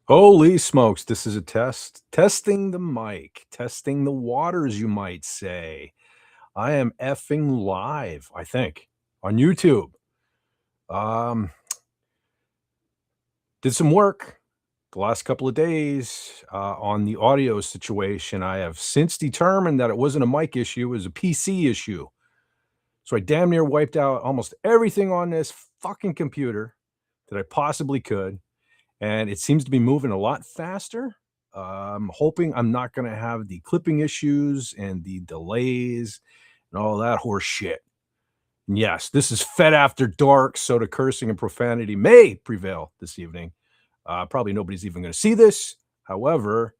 Holy smokes, this is a test. Testing the mic, testing the waters, you might say. I am effing live, I think, on YouTube. Um, did some work the last couple of days on the audio situation. I have since determined that it wasn't a mic issue, it was a PC issue. So I damn near wiped out almost everything on this fucking computer that I possibly could. And it seems to be moving a lot faster. I'm hoping I'm not going to have the clipping issues and the delays and all that horse shit. And yes, this is Fed After Dark, so the cursing and profanity may prevail this evening. Probably nobody's even going to see this. However,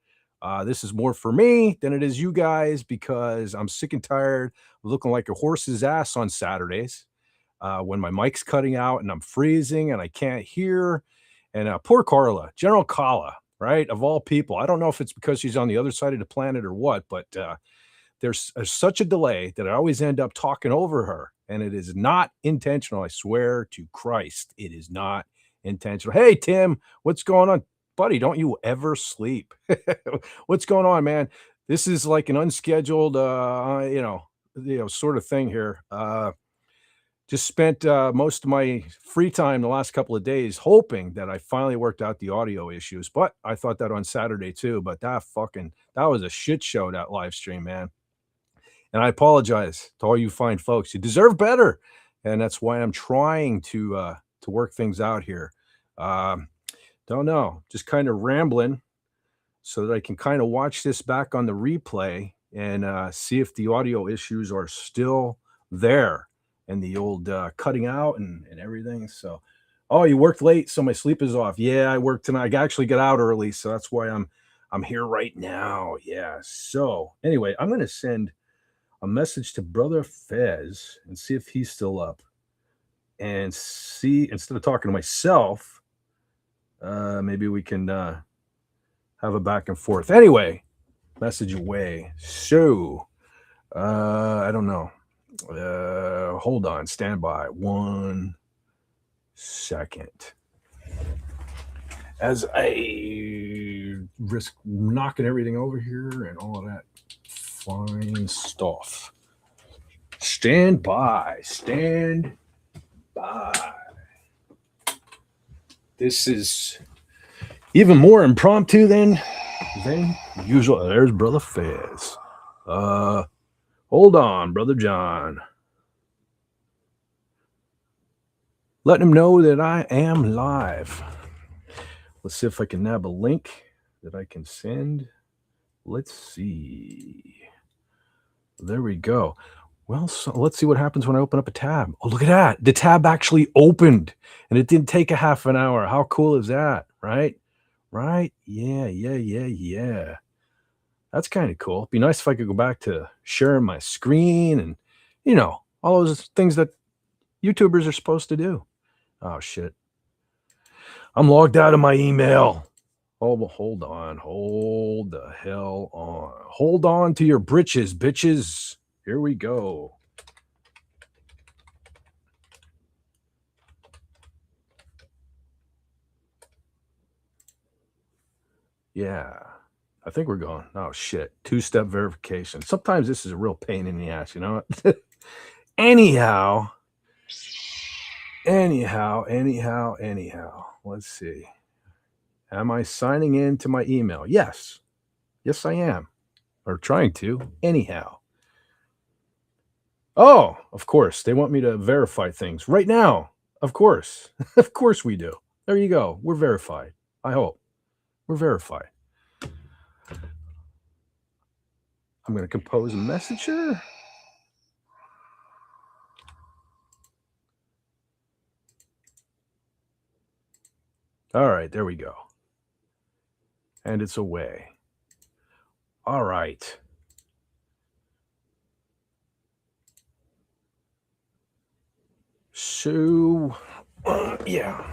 this is more for me than it is you guys because I'm sick and tired of looking like a horse's ass on Saturdays when my mic's cutting out and I'm freezing and I can't hear. And poor Carla, General Kala, right? Of all people. I don't know if it's because she's on the other side of the planet or what, but there's such a delay that I always end up talking over her. And it is not intentional. I swear to Christ, it is not intentional. Hey, Tim, what's going on? Buddy, don't you ever sleep? What's going on, man? This is like an unscheduled, sort of thing here. Just spent most of my free time the last couple of days hoping that I finally worked out the audio issues. But I thought that on Saturday too. But that was a shit show, that live stream, man. And I apologize to all you fine folks. You deserve better, and that's why I'm trying to work things out here. Um, don't know, just kind of rambling so that I can kind of watch this back on the replay and see if the audio issues are still there and the old cutting out and everything. So, oh, you worked late, so my sleep is off. Yeah, I worked tonight. I actually got out early, so that's why I'm here right now. Yeah. So anyway, I'm gonna send a message to Brother Fez and see if he's still up. And see, instead of talking to myself, maybe we can have a back and forth. Anyway, message away. So, I don't know. Hold on, stand by 1 second. As I risk knocking everything over here and all of that fine stuff. Stand by, stand by. This is even more impromptu than usual. There's Brother Fez. Hold on, Brother John. Let him know that I am live. Let's see if I can nab a link that I can send. Let's see. There we go. Well, so let's see what happens when I open up a tab. Oh, look at that. The tab actually opened and it didn't take a half an hour. How cool is that? Right? Right? Yeah. That's kind of cool. It'd be nice if I could go back to sharing my screen and, all those things that YouTubers are supposed to do. Oh, shit. I'm logged out of my email. Oh, hold on. Hold the hell on. Hold on to your britches, bitches. Here we go. Yeah. I think we're going. Oh, shit. Two-step verification. Sometimes this is a real pain in the ass, you know what? Anyhow. Let's see. Am I signing in to my email? Yes. Yes, I am. Or trying to. Anyhow. Oh, of course. They want me to verify things right now. Of course. Of course we do. There you go. We're verified. I hope. We're verified. I'm going to compose a message here. All right, there we go. And it's away. All right. So, yeah.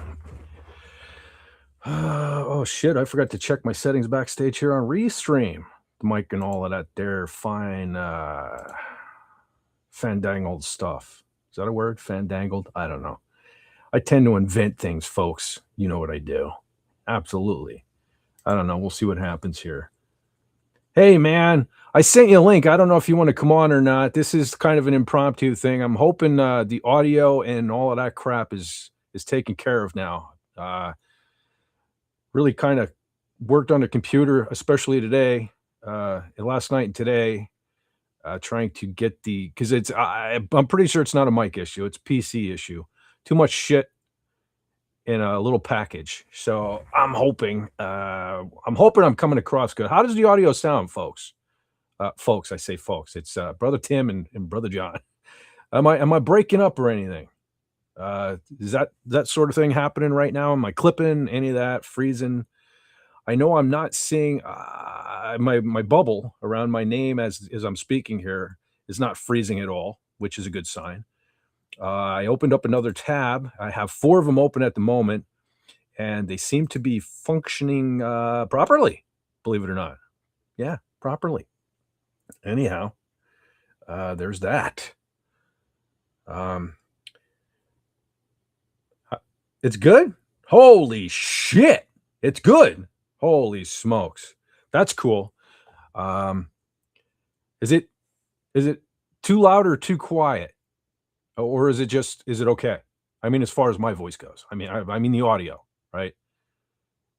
Oh, shit. I forgot to check my settings backstage here on Restream. The mic and all of that there fine fandangled stuff. Is that a word? Fandangled? I don't know. I tend to invent things, folks. You know what I do. Absolutely. I don't know. We'll see what happens here. Hey, man, I sent you a link. I don't know if you want to come on or not. This is kind of an impromptu thing. I'm hoping the audio and all of that crap is taken care of now. Really kind of worked on the computer, especially today, and last night and today, trying to get because I'm pretty sure it's not a mic issue. It's a PC issue. Too much shit in a little package. So I'm hoping I'm coming across good. How does the audio sound, folks? Folks, I say folks. It's Brother Tim and Brother John. Am I breaking up or anything? Is that sort of thing happening right now? Am I clipping any of that? Freezing? I know I'm not seeing my bubble around my name as I'm speaking here is not freezing at all, which is a good sign. I opened up another tab. I have 4 of them open at the moment, and they seem to be functioning properly, believe it or not. Yeah, properly. Anyhow, there's that. It's good? Holy shit. It's good. Holy smokes. That's cool. Is it too loud or too quiet? Or is it okay? I mean, as far as my voice goes. I mean the audio, right?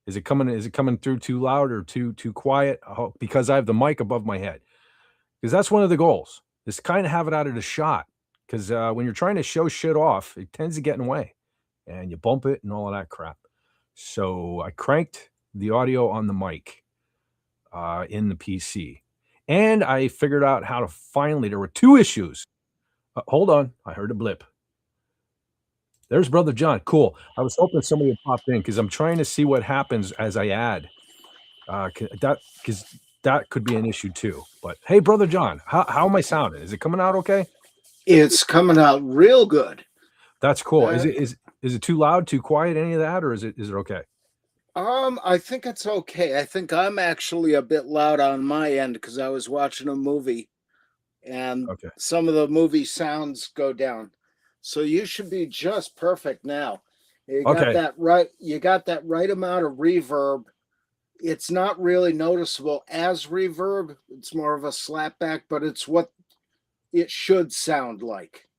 Is it coming through too loud or too quiet? Because I have the mic above my head. Because that's one of the goals. Is kind of have it out of the shot. Because when you're trying to show shit off, it tends to get in the way. And you bump it and all of that crap. So I cranked the audio on the mic in the PC. And I figured out how to there were 2 issues. Hold on. I heard a blip. There's Brother John. Cool. I was hoping somebody would pop in because I'm trying to see what happens as I add. Because that could be an issue too. But hey, Brother John, how am I sounding? Is it coming out okay? It's coming out real good. That's cool. Is it too loud, too quiet, any of that, or is it okay? I think it's okay. I think I'm actually a bit loud on my end because I was watching a movie and some of the movie sounds go down. So you should be just perfect now. You got that right. You got that right amount of reverb. It's not really noticeable as reverb. It's more of a slapback, but it's what it should sound like.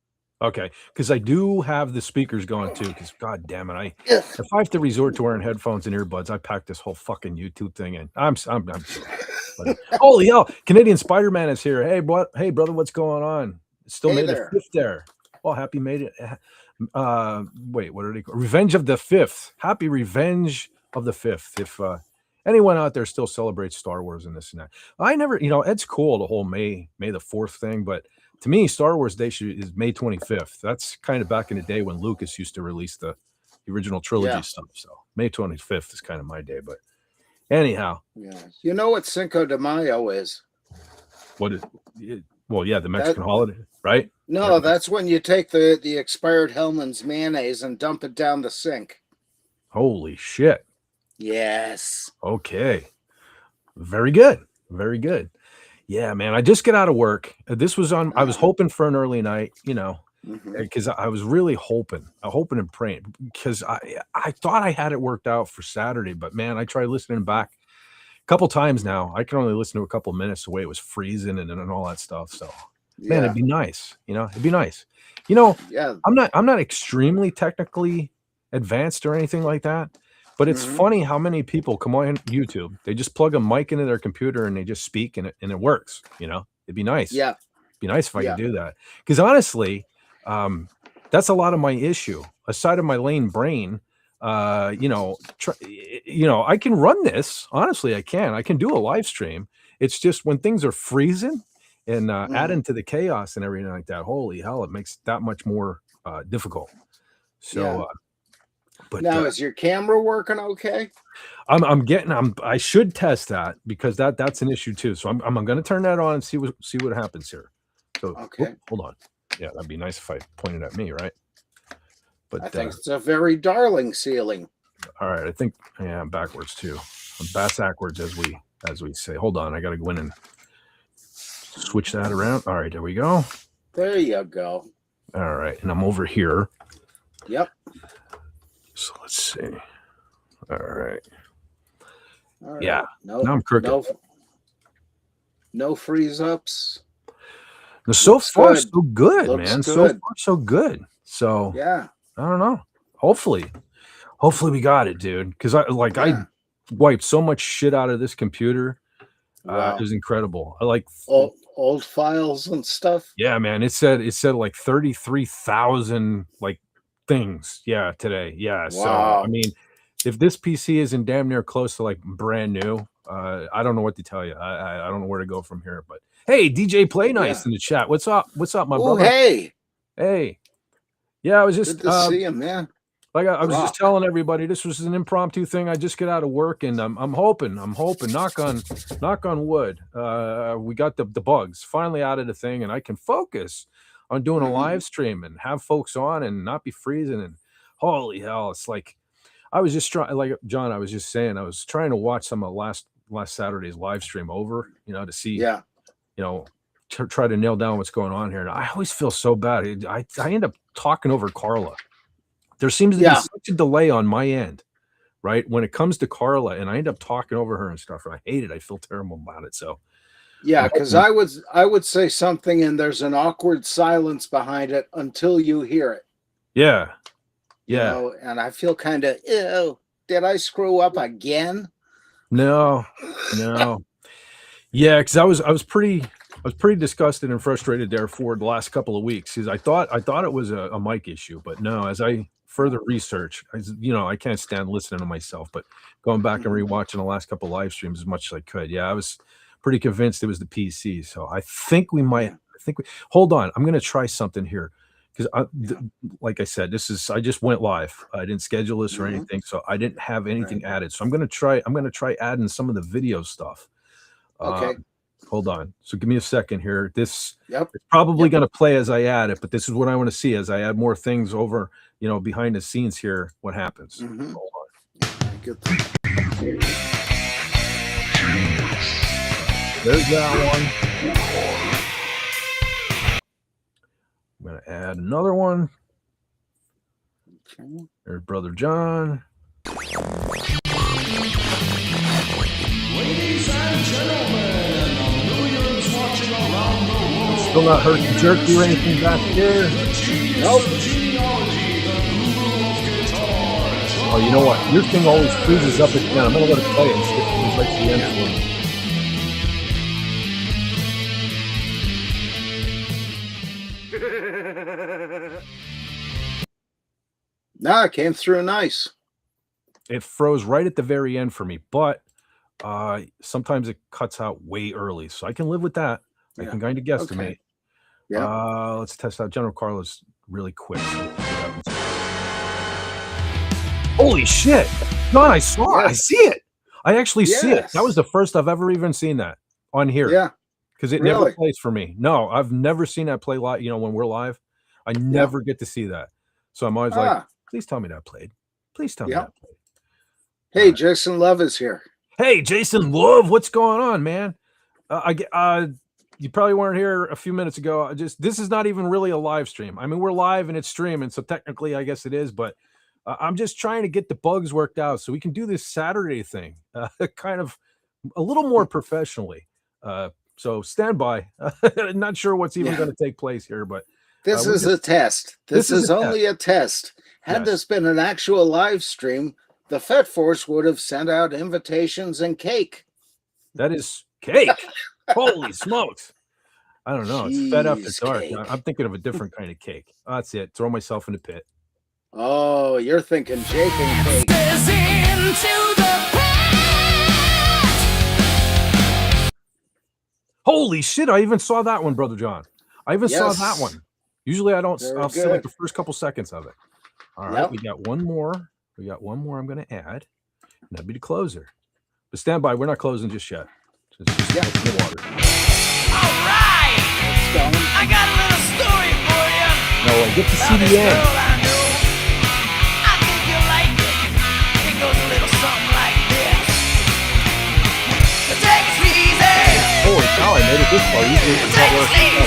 Okay, because I do have the speakers going too. Because God damn it, if I have to resort to wearing headphones and earbuds, I pack this whole fucking YouTube thing in. I'm sorry. Holy hell, Canadian Spider-Man is here. Hey, brother, what's going on? Still made the 5th there. Well, happy made it. Wait, what are they called? Revenge of the 5th. Happy Revenge of the 5th. If anyone out there still celebrates Star Wars and this and that, I never. It's cool the whole May the 4th thing, but. To me, Star Wars Day is May 25th. That's kind of back in the day when Lucas used to release the original trilogy stuff. So May 25th is kind of my day. But anyhow. Yeah. You know what Cinco de Mayo is? What is it? Well, yeah, the Mexican holiday, right? No, that's when you take the expired Hellman's mayonnaise and dump it down the sink. Holy shit. Yes. Okay. Very good. Very good. Yeah, man. I just get out of work. This was on. I was hoping for an early night, because I was really hoping and praying because I thought I had it worked out for Saturday, but man, I tried listening back a couple times now. I can only listen to a couple minutes the way it was freezing and all that stuff. So, man, it'd be nice. It'd be nice. I'm not extremely technically advanced or anything like that. But it's funny how many people come on YouTube. They just plug a mic into their computer and they just speak and it works. It'd be nice. Yeah, it'd be nice if I could do that. Because honestly, that's a lot of my issue. Aside of my lame brain, I can run this. Honestly, I can. I can do a live stream. It's just when things are freezing and adding to the chaos and everything like that. Holy hell, it makes that much more difficult. So. But now, is your camera working okay? I should test that because that's an issue too. So I'm going to turn that on and see what happens here. So okay, hold on. Yeah, that'd be nice if I pointed at me, right? But I think it's a very darling ceiling. All right, I think I'm backwards too. I'm backwards as we say. Hold on, I got to go in and switch that around. All right, there we go. There you go. All right, and I'm over here. Yep. So let's see. All right. All Yeah. right. Now I'm crooked. No freeze ups. So far, good. so good, Looks man. So good. far, so good. So Yeah. I don't know. Hopefully we got it, dude. Because I wiped so much shit out of this computer. Wow. It was incredible. I like old files and stuff. Yeah, man. It said like 33,000 like things. Yeah, today. Yeah. Wow. So I mean, if this PC isn't damn near close to like brand new, I don't know what to tell you. I don't know where to go from here. But hey, DJ Play Nice in the chat. What's up? What's up, my brother? Hey. Yeah, I was just good to see you, man. Like I was just telling everybody, this was an impromptu thing. I just get out of work, and I'm hoping, knock on wood, we got the bugs finally out of the thing, and I can focus on doing a live stream and have folks on and not be freezing. And holy hell, it's like I was just trying, like John, I was just saying, I was trying to watch some of last Saturday's live stream over, to see, try to nail down what's going on here. And I always feel so bad. I end up talking over Carla. There seems to be such a delay on my end, right? When it comes to Carla, and I end up talking over her and stuff. And I hate it. I feel terrible about it. So, yeah, because I would say something, and there's an awkward silence behind it until you hear it. Yeah, yeah. And I feel kind of, ew, did I screw up again? No. Yeah, because I was pretty disgusted and frustrated there for the last couple of weeks, because I thought it was a mic issue, but no. As I further research, I can't stand listening to myself, but going back and rewatching the last couple of live streams as much as I could, I was pretty convinced it was the PC. So I think we might. Hold on, I'm gonna try something here, because like I said, I just went live. I didn't schedule this or anything, so I didn't have anything added. So I'm gonna try adding some of the video stuff. Okay. Hold on. So give me a second here. This it's probably going to play as I add it, but this is what I want to see as I add more things over, behind the scenes here. What happens? Hold on. There's that one. I'm going to add another one. There's Brother John. Ladies and gentlemen, millions watching around the world. Still not hurting jerky or anything back here. Nope. Oh, you know what? Your thing always freezes up at the end. I'm gonna let it play and see if it comes right to the end for me. Nah, it came through nice. It froze right at the very end for me, but sometimes it cuts out way early, so I can live with that. I can kind of guesstimate. Let's test out General Carlos really quick. Holy shit, John! I saw it. I see it. I actually see it. That was the first I've ever even seen that on here. Yeah, because it never plays for me. No, I've never seen that play live. When we're live, I never get to see that. So I'm always like, please tell me that played. Please tell me that played. Hey, Jason Love is here. Hey, Jason Love, what's going on, man? You probably weren't here a few minutes ago. This is not even really a live stream. I mean, we're live and it's streaming, so technically, I guess it is. But I'm just trying to get the bugs worked out so we can do this Saturday thing, kind of a little more professionally. So stand by. Not sure what's even going to take place here, but this is a test. This is only a test. Had this been an actual live stream, the Fett Force would have sent out invitations and cake. That is cake. Holy smokes. I don't know. It's Fett after dark. I'm thinking of a different kind of cake. That's it. Throw myself in the pit. Oh, you're thinking Jake and cake. Holy shit. I even saw that one, Brother John. I even saw that one. Usually I don't. I'll see like the first couple seconds of it. All right. We got one more. I'm going to add. And that'd be the closer. But stand by. We're not closing just yet. Just the water. All right. I got a little story for you. No, I get to see the end. I think you'll like it. It goes a little something like this. Take it easy. Holy cow, I made it this far. Usually it's not working.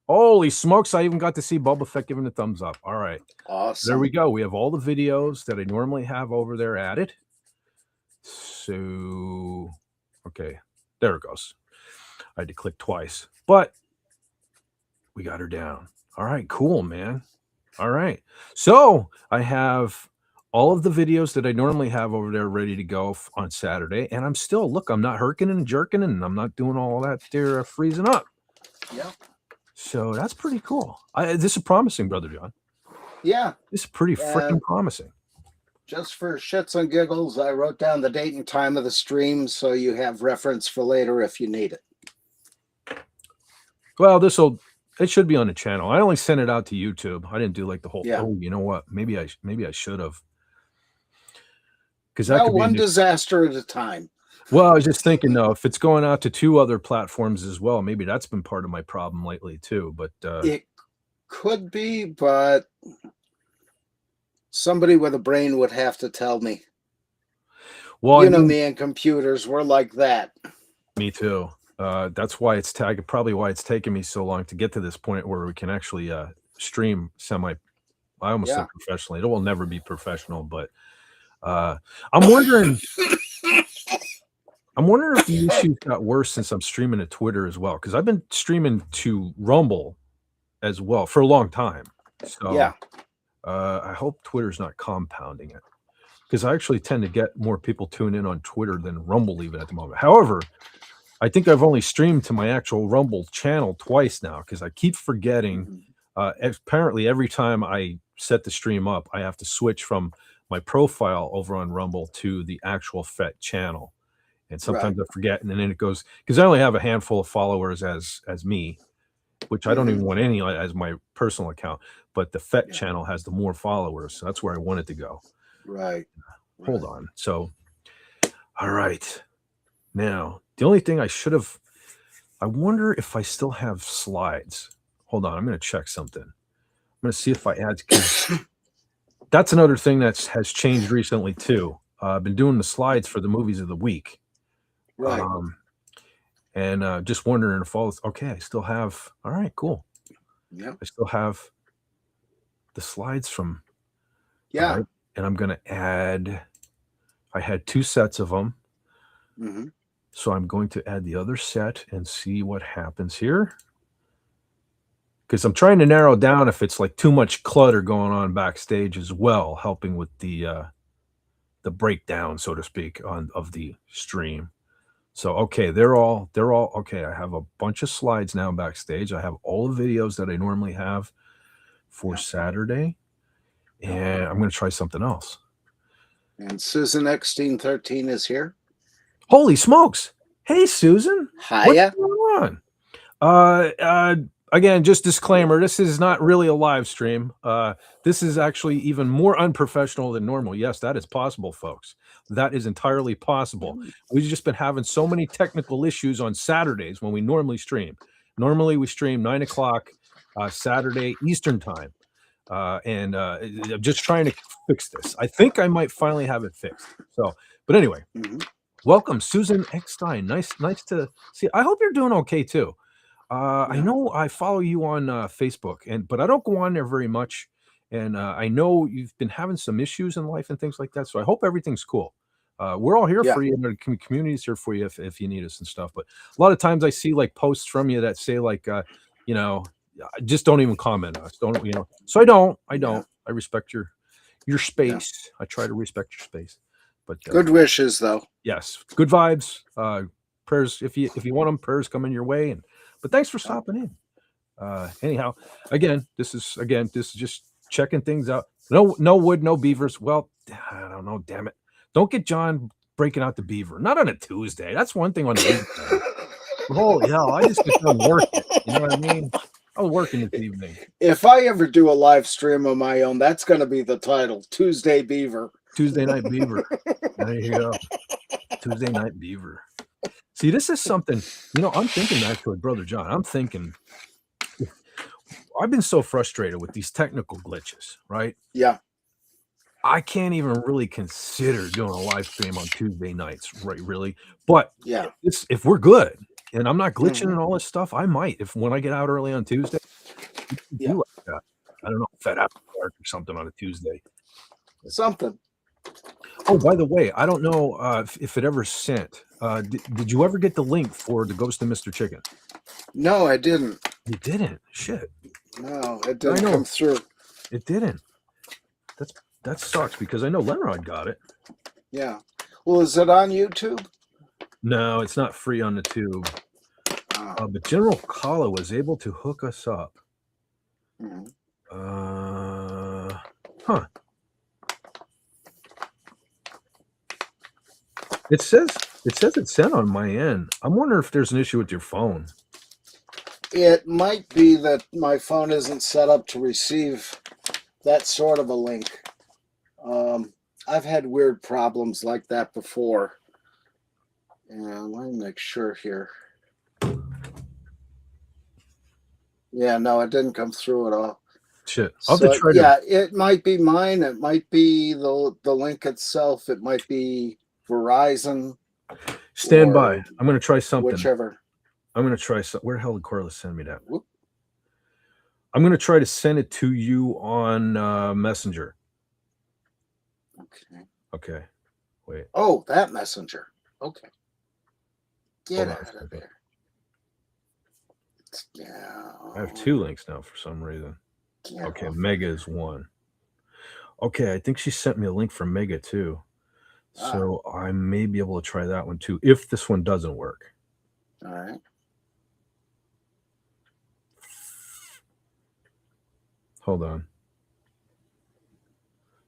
Holy smokes, I even got to see Boba Fett giving a thumbs up. All right. Awesome. There we go. We have all the videos that I normally have over there added. So, okay, there it goes. I had to click twice, but we got her down. All right, cool, man. All right. So I have all of the videos that I normally have over there ready to go on Saturday. And I'm still, look, I'm not herking and jerking and I'm not doing all that there freezing up. Yeah. So that's pretty cool. This is promising, Brother John. Yeah. This is pretty freaking promising. Just for shits and giggles, I wrote down the date and time of the stream so you have reference for later if you need it. Well, it should be on the channel. I only sent it out to YouTube. I didn't do like the whole. Yeah. Oh, you know what? Maybe I should have. Because that could be one disaster at a time. Well, I was just thinking though, if it's going out to 2 other platforms as well, maybe that's been part of my problem lately too. But it could be, but somebody with a brain would have to tell me. Well, you know me and computers, we're like that. Me too. That's why probably why it's taken me so long to get to this point where we can actually stream I almost said professionally. It will never be professional, but I'm wondering if the issues got worse since I'm streaming to Twitter as well, because I've been streaming to Rumble as well for a long time. So yeah. I hope Twitter's not compounding it, because I actually tend to get more people tune in on Twitter than Rumble even at the moment. However, I think I've only streamed to my actual Rumble channel twice now, because I keep forgetting. Apparently, every time I set the stream up, I have to switch from my profile over on Rumble to the actual Fett channel. And sometimes I forget, and then it goes, because I only have a handful of followers as me, which I don't even want any as my personal account, but the Fett channel has the more followers, so that's where I want it to go. Right. Hold on. So, all right. Now, the only thing I wonder if I still have slides. Hold on, I'm going to check something. I'm going to see if I add, that's another thing that has changed recently too. I've been doing the slides for the movies of the week. Right. And just wondering if okay, I still have, all right, cool. Yeah. I still have the slides from, yeah. Right, and I'm going to add, I had 2 sets of them. So I'm going to add the other set and see what happens here. Because I'm trying to narrow down if it's like too much clutter going on backstage as well, helping with the breakdown, so to speak, of the stream. So okay, they're all okay. I have a bunch of slides now backstage. I have all the videos that I normally have for Saturday, and I'm going to try something else. And Susan X13 is here. Holy smokes! Hey, Susan. Hiya. What's going on? Again, just disclaimer, this is not really a live stream. This is actually even more unprofessional than normal. Yes, that is possible, folks. That is entirely possible. We've just been having so many technical issues on Saturdays when we normally stream. Normally, we stream 9 o'clock Saturday Eastern time. And I'm just trying to fix this. I think I might finally have it fixed. So, but anyway, welcome, Susan Eckstein. Nice to see. I hope you're doing okay, too. I know I follow you on Facebook, but I don't go on there very much. And I know you've been having some issues in life and things like that. So I hope everything's cool. We're all here for you. The community's here for you if you need us and stuff. But a lot of times I see like posts from you that say like, just don't even comment on us. Don't, So I don't. I respect your space. I try to respect your space. But good wishes, though. Yes, good vibes. Prayers, if you want them, prayers coming your way. But thanks for stopping in. Anyhow, this is just checking things out. No wood, no beavers. Well, I don't know. Damn it! Don't get John breaking out the beaver. Not on a Tuesday. That's one thing on Tuesday. Holy hell! I just get done working. You know what I mean? I was working this evening. If I ever do a live stream of my own, that's going to be the title: Tuesday Beaver. Tuesday Night Beaver. There you go. Tuesday Night Beaver. See, this is something, I'm thinking actually, Brother John, I've been so frustrated with these technical glitches, right? Yeah. I can't even really consider doing a live stream on Tuesday nights, right? Really. But if we're good and I'm not glitching and all this stuff, I might, when I get out early on Tuesday, do like that. I don't know, F.A.D.E. or something on a Tuesday. Something. Oh, by the way, I don't know if it ever sent. Did you ever get the link for the Ghost of Mr. Chicken? No, I didn't. You didn't? Shit. No, it didn't come through. It didn't. That sucks because I know Lenrod got it. Yeah. Well, is it on YouTube? No, it's not free on the tube. Oh. But General Kala was able to hook us up. Mhm. Huh. It says it's sent on my end. I'm wondering if there's an issue with your phone. It might be that my phone isn't set up to receive that sort of a link. I've had weird problems like that before. And let me make sure here. Yeah, no, it didn't come through at all. Shit. Yeah, it might be mine. It might be the link itself. It might be Verizon. Stand by. I'm going to try something. Whichever. I'm going to try something. Where the hell did Corliss send me that? Whoop. I'm going to try to send it to you on Messenger. Okay. Wait. Oh, that Messenger. Okay. Get out of there. Yeah. I have two links now for some reason. Okay, Mega is one. Okay, I think she sent me a link for Mega too. So I may be able to try that one too if this one doesn't work. All right. Hold on.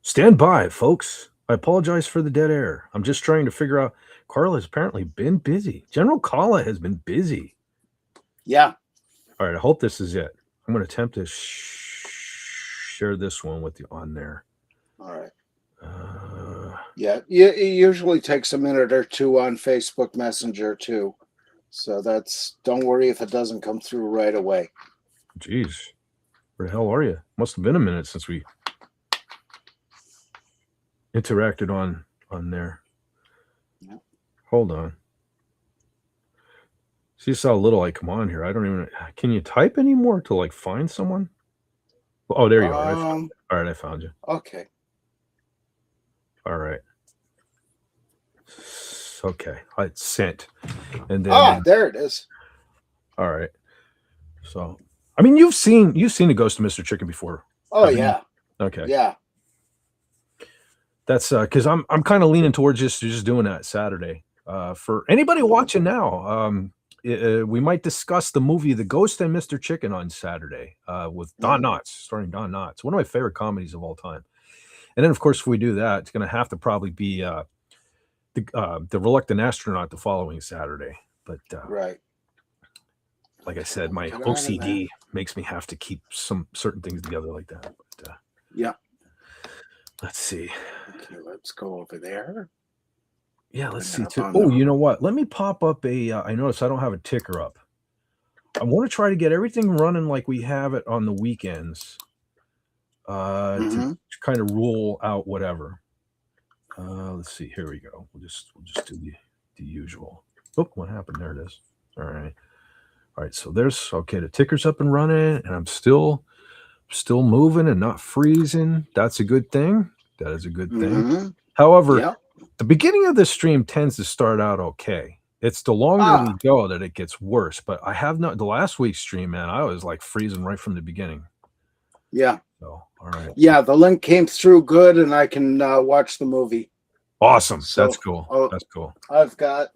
Stand by, folks. I apologize for the dead air. I'm just trying to figure out. Carla has apparently been busy. General Kala has been busy. Yeah. All right, I hope this is it. I'm going to attempt to share this one with you on there. All right. Yeah, it usually takes a minute or two on Facebook Messenger too. So don't worry if it doesn't come through right away. Jeez. Where the hell are you? Must have been a minute since we interacted on there. Yep. Hold on. See how little I come on here. I don't even. Can you type anymore to like find someone? Oh, there you are. All right, I found you. Okay. All right. Okay, I sent, and then there it is. All right. So, I mean, you've seen the Ghost of Mr. Chicken before. Oh yeah. Okay. Yeah. That's because I'm kind of leaning towards just doing that Saturday. For anybody watching now, we might discuss the movie The Ghost and Mr. Chicken on Saturday with Don Knotts, starring Don Knotts, one of my favorite comedies of all time. And then, of course, if we do that, it's going to have to probably be the Reluctant Astronaut the following Saturday. But right, like I said, my OCD makes me have to keep some certain things together like that. But, yeah. Let's see. Okay, let's go over there. Yeah, let's see too. Oh, you know what? Let me pop up a. I notice I don't have a ticker up. I want to try to get everything running like we have it on the weekends. To kind of rule out whatever. Let's see. Here we go. We'll just do the usual. Oh, what happened? There it is. All right. So there's the ticker's up and running, and I'm still moving and not freezing. That's a good thing. That is a good thing. However, the beginning of the stream tends to start out okay. It's the longer we go that it gets worse. But I have not. The last week's stream, man, I was like freezing right from the beginning. Yeah. So, all right. Yeah, the link came through good, and I can watch the movie. Awesome. So, that's cool. That's cool. I've got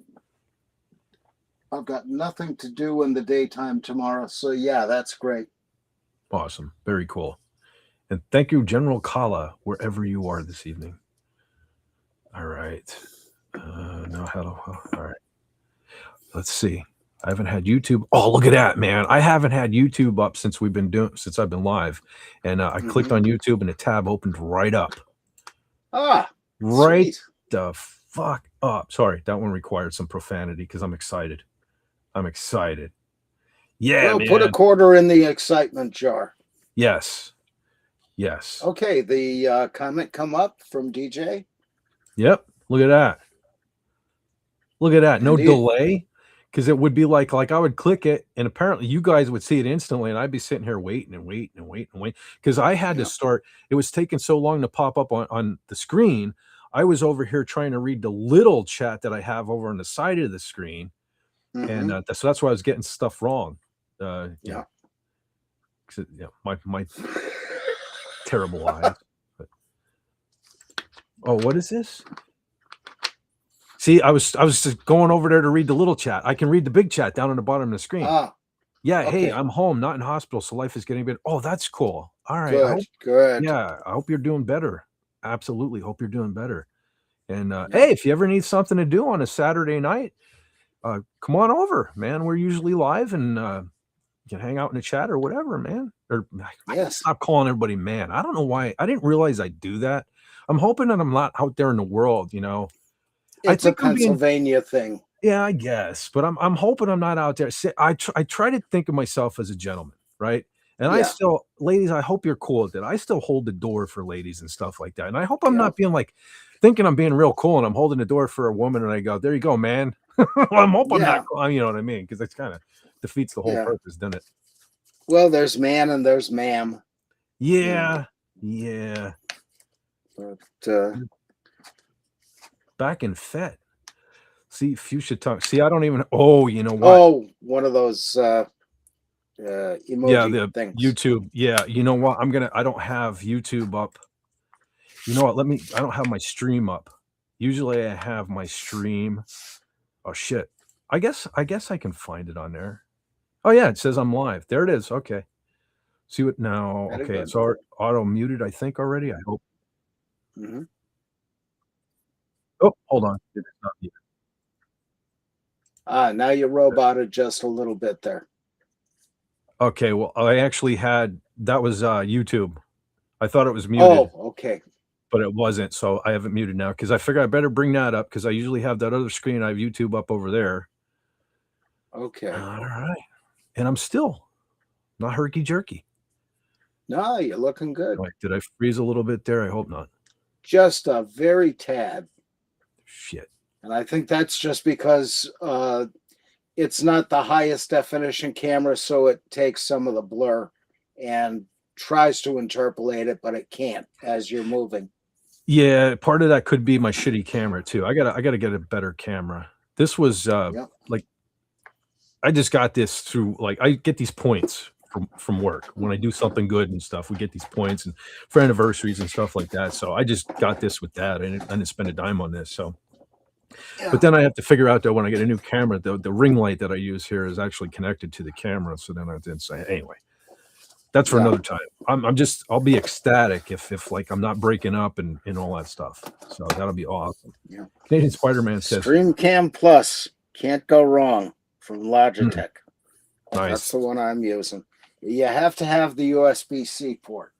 nothing to do in the daytime tomorrow, so yeah, that's great. Awesome. Very cool. And thank you, General Kala, wherever you are this evening. All right. Now all right. Let's see. I haven't had YouTube. Oh, look at that, man. I haven't had YouTube up since I've been live. And I clicked on YouTube and the tab opened right up. Right sweet. The fuck up. Sorry, that one required some profanity because I'm excited. Yeah, well, man. Put a quarter in the excitement jar. Yes. Okay, the comment come up from DJ. Yep. Look at that. No delay. Because it would be like I would click it, and apparently you guys would see it instantly, and I'd be sitting here waiting. Because I had to start. It was taking so long to pop up on the screen. I was over here trying to read the little chat that I have over on the side of the screen, and so that's why I was getting stuff wrong. Yeah. My terrible eyes. But, oh, what is this? See, I was just going over there to read the little chat. I can read the big chat down on the bottom of the screen. Yeah, hey, okay. I'm home, not in hospital, so life is getting better. Oh, that's cool. All right. Good, good. Yeah, I hope you're doing better. Absolutely, hope you're doing better. And hey, if you ever need something to do on a Saturday night, come on over, man. We're usually live, and you can hang out in the chat or whatever, man. Or I gotta stop calling everybody man. I don't know why. I didn't realize I do that. I'm hoping that I'm not out there in the world, It's a Pennsylvania thing. Yeah, I guess, but I'm hoping I'm not out there. I try to think of myself as a gentleman, right? And I still, ladies, I hope you're cool with it. I still hold the door for ladies and stuff like that. And I hope I'm not being like, thinking I'm being real cool and I'm holding the door for a woman and I go, there you go, man. I'm hoping I'm not cool, you know what I mean? Because that's kind of defeats the whole purpose, doesn't it? Well, there's man and there's ma'am. Yeah. But back in Fett. See, fuchsia tongue. See, I don't even. Oh, you know what? Oh, one of those emoji things. YouTube. Yeah, you know what? I don't have YouTube up. You know what? I don't have my stream up. Usually I have my stream. Oh shit. I guess I can find it on there. Oh yeah, it says I'm live. There it is. Okay. See what now? Okay, it's auto muted, I think already. I hope. Oh, hold on. It's not muted. Now you roboted just a little bit there. Okay, well, I actually had that was YouTube. I thought it was muted. Oh, okay. But it wasn't, so I have it muted now because I figured I better bring that up because I usually have that other screen. I have YouTube up over there. Okay. All right. And I'm still not herky jerky. No, you're looking good. Wait, did I freeze a little bit there? I hope not. Just a very tad. Shit. And I think that's just because it's not the highest definition camera, so it takes some of the blur and tries to interpolate it, but it can't as you're moving. Yeah, part of that could be my shitty camera too. I gotta get a better camera. This was like I just got this through I get these points from work when I do something good and stuff. We get these points and for anniversaries and stuff like that. So I just got this with that. I didn't spend a dime on this. So but then I have to figure out that when I get a new camera, the ring light that I use here is actually connected to the camera. So then I did say anyway. That's for another time. I'll be ecstatic if like I'm not breaking up and all that stuff. So that'll be awesome. Yeah. Canadian Spider-Man says StreamCam Plus can't go wrong from Logitech. Nice. That's the one I'm using. You have to have the USB-C port.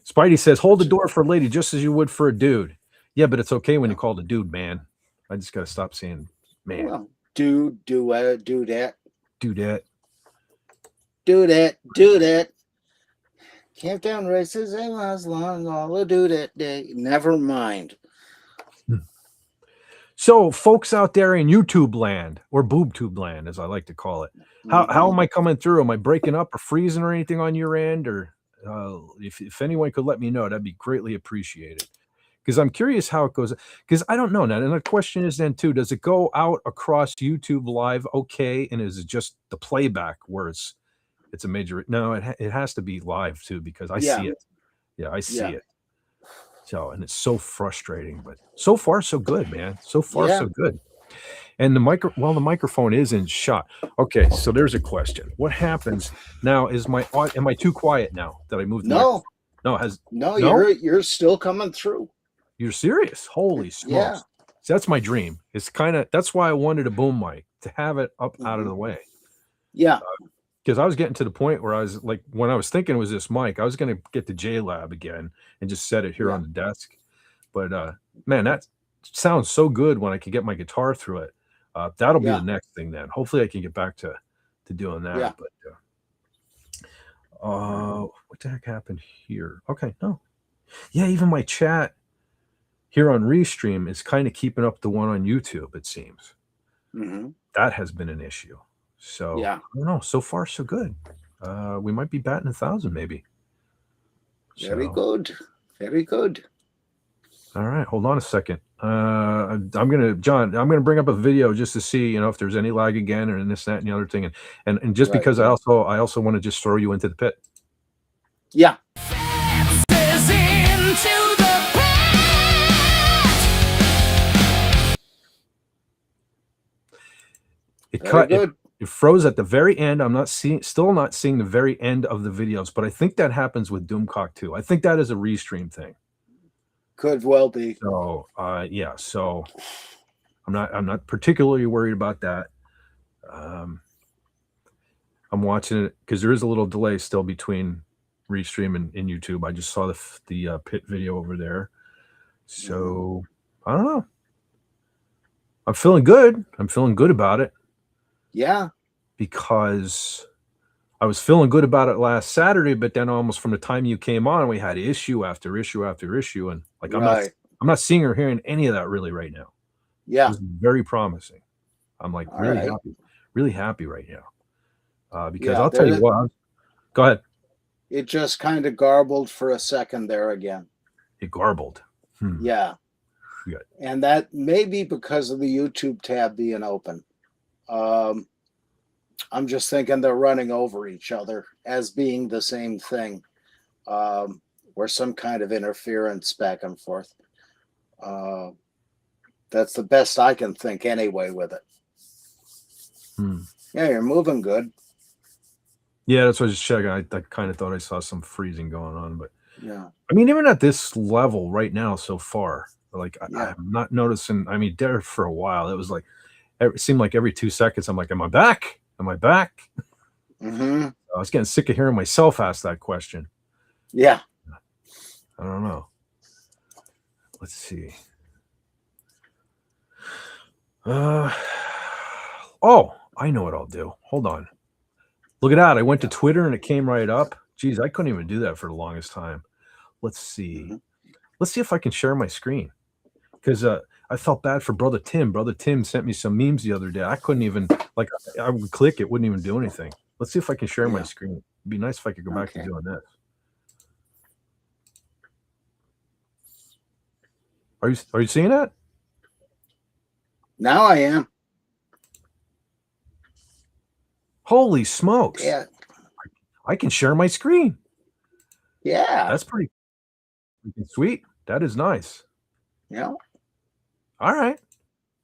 Spidey says, hold the door for a lady just as you would for a dude. Yeah, but it's okay when you call the dude man. I just gotta stop saying man. Well, do that. Do that. Do that, do that. Countdown races, they last long, all do that day. Never mind. So, folks out there in YouTube land, or BoobTube land, as I like to call it, how am I coming through? Am I breaking up or freezing or anything on your end? Or if anyone could let me know, that'd be greatly appreciated. Because I'm curious how it goes. Because I don't know now. And the question is then, too, does it go out across YouTube Live okay? And is it just the playback where it's a major? No, it has to be live too because I see it. Yeah, I see it. So, and it's so frustrating, but so far so good, man. So far so good. And the microphone is in shot. Okay, so there's a question. What happens now? Am I too quiet now that I moved? No, you're still coming through. You're serious? Holy smokes! Yeah. So that's my dream. It's that's why I wanted a boom mic to have it up out of the way. Yeah. Because I was getting to the point where I was like, when I was thinking it was this mic, I was going to get the JLab again and just set it here on the desk. But man, that sounds so good when I can get my guitar through it. That'll be the next thing then. Hopefully I can get back to doing that. Yeah. But what the heck happened here? Okay, no. Yeah, even my chat here on Restream is kind of keeping up the one on YouTube, it seems. That has been an issue. So I don't know. So far, so good. We might be batting 1,000, maybe. Very good. Very good. All right, hold on a second. I'm gonna bring up a video just to see, if there's any lag again or this, that, and the other thing, and just Right. because I also want to just throw you into the pit. Yeah. Says into the pit. It Very cut. good. It froze at the very end. I'm still not seeing the very end of the videos, but I think that happens with Doomcock too. I think that is a restream thing. Could well be. So, yeah. So, I'm not particularly worried about that. I'm watching it because there is a little delay still between restream and YouTube. I just saw the pit video over there. So, I don't know. I'm feeling good. I'm feeling good about it. Yeah. Because I was feeling good about it last Saturday, but then almost from the time you came on, we had issue after issue after issue, and like Right. I'm not seeing or hearing any of that really right now. Yeah. This is very promising. I'm like All really right. happy right now. Because Yeah, I'll tell you what. Go ahead. It just kind of garbled for a second there again. It garbled. Yeah. Good. And that may be because of the YouTube tab being open. I'm just thinking they're running over each other as being the same thing, or some kind of interference back and forth. That's the best I can think anyway with it. Yeah, you're moving good. Yeah, that's what I was just checking. I kind of thought I saw some freezing going on, but yeah. I mean, even at this level right now so far, like Yeah. I'm not noticing. I mean, there for a while, it was like it seemed like every 2 seconds, I'm like, "Am I back? Am I back?" Mm-hmm. I was getting sick of hearing myself ask that question. Yeah. I don't know. Let's see. Oh, I know what I'll do. Hold on. Look at that. I went to Twitter and it came right up. Geez, I couldn't even do that for the longest time. Let's see. Let's see if I can share my screen. Because I felt bad for Brother Tim. Brother Tim sent me some memes the other day. I couldn't even, like, I would click, it wouldn't even do anything. Let's see if I can share my screen. It'd be nice if I could go back to doing this. Are you seeing that? Now I am. Holy smokes. Yeah. I can share my screen. Yeah. That's pretty sweet. That is nice. Yeah. All right.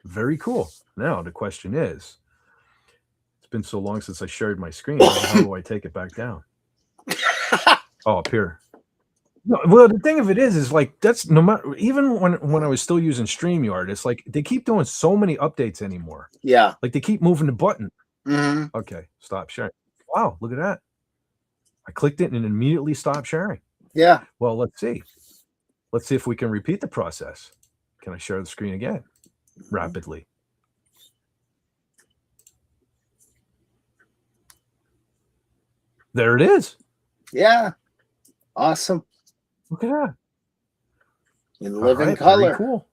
Very cool. Now the question is, it's been so long since I shared my screen. How do I take it back down? Oh, up here. No, well, the thing of it is like that's no matter. Even when I was still using StreamYard, it's like they keep doing so many updates anymore. Yeah. Like they keep moving the button. Mm-hmm. Okay, stop sharing. Wow, look at that. I clicked it and it immediately stopped sharing. Yeah. Well, let's see. Let's see if we can repeat the process. Can I share the screen again rapidly? There it is. Yeah. Awesome. Look at that. In living color. Very cool.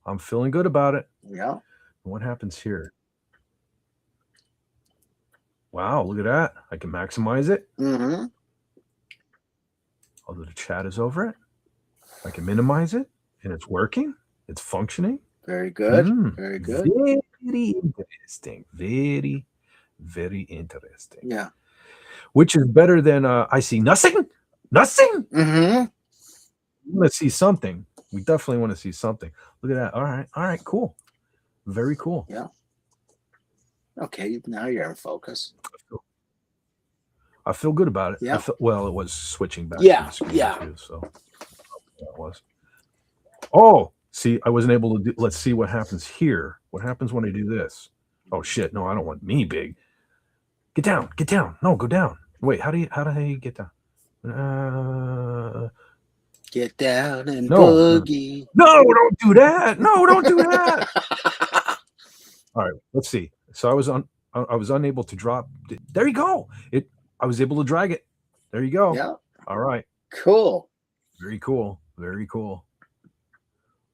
I'm feeling good about it. Yeah. What happens here? Wow, look at that. I can maximize it. Mm-hmm. Although the chat is over it. I can minimize it. And it's working. It's functioning. Very good. Very good. Very interesting. Very, very interesting. Yeah. Which is better than I see nothing? Nothing? Mm-hmm. We want to see something. We definitely want to see something. Look at that. All right. All right. Cool. Very cool. Yeah. Okay. Now you're in focus. I feel good about it. Yeah. Well, it was switching back. Yeah. To the screen Yeah. Too, so that was. Oh, see, I wasn't able to do. Let's see what happens here. What happens when I do this? Oh shit! No, I don't want me big. Get down. Get down. No, go down. Wait. How do you get down? Get down and No. boogie. No, don't do that. No, don't do that. All right, let's see. So I was unable to drop. There you go. I was able to drag it. There you go. Yeah. All right. Cool. Very cool. Very cool.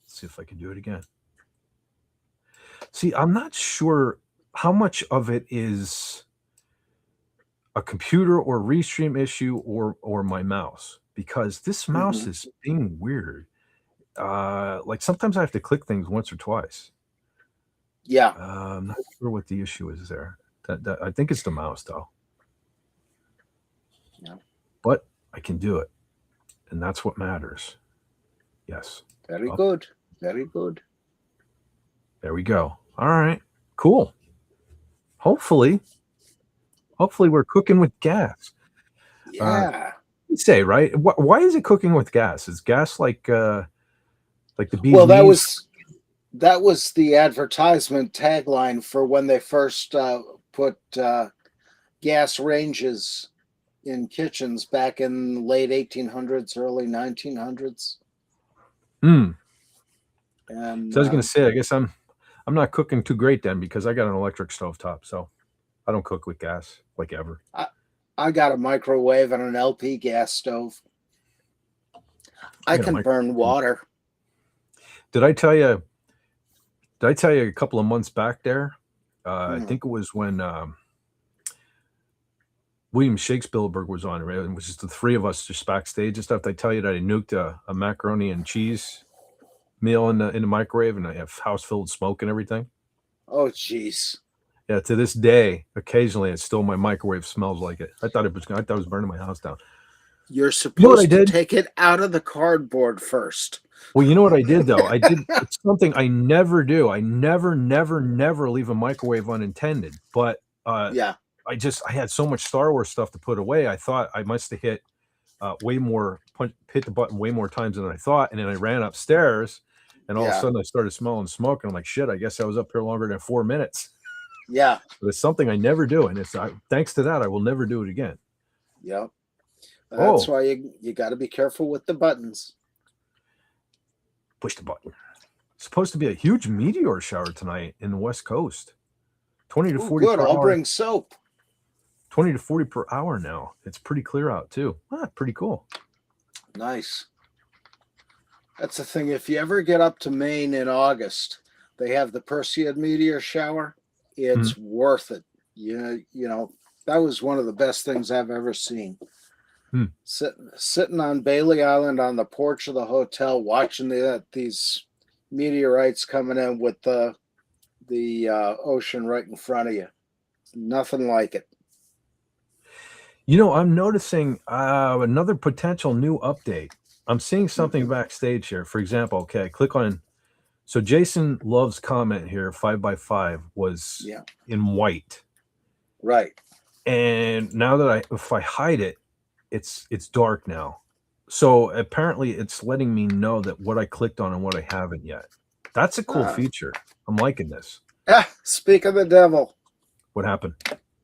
Let's see if I can do it again. See, I'm not sure how much of it is a computer or restream issue or my mouse, because this mouse is being weird. like sometimes I have to click things once or twice. Yeah. I'm not sure what the issue is there. That I think it's the mouse though. Yeah. But I can do it, and that's what matters. Yes. Very Up. good. Very good. There we go. All right. Cool. Hopefully we're cooking with gas. Yeah. You say, right? Why is it cooking with gas? Is gas like the bee's Well, knees? that was the advertisement tagline for when they first put gas ranges in kitchens back in late 1800s, early 1900s. Hmm. And So I was gonna say, I guess I'm not cooking too great then because I got an electric stovetop, so I don't cook with gas like ever. I got a microwave and an LP gas stove. I can burn water. Did I tell you? Did I tell you a couple of months back there? I think it was when William Shakespeare was on, right? It was just the three of us just backstage and stuff. Did I tell you that I nuked a macaroni and cheese meal in the microwave and I have house filled smoke and everything? Oh, jeez. Yeah, to this day, occasionally it's still my microwave smells like it. I thought it was burning my house down. You're supposed to take it out of the cardboard first. Well, you know what I did though? It's something I never do. I never leave a microwave unattended. But yeah, I had so much Star Wars stuff to put away. I thought I must have hit hit the button way more times than I thought. And then I ran upstairs and all of a sudden I started smelling smoke. And I'm like, shit, I guess I was up here longer than 4 minutes. Yeah. But it's something I never do. And it's thanks to that, I will never do it again. Yep. That's why you got to be careful with the buttons. Push the button. It's supposed to be a huge meteor shower tonight in the West Coast. 20 to 40 good. per I'll hour. bring soap. 20 to 40 per hour now. It's pretty clear out too. Pretty cool. Nice. That's the thing. If you ever get up to Maine in August, they have the Perseid meteor shower. It's worth it. You know, that was one of the best things I've ever seen. Sitting on Bailey Island on the porch of the hotel, watching these meteorites coming in with the ocean right in front of you. Nothing like it. You know, I'm noticing another potential new update. I'm seeing something backstage here. For example, okay, click on. So Jason Love's comment here, 5x5 was in white. Right. And now that if I hide it, it's dark now. So apparently it's letting me know that what I clicked on and what I haven't yet. That's a cool feature. I'm liking this. Speak of the devil. What happened?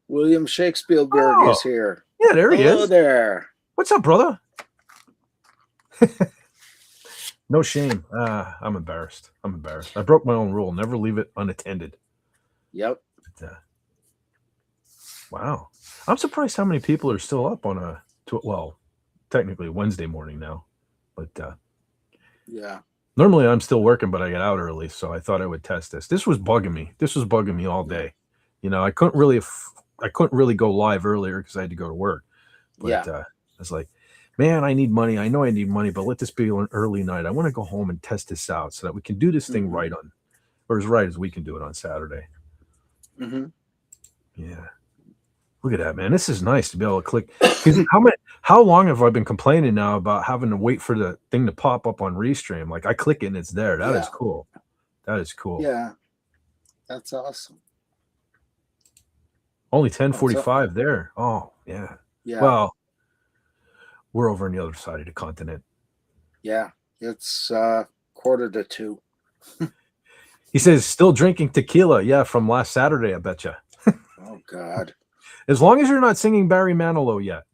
William Shakespeare is here. Yeah, there he is. Hello there. What's up, brother? No shame. I'm embarrassed. I broke my own rule. Never leave it unattended. Yep. But, wow. I'm surprised how many people are still up on technically Wednesday morning now. But yeah. Normally I'm still working, but I get out early, so I thought I would test this. This was bugging me all day. You know, I couldn't really go live earlier because I had to go to work. But I was like, man, I need money. I know I need money, but let this be an early night. I want to go home and test this out so that we can do this thing right as right as we can do it on Saturday. Yeah. Look at that, man. This is nice to be able to click. How long have I been complaining now about having to wait for the thing to pop up on Restream? Like I click it and it's there. That is cool. That is cool. Yeah. That's awesome. Only 10:45 there. Oh, yeah. Yeah. Well, we're over on the other side of the continent. Yeah. It's 1:45. He says, still drinking tequila. Yeah, from last Saturday, I bet you. Oh, God. As long as you're not singing Barry Manilow yet.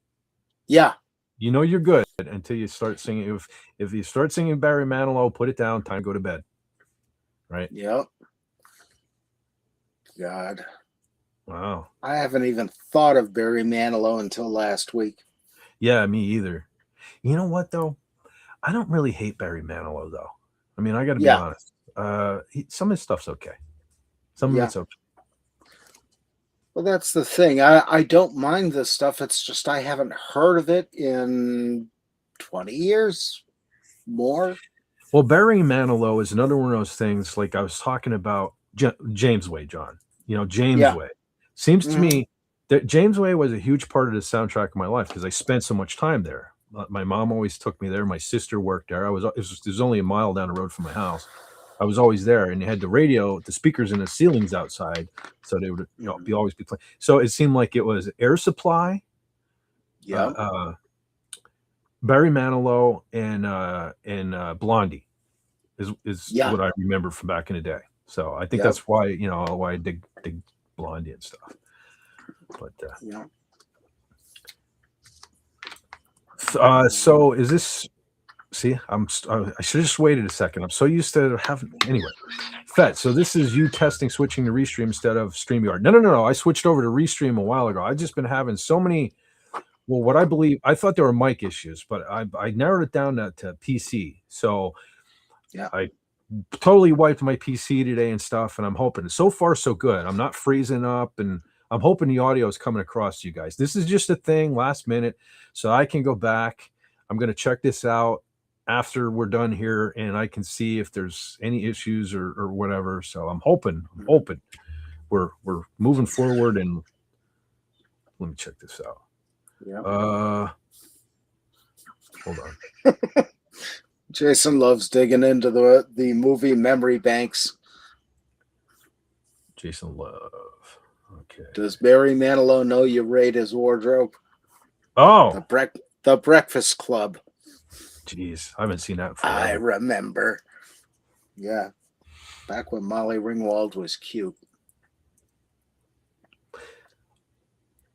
Yeah. You know you're good until you start singing. If you start singing Barry Manilow, put it down. Time to go to bed. Right? Yep. God. Wow. I haven't even thought of Barry Manilow until last week. Yeah, me either. You know what, though? I don't really hate Barry Manilow, though. I mean, I got to be honest. Some of his stuff's okay. Some of it's okay. Well, that's the thing. I don't mind this stuff. It's just I haven't heard of it in 20 years more. Well, Barry Manilow is another one of those things. Like I was talking about James Way, John. James Yeah. Way. Seems to Mhm. me that James Way was a huge part of the soundtrack of my life because I spent so much time there. My mom always took me there. My sister worked there. It was only a mile down the road from my house. I was always there, and they had the radio, the speakers in the ceilings outside, so they would be always be playing. So it seemed like it was Air Supply, Yeah. Barry Manilow, and Blondie is Yeah. what I remember from back in the day. So I think Yep. that's why why I dig Blondie and stuff. But Yeah. so is this? See, I should have just waited a second. I'm so used to having anyway. Fett. So this is you testing switching to Restream instead of StreamYard. No. I switched over to Restream a while ago. I've just been having so many. Well, what I believe, I thought there were mic issues, but I narrowed it down to PC. So Yeah. I totally wiped my PC today and stuff, and I'm hoping so far so good. I'm not freezing up, and I'm hoping the audio is coming across to you guys. This is just a thing last minute, so I can go back. I'm going to check this out after we're done here, and I can see if there's any issues or whatever. So I'm hoping we're moving forward, and let me check this out. Yeah. Hold on. Jason loves digging into the movie memory banks. Jason Love. Okay. Does Barry Manilow know you raid his wardrobe? Oh, the Breakfast Club. Jeez, I haven't seen that forever. I remember. Yeah. Back when Molly Ringwald was cute.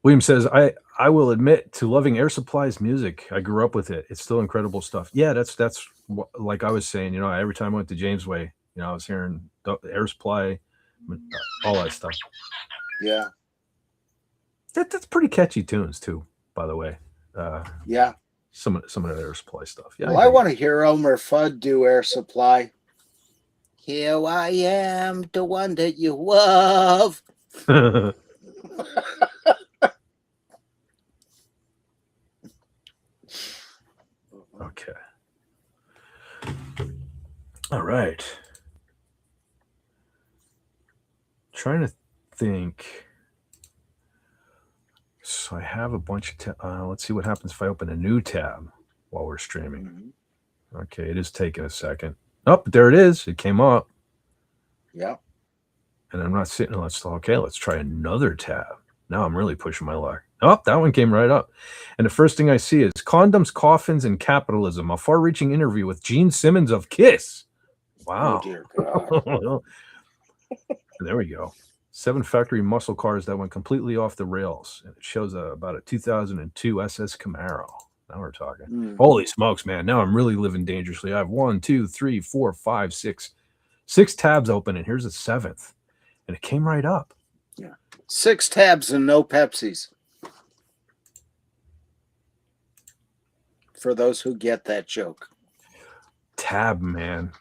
William says, I will admit to loving Air Supply's music. I grew up with it. It's still incredible stuff. Yeah, that's like I was saying, every time I went to James Way, I was hearing Air Supply, all that stuff. Yeah. That's pretty catchy tunes too, by the way. Yeah. Some of the Air Supply stuff. Yeah. Well, I want to hear Elmer Fudd do Air Supply. Here I am, the one that you love. Okay. All right. Trying to think. So I have a bunch of let's see what happens if I open a new tab while we're streaming. Mm-hmm. Okay, it is taking a second. Oh, there it is. It came up. Yeah. And I'm not sitting. Let's try another tab. Now I'm really pushing my luck. Oh, that one came right up. And the first thing I see is Condoms, Coffins, and Capitalism, a far-reaching interview with Gene Simmons of KISS. Wow. Oh, dear God. There we go. 7 factory muscle cars that went completely off the rails. And it shows about a 2002 SS Camaro. Now we're talking. Mm. Holy smokes, man. Now I'm really living dangerously. I have 1, 2, 3, 4, 5, 6. 6 tabs open, and here's a 7th. And it came right up. Yeah. 6 tabs and no Pepsis. For those who get that joke. Tab, man.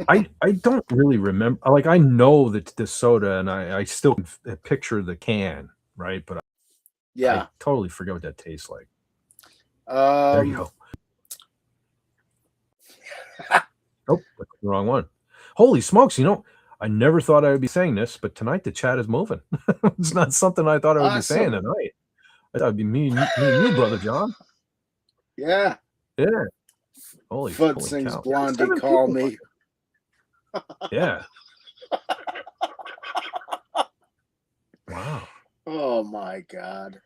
I don't really remember. Like, I know that the soda, and I still picture the can, right? But I totally forget what that tastes like. There you go. Oh, that's the wrong one. Holy smokes! I never thought I would be saying this, but tonight the chat is moving. It's not something I thought I would be saying tonight. I thought it'd be me and you, brother John. Yeah. Yeah. Holy sings cow. Blondie, call me. Yeah. Wow. Oh my God.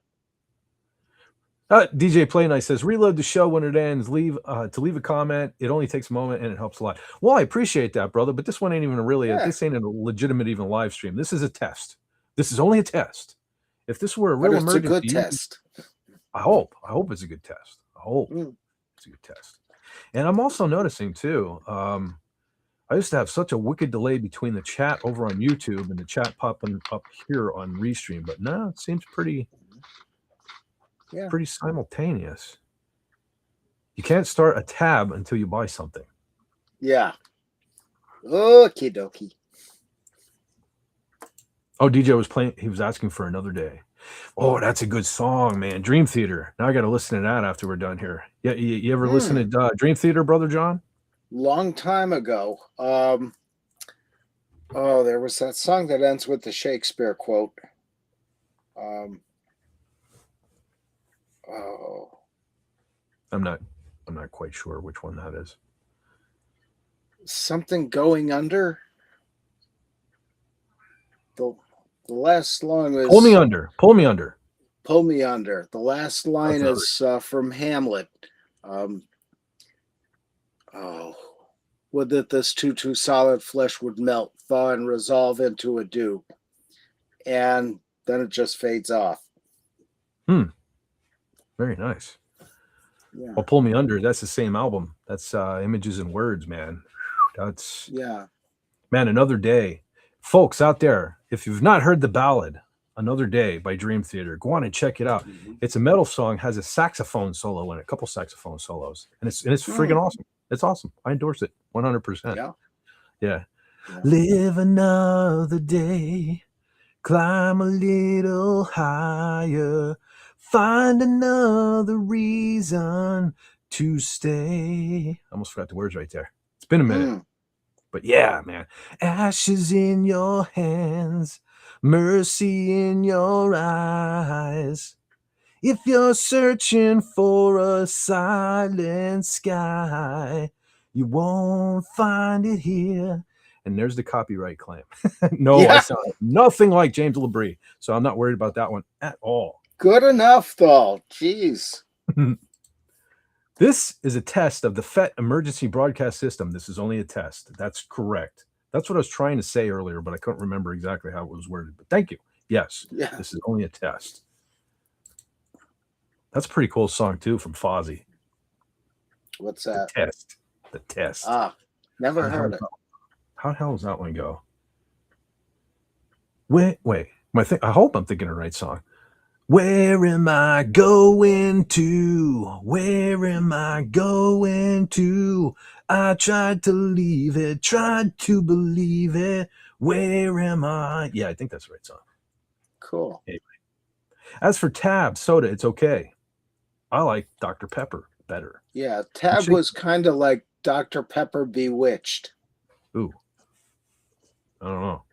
DJ Play Night says, reload the show when it ends. Leave a comment. It only takes a moment and it helps a lot. Well, I appreciate that, brother, but this one ain't even this ain't a legitimate even live stream. This is a test. This is only a test. If this were a real emergency, it's a good test. I hope it's a good test. I hope it's a good test. And I'm also noticing too, I used to have such a wicked delay between the chat over on YouTube and the chat popping up here on Restream, but now it seems pretty simultaneous. You can't start a tab until you buy something. Yeah. Okie dokie. Oh, DJ was playing. He was asking for Another Day. Oh, that's a good song, man. Dream Theater. Now I got to listen to that after we're done here. Yeah, you ever listen to Dream Theater, Brother John? long time ago. There was that song that ends with the Shakespeare quote. Oh, I'm not quite sure which one that is. something going under. The last line was Pull me under. Pull me under. Pull me under. The last line is from Hamlet. Would that this too solid flesh would melt, thaw, and resolve into a dew. And then it just fades off. Very nice. Yeah. Well, Pull Me Under, that's the same album. That's Images and Words, man. That's man, Another Day. Folks out there, if you've not heard the ballad Another Day by Dream Theater, go on and check it out. It's a metal song, has a saxophone solo in it, a couple saxophone solos, and it's freaking awesome. It's awesome. I endorse it 100%. Yeah. Live another day, climb a little higher, find another reason to stay. I almost forgot the words right there. It's been a minute. But yeah, man. Ashes in your hands, mercy in your eyes. If you're searching for a silent sky, you won't find it here. And there's the copyright claim. No, I sound nothing like James LaBrie, so I'm not worried about that one at all. Good enough, though. Jeez. This is a test of the Fett Emergency Broadcast System. This is only a test. That's correct. That's what I was trying to say earlier, but I couldn't remember exactly how it was worded. But thank you. Yes, this is only a test. That's a pretty cool song, too, from F.A.D.E. What's that? The Test. Never heard it. How the hell does that one go? Wait. I hope I'm thinking the right song. Where am I going to? Where am I going to? I tried to leave it, tried to believe it. Where am I? Yeah, I think that's the right song. Cool. Anyway. As for Tab Soda, it's okay. I like Dr. Pepper better. Yeah, Tab was kind of like Dr. Pepper Bewitched. Ooh. I don't know.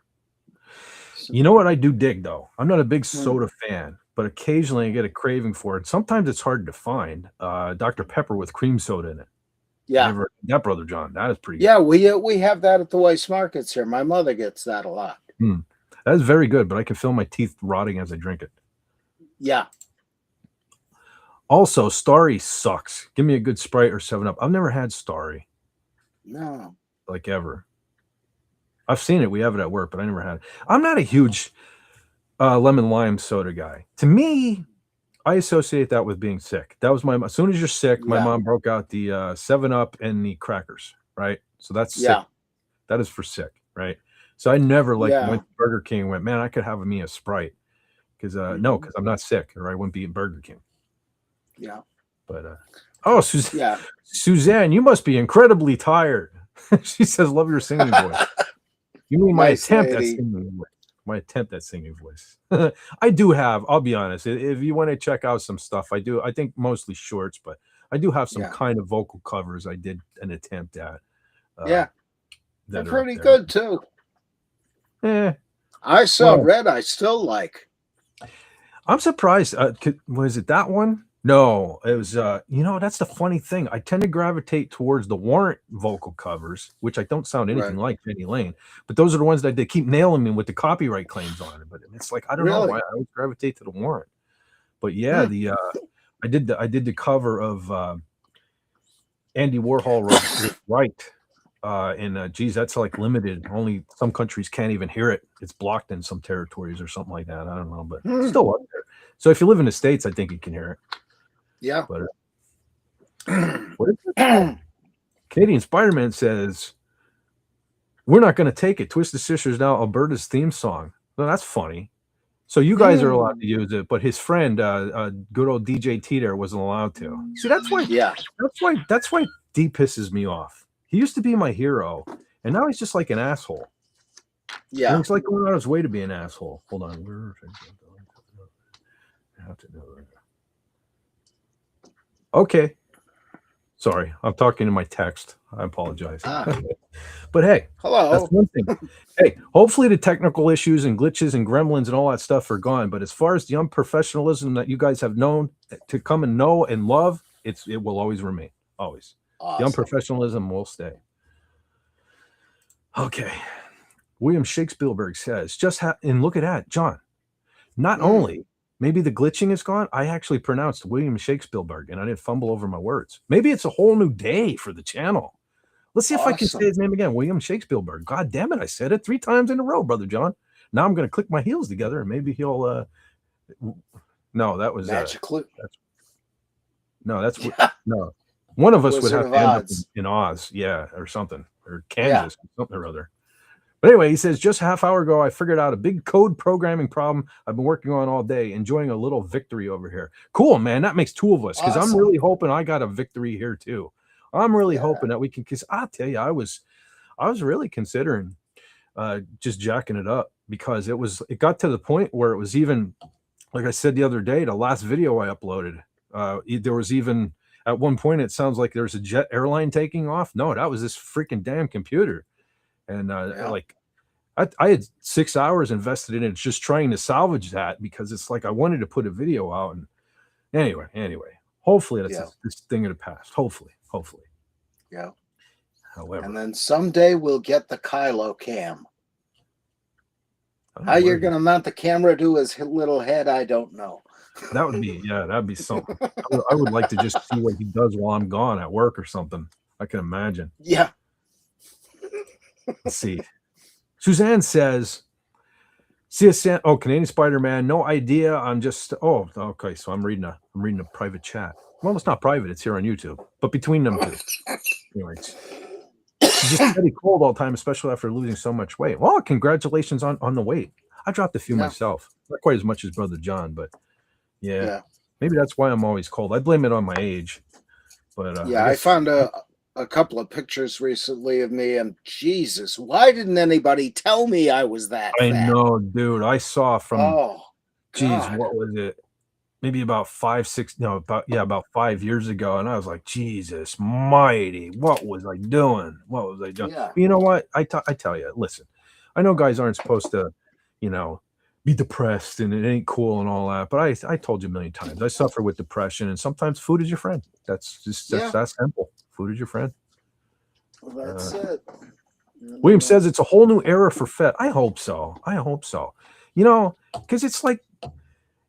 You know what I do dig, though? I'm not a big soda fan, but occasionally I get a craving for it. Sometimes it's hard to find Dr. Pepper with cream soda in it. Yeah. That, Brother John, that is pretty good. Yeah, we have that at the Weiss Markets here. My mother gets that a lot. That is very good, but I can feel my teeth rotting as I drink it. Yeah. Also, Starry sucks. Give me a good Sprite or 7-Up. I've never had Starry. No. Like ever. I've seen it. We have it at work, but I never had it. I'm not a huge lemon lime soda guy. To me, I associate that with being sick. That was as soon as you're sick, my mom broke out the 7-Up and the crackers, right? So that's sick. That is for sick, right? So I never went to Burger King and went, man, I could have me a Sprite. Because because I'm not sick, or I wouldn't be at Burger King. Yeah. But Suzanne, you must be incredibly tired. She says, love your singing voice. You mean my attempt at singing voice. My attempt at singing voice. I do have, I'll be honest, if you want to check out some stuff, I think mostly shorts, but I do have some kind of vocal covers I did an attempt at. They're pretty good too. I saw Red, I still like. I'm surprised. Was it that one? No, it was, that's the funny thing. I tend to gravitate towards the Warrant vocal covers, which I don't sound anything like Penny Lane, but those are the ones that they keep nailing me with the copyright claims on it. But it's like, I don't know why I always gravitate to the Warrant. But yeah, I did the cover of Andy Warhol wrote Right. And geez, that's like limited. Only some countries can't even hear it. It's blocked in some territories or something like that. I don't know, but it's still up there. So if you live in the States, I think you can hear it. Yeah. But what is it? Canadian Spider-Man says, we're not going to take it. Twisted Sister's now Alberta's theme song. Well, that's funny. So you guys are allowed to use it, but his friend, good old DJ T there, wasn't allowed to. See, that's why. Yeah. That's why D pisses me off. He used to be my hero, and now he's just like an asshole. Yeah. And it's like going out of his way to be an asshole. Hold on. I have to know. Okay. Sorry, I'm talking in my text. I apologize. Ah, But hey, that's hello. one thing. Hey, hopefully the technical issues and glitches and gremlins and all that stuff are gone. But as far as the unprofessionalism that you guys have known to come and know and love, it will always remain. Always. The Awesome. unprofessionalism will stay. Okay. William Shakespeare says, and look at that, John. Not only maybe the glitching is gone, I actually pronounced William Shakespeare and I didn't fumble over my words. Maybe it's a whole new day for the channel. Let's see if I can say his name again. William Shakespeare. God damn it. I said it 3 times in a row, Brother John. Now I'm going to click my heels together and maybe he'll, no, that was, no. One of us would Wizard have of to end up Oz. in Oz. Yeah. Or something. Or Kansas. Something or other. But anyway, he says, just a half hour ago, I figured out a big code programming problem I've been working on all day, enjoying a little victory over here. Cool, man. That makes 2 of us because I'm really hoping I got a victory here too. I'm really hoping that we can, because I'll tell you, I was really considering just jacking it up because it got to the point where it was even, like I said the other day, the last video I uploaded, there was even at one point, it sounds like there's a jet airline taking off. No, that was this freaking damn computer. And like I had 6 hours invested in it, just trying to salvage that because it's like I wanted to put a video out. And anyway, hopefully that's this thing of the past. Hopefully. Yeah. However, and then someday we'll get the Kylo cam. How you're going to mount the camera to his little head, I don't know. That would be, that'd be something. I would like to just see what he does while I'm gone at work or something. I can imagine. Yeah. Let's see. Suzanne says, Canadian Spider-Man, no idea. I'm just, okay. So I'm reading a private chat. Well, it's not private. It's here on YouTube, but between them two. Anyways, just steady cold all the time, especially after losing so much weight. Well, congratulations on the weight. I dropped a few myself, not quite as much as Brother John, but yeah, maybe that's why I'm always cold. I blame it on my age, but I found a couple of pictures recently of me, and Jesus, why didn't anybody tell me I was that fat? I know, dude. I saw from God. What was it? Maybe about 5 years ago, and I was like, Jesus mighty, what was I doing? Yeah. You know what? I tell you, listen, I know guys aren't supposed to, be depressed and it ain't cool and all that, but I told you a million times, I suffer with depression, and sometimes food is your friend. That's that simple. Food is your friend. Well, that's it. William says it's a whole new era for Fett. I hope so. Because it's like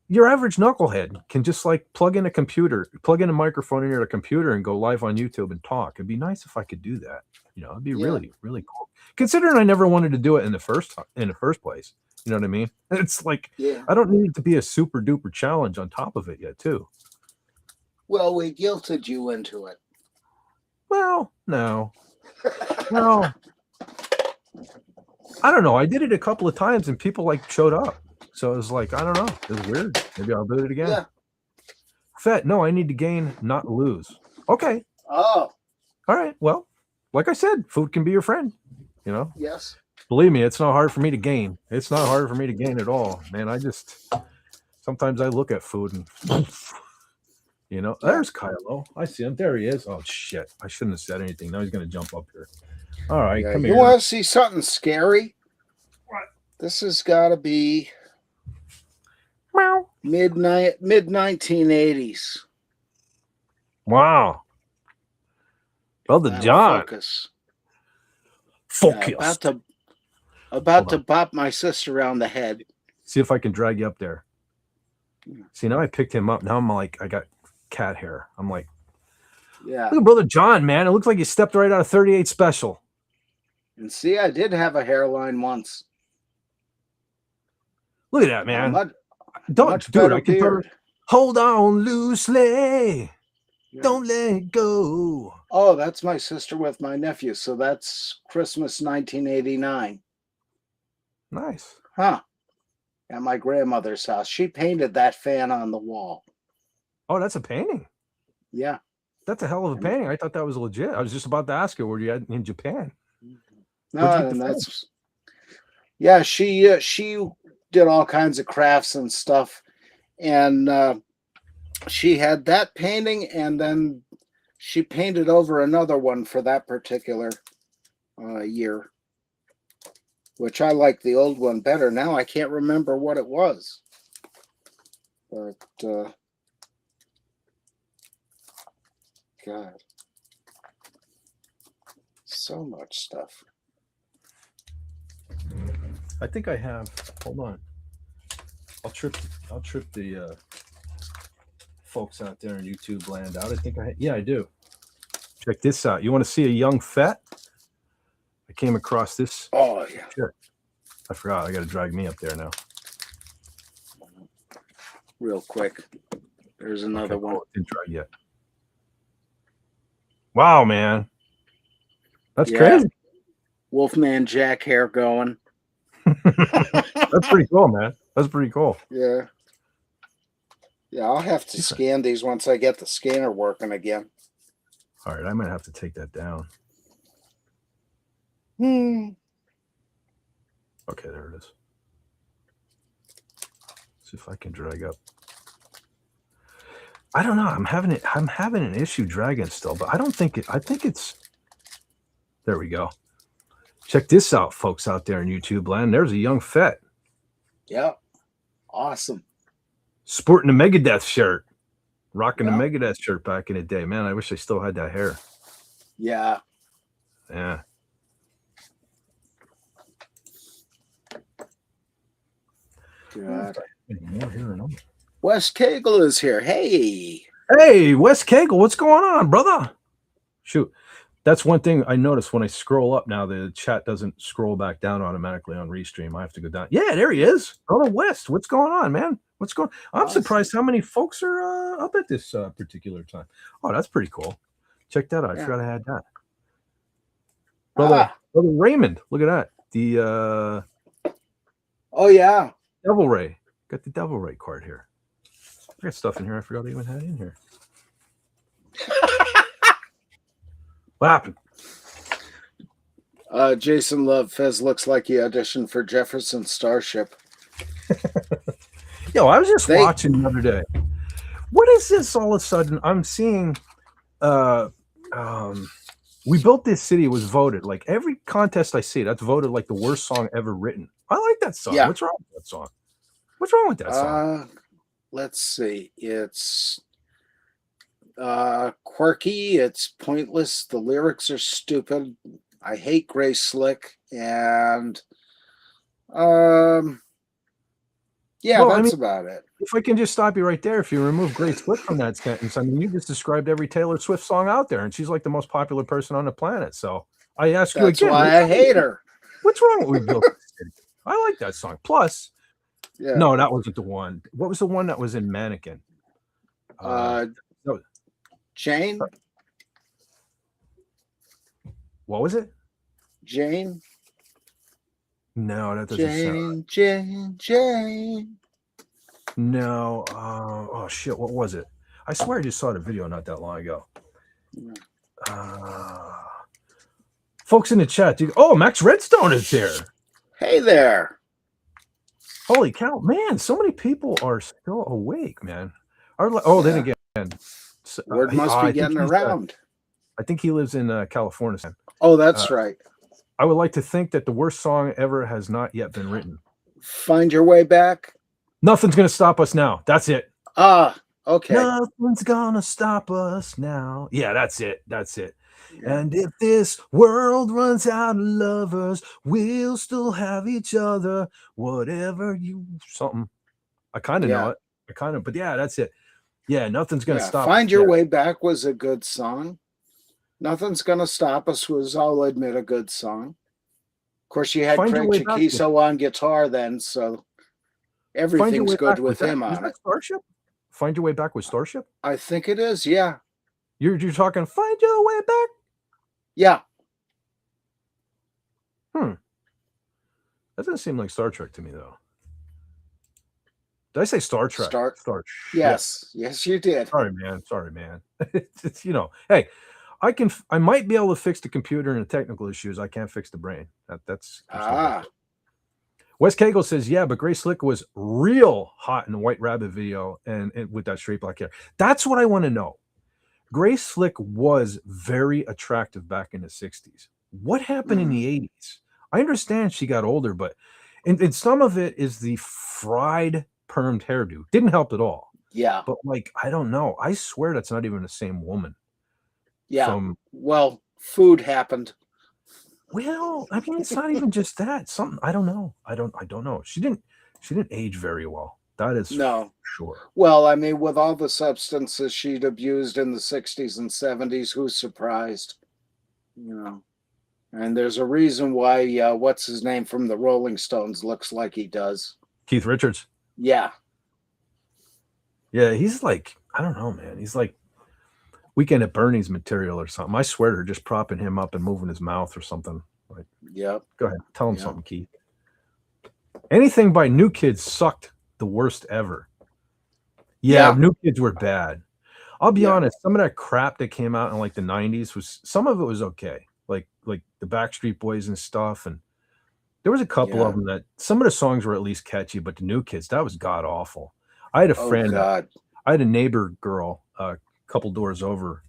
your average knucklehead can just like plug in a microphone in your computer and go live on YouTube and talk. It'd be nice if I could do that. It'd be really, really cool. Considering I never wanted to do it in the first place. You know what I mean? It's like, I don't need it to be a super duper challenge on top of it yet too. Well, we guilted you into it. Well, no. Well, I don't know. I did it a couple of times and people like showed up. So it was like, I don't know. It was weird. Maybe I'll do it again. Yeah. Fett, no, I need to gain, not lose. Okay. Oh. All right. Well, like I said, food can be your friend. Yes. Believe me, it's not hard for me to gain. It's not hard for me to gain at all, man. Sometimes I look at food and, there's Kylo. I see him. There he is. Oh, shit. I shouldn't have said anything. Now he's going to jump up here. All right. Come here. You want to see something scary? What? This has got to be mid 1980s. Wow. Brother John. Focus. About to bop my sister around the head. See if I can drag you up there. See, now I picked him up. Now I'm like, I got cat hair. I'm like, look at Brother John, man. It looks like he stepped right out of 38 Special. And see, I did have a hairline once. Look at that, man. Dude, I can put hold on loosely. Yeah. Don't let it go. Oh, that's my sister with my nephew. So that's Christmas 1989. Nice. Huh. At my grandmother's house. She painted that fan on the wall. Oh, that's a painting? Yeah. That's a hell of a painting. I thought that was legit. I was just about to ask her where you at in Japan. No, and that's... Yeah, she did all kinds of crafts and stuff. And she had that painting, and then She painted over another one for that particular year, which I like the old one better. Now I can't remember what it was. But, God. So much stuff. I think I have. Hold on. I'll trip the folks out there in YouTube land out. I think I do. Check this out. You want to see a young Fett? I came across this. Oh yeah. Sure. I forgot. I got to drag me up there now. Real quick. There's another one. Cool. Didn't drag yet. Wow, man. That's crazy. Wolfman Jack hair going. That's pretty cool, man. That's pretty cool. Yeah. Yeah, I'll have to scan these once I get the scanner working again. All right, I might have to take that down. Okay, there it is. See if I can drag up. I don't know. I'm having an issue dragging still, but I don't think it. I think it's. There we go. Check this out, folks out there in YouTube land. There's a young Fett. Yep. Awesome. Sporting a Megadeth shirt. Rocking a Megadeth shirt back in the day. Man, I wish I still had that hair. Yeah. Yeah. God. More here and Wes Cagle is here. Hey. Hey, Wes Cagle, what's going on, brother? Shoot. That's one thing I noticed when I scroll up now, the chat doesn't scroll back down automatically on Restream. I have to go down. Yeah, there he is. Brother West, what's going on, man? What's going on? I'm surprised how many folks are up at this particular time. Oh, that's pretty cool. Check that out. I forgot I had that. Brother Raymond, look at that. The oh yeah. Devil Ray. Got the Devil Ray card here. I got stuff in here I forgot I even had in here. What happened? Jason Love Fez looks like he auditioned for Jefferson Starship. Yo, I was just watching the other day. What is this all of a sudden? I'm seeing We Built This City was voted. Like every contest I see, that's voted like the worst song ever written. I like that song. Yeah. What's wrong with that song? What's wrong with that song? Let's see. It's quirky, it's pointless, the lyrics are stupid. I hate Gray Slick, and that's about it. If I can just stop you right there, if you remove Gray Slick from that sentence, I mean, you just described every Taylor Swift song out there, and she's like the most popular person on the planet. So I ask you again, why I hate her. What's wrong with We Built This City? I like that song. Plus, no, that wasn't the one. What was the one that was in Mannequin? Jane? What was it? Jane? No, that doesn't sound. Jane. No. Oh shit. What was it? I swear I just saw the video not that long ago. Folks in the chat, dude. Oh, Max Redstone is there. Hey there. Holy cow, man! So many people are still awake, man. Then again. Word must be getting around. I think he lives in California. Oh, that's right. I would like to think that the worst song ever has not yet been written. Find Your Way Back. Nothing's gonna stop us now. That's it. Okay. Nothing's gonna stop us now. Yeah, that's it. That's it. Yeah. And if this world runs out of lovers, we'll still have each other. Whatever you something. I kind of know it. But yeah, that's it. Yeah, nothing's gonna stop. Find Your Way Back was a good song. Nothing's Gonna Stop Us was, I'll admit, a good song. Of course, you had Craig Chiquiso on guitar then, so everything's good with him on it. Starship? Find Your Way Back with Starship? I think it is, yeah. You're talking Find Your Way Back? Yeah. That doesn't seem like Star Trek to me, though. Did I say Star Trek? Star Yes, you did. Sorry, man. It's hey, I might be able to fix the computer and the technical issues. I can't fix the brain. That's Wes Cagle says, yeah, but Gray Slick was real hot in the White Rabbit video and with that straight black hair. That's what I want to know. Grace Slick was very attractive back in the 60s. What happened in the 80s? I understand she got older, but and some of it is the fried permed hairdo. Didn't help at all. Yeah. But like, I don't know. I swear that's not even the same woman. Yeah. Well, food happened. Well, I mean, it's not even just that. Something I don't know. I don't know. She didn't age very well. That is No. sure. Well, I mean, with all the substances she'd abused in the 60s and 70s, who's surprised? You know. And there's a reason why what's his name from the Rolling Stones looks like he does. Keith Richards. Yeah. Yeah, he's like, I don't know, man. He's like Weekend at Bernie's material or something. I swear to just propping him up and moving his mouth or something. Like, yep. Go ahead. Tell him something, Keith. Anything by New Kids sucked the worst ever. Yeah, New Kids were bad. I'll be honest, some of that crap that came out in like the 90s was, some of it was okay. Like the Backstreet Boys and stuff. And there was a couple of them that some of the songs were at least catchy, but the New Kids, that was god awful. I had a friend, I had a neighbor girl, a couple doors over.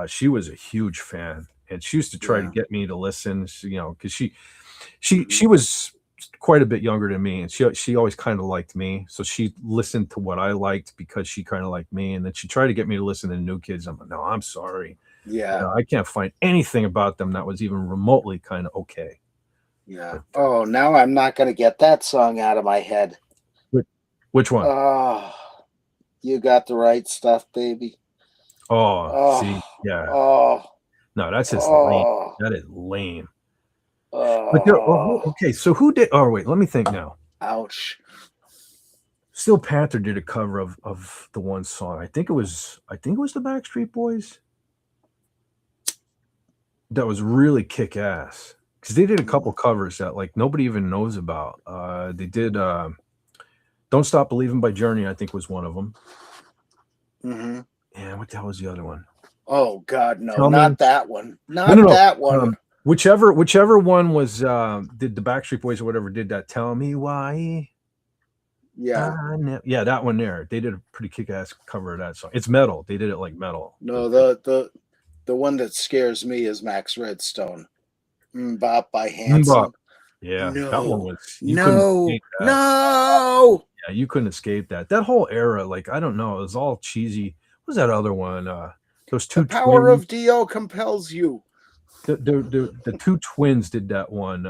She was a huge fan, and she used to try to get me to listen, you know, because she was quite a bit younger than me, and she always kind of liked me, so she listened to what I liked because she kind of liked me, and then she tried to get me to listen to New Kids. I'm like, no, I'm sorry. Yeah. I can't find anything about them that was even remotely kind of okay. Yeah. But, now I'm not going to get that song out of my head. Which one? Oh, You Got the Right Stuff, Baby. See, yeah. No, that's just lame. That is lame. But okay, so who did? Oh wait, let me think now. Ouch. Steel Panther did a cover of the one song. I think it was the Backstreet Boys. That was really kick ass because they did a couple covers that like nobody even knows about. They did "Don't Stop Believing" by Journey. I think was one of them. Mm-hmm. And what the hell was the other one? Oh God, no, not that one. Not that one. Whichever one was did the Backstreet Boys or whatever did that. Tell Me Why. Yeah. Yeah, that one there. They did a pretty kick-ass cover of that song. It's metal. They did it like metal. No, the one that scares me is Max Redstone. Bop by Hanson. Yeah, no, that one was no. Yeah, you couldn't escape that. That whole era, like I don't know, it was all cheesy. What was that other one? Those two. The Power of Dio compels you. The two twins did that one.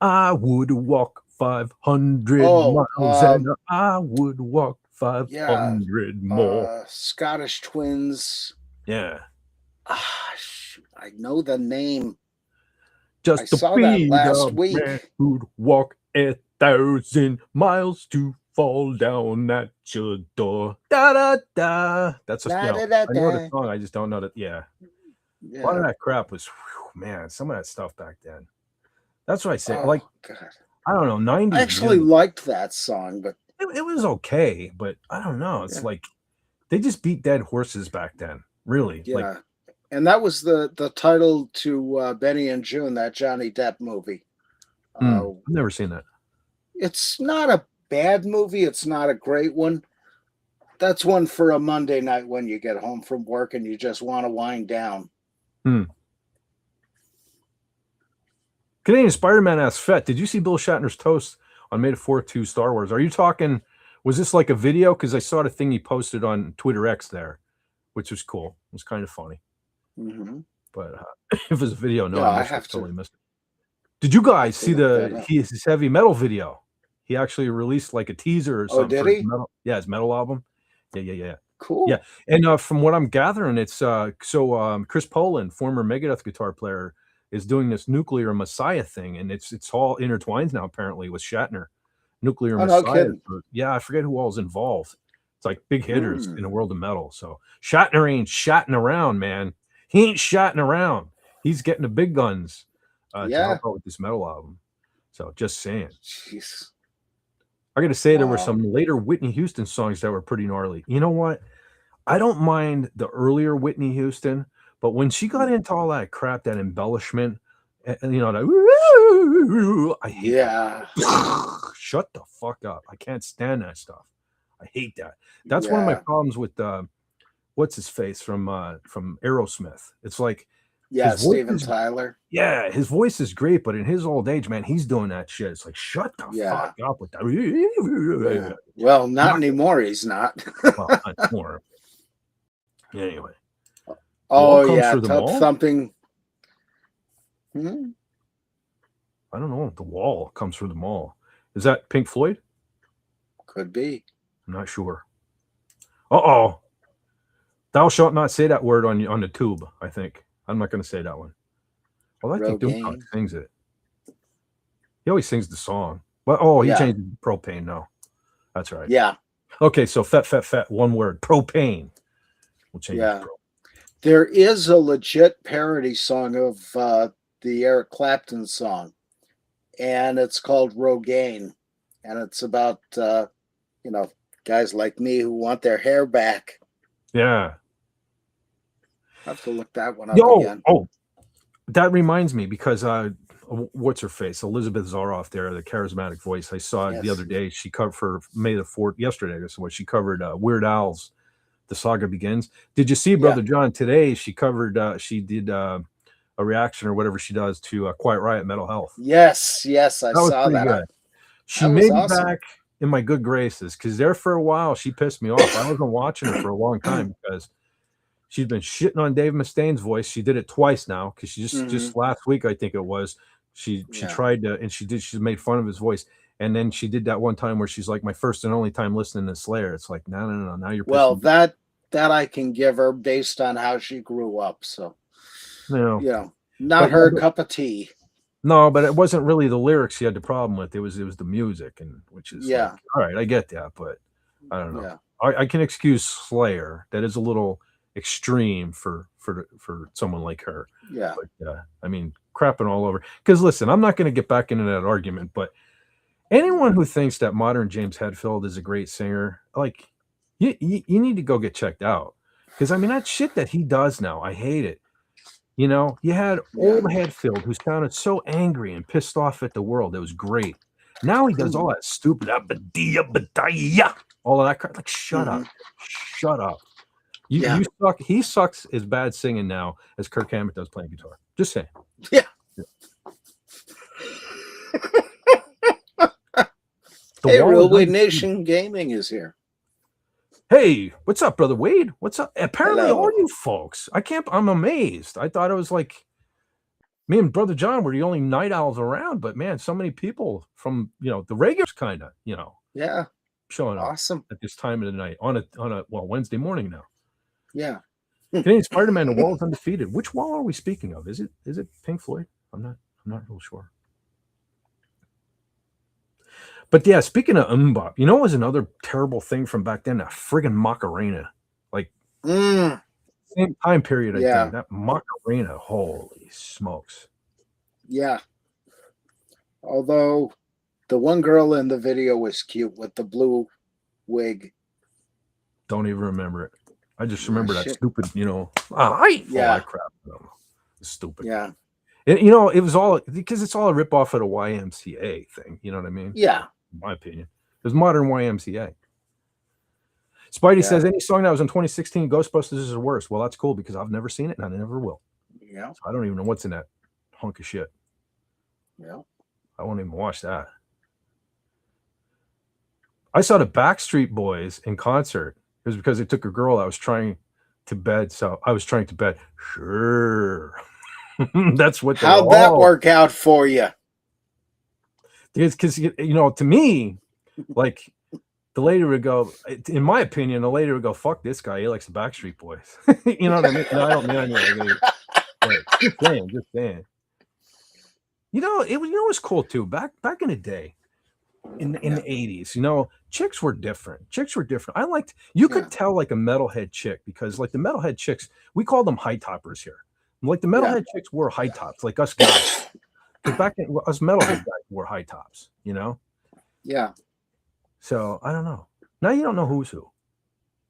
I would walk 500 miles and I would walk 500 more. Scottish twins. Yeah. Shoot, I know the name. Just I saw that last week. Man who'd walk 1,000 miles to fall down at your door. Da da da. That's a I know the song. I just don't know that. Yeah. A lot of that crap was, man. Some of that stuff back then. That's what I say. God. I don't know. 90s. I actually liked that song, but it was okay. But I don't know. It's like they just beat dead horses back then. Really. Yeah. And that was the title to Benny and June, that Johnny Depp movie. I've never seen that. It's not a bad movie. It's not a great one. That's one for a Monday night when you get home from work and you just want to wind down. Canadian Spider-Man asks Fett, did you see Bill Shatner's toast on May the 4th to Star Wars? Are you talking, was this like a video? Because I saw the thing he posted on Twitter X there, which was cool. It was kind of funny. Mm-hmm. But if it was a video, no, I totally missed it. Did you guys see his heavy metal video? He actually released like a teaser or something. Oh, did he? His metal album. Yeah. Cool. Yeah, and from what I'm gathering, it's Chris Poland, former Megadeth guitar player, is doing this Nuclear Messiah thing, and it's all intertwined now apparently with Shatner. Nuclear Messiah. Yeah, I forget who all is involved. It's like big hitters in the world of metal. So Shatner ain't shotting around, man. He ain't shotting around. He's getting the big guns to help out with this metal album. So just saying. Jeez. I got to say, there were some later Whitney Houston songs that were pretty gnarly. You know what? I don't mind the earlier Whitney Houston, but when she got into all that crap, that embellishment, and you know, that, I hate that. Shut the fuck up. I can't stand that stuff. I hate that. That's one of my problems with what's his face from Aerosmith. It's like Yeah, his voice Steven is, Tyler. yeah, his voice is great, but in his old age, man, he's doing that shit. It's like, shut the fuck up with that. Yeah. Well, not anymore. He's not. Well, not more. Anyway. Oh comes yeah, through the tub mall? thumping. I don't know. The Wall comes through the mall. Is that Pink Floyd? Could be. I'm not sure. Uh-oh. Thou shalt not say that word on the tube, I think. I'm not going to say that one. Well, I think Doomcock sings it. He always sings the song. Well, he changed it to propane now. That's right. Yeah. Okay, so Fett, one word. Propane. We'll change it to propane. There is a legit parody song of the Eric Clapton song, and it's called Rogaine, and it's about guys like me who want their hair back. Yeah. I have to look that one up again. Oh, that reminds me, because what's her face? Elizabeth Zaroff there, the charismatic voice. I saw it the other day. She covered for May the 4th, yesterday, I guess what she covered Weird Al's The Saga Begins. Did you see, Brother John, today she covered she did a reaction or whatever she does to Quiet Riot Mental Health. Yes, I saw that. Good. She made me back in my good graces, because there for a while she pissed me off. I wasn't watching her for a long time because she's been shitting on Dave Mustaine's voice. She did it twice now, because she just last week, I think it was, she tried to, and she made fun of his voice. And then she did that one time where she's like, my first and only time listening to Slayer. It's like, no, now you're pissing me. That I can give her based on how she grew up. So, not her cup of tea. No, but it wasn't really the lyrics she had the problem with. It was the music, and which is like, all right, I get that, but I don't know. Yeah. I can excuse Slayer. That is a little extreme for someone like her. Yeah. But, I mean, crapping all over. Because listen, I'm not going to get back into that argument, but anyone who thinks that modern James Hetfield is a great singer, like, you need to go get checked out. Because I mean, that shit that he does now, I hate it. You had old Hetfield who sounded so angry and pissed off at the world. It was great. Now he does all that stupid all of that crap. Like, shut up. Shut up. You suck. He sucks as bad singing now as Kirk Hammett does playing guitar. Just saying. Yeah. Hey, Railway Nation Gaming is here. Hey, what's up, Brother Wade? What's up? Apparently, all you folks. I'm amazed. I thought it was like me and Brother John were the only night owls around, but man, so many people from the regulars kind of showing up at this time of the night on a Wednesday morning now. Yeah. Canadian Spider-Man, the wall is undefeated. Which wall are we speaking of? Is it Pink Floyd? I'm not real sure. But yeah, speaking of Mbop, what was another terrible thing from back then? That friggin' Macarena. Like, same time period, I think. That Macarena, holy smokes. Yeah. Although the one girl in the video was cute with the blue wig. Don't even remember it. I just remember that stupid, all that crap. It's stupid. Yeah. It was all, because it's all a ripoff of the YMCA thing. You know what I mean? Yeah. In my opinion. There's modern YMCA. Spidey says any song that was in 2016 Ghostbusters is the worst. Well, that's cool, because I've never seen it and I never will. Yeah. So I don't even know what's in that hunk of shit. Yeah. I won't even watch that. I saw the Backstreet Boys in concert. It was because they took a girl I was trying to bed. So I was trying to bed. Sure. That's what. How'd that work out for you? Because to me, like, the lady would go, in my opinion, the lady would go, fuck this guy, he likes the Backstreet Boys. You know what I mean? No, I don't mean anything. Just saying. It was cool too. Back in the day, in the 80s, chicks were different. I liked, you could tell like a metalhead chick, because like the metalhead chicks, we call them high toppers here. Like the metalhead chicks wore high tops, like us guys. Because back then, us metalhead guys wore high tops, Yeah. So I don't know. Now you don't know who's who.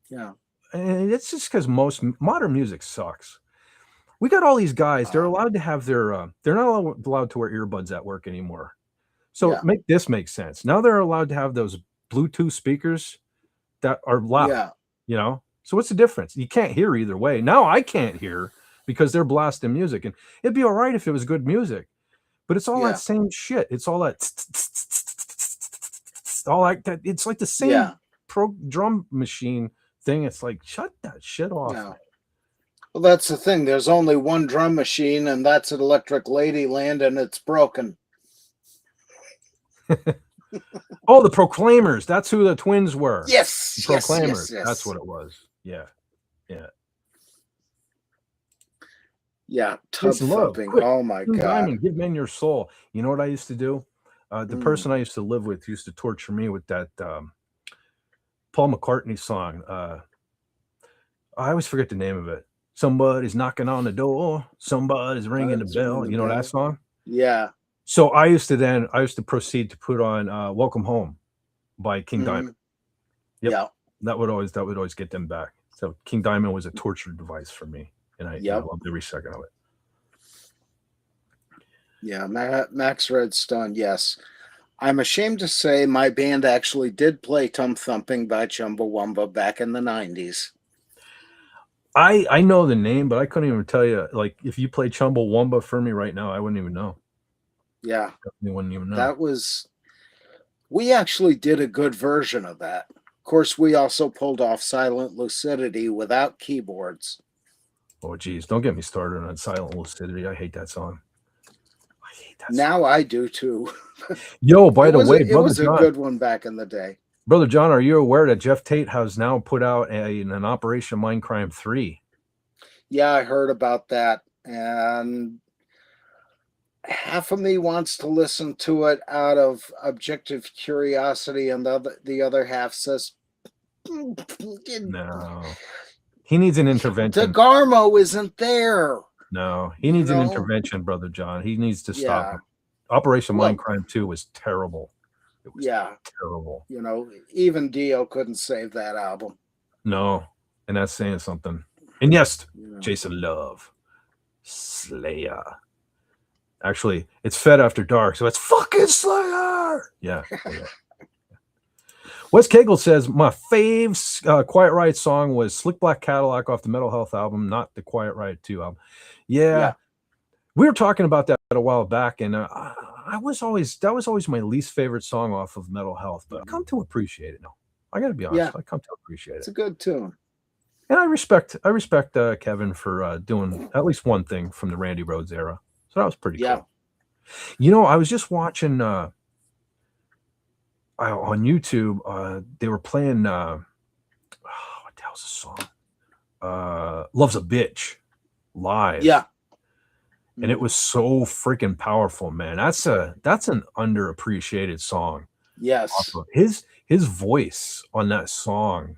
Yeah. And it's just because most modern music sucks. We got all these guys. They're allowed to have their. They're not allowed to wear earbuds at work anymore. So make this make sense. Now they're allowed to have those Bluetooth speakers that are loud. Yeah. So what's the difference? You can't hear either way. Now I can't hear because they're blasting music, and it'd be all right if it was good music, but it's all that Yeah. same shit. It's all that all like that. It's like the same Yeah. drum machine thing. It's like, shut that shit off. Yeah. Well, that's the thing. There's only one drum machine, and that's at Electric Ladyland, and it's broken. Oh, the Proclaimers. That's who the twins were. Yes. The Proclaimers. Yes. That's what it was. Yeah. Tub thumping. Oh my God. Diamond, give men your soul. You know what I used to do? The person I used to live with used to torture me with that Paul McCartney song. I always forget the name of it. Somebody's knocking on the door. Somebody's ringing the bell. You know that song? Yeah. So I used to proceed to put on "Welcome Home" by King Diamond. Yep. Yeah. That would always get them back. So King Diamond was a torture device for me, and I loved every second of it. Yeah, Max Redstone, yes. I'm ashamed to say my band actually did play Tum Thumping by Chumbawamba back in the 90s. I know the name, but I couldn't even tell you. Like, if you play Chumbawamba for me right now, I wouldn't even know. Yeah. Definitely wouldn't even know. We actually did a good version of that. Of course, we also pulled off Silent Lucidity without keyboards. Oh, geez. Don't get me started on Silent Lucidity. I hate that song. Now I do too. Yo, by the way, it was a good one back in the day. Brother John, are you aware that Jeff Tate has now put out an Operation Mindcrime 3? Yeah, I heard about that. And half of me wants to listen to it out of objective curiosity, and the other half says, no. He needs an intervention. DeGarmo isn't there. No, he needs an intervention, Brother John. He needs to stop it. Operation Mindcrime 2 was terrible. It was terrible. You know, even Dio couldn't save that album. No, and that's saying something. And yes, Jason Love, Slayer. Actually, it's Fett After Dark, so it's fucking Slayer. Yeah. Wes Cagle says, my fave Quiet Riot song was Slick Black Cadillac off the Metal Health album, not the Quiet Riot 2 album. Yeah. We were talking about that a while back, and that was always my least favorite song off of Metal Health, but I come to appreciate it now. I got to be honest. I come to appreciate it. It's a good tune. And I respect Kevin for doing at least one thing from the Randy Rhoads era. So that was pretty cool. You know, I was just watching on YouTube, they were playing what the hell's the song? Love's a Bitch live. Yeah. And it was so freaking powerful, man. That's an underappreciated song. Yes. His voice on that song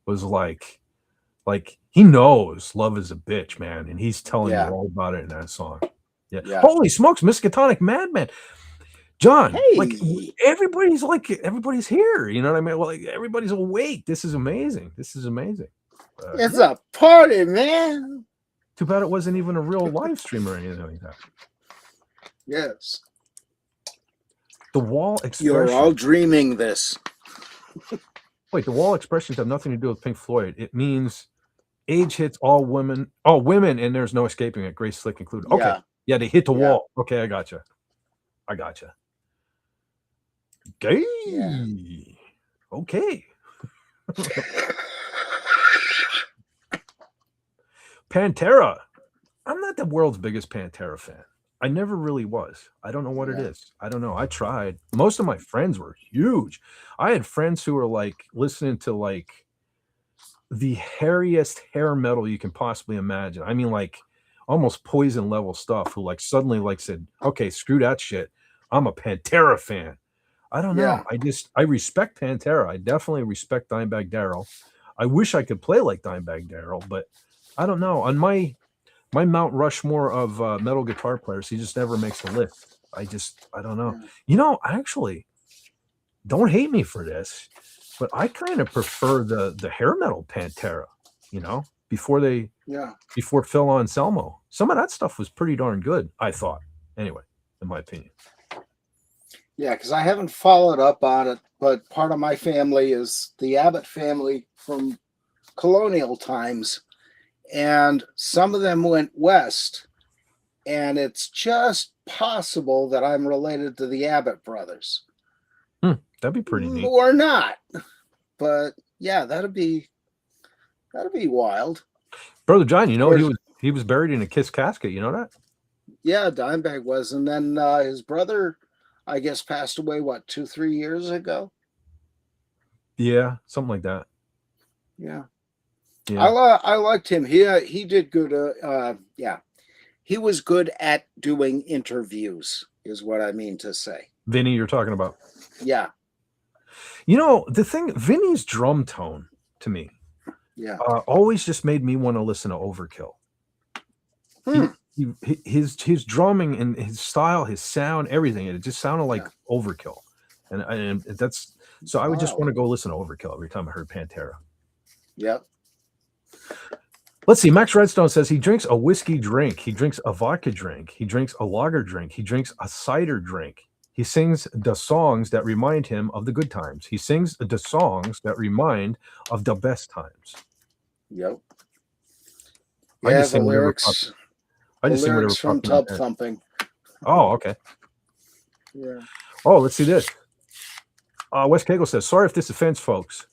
was like he knows love is a bitch, man, and he's telling you all about it in that song. Yeah. Holy smokes, Miskatonic Madman. John, like everybody's here. You know what I mean? Well, like everybody's awake. This is amazing. It's a party, man. Too bad it wasn't even a real live stream or anything like that. Yes. The wall expression. You're all dreaming this. Wait, the wall expressions have nothing to do with Pink Floyd. It means age hits all women, and there's no escaping it. Grace Slick included. Okay. Yeah, they hit the wall. Okay, I gotcha. Gay. Yeah. Okay. Pantera. I'm not the world's biggest Pantera fan. I never really was. I don't know what it is. I don't know. I tried. Most of my friends were huge. I had friends who were like listening to like the hairiest hair metal you can possibly imagine. I mean, like almost Poison level stuff, who like suddenly like said, okay, screw that shit. I'm a Pantera fan. I don't know. I respect Pantera. I definitely respect Dimebag Darrell. I wish I could play like Dimebag Darrell, but I don't know. On my Mount Rushmore of metal guitar players, he just never makes the list. I don't know. You know, actually, don't hate me for this, but I kind of prefer the hair metal Pantera, you know, before Phil Anselmo. Some of that stuff was pretty darn good, I thought. Anyway, in my opinion. Yeah, because I haven't followed up on it, but part of my family is the Abbott family from colonial times, and some of them went west. And it's just possible that I'm related to the Abbott brothers. That'd be pretty neat. Or not. But yeah, that'd be wild. Brother John, you know he was buried in a Kiss casket, you know that? Yeah, Dimebag was. And then his brother, I guess, passed away, what, 2-3 years ago? Yeah, something like that. Yeah. Yeah. I liked him. He did good. Yeah. He was good at doing interviews, is what I mean to say. Vinny, you're talking about. Yeah. You know, the thing, Vinny's drum tone to me, yeah, always just made me want to listen to Overkill. His drumming and his style, his sound, everything, it just sounded like Overkill. And that's so I would just want to go listen to Overkill every time I heard Pantera. Yep. Let's see. Max Redstone says he drinks a whiskey drink. He drinks a vodka drink. He drinks a lager drink. He drinks a cider drink. He sings the songs that remind him of the good times. He sings the songs that remind of the best times. Yep. I just sing lyrics. I just sing whatever from Tub Thumping. Oh, okay. Yeah. Oh, let's see this. Wes Cagle says, sorry if this offends folks,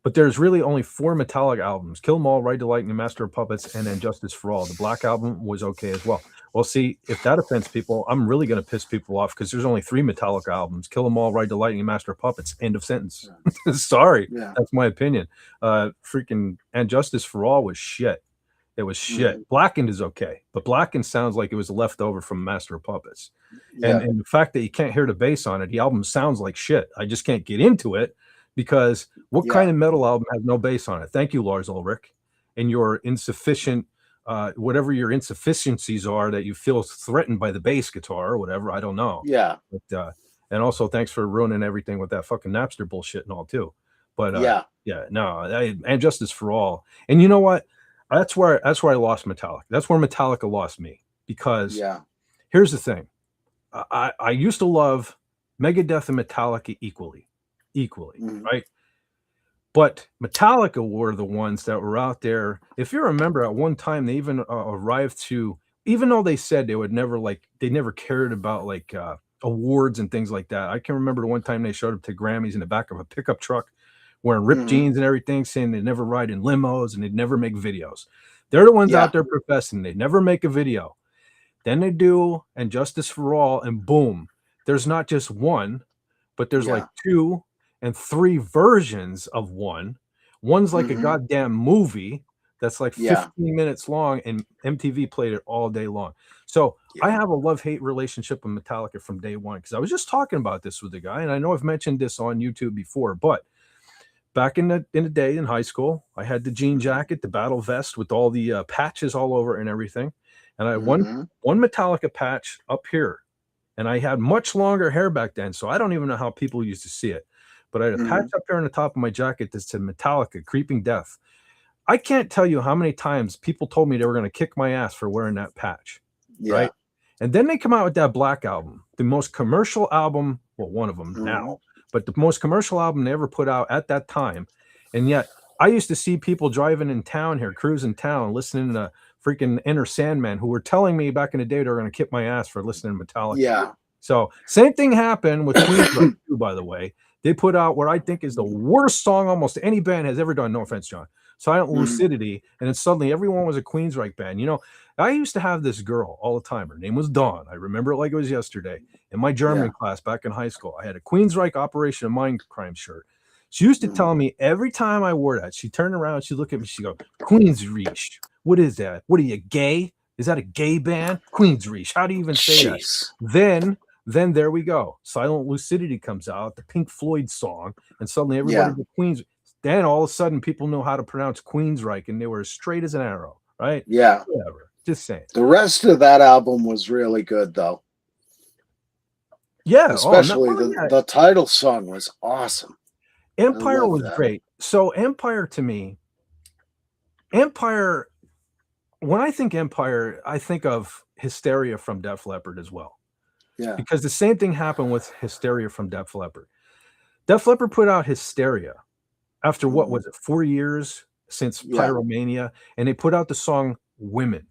but there's really only 4 Metallica albums: Kill 'Em All, Ride the Lightning, Master of Puppets, and then Justice for All. The Black Album was okay as well. Well, see, if that offends people, I'm really going to piss people off because there's only 3 Metallica albums: Kill 'Em All, Ride the Lightning, Master of Puppets. End of sentence. Sorry. Yeah. That's my opinion. Freaking And Justice for All was shit. It was shit. Blackened is okay, but Blackened sounds like it was left over from Master of Puppets. Yeah. And the fact that you can't hear the bass on it, the album sounds like shit. I just can't get into it because what kind of metal album has no bass on it? Thank you, Lars Ulrich, and your insufficient, whatever your insufficiencies are that you feel threatened by the bass guitar or whatever. I don't know. Yeah. But, and also thanks for ruining everything with that fucking Napster bullshit and all too. But and Justice for All. And you know what? That's where I lost Metallica. That's where Metallica lost me because here's the thing. I used to love Megadeth and Metallica equally, right? But Metallica were the ones that were out there. If you remember, at one time they even arrived to, even though they said they would never they never cared about awards and things like that. I can remember the one time they showed up to Grammys in the back of a pickup truck, wearing ripped jeans and everything, saying they'd never ride in limos and they'd never make videos. They're the ones out there professing they never make a video. Then they do And Justice for All, and boom, there's not just one, but there's like 2 and 3 versions of one. One's like a goddamn movie that's like 15 minutes long, and MTV played it all day long. So I have a love-hate relationship with Metallica from day one because I was just talking about this with a guy, and I know I've mentioned this on YouTube before, but back in the day in high school, I had the jean jacket, the battle vest with all the patches all over and everything. And I had one Metallica patch up here. And I had much longer hair back then, so I don't even know how people used to see it. But I had a patch up here on the top of my jacket that said Metallica, Creeping Death. I can't tell you how many times people told me they were going to kick my ass for wearing that patch. Right? And then they come out with that Black Album, the most commercial album, well, one of them now, but the most commercial album they ever put out at that time. And yet I used to see people driving in town here, cruising town, listening to freaking Enter Sandman, who were telling me back in the day they were going to kick my ass for listening to Metallica. Yeah. So same thing happened with Queensryche too, by the way. They put out what I think is the worst song almost any band has ever done. No offense, John. Silent Lucidity. And then suddenly everyone was a Queensryche band. You know, I used to have this girl all the time. Her name was Dawn. I remember it like it was yesterday. In my German class back in high school, I had a Queensryche Operation of Mindcrime shirt. She used to tell me every time I wore that, she turned around, she looked at me, she go, Queensryche. What is that? What are you, gay? Is that a gay band? Queensryche. How do you even say that? Then there we go. Silent Lucidity comes out, the Pink Floyd song, and suddenly everybody did Queens. Then all of a sudden people know how to pronounce Queensryche, and they were as straight as an arrow, right? Yeah. Whatever. Just saying. The rest of that album was really good, though. Yeah. Especially the title song was awesome. Empire was great. So Empire to me, when I think Empire, I think of Hysteria from Def Leppard as well. Yeah. Because the same thing happened with Hysteria from Def Leppard. Def Leppard put out Hysteria after what was it, 4 years since Yeah. Pyromania, and they put out the song Women,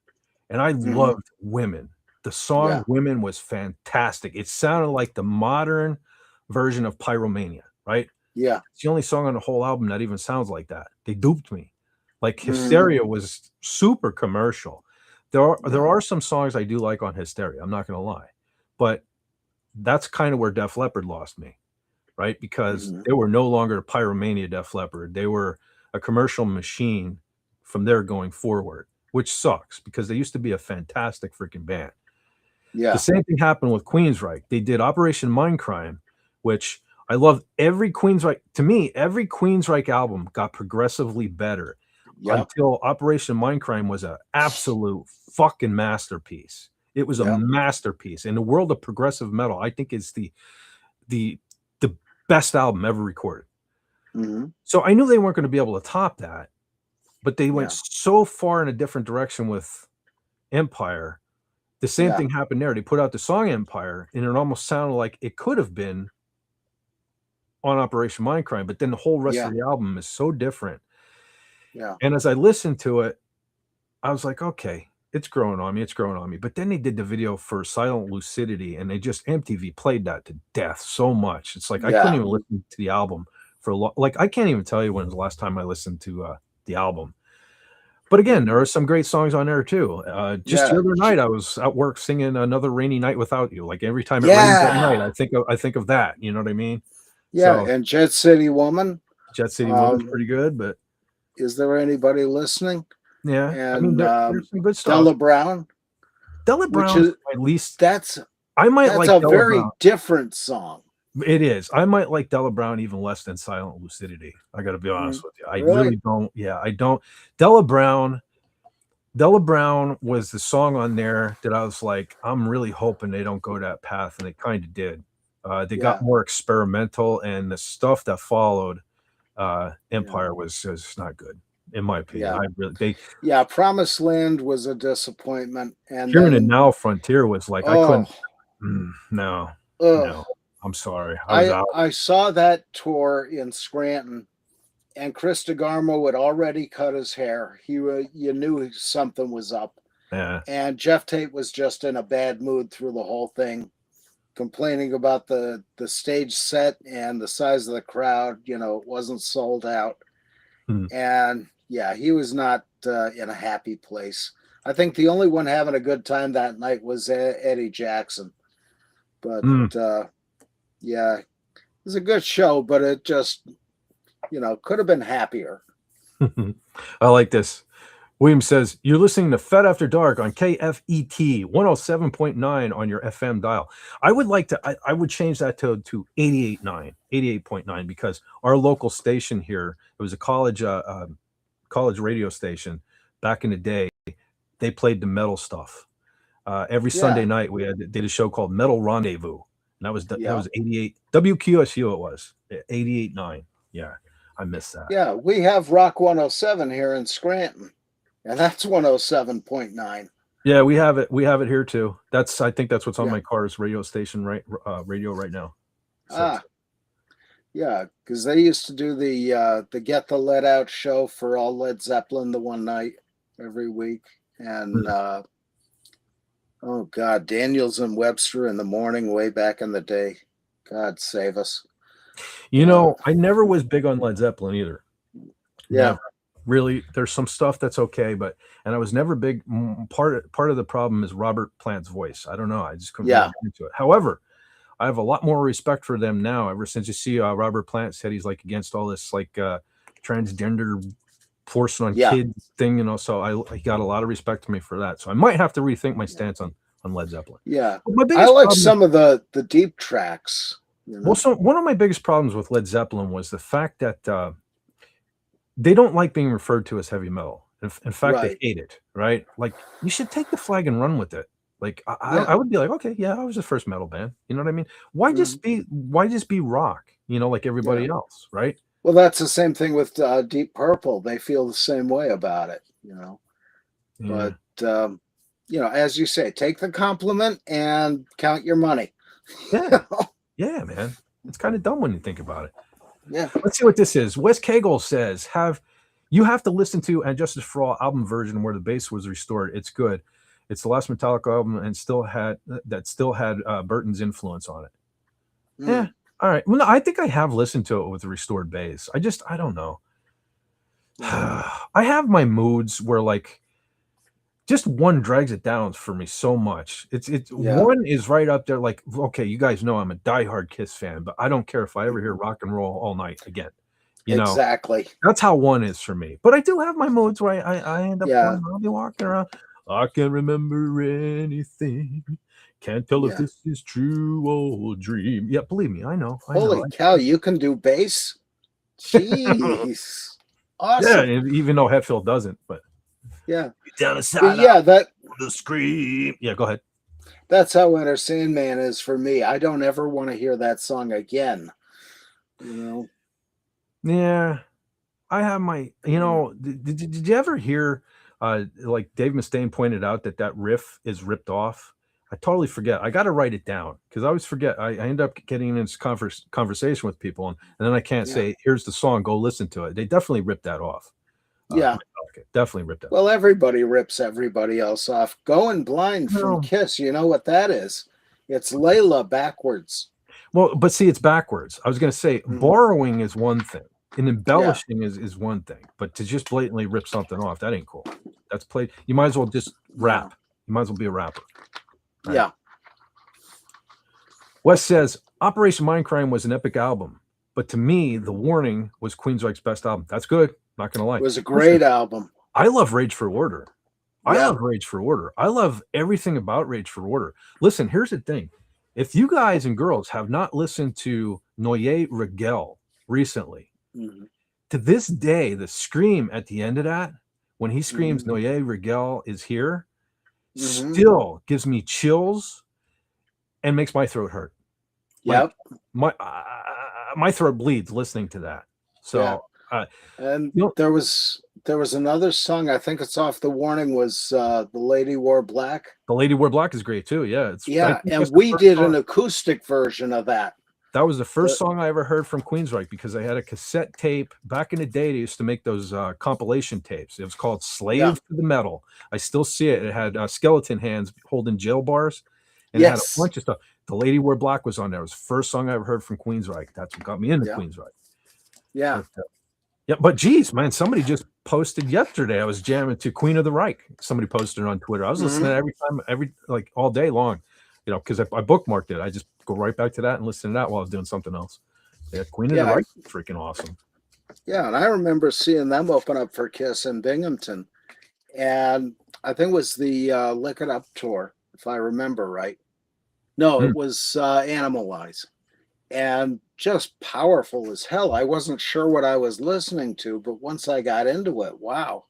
and I loved Women. The song Yeah. Women was fantastic. It sounded like the modern version of Pyromania, right? Yeah. It's the only song on the whole album that even sounds like that. They duped me. Like Mhm. Hysteria was super commercial. There Yeah. are some songs I do like on Hysteria, I'm not gonna lie. But that's kind of where Def Leppard lost me, right? Because Mhm. they were no longer Pyromania Def Leppard. They were a commercial machine from there going forward, which sucks because they used to be a fantastic freaking band. The Yeah. same thing happened with Queensryche. They did Operation Mindcrime, which I love. Every Queensryche, to me, every Queensryche album got progressively better Yep. until Operation Mindcrime was an absolute fucking masterpiece. It was a Yep. masterpiece. In the world of progressive metal, I think it's the the best album ever recorded. Mhm. So I knew they weren't going to be able to top that, but they went Yeah. so far in a different direction with Empire. The same Yeah. thing happened there. They put out the song Empire, and it almost sounded like it could have been on Operation Mindcrime, but then the whole rest Yeah. of the album is so different. Yeah. And as I listened to it, I was like, okay, it's growing on me. It's growing on me. But then they did the video for Silent Lucidity, and they just MTV played that to death so much. It's like I couldn't Yeah. even listen to the album for a long. Like I can't even tell you when was the last time I listened to the album. But again, there are some great songs on there too. Just the Yeah. other night, I was at work singing "Another Rainy Night Without You." Like every time it rains at night, Yeah. I think of that. You know what I mean? Yeah. So And Jet City Woman. Jet City Woman's Um, pretty good, but is there anybody listening? yeah, I mean And there's some good stuff. Della Brown, Della which Brown's is at least that's I might that's like a Della Brown. very different song. It is. I might like Della Brown even less than Silent Lucidity. I got to be honest with you. I Really? really don't. Yeah, I don't. Della Brown. Della Brown was the song on there that I was like, I'm really hoping they don't go that path, and they kind of did. They Yeah. got more experimental, and the stuff that followed Empire Yeah. was just not good, in my opinion. Yeah. I really Yeah. Promised Land was a disappointment. And Here and then, Now Frontier was like I oh, couldn't. No, ugh. no. I'm sorry. I was out. I saw that tour in Scranton, and Chris DeGarmo had already cut his hair. You knew something was up. Yeah. And Jeff Tate was just in a bad mood through the whole thing, complaining about the stage set and the size of the crowd. You know, it wasn't sold out. Hmm. And yeah, he was not in a happy place. I think the only one having a good time that night was Eddie Jackson. But yeah, it was a good show, but it just, could have been happier. I like this. William says, you're listening to Fett After Dark on KFET 107.9 on your FM dial. I would like to, I would change that to 88.9, because our local station here, it was a college radio station back in the day. They played the metal stuff. Every Sunday night we did a show called Metal Rendezvous. And that was 88 WQSU. It was 88.9. Yeah, I missed that. Yeah, we have Rock 107 here in Scranton, and that's 107.9. Yeah, we have it. We have it here too. I think that's what's on my car's radio station, radio right now. So. Yeah, because they used to do the Get the Let Out show for all Led Zeppelin the one night every week, and oh God, Daniels and Webster in the morning way back in the day. God save us. I never was big on Led Zeppelin either. Yeah. Never. Really, there's some stuff that's okay, and I was never big. Part of the problem is Robert Plant's voice. I don't know. I just couldn't really get into it. However, I have a lot more respect for them now. Ever since you see Robert Plant said he's like against all this like transgender forcing on kids thing, so he got a lot of respect to me for that. So I might have to rethink my stance on Led Zeppelin. Yeah, I like some of the deep tracks. Well, so one of my biggest problems with Led Zeppelin was the fact that they don't like being referred to as heavy metal. In fact, they hate it. Right? Like you should take the flag and run with it. Like I would be like, okay, yeah, I was the first metal band. You know what I mean? Why just be rock? Like everybody else, right? Well, that's the same thing with Deep Purple. They feel the same way about it, But as you say, take the compliment and count your money. Yeah, yeah, man. It's kind of dumb when you think about it. Yeah. Let's see what this is. Wes Cagle says, You have to listen to And Justice for All album version where the bass was restored. It's good. It's the last Metallica album and still had Burton's influence on it. Yeah. All right. Well, no, I think I have listened to it with the restored bass. I don't know. I have my moods where like just one drags it down for me so much. One is right up there. Like, okay, you guys know I'm a diehard Kiss fan, but I don't care if I ever hear Rock and Roll All Night again. You know, exactly. That's how one is for me. But I do have my moods where I end up going, I'll be walking around. I can't remember anything. Can't tell if this is true or dream. Yeah, believe me, I know. Holy cow, you can do bass? Jeez. Awesome. Yeah, even though Hetfield doesn't, but down the side. That the scream. Yeah, go ahead. That's how Enter Sandman is for me. I don't ever want to hear that song again. You know? Yeah. I have my, did you ever hear like Dave Mustaine pointed out that riff is ripped off? I totally forget. I got to write it down because I always forget. I end up getting in this conversation with people, and then I can't say, here's the song, go listen to it. They definitely ripped that off. Definitely ripped that off. Well, everybody rips everybody else off. Going Blind from Kiss, you know what that is? It's Layla backwards. Well, but see, it's backwards. I was going to say borrowing is one thing, and embellishing is one thing, but to just blatantly rip something off, that ain't cool. That's played. You might as well just rap. You might as well be a rapper. Right. Yeah. Wes says Operation Mindcrime was an epic album, but to me, The Warning was Queensryche's best album. That's good. Not gonna lie. It was a great album. I love Rage for Order. I love Rage for Order. I love everything about Rage for Order. Listen, here's the thing. If you guys and girls have not listened to Noye Rigel recently, to this day, the scream at the end of that, when he screams Noye Rigel is here, still gives me chills and makes my throat hurt. Yep. Like, my throat bleeds listening to that. So and there was another song, I think it's off The Warning, was The Lady Wore Black. The Lady Wore Black is great too. Yeah. And we did an acoustic version of that. That was the first song I ever heard from Queensryche because I had a cassette tape. Back in the day, they used to make those compilation tapes. It was called Slave to the Metal. I still see it. It had skeleton hands holding jail bars. And it had a bunch of stuff. The Lady Wore Black was on there. It was the first song I ever heard from Queensryche. That's what got me into Queensryche. Yeah. But geez, man, somebody just posted yesterday. I was jamming to Queen of the Reich. Somebody posted it on Twitter. I was listening every time, all day long, because I bookmarked it. I just go right back to that and listen to that while I was doing something else. Yeah, Queen of the Reich, freaking awesome. Yeah, and I remember seeing them open up for Kiss in Binghamton, and I think it was the Lick It Up tour, if I remember right. No, it was Animalize, and just powerful as hell. I wasn't sure what I was listening to, but once I got into it, wow.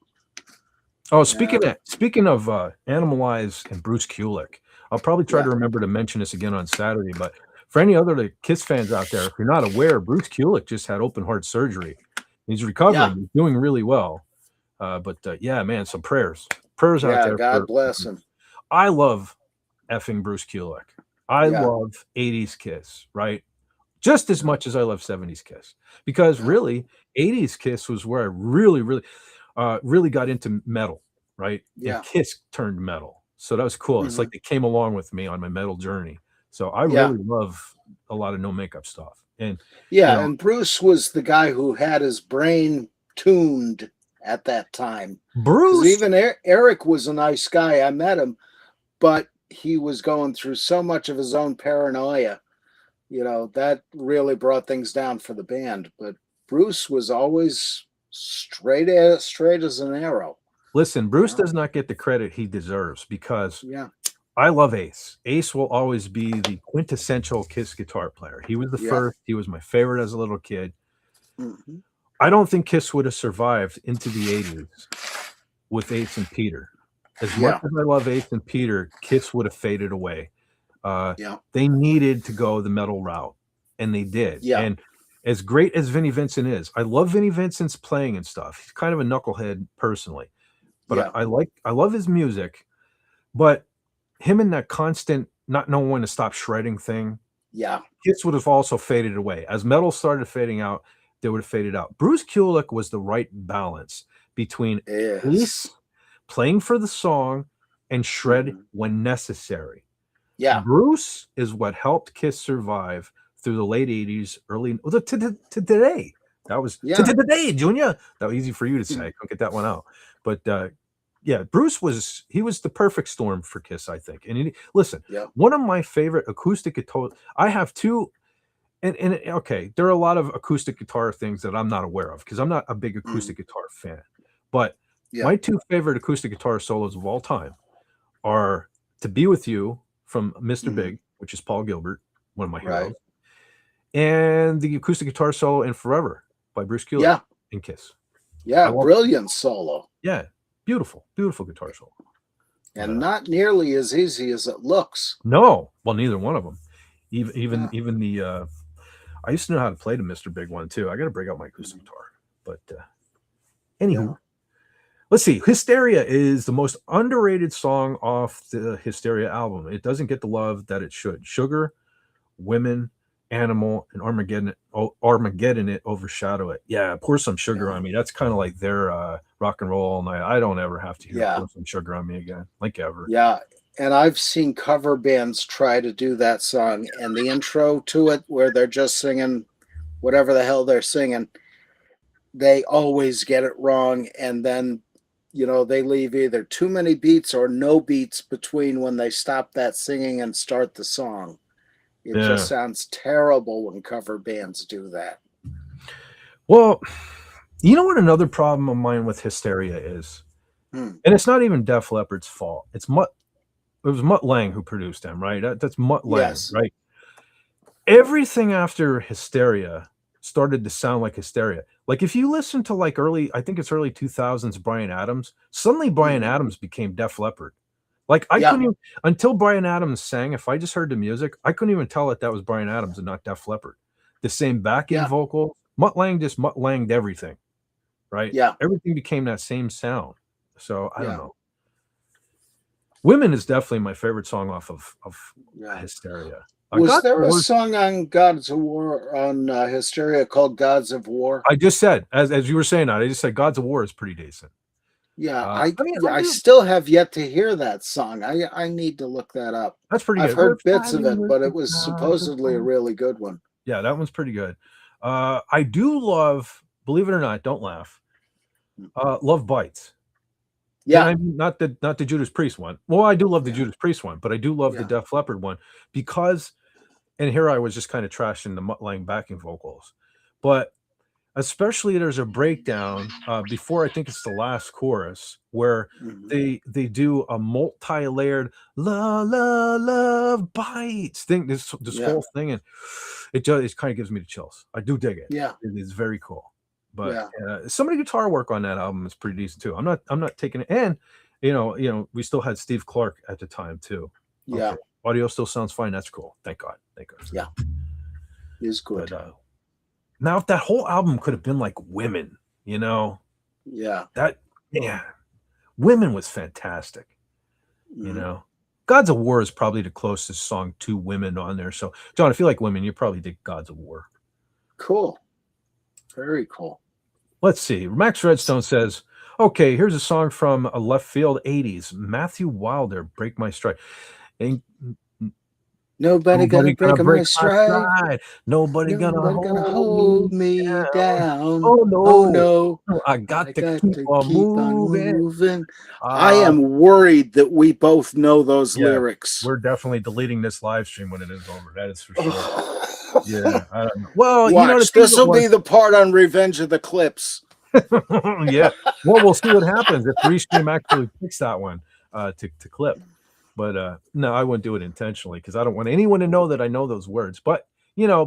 Oh, speaking of Animalize and Bruce Kulick, I'll probably try to remember to mention this again on Saturday, but for any other Kiss fans out there, if you're not aware, Bruce Kulick just had open heart surgery. He's recovering. He's doing really well. But man, some prayers out there. God bless him. I love effing Bruce Kulick. I love 80s Kiss, right? Just as much as I love 70s Kiss. Because really, 80s Kiss was where I really got into metal, right? Yeah. And Kiss turned metal. So that was cool. It's like they came along with me on my metal journey. So I really love a lot of no makeup stuff. And and Bruce was the guy who had his brain tuned at that time. Bruce, even Eric was a nice guy. I met him, but he was going through so much of his own paranoia. That really brought things down for the band. But Bruce was always straight as an arrow. Listen, Bruce does not get the credit he deserves because I love Ace. Ace will always be the quintessential Kiss guitar player. He was the first. He was my favorite as a little kid. I don't think Kiss would have survived into the 80s with Ace and Peter. As much as I love Ace and Peter, Kiss would have faded away. They needed to go the metal route, and they did. And as great as Vinnie Vincent is, I love Vinnie Vincent's playing and stuff. He's kind of a knucklehead personally, but I love his music. But him and that constant not knowing when to stop shredding thing, Kiss would have also faded away. As metal started fading out, they would have faded out. Bruce Kulick was the right balance. between Ace Yes. playing for the song and shred Mhm. when necessary. Yeah. Bruce is what helped Kiss survive through the late 80s, early to today. That was to Yeah. today, Junior. That was easy for you to say. I couldn't get that one out. But yeah, Bruce was the perfect storm for Kiss, I think. And listen, Yeah. one of my favorite acoustic guitar. I have two, and okay, there are a lot of acoustic guitar things that I'm not aware of because I'm not a big Mm. acoustic guitar fan. But Yeah. my two favorite acoustic guitar solos of all time are "To Be With You" from Mr. Mhm. Big, which is Paul Gilbert, one of my Right. heroes, and the acoustic guitar solo in "Forever" by Bruce Kulick Yeah. in Kiss. I Yeah. love, Brilliant solo. yeah, beautiful, beautiful guitar solo. But And not nearly as easy as it looks. no, well, neither one of them. Yeah. Even the I used to know how to play the Mr. Big one too. I got to break out my acoustic Mhm. guitar. But Yeah. anywho, let's see. Hysteria is the most underrated song off the Hysteria album. It doesn't get the love that it should. Sugar, Women, Animal, and Armageddon it overshadow it. Yeah, Pour Some Sugar Yeah. on Me. That's kind of like their rock and roll all night. I don't ever have to hear Yeah. Pour Some Sugar on Me again, like ever. Yeah. And I've seen cover bands try to do that song, and the intro to it, where they're just singing whatever the hell they're singing, they always get it wrong. And then, they leave either too many beats or no beats between when they stop that singing and start the song. It just Yeah. sounds terrible when cover bands do that. Well, you know what another problem of mine with Hysteria is? Hmm. And it's not even Def Leppard's fault. It was Mutt Lang who produced them, right? That's Mutt Lang, Yes. right? Everything after Hysteria started to sound like Hysteria. Like if you listen to like I think it's early 2000s Brian Adams, suddenly Brian Mhm. Adams became Def Leppard. Like I Yeah. couldn't even, until Brian Adams sang, if I just heard the music, I couldn't even tell that was Brian Adams and not Def Leppard. The same backing Yeah. vocal. Mutt Lang just Mutt Langed everything, right? Yeah. Everything became that same sound. So I don't Yeah. know. Women is definitely my favorite song off of Yeah. Hysteria. Was God's there a War, song on Gods of War on Hysteria called Gods of War? I just said, as you were saying that, I just said Gods of War is pretty decent. Yeah, I mean, I still have yet to hear that song. I need to look that up. that's pretty I've good. We're heard bits of fighting it, with but the it was gods of supposedly a war. really good one. Yeah, that one's pretty good. I do love, believe it or not, don't laugh. Love Bites. And Yeah. I mean, not the Judas Priest one. Well, I do love the Yeah. Judas Priest one, but I do love the Yeah. Def Leppard one because, and here I was just kind of trashing the Mutt Lang backing vocals, but especially there's a breakdown before I think it's the last chorus where Mhm. they do a multi-layered la la love bites thing, this Yeah. whole thing, and it kind of gives me the chills. I do dig it. Yeah. It is very cool. But Yeah. some of the guitar work on that album is pretty decent too. I'm not taking it, and we still had Steve Clark at the time too. Yeah. Okay, audio still sounds fine. That's cool. Thank God. Yeah. Is good. But now, if that whole album could have been like Women, Yeah. that, yeah, Women was fantastic. Mhm. Gods of War is probably the closest song to Women on there. So, John, if you like Women, you probably dig Gods of War. Cool. Very cool. Let's see. Max Redstone says, okay, here's a song from a left field 80s. Matthew Wilder, Break My Stride. Ain't Nobody gonna break my stride. Nobody gonna gonna hold hold me down. Oh Oh no. no. I got I to got keep to on keep on moving. moving. I am worried that we both know those Yeah, lyrics. we're definitely deleting this live stream when it is over. That is for sure. Yeah, I don't know. Well, Watch, this will be the part on Revenge of the Clips. Yeah. Well, we'll see what happens if Restream actually picks that one to clip. But no, I wouldn't do it intentionally because I don't want anyone to know that I know those words. But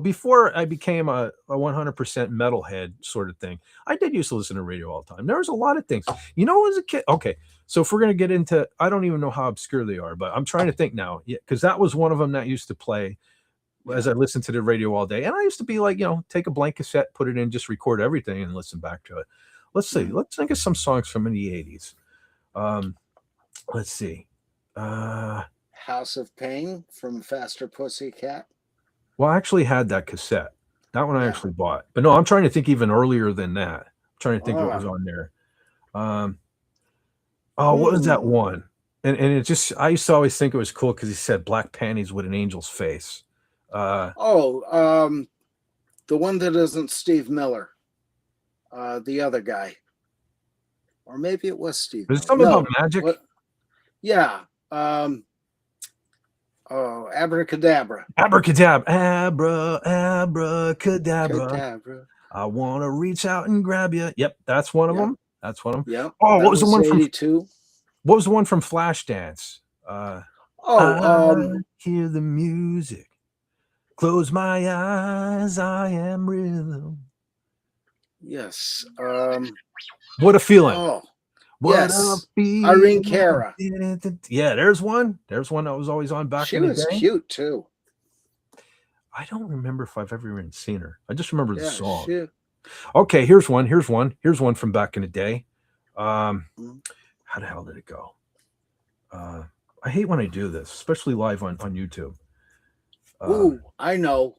before I became a 100% metalhead sort of thing, I did used to listen to radio all the time. There was a lot of things. As a kid. Okay, so if we're gonna get into, I don't even know how obscure they are, but I'm trying to think now. Yeah, because that was one of them that used to play as I listened to the radio all day. And I used to be like, take a blank cassette, put it in, just record everything and listen back to it. Let's see. Let's think of some songs from in the 80s. Let's see. House of Pain from Faster Pussycat. Well, I actually had that cassette. That one I actually bought. But no, I'm trying to think even earlier than that. I'm trying to think what was on there. Um, oh, what was that one? And it just, I used to always think it was cool because he said black panties with an angel's face. The one that isn't Steve Miller, the other guy, or maybe it was Steve. There's something about magic. What? Yeah. Abracadabra. Abracadabra, abracadabra. I want to reach out and grab you. Yep, that's one of them. That's one of them. Yep. Oh, what was the one 82? from? What was the one from Flashdance? I hear the music. Close my eyes. I am rhythm. Yes. What a feeling. Oh, what yes. a feeling. Irene Cara. Yeah, there's one. There's one that was always on back in the day. She was cute too. I don't remember if I've ever even seen her. I just remember the song. She... Okay, here's one from back in the day. How the hell did it go? I hate when I do this, especially live on YouTube. I know.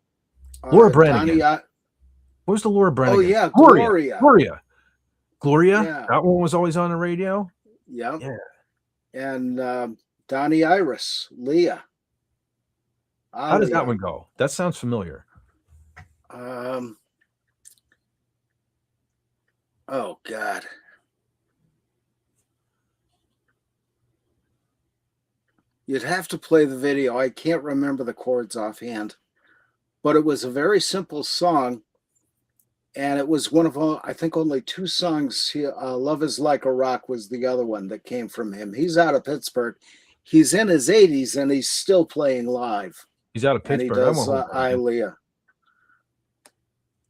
Laura Branigan. What was the Laura Branigan? Oh yeah, Gloria. Yeah. That one was always on the radio. Yeah. And Donnie Iris, Leah. How does that one go? That sounds familiar. Oh God. You'd have to play the video. I can't remember the chords offhand, but it was a very simple song. And it was one of, I think, only 2 songs. Love Is Like a Rock was the other one that came from him. He's out of Pittsburgh. He's in his 80s and he's still playing live. He's out of Pittsburgh. And he does Ilea.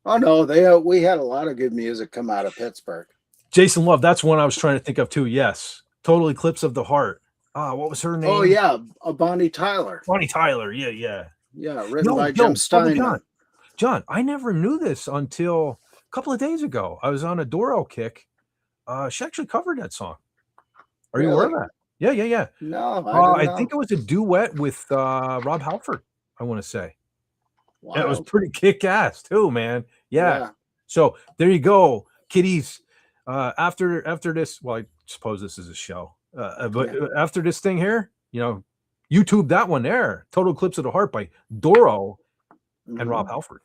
Oh, no, we had a lot of good music come out of Pittsburgh. Jason Love, that's one I was trying to think of too. Yes. Total Eclipse of the Heart. What was her name? Oh, yeah. Bonnie Tyler. Bonnie Tyler. Yeah. Yeah, written by Jim Steinman. John, I never knew this until a couple of days ago. I was on a Doro kick. She actually covered that song. Are you aware of that? Yeah. No, I think it was a duet with Rob Halford, I want to say. Wow. That was pretty kick-ass too, man. Yeah. So there you go, kiddies. After this, well, I suppose this is a show. But after this thing here, YouTube that one there. Total Eclipse of the Heart by Doro and Rob Halford.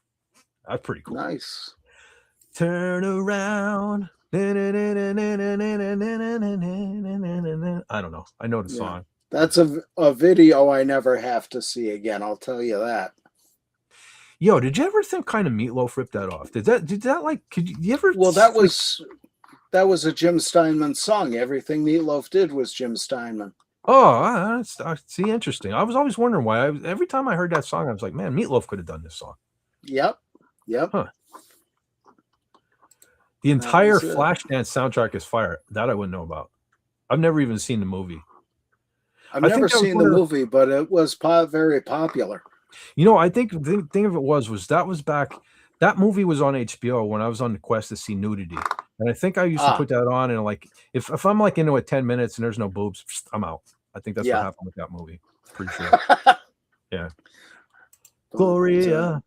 That's pretty cool. Nice. Turn around. I don't know. I know the song. That's a video I never have to see again. I'll tell you that. Yo, did you ever think kind of Meatloaf ripped that off? Did that like? Could you ever? Well, that was a Jim Steinman song. Everything Meatloaf did was Jim Steinman. Oh, I see. Interesting. I was always wondering why. Every time I heard that song, I was like, man, Meatloaf could have done this song. Yep. Huh. The entire Flashdance soundtrack is fire. That I wouldn't know about. I've never even seen the movie. I've never seen the movie, but it was very popular. I think the thing of it was that movie was on HBO when I was on the quest to see nudity. And I think I used to put that on, and like if I'm like into it 10 minutes and there's no boobs, I'm out. I think that's what happened with that movie. Pretty sure. Yeah. Gloria.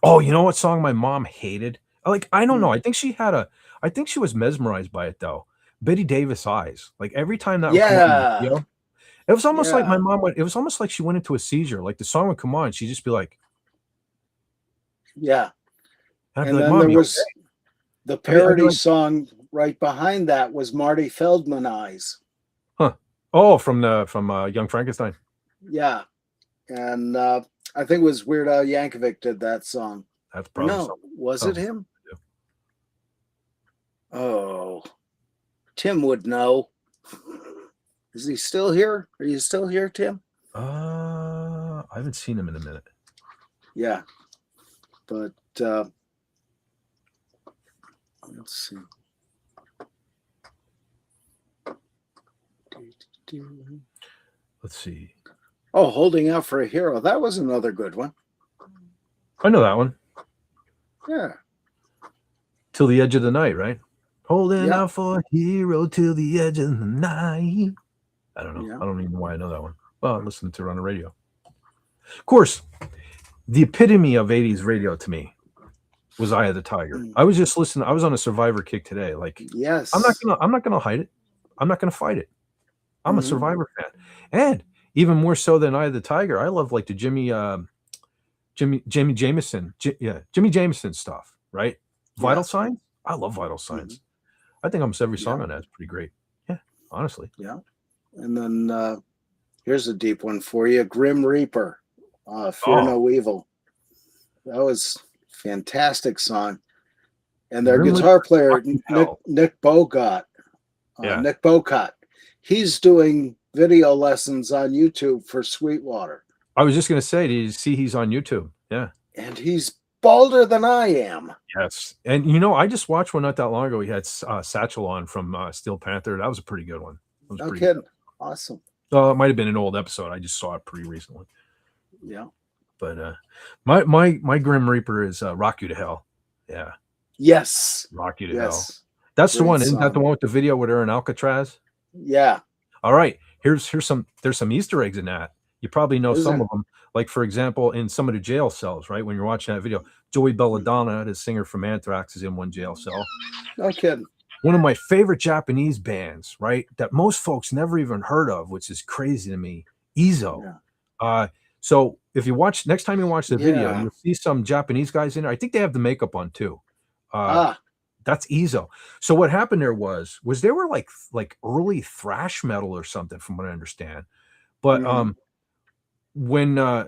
Oh, you know what song my mom hated? Like, I don't know. I think she was mesmerized by it though. Betty Davis Eyes. Like every time that would it was almost like my mom it was almost like she went into a seizure. Like the song would come on, she'd just be like, yeah. And then there was the parody song right behind that was Marty Feldman Eyes. Huh. Oh, from Young Frankenstein. Yeah. And I think it was Weird Al Yankovic did that song. That's probably was it him? Yeah. Oh, Tim would know. Is he still here? Are you still here, Tim? I haven't seen him in a minute. Yeah. But let's see. Let's see. Oh, Holding Out for a Hero. That was another good one. I know that one. Yeah. Till the Edge of the Night, right? Holding out for a hero till the edge of the night. I don't know. I don't even know why I know that one. Well, I listened to it on the radio. Of course, the epitome of 80s radio to me, was Eye of the Tiger. I was just listening. I was on a Survivor kick today. Like, Yes. I'm not gonna hide it. I'm not gonna fight it. I'm a Survivor fan, and even more so than Eye of the Tiger, I love like the Jimmy Jameson stuff. Right? Vital Signs. I love Vital Signs. I think almost every song on that is pretty great. Yeah, honestly. Yeah. And then here's a deep one for you: Grim Reaper, Fear No Evil. That was a fantastic song. And their guitar player, Nick Bogott, Nick Bocott, he's doing video lessons on YouTube for Sweetwater. I was just going to say, do you see he's on YouTube? Yeah. And he's balder than I am. Yes. And, I just watched one not that long ago. He had Satchel on from Steel Panther. That was a pretty good one. No kidding. Awesome. It might have been an old episode. I just saw it pretty recently. Yeah. But my Grim Reaper is Rock You to Hell. Yeah. Yes. Rock You to Hell. That's great the one. Song. Isn't that the one with the video where they're in Alcatraz? Yeah. All right. There's some Easter eggs in that. You probably know some of them. Like, for example, in some of the jail cells, right? When you're watching that video, Joey Belladonna, the singer from Anthrax, is in one jail cell. No kidding. One of my favorite Japanese bands, right? That most folks never even heard of, which is crazy to me. Ezo. Yeah. So if you watch, next time you watch the video, you'll see some Japanese guys in there. I think they have the makeup on too. That's Ezo. So what happened there was they were like early thrash metal or something, from what I understand. But when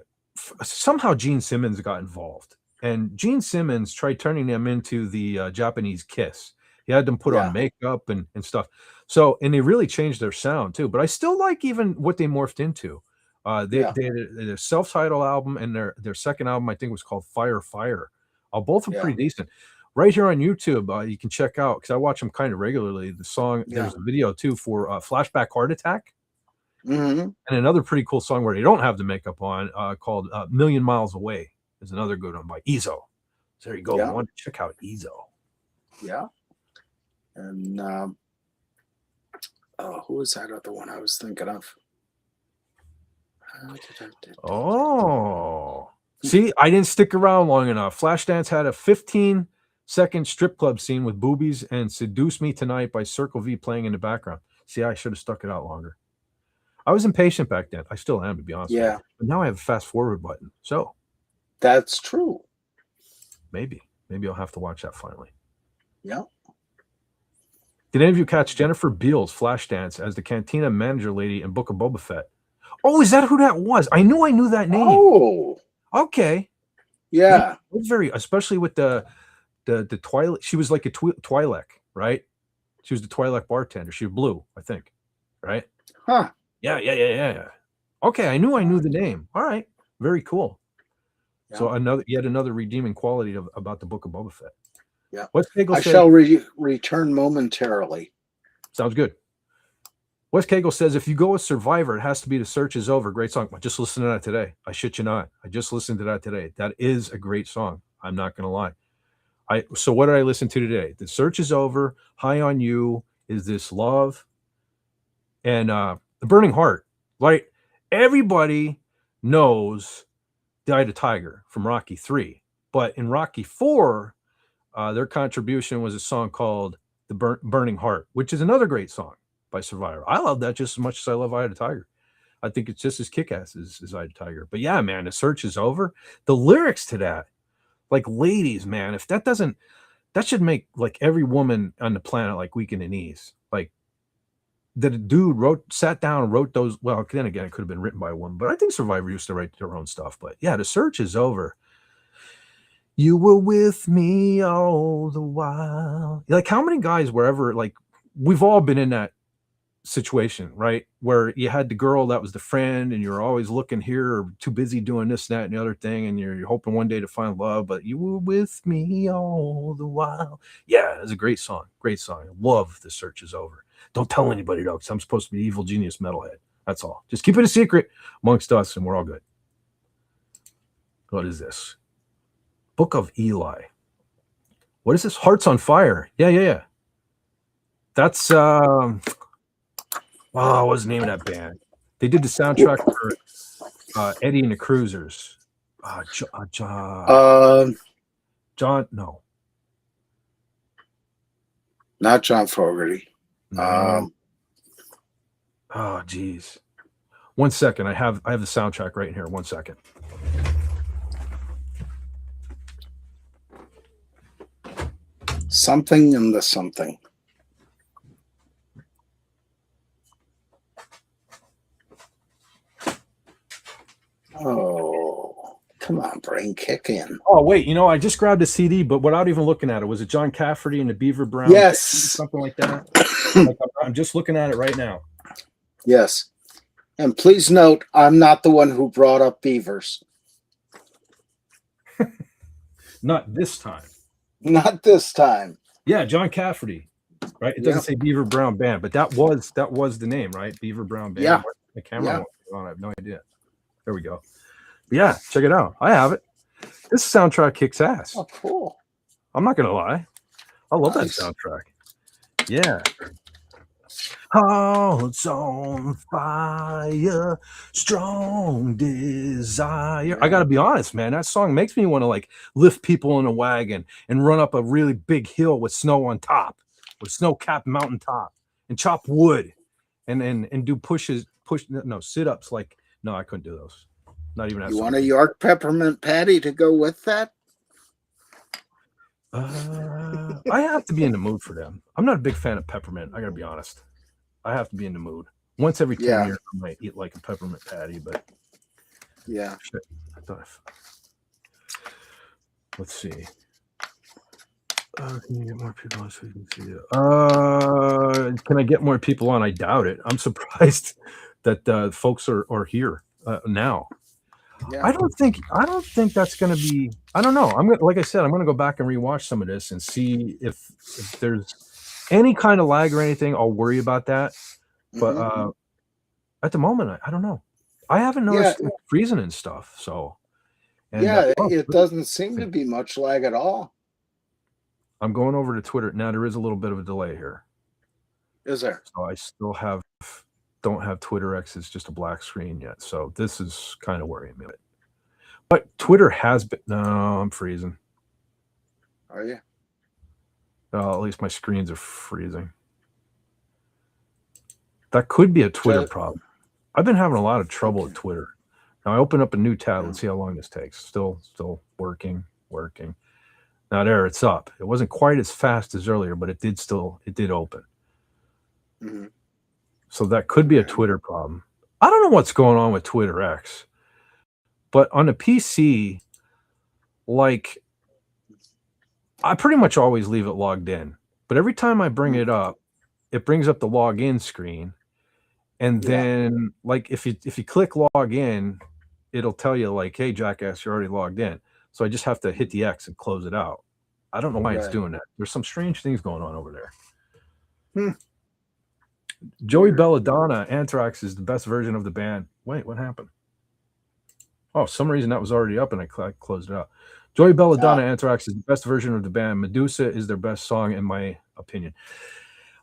somehow Gene Simmons got involved, and Gene Simmons tried turning them into the Japanese Kiss. He had them put on makeup and stuff. So, and they really changed their sound too. But I still like even what they morphed into. They had their self-titled album, and their second album, I think, was called Fire. Both are pretty decent. Right here on YouTube, you can check out, because I watch them kind of regularly. The song, there's a video too for Flashback Heart Attack. And another pretty cool song where they don't have the makeup on, called Million Miles Away, is another good one by Ezo. So there you go. I want to check out Ezo. Yeah. And who was that other one I was thinking of? See, I didn't stick around long enough. Flashdance had a 15-second strip club scene with boobies and Seduce Me Tonight by Circle V playing in the background. See, I should have stuck it out longer. I was impatient back then. I still am, to be honest with you. But now I have a fast forward button. So that's true. Maybe I'll have to watch that finally. Yeah. Did any of you catch Jennifer Beals Flashdance as the cantina manager lady in Book of Boba Fett? Oh, is that who that was? I knew that name. Oh, okay. Yeah. It was very, especially with the Twi'lek. She was like a Twi'lek, right? She was the Twi'lek bartender. She was blue, I think, right? Huh. Yeah. Okay, I knew the name. All right, very cool. Yeah. So yet another redeeming quality about the Book of Boba Fett. Yeah. What's Cagle I shall return momentarily. Sounds good. Wes Cagle says, if you go with Survivor, it has to be The Search Is Over. Great song. I just listened to that today. I shit you not. I just listened to that today. That is a great song. I'm not going to lie. So what did I listen to today? The Search Is Over, High on You, Is This Love, and The Burning Heart. Right? Everybody knows the Eye of the Tiger from Rocky 3. But in Rocky 4, their contribution was a song called The Burning Heart, which is another great song by Survivor. I love that just as much as I love Eye of the Tiger. I think it's just as kick-ass as Eye of the Tiger. But yeah, man, The Search Is Over. The lyrics to that, like, ladies, man, if that should make like every woman on the planet like weak in the knees. Like, that a dude sat down and wrote those. Well, then again, it could have been written by a woman, but I think Survivor used to write their own stuff. But yeah, The Search Is Over. You were with me all the while. Like, how many guys wherever, like, we've all been in that situation, right? Where you had the girl that was the friend, and you're always looking here, or too busy doing this, that, and the other thing, and you're hoping one day to find love, but you were with me all the while. Yeah, it's a great song. Great song. I love The Search Is Over. Don't tell anybody, though, because I'm supposed to be evil genius metalhead. That's all. Just keep it a secret amongst us, and we're all good. What is this? Book of Eli. What is this? Hearts on Fire. Yeah. That's what's the name of that band? They did the soundtrack for Eddie and the Cruisers. John, no. Not John Fogerty. No. Oh, geez. 1 second. I have the soundtrack right in here. 1 second. Something in the something. Oh, come on, brain, kick in. Oh, wait, I just grabbed a CD, but without even looking at it, was it John Cafferty and the Beaver Brown? Yes. Something like that. I'm just looking at it right now. Yes. And please note, I'm not the one who brought up beavers. Not this time. Not this time. Yeah, John Cafferty. Right? It doesn't say Beaver Brown Band, but that was the name, right? Beaver Brown Band. Yeah. The camera won't on. I have no idea. There we go. But yeah, check it out. I have it. This soundtrack kicks ass. Oh, cool. I'm not gonna lie. I love that soundtrack. Yeah. Hearts on fire, strong desire. I gotta be honest, man. That song makes me want to like lift people in a wagon and run up a really big hill with snow on top, with snow-capped mountaintop, and chop wood, and do sit-ups. Like, no, I couldn't do those. Not even. You want a York peppermint patty to go with that? I have to be in the mood for them. I'm not a big fan of peppermint. I gotta be honest. I have to be in the mood. Once every 10 years, I might eat like a peppermint patty, but yeah. Shit. Let's see. Can you get more people on so you can see it? Can I get more people on? I doubt it. I'm surprised that folks are here now. Yeah. I don't think that's going to be. I don't know. Like I said, I'm going to go back and rewatch some of this and see if there's any kind of lag or anything. I'll worry about that. But at the moment, I don't know. I haven't noticed freezing and stuff. So, it doesn't seem to be much lag at all. I'm going over to Twitter now. There is a little bit of a delay here. Is there? So I still don't have Twitter X. It's just a black screen yet. So this is kind of worrying me. But Twitter has been. No, I'm freezing. Are you? At least my screens are freezing. That could be a Twitter problem. I've been having a lot of trouble with Twitter. Now I open up a new tab. Let's see how long this takes. Still working. Now there, it's up. It wasn't quite as fast as earlier, but it did open. So that could be a Twitter problem. I don't know what's going on with Twitter X, but on the PC, like, I pretty much always leave it logged in. But every time I bring it up, it brings up the login screen, and then like if you click log in, it'll tell you like, "Hey, jackass, you're already logged in." So I just have to hit the X and close it out. I don't know why it's doing that. There's some strange things going on over there. Joey Belladonna, Anthrax is the best version of the band. Wait, what happened? Oh, for some reason that was already up and I closed it out. Joey Belladonna, Anthrax is the best version of the band. Medusa is their best song, in my opinion.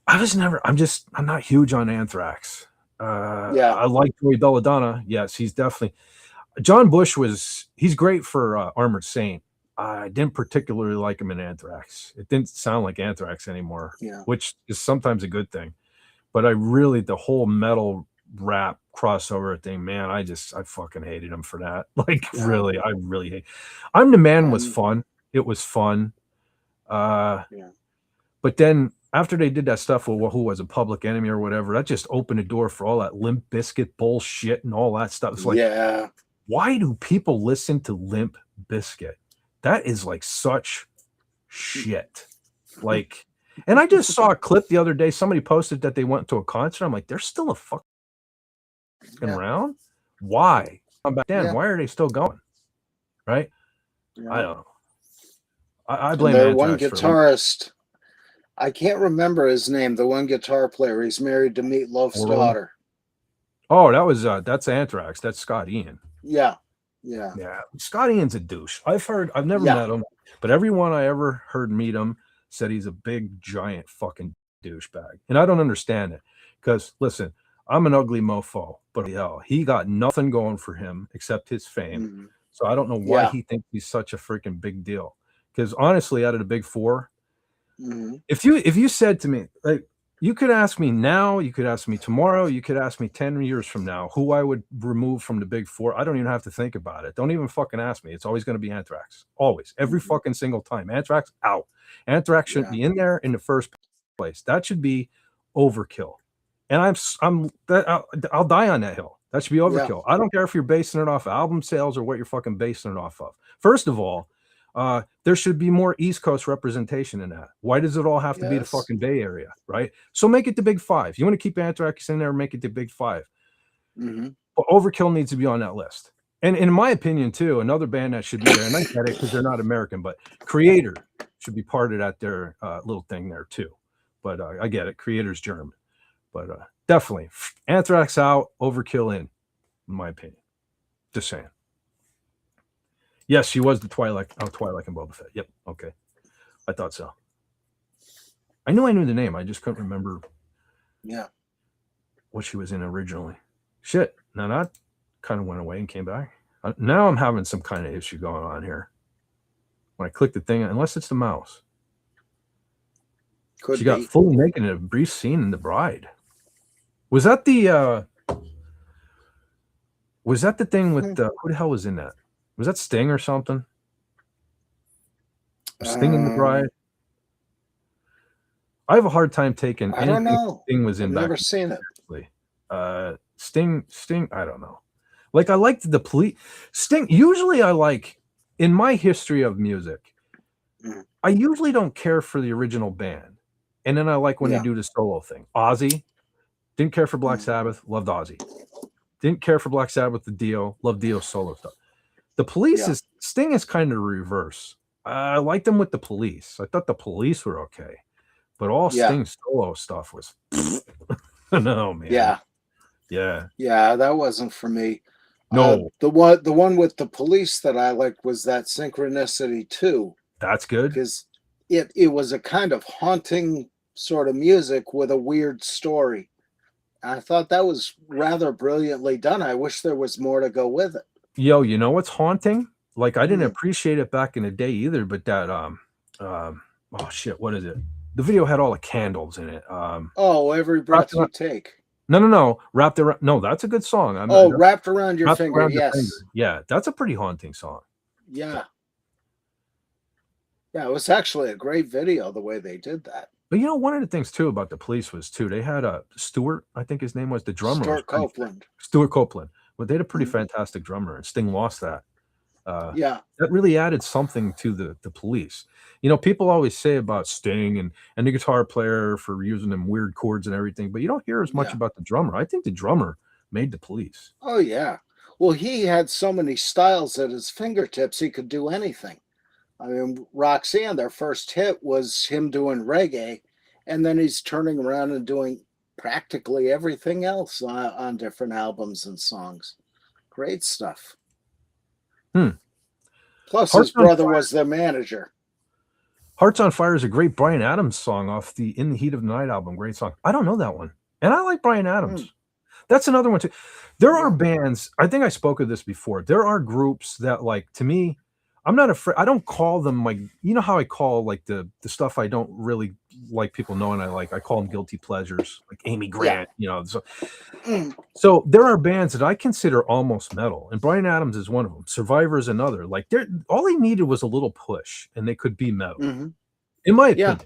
I'm not huge on Anthrax. I like Joey Belladonna. Yes, he's definitely. John Bush he's great for Armored Saint. I didn't particularly like him in Anthrax. It didn't sound like Anthrax anymore, which is sometimes a good thing. But the whole metal rap crossover thing, man, I fucking hated him for that. Like, really, I really hate. I'm the Man was fun. It was fun. But then after they did that stuff with who was a Public Enemy or whatever, that just opened the door for all that Limp Bizkit bullshit and all that stuff. It's like, why do people listen to Limp Bizkit? That is like such shit. Like, and I just saw a clip the other day. Somebody posted that they went to a concert. I'm like, they're still a fucking around. Why? Back then, why are they still going? Right? I don't know. I blame their one guitarist. I can't remember his name. The one guitar player. He's married to Meat Loaf's daughter. Oh, that's Anthrax. That's Scott Ian. Yeah. Scott Ian's a douche. I've never met him, but everyone I ever heard meet him said he's a big, giant fucking douchebag. And I don't understand it. Because, listen, I'm an ugly mofo, but hell, he got nothing going for him except his fame. So I don't know why he thinks he's such a freaking big deal. because honestly, out of the big four, Mhm. if you said to me, like, you could ask me now, you could ask me tomorrow, you could ask me 10 years from now who I would remove from the big four. I don't even have to think about it. Don't even fucking ask me. It's always going to be Anthrax. Always. Every Mhm. fucking single time. Anthrax out. Anthrax shouldn't Yeah. be in there in the first place. That should be overkill. And I'll die on that hill. That should be Yeah. overkill. I don't care if you're basing it off album sales or what you're fucking basing it off of. First of all, there should be more East Coast representation in that. Why does it all have to be the Yes. fucking Bay Area, right? So make it the big five. You want to keep Anthrax in there, make it the big five. Mhm. But Overkill needs to be on that list. And in my opinion, too, another band that should be there, and I get it because they're not American, but Creator should be part of that their little thing there too. But I get it. Creator's German. But definitely Anthrax out, Overkill in my opinion. Just saying. Yes, she was the Twilight and Boba Fett. Yep. Okay. I thought so. I knew the name. I just couldn't remember Yeah. what she was in originally. Shit. Now that kind of went away and came back. Now I'm having some kind of issue going on here. When I click the thing, unless it's the mouse. Could She be. got fully naked in a brief scene in The Bride. Was that the thing with who the hell was in that? Was that Sting or something? Was Sting in The Bride? I have a hard time taking I don't anything know. Sting was in I've back. never seen it. Sting, I don't know. Like I liked the Police. Sting. Usually, I like in my history of music. I usually don't care for the original band, and then I like when they do the solo thing. Ozzy, didn't care for Black Sabbath, loved Ozzy. Didn't care for Black Sabbath, the Dio, loved Dio's solo stuff. The Police is Sting is kind of reverse. I liked them with the Police. I thought the Police were okay, but all Sting's solo stuff was no, man. Yeah. That wasn't for me. No, the one with the Police that I liked was that Synchronicity 2. That's good because it was a kind of haunting sort of music with a weird story. I thought that was rather brilliantly done. I wish there was more to go with it. Yo, you know what's haunting? Like I didn't appreciate it back in the day either, but that oh shit, what is it? The video had all the candles in it. Every breath you take. No. Wrapped around. No, that's a good song. Wrapped around your finger. Around yes. finger. Yeah, that's a pretty haunting song. Yeah. Yeah, it was actually a great video the way they did that. But you know, one of the things too about the Police was too, they had Stewart, I think his name was the drummer. Stuart Copeland. Well, they had a pretty fantastic drummer, and Sting lost that. That really added something to the Police. You know, people always say about Sting and the guitar player for using them weird chords and everything, but you don't hear as much about the drummer. I think the drummer made the Police. Oh yeah. Well, he had so many styles at his fingertips, he could do anything. I mean, Roxanne, their first hit was him doing reggae, and then he's turning around and doing practically everything else on different albums and songs. Great stuff. Plus, his brother was their manager. Hearts on Fire is a great Bryan Adams song off the In the Heat of the Night album. Great song. I don't know that one. And I like Bryan Adams. That's another one too. There are bands, I think I spoke of this before. There are groups that, like, to me, I'm not afraid. I don't call them like, you know how I call like the stuff I don't really like people knowing I call them guilty pleasures, like Amy Grant, you know. So there are bands that I consider almost metal, and Bryan Adams is one of them. Survivor is another. Like all they needed was a little push, and they could be metal, in my opinion.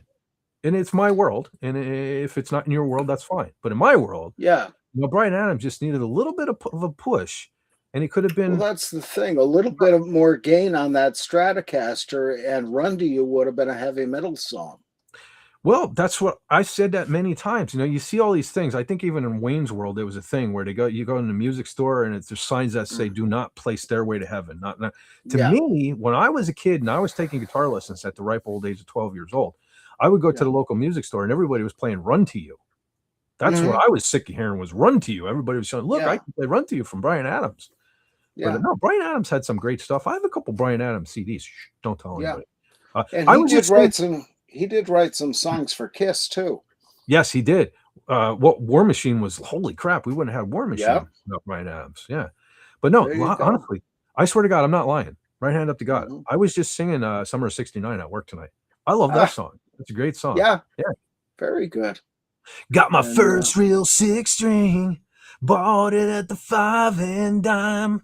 And it's my world, and if it's not in your world, that's fine. But in my world, Bryan Adams just needed a little bit of a push. And it could have been. Well, that's the thing. A little bit of more gain on that Stratocaster, and Run to You would have been a heavy metal song. Well, that's what I said that many times. You know, you see all these things. I think even in Wayne's World, there was a thing where you go in the music store, and there's signs that say, "Do not play Stairway to Heaven." Not. To me, when I was a kid and I was taking guitar lessons at the ripe old age of 12 years old, I would go to the local music store, and everybody was playing "Run to You." That's what I was sick of hearing was "Run to You." Everybody was saying, "Look, I can play Run to You" from Bryan Adams. But no, Bryan Adams had some great stuff. I have a couple Bryan Adams CDs. Shh, don't tell anybody. And he did write some songs for Kiss too. Yes, he did. What War Machine was, holy crap, we wouldn't have War Machine without Bryan Adams. Yeah. But no, honestly, I swear to God, I'm not lying. Right hand up to God. Mhm. I was just singing Summer of '69 at work tonight. I love that song. It's a great song. Yeah. Yeah. Very good. Got my And, first real 6-string, bought it at the 5 and dime.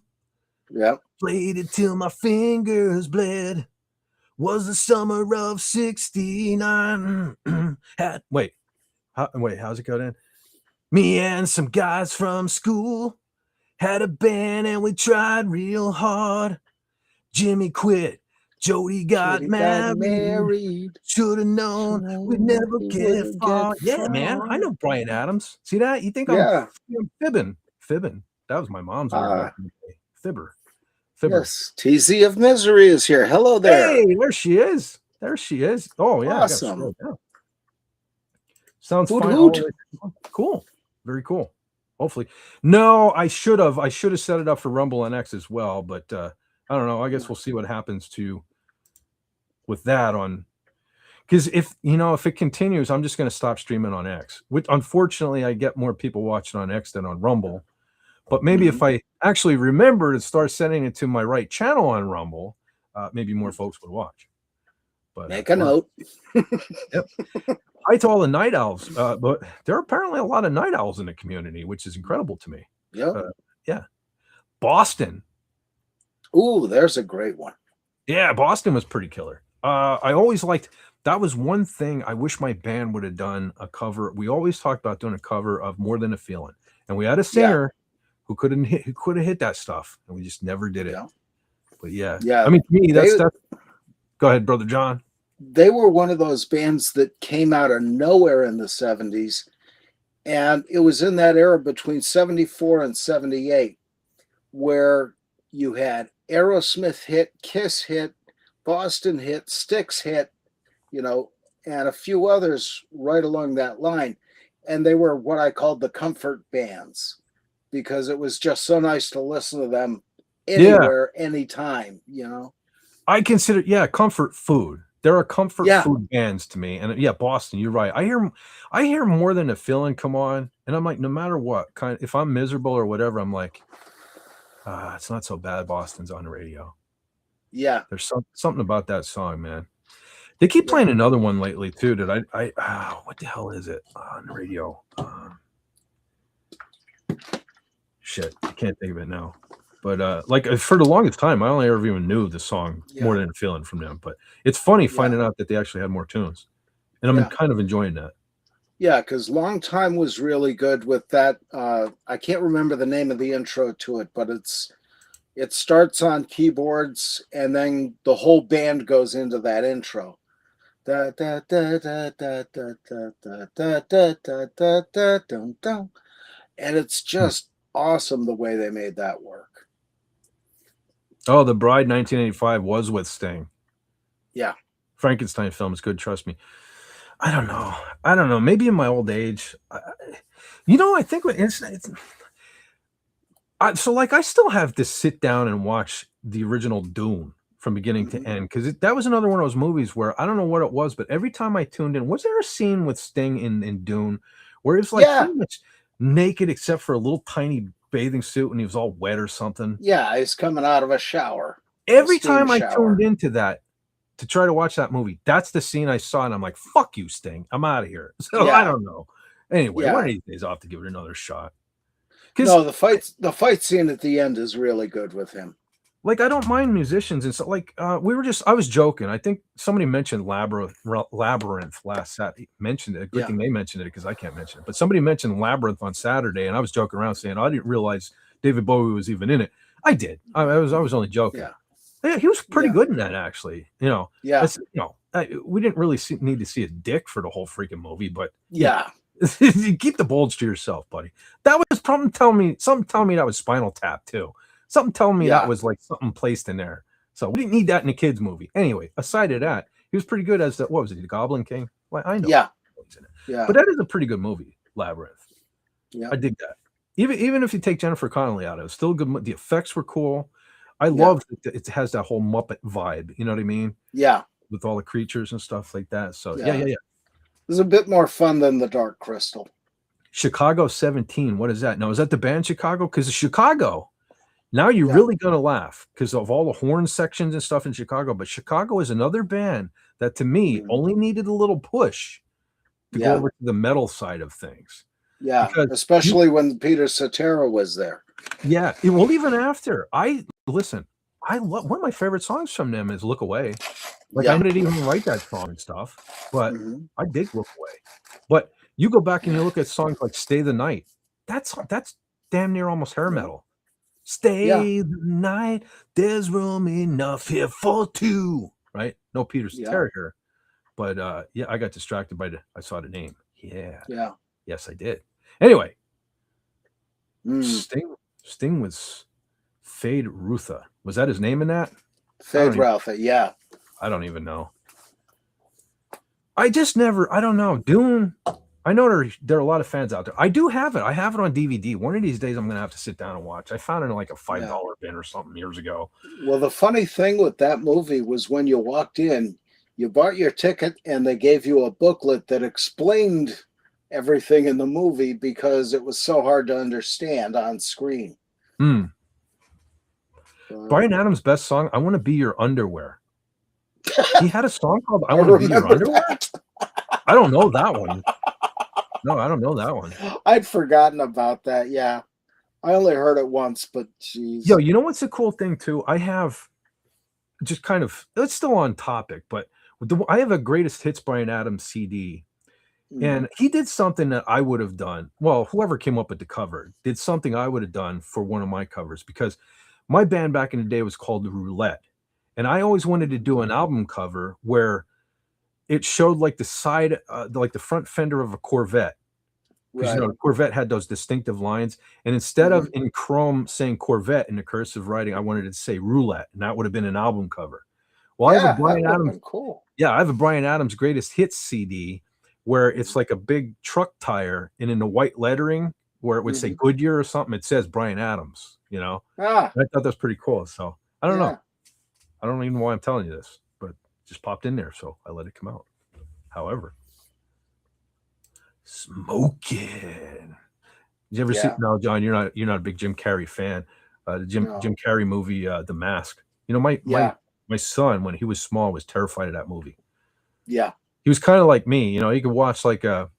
Yep. Played it till my fingers bled. Was the summer of '69. Wait, how's it go then? Me and some guys from school had a band and we tried real hard. Jimmy quit. Jody got married. Should have known we'd never get far. Yeah, man. I know Bryan Adams. See that? You think I'm fibbing? Fibbing. That was my mom's word back in the day. Fibber. Yes. TZ of Misery is here. Hello there. Hey, there she is. There she is. Oh, yeah. Awesome. Sounds Hoot, fine. hoot. Cool. Very cool. Hopefully. No, I should have set it up for Rumble on X as well, but I don't know. I guess we'll see what happens with that on, because if it continues, I'm just going to stop streaming on X. Which unfortunately, I get more people watching on X than on Rumble. But maybe if I actually remember to start sending it to my right channel on Rumble, maybe more folks would watch. But make a note. Yep. Hi to all the night owls, but there are apparently a lot of night owls in the community, which is incredible to me. Yeah. Boston. Ooh, there's a great one. Yeah, Boston was pretty killer. I always liked, that was one thing I wish my band would have done a cover. We always talked about doing a cover of More Than a Feeling, and we had a singer who could have hit that stuff, and we just never did it. But yeah. I mean, to me, that's go ahead, Brother John. They were one of those bands that came out of nowhere in the 70s. And it was in that era between 74 and 78 where you had Aerosmith hit, Kiss hit, Boston hit, Styx hit, and a few others right along that line. And they were what I called the comfort bands because it was just so nice to listen to them anywhere, anytime, I consider, comfort food. There are comfort food bands to me, and Boston. You're right. I hear More Than a Feeling come on, and I'm like, no matter what if I'm miserable or whatever, I'm like, it's not so bad. Boston's on the radio. Yeah, there's something about that song, man. They keep playing another one lately too. That what the hell is it on the radio? Shit, I can't think of it now. But like for the longest time, I only ever even knew the song More Than a Feeling from them. But it's funny finding out that they actually had more tunes, and I'm kind of enjoying that. Yeah, because Long Time was really good with that. I can't remember the name of the intro to it, but it starts on keyboards, and then the whole band goes into that intro. Da da da da da da da da da da da da dum dum, and it's just awesome the way they made that work. Oh, The Bride 1985 was with Sting. Yeah. Frankenstein film is good, trust me. I don't know. Maybe in my old age. I think so I still have to sit down and watch the original Dune from beginning to end, because that was another one of those movies where I don't know what it was, but every time I tuned in, was there a scene with Sting in Dune where it's like pretty much naked except for a little tiny bathing suit and he was all wet or something? Yeah, he's coming out of a shower. Every time I tuned into that to try to watch that movie, that's the scene I saw, and I'm like, fuck you, Sting. I'm out of here. So I don't know. Anyway, one of these days I'll have to give it another shot. No, the fight scene at the end is really good with him. Like, I don't mind musicians, and so I was joking. I think somebody mentioned Labyrinth last Saturday. Mentioned it. Good thing they mentioned it because I can't mention it. But somebody mentioned Labyrinth on Saturday, and I was joking around saying I didn't realize David Bowie was even in it. I did. I was only joking. Yeah, he was pretty good in that, actually. We didn't really need to see a dick for the whole freaking movie, but you keep the bulge to yourself, buddy. That was something telling me that was Spinal Tap too. Something telling me that was like something placed in there. So we didn't need that in a kids movie. Anyway, aside of that, he was pretty good as the Goblin King? Well, I know. Yeah. But that is a pretty good movie, Labyrinth. Yeah. I dig that. Even if you take Jennifer Connelly out, it was still good. The effects were cool. I love that it has that whole Muppet vibe. You know what I mean? Yeah. With all the creatures and stuff like that. So yeah. It was a bit more fun than The Dark Crystal. Chicago 17. What is that? Now, is that the band Chicago? Because Chicago Now you're Yeah. really gonna laugh because of all the horn sections and stuff in Chicago. But Chicago is another band that, to me, only needed a little push to go over to the metal side of things. Yeah, Because especially when Peter Cetera was there. Yeah, well, even after I love one of my favorite songs from them is "Look Away." Like, I didn't even write that song and stuff, but I dig "Look Away." But you go back and you look at songs like "Stay the Night." That's damn near almost hair metal. Stay the night, there's room enough here for two. Right? No Peter Cetera here, but yeah, I got distracted by I saw the name. Yeah. Yes, I did. Anyway, Sting was F.A.D.E. Rutha. Was that his name in that? F.A.D.E. Rutha, yeah. I don't even know. I don't know. Dune, I know there are a lot of fans out there. I do have it. I have it on DVD. One of these days I'm going to have to sit down and watch. I found it in like a $5 bin or something years ago. Well, the funny thing with that movie was when you walked in, you bought your ticket and they gave you a booklet that explained everything in the movie because it was so hard to understand on screen. Bryan Adams' best song, "I Want to Be Your Underwear." He had a song called "I Want to Be Your Underwear." I don't know that one. No, I don't know that one. I'd forgotten about that. Yeah, I only heard it once, but geez. Yo, you know what's a cool thing too? I have just kind of, it's still on topic, but I have a greatest hits Bryan Adams CD. And he did something that I would have done. Well, whoever came up with the cover did something I would have done for one of my covers, because my band back in the day was called the Roulette. And I always wanted to do an album cover where it showed like the side, like the front fender of a Corvette. Because you know, Corvette had those distinctive lines. And instead of in chrome saying Corvette in the cursive writing, I wanted it to say Roulette. And that would have been an album cover. Well, I have a Bryan Adams. Cool. Yeah, I have a Bryan Adams greatest hits CD where it's like a big truck tire, and in the white lettering where it would say Goodyear or something, it says Bryan Adams, you know? I thought that was pretty cool. So I don't know. I don't even know why I'm telling you this, but it just popped in there. So I let it come out. However, Smoking. Did you ever see? No, John, you're not a big Jim Carrey fan. The Jim Carrey movie, The Mask. You know, my son, when he was small, was terrified of that movie. Yeah. He was kind of like me, you know, he could watch like a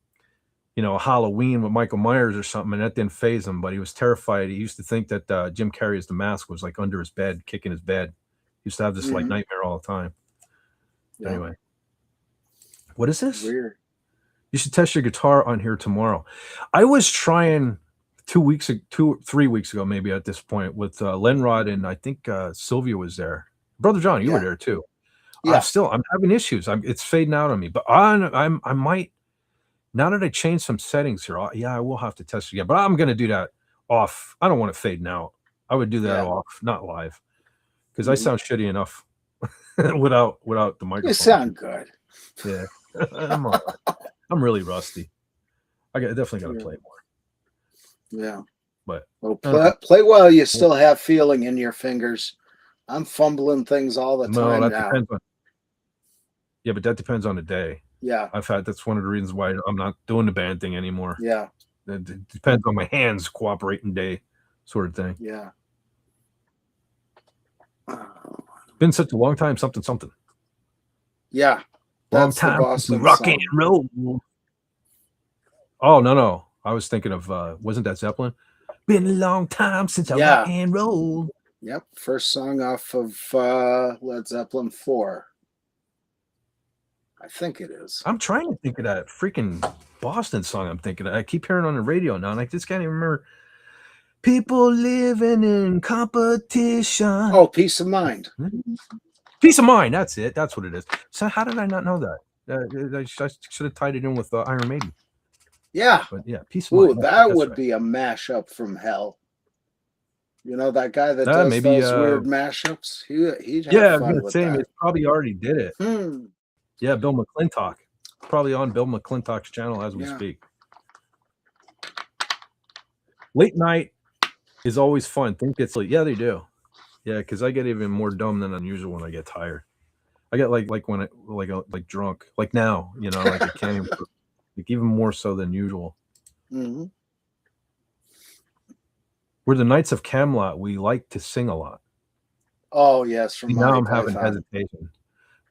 Halloween with Michael Myers or something, and that didn't faze him, but he was terrified. He used to think that Jim Carrey's The Mask was like under his bed, kicking his bed. He used to have this like nightmare all the time. Anyway, what is this? Weird. You should test your guitar on here tomorrow. I was trying 3 weeks ago, maybe at this point, with Lenrod, and I think Sylvia was there. Brother John, you were there too. Yeah. I'm having issues. It's fading out on me, but I might, now that I changed some settings here. I will have to test it again, but I'm going to do that off. I don't want it fading out. I would do that off, not live, because I sound shitty enough without the microphone. You sound good. Yeah, I'm really rusty. I definitely got to play more. Yeah, but play while you still have feeling in your fingers. I'm fumbling things all the time now. Depends on, yeah, but that depends on the day. Yeah. That's one of the reasons why I'm not doing the band thing anymore. Yeah. It depends on my hands cooperating day, sort of thing. Yeah. Been such a long time, something. Yeah. Long time rock and roll. Oh, no. I was thinking of, wasn't that Zeppelin? Been a long time since I rock and roll. Yep, first song off of Led Zeppelin 4. I think it is. I'm trying to think of that freaking Boston song I'm thinking of. I keep hearing on the radio now, and I just can't even remember. People living in competition. Oh, Peace of Mind. Peace of Mind, that's it. That's what it is. So how did I not know that? I should have tied it in with Iron Maiden. Yeah. But yeah, Peace of Mind. That would be a mashup from hell. You know that guy that does those weird mashups? He'd have fun with that. He probably already did it. Yeah, Bill McClintock. Probably on Bill McClintock's channel as we speak. Late night is always fun. Think it's late. Yeah, they do. Yeah, because I get even more dumb than unusual when I get tired. I get like when I like drunk. Like now, you know, like I can't even like even more so than usual. We're the Knights of Camelot. We like to sing a lot. Oh, yes, from See, now Monty I'm having Python. hesitation.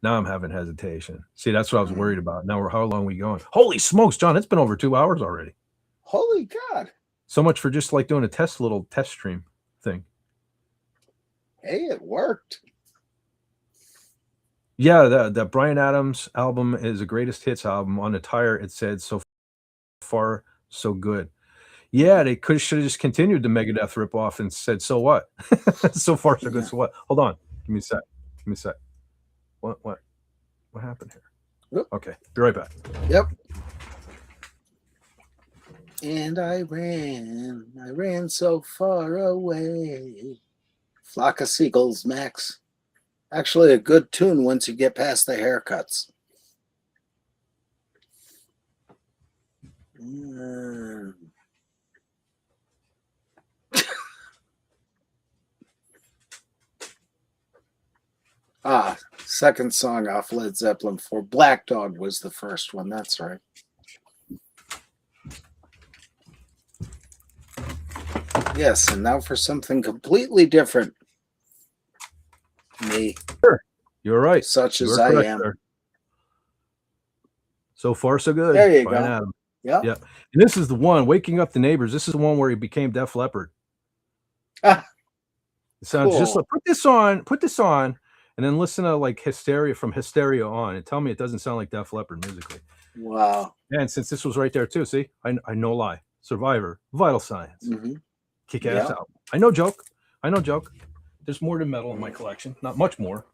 Now I'm having hesitation. See, that's what I was Mhm. worried about. Now how long are we going? Holy smokes, John, it's been over 2 hours already. Holy God. So much for just like doing a little test stream thing. Hey, it worked. Yeah, that Bryan Adams album is a greatest hits album. On the tire, it said so far, so good. Yeah, they should have just continued the Megadeth ripoff and said, so what? So far, so good. Yeah. So what? Hold on. Give me a sec. Give me a sec. What happened here? Oop. Okay, be right back. Yep. And I ran so far away. Flock of Seagulls, Max. Actually, a good tune once you get past the haircuts. Second song off Led Zeppelin 4. Black Dog was the first one. That's right. Yes, and now for something completely different. Me. Sure. You're right. Such You as are I correct, am. sir. So far, so good. There you Bryan go. Adams. Yeah. Yeah. And this is the one, Waking Up the Neighbors. This is the one where he became Def Leppard. Ah, It sounds cool. just like put this on, and then listen to like Hysteria from Hysteria on, and tell me it doesn't sound like Def Leppard musically. Wow. And since this was right there too, see, I no lie. Survivor, Vital Signs, Kick Ass Out. I know joke. There's more than metal in my collection. Not much more.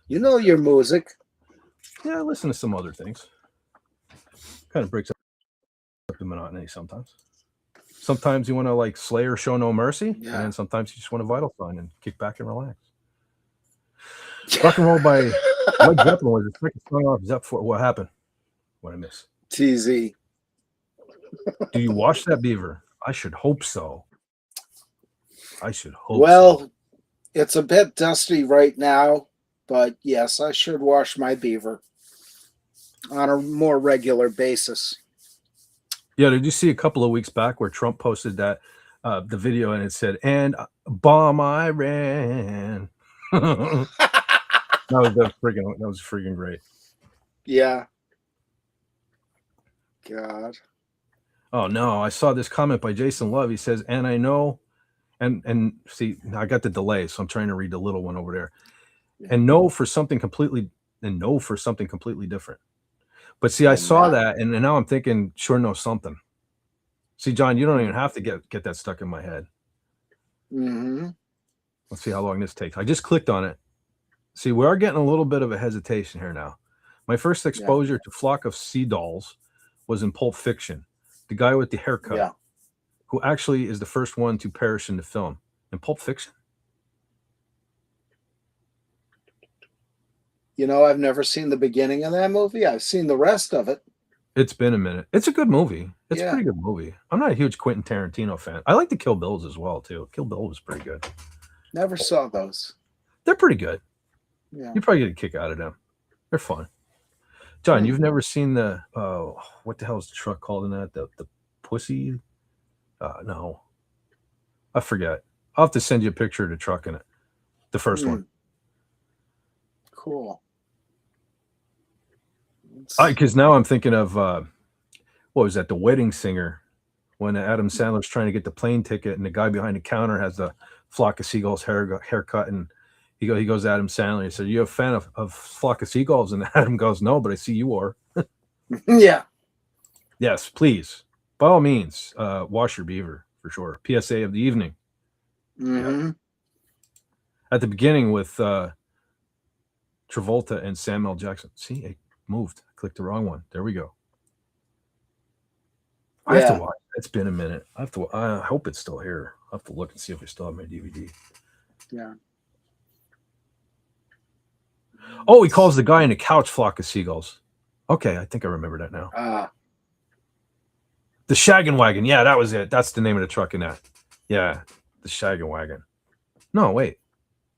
You know your music. Yeah, I listen to some other things. Kind of breaks up the monotony sometimes. Sometimes you want to like Slayer, Show No Mercy, and then sometimes you just want a Vital Sign and kick back and relax. Rock and Roll by Led Zeppelin was the second song off Zepp 4. What happened? What I miss? TZ. Do you wash that beaver? I should hope so. Well, it's a bit dusty right now, but yes, I should wash my beaver on a more regular basis. Yeah, did you see a couple of weeks back where Trump posted that the video and it said, "And bomb Iran." that was freaking great. Yeah. God. Oh no, I saw this comment by Jason Love. He says, "And I know," and see, I got the delay, so I'm trying to read the little one over there. Yeah. And no for something completely different. But see, I saw that, and now I'm thinking, sure, no something. See, John, you don't even have to get that stuck in my head. Let's see how long this takes. I just clicked on it. See, we are getting a little bit of a hesitation here now. My first exposure to Flock of Seagulls was in Pulp Fiction. The guy with the haircut, who actually is the first one to perish in the film. In Pulp Fiction? You know, I've never seen the beginning of that movie. I've seen the rest of it. It's been a minute. It's a good movie. It's a pretty good movie. I'm not a huge Quentin Tarantino fan. I like the Kill Bills as well, too. Kill Bill was pretty good. Never saw those. They're pretty good. Yeah. You probably get a kick out of them. They're fun. John, you've never seen the what the hell is the truck called in that? The Pussy? No. I forget. I'll have to send you a picture of the truck in it. The first one. Cool. Because now I'm thinking of what was that? The Wedding Singer, when Adam Sandler's trying to get the plane ticket, and the guy behind the counter has the Flock of Seagulls haircut, and he goes to Adam Sandler. He said, "You a fan of Flock of Seagulls?" And Adam goes, "No, but I see you are." Yeah. Yes, please, by all means, wash your beaver for sure. PSA of the evening. Yeah. At the beginning with Travolta and Samuel Jackson. See, it moved. I clicked the wrong one. There we go. I have to watch. It's been a minute. I hope it's still here. I have to look and see if I still have my DVD. Yeah. Oh, he calls the guy in the couch Flock of Seagulls. Okay, I think I remember that now. The Shaggin' Wagon. Yeah, that was it. That's the name of the truck in that. Yeah, the Shaggin' Wagon. No, wait.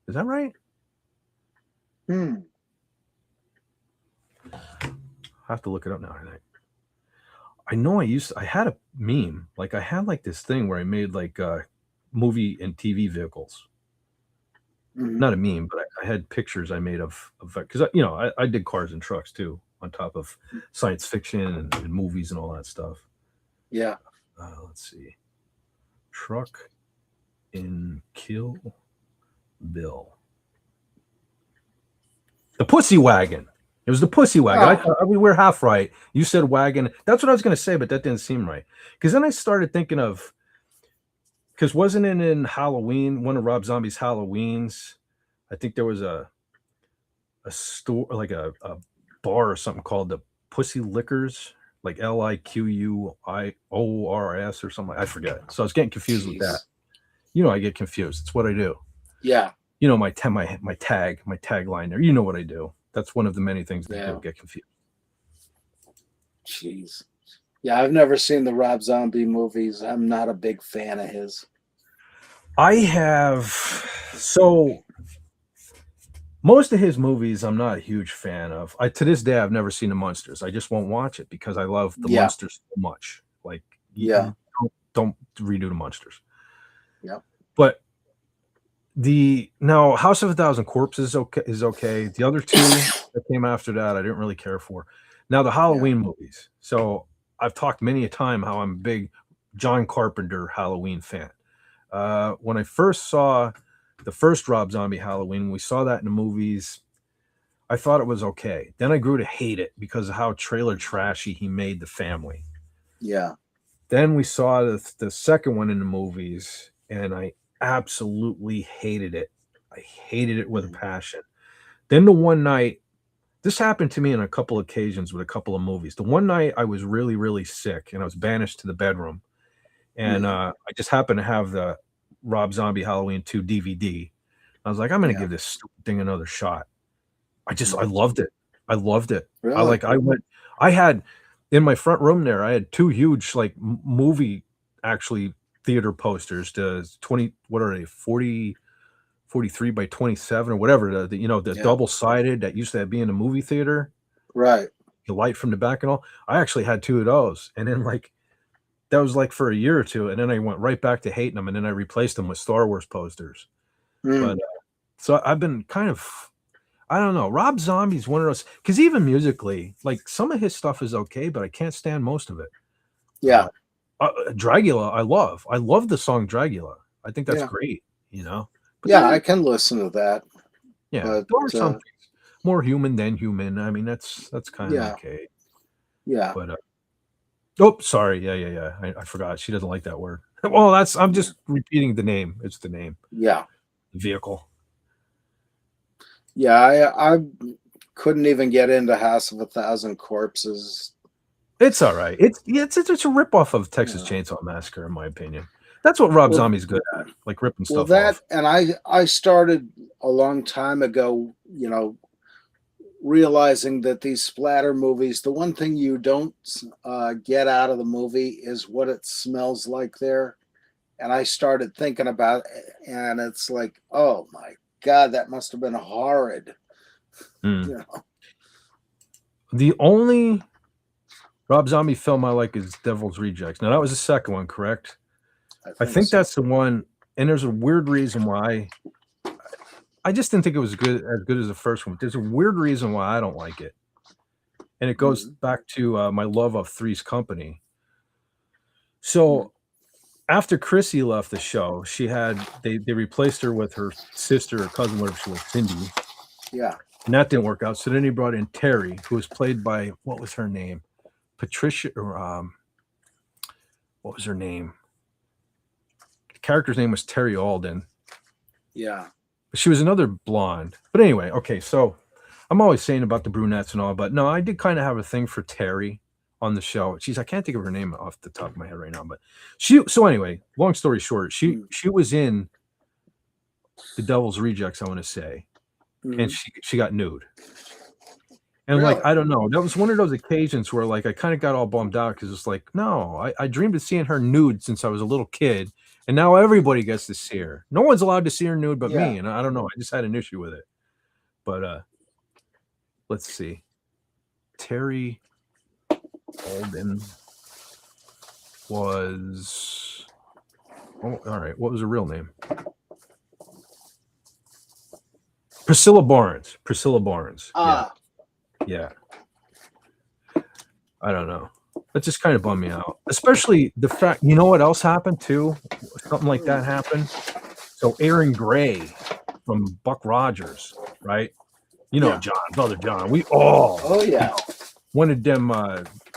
Is that right? I have to look it up now tonight. I know I had a meme. Like I had like this thing where I made like movie and TV vehicles. Mhm. Not a meme, but I had pictures I made of because I did cars and trucks too, on top of science fiction and movies and all that stuff. Yeah. Let's see, truck in Kill Bill, the Pussy Wagon. It was the Pussy Wagon. I Oh, thought we were half right. You said wagon. That's what I was going to say, but that didn't seem right. Because then I started thinking of because wasn't it in Halloween, one of Rob Zombie's Halloweens? I think there was a store like a bar or something called the Pussy Liquors, like Liquors or something. I forget. So I was getting confused with that. jeez. I get confused. It's what I do. Yeah. My tagline there. You know what I do. That's one of the many things I do. Yeah. Get confused. Jeez. Yeah, I've never seen the Rob Zombie movies. I'm not a big fan of his. I have so most of his movies I'm not a huge fan of. To this day I've never seen the Munsters. I just won't watch it because I love the Yeah. Munsters so much. Like Yeah. don't redo the Munsters. Yep. But now House of a Thousand Corpses is okay. The other two that came after that I didn't really care for. Now the Halloween movies. So I've talked many a time how I'm a big John Carpenter Halloween fan. When I first saw the first Rob Zombie Halloween, we saw that in the movies. I thought it was okay. Then I grew to hate it because of how trailer trashy he made the family. Yeah. Then we saw the second one in the movies, and I absolutely hated it. I hated it with a passion. Then the one night, this happened to me on a couple occasions with a couple of movies. The one night I was really, really sick, and I was banished to the bedroom. And I just happened to have the Rob Zombie Halloween 2 DVD. I was like, I'm going to give this stupid thing another shot. I loved it. I loved it. Really? I had in my front room there, I had two huge like movie actually theater posters to 20, what are they, 43 by 27 or whatever, the double sided that used to be in a movie theater, Right. the light from the back and all. I actually had two of those. And then like, that was like for a year or two. And then I went right back to hating them. And then I replaced them with Star Wars posters. But so I've been kind of, I don't know. Rob Zombie's one of those, because even musically, like some of his stuff is okay, but I can't stand most of it. Yeah. Dragula, I love. I love the song Dragula. I think that's great, But yeah, I can listen to that. Yeah, but, there are some things more human than human. I mean, that's kind of okay. Yeah. But oh, sorry. Yeah. I forgot. She doesn't like that word. Well, I'm just repeating the name. It's the name. Yeah. The vehicle. Yeah, I couldn't even get into House of a Thousand Corpses. It's all right. It's a ripoff of Texas Chainsaw Massacre, in my opinion. That's what Rob Zombie's good at, like ripping stuff off. And I started a long time ago, realizing that these splatter movies, the one thing you don't get out of the movie is what it smells like there. And I started thinking about it, and it's like, oh my God, that must have been horrid. The only Rob Zombie film I like is Devil's Rejects. Now that was the second one, correct? I think so. that's the one. And there's a weird reason why. I just didn't think it was as good as the first one. There's a weird reason why I don't like it, and it goes back to my love of Three's Company. So after Chrissy left the show, they replaced her with her sister or cousin, whatever she was, Cindy. Yeah. And that didn't work out. So then he brought in Terry, who was played by, what was her name? Patricia, or what was her name? The character's name was Terry Alden. Yeah. But she was another blonde. But anyway, okay, so I'm always saying about the brunettes and all, but no, I did kind of have a thing for Terry on the show. I can't think of her name off the top of my head right now, but so anyway, long story short, she was in the Devil's Rejects, I want to say, and she got nude. And really? like, I don't know, that was one of those occasions where like I kind of got all bummed out because it's like, no, I dreamed of seeing her nude since I was a little kid, and now everybody gets to see her. No one's allowed to see her nude but me, and I don't know, I just had an issue with it. But let's see, Terry Alden was Oh, all right. What was her real name? Priscilla Barnes. Priscilla Barnes. Ah, Yeah. I don't know. That just kind of bummed me out. Especially the fact, you know what else happened too? Something like that happened. So Aaron Gray from Buck Rogers, right? You know, yeah. John, brother John. We all Oh yeah. wanted them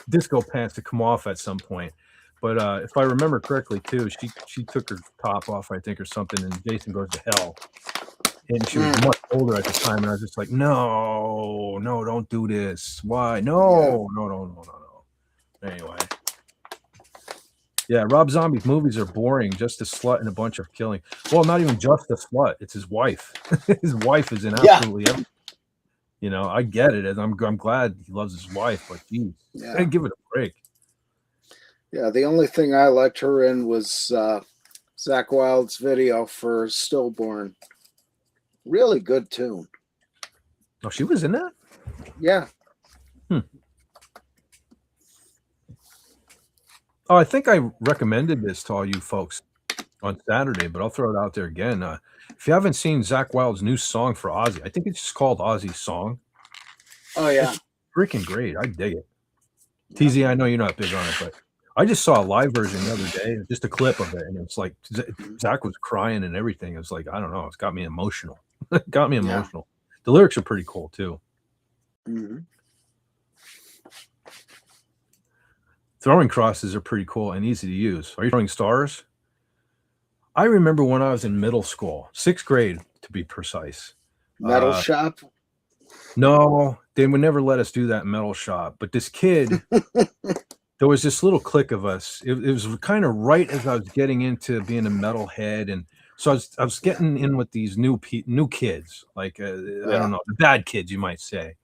disco pants to come off at some point. But if I remember correctly too, she took her top off, I think, or something, and Jason Goes to Hell. And she was much older at the time, and I was just like, no, don't do this. Why? No. Anyway. Yeah, Rob Zombie's movies are boring. Just a slut and a bunch of killing. Well, not even just a slut. It's his wife. His wife is in absolutely everything. You know, I get it. And I'm glad he loves his wife, but geez, give it a break. Yeah, the only thing I liked her in was Zakk Wylde's video for Stillborn. Really good tune. Oh, she was in that? Yeah. Oh, I think I recommended this to all you folks on Saturday, but I'll throw it out there again. If you haven't seen Zakk Wylde's new song for Ozzy, I think it's just called Ozzy's Song. Oh, yeah. It's freaking great. I dig it. Yeah. TZ, I know you're not big on it, but I just saw a live version the other day, just a clip of it, and it's like Zakk was crying and everything. It was like, I don't know, it's got me emotional. It got me emotional. The lyrics are pretty cool, too. Mm-hmm. Throwing crosses are pretty cool and easy to use. Are you throwing stars? I remember when I was in middle school, 6th grade to be precise. Metal shop? No, they would never let us do that in metal shop. But this kid, there was this little clique of us. It was kind of right as I was getting into being a metalhead, and so I was getting in with these new kids, like I don't know, the bad kids, you might say.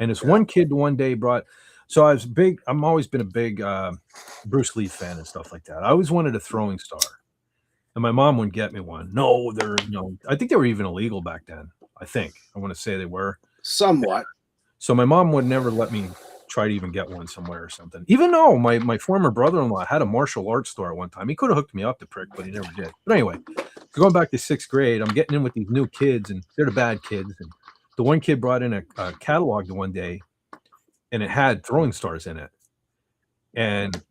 And this one kid one day brought. So I was big. I'm always been a big Bruce Lee fan and stuff like that. I always wanted a throwing star, and my mom wouldn't get me one. No, I think they were even illegal back then. I want to say they were somewhat. So my mom would never let me try to even get one somewhere or something. Even though my former brother-in-law had a martial arts store at one time, he could have hooked me up, the prick, but he never did. But anyway, going back to 6th grade, I'm getting in with these new kids, and they're the bad kids. And the one kid brought in a catalog the one day, and it had throwing stars in it. And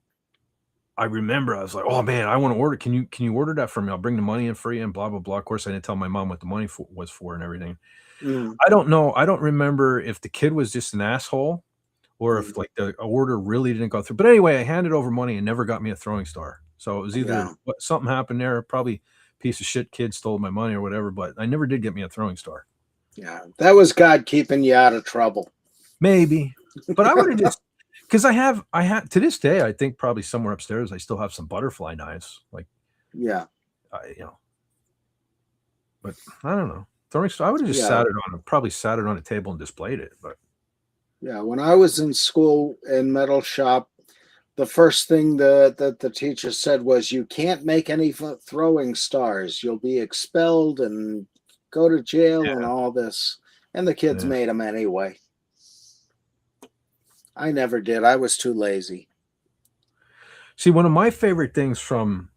I remember I was like, "Oh man, I want to order. Can you order that for me? I'll bring the money in for you." And blah blah blah. Of course, I didn't tell my mom what the money was for and everything. I don't know. I don't remember if the kid was just an asshole or if like the order really didn't go through. But anyway, I handed over money and never got me a throwing star. So it was either something happened there, probably piece of shit kid stole my money or whatever, but I never did get me a throwing star. Yeah, that was God keeping you out of trouble. Maybe. But I would have just because I have to this day, I think probably somewhere upstairs I still have some butterfly knives. Like but I don't know. Throwing star, I would have just probably sat it on a table and displayed it. But yeah, when I was in school in metal shop, the first thing that the teacher said was, "You can't make any throwing stars. You'll be expelled and go to jail and all this." And the kids made them anyway. I never did. I was too lazy. See, one of my favorite things from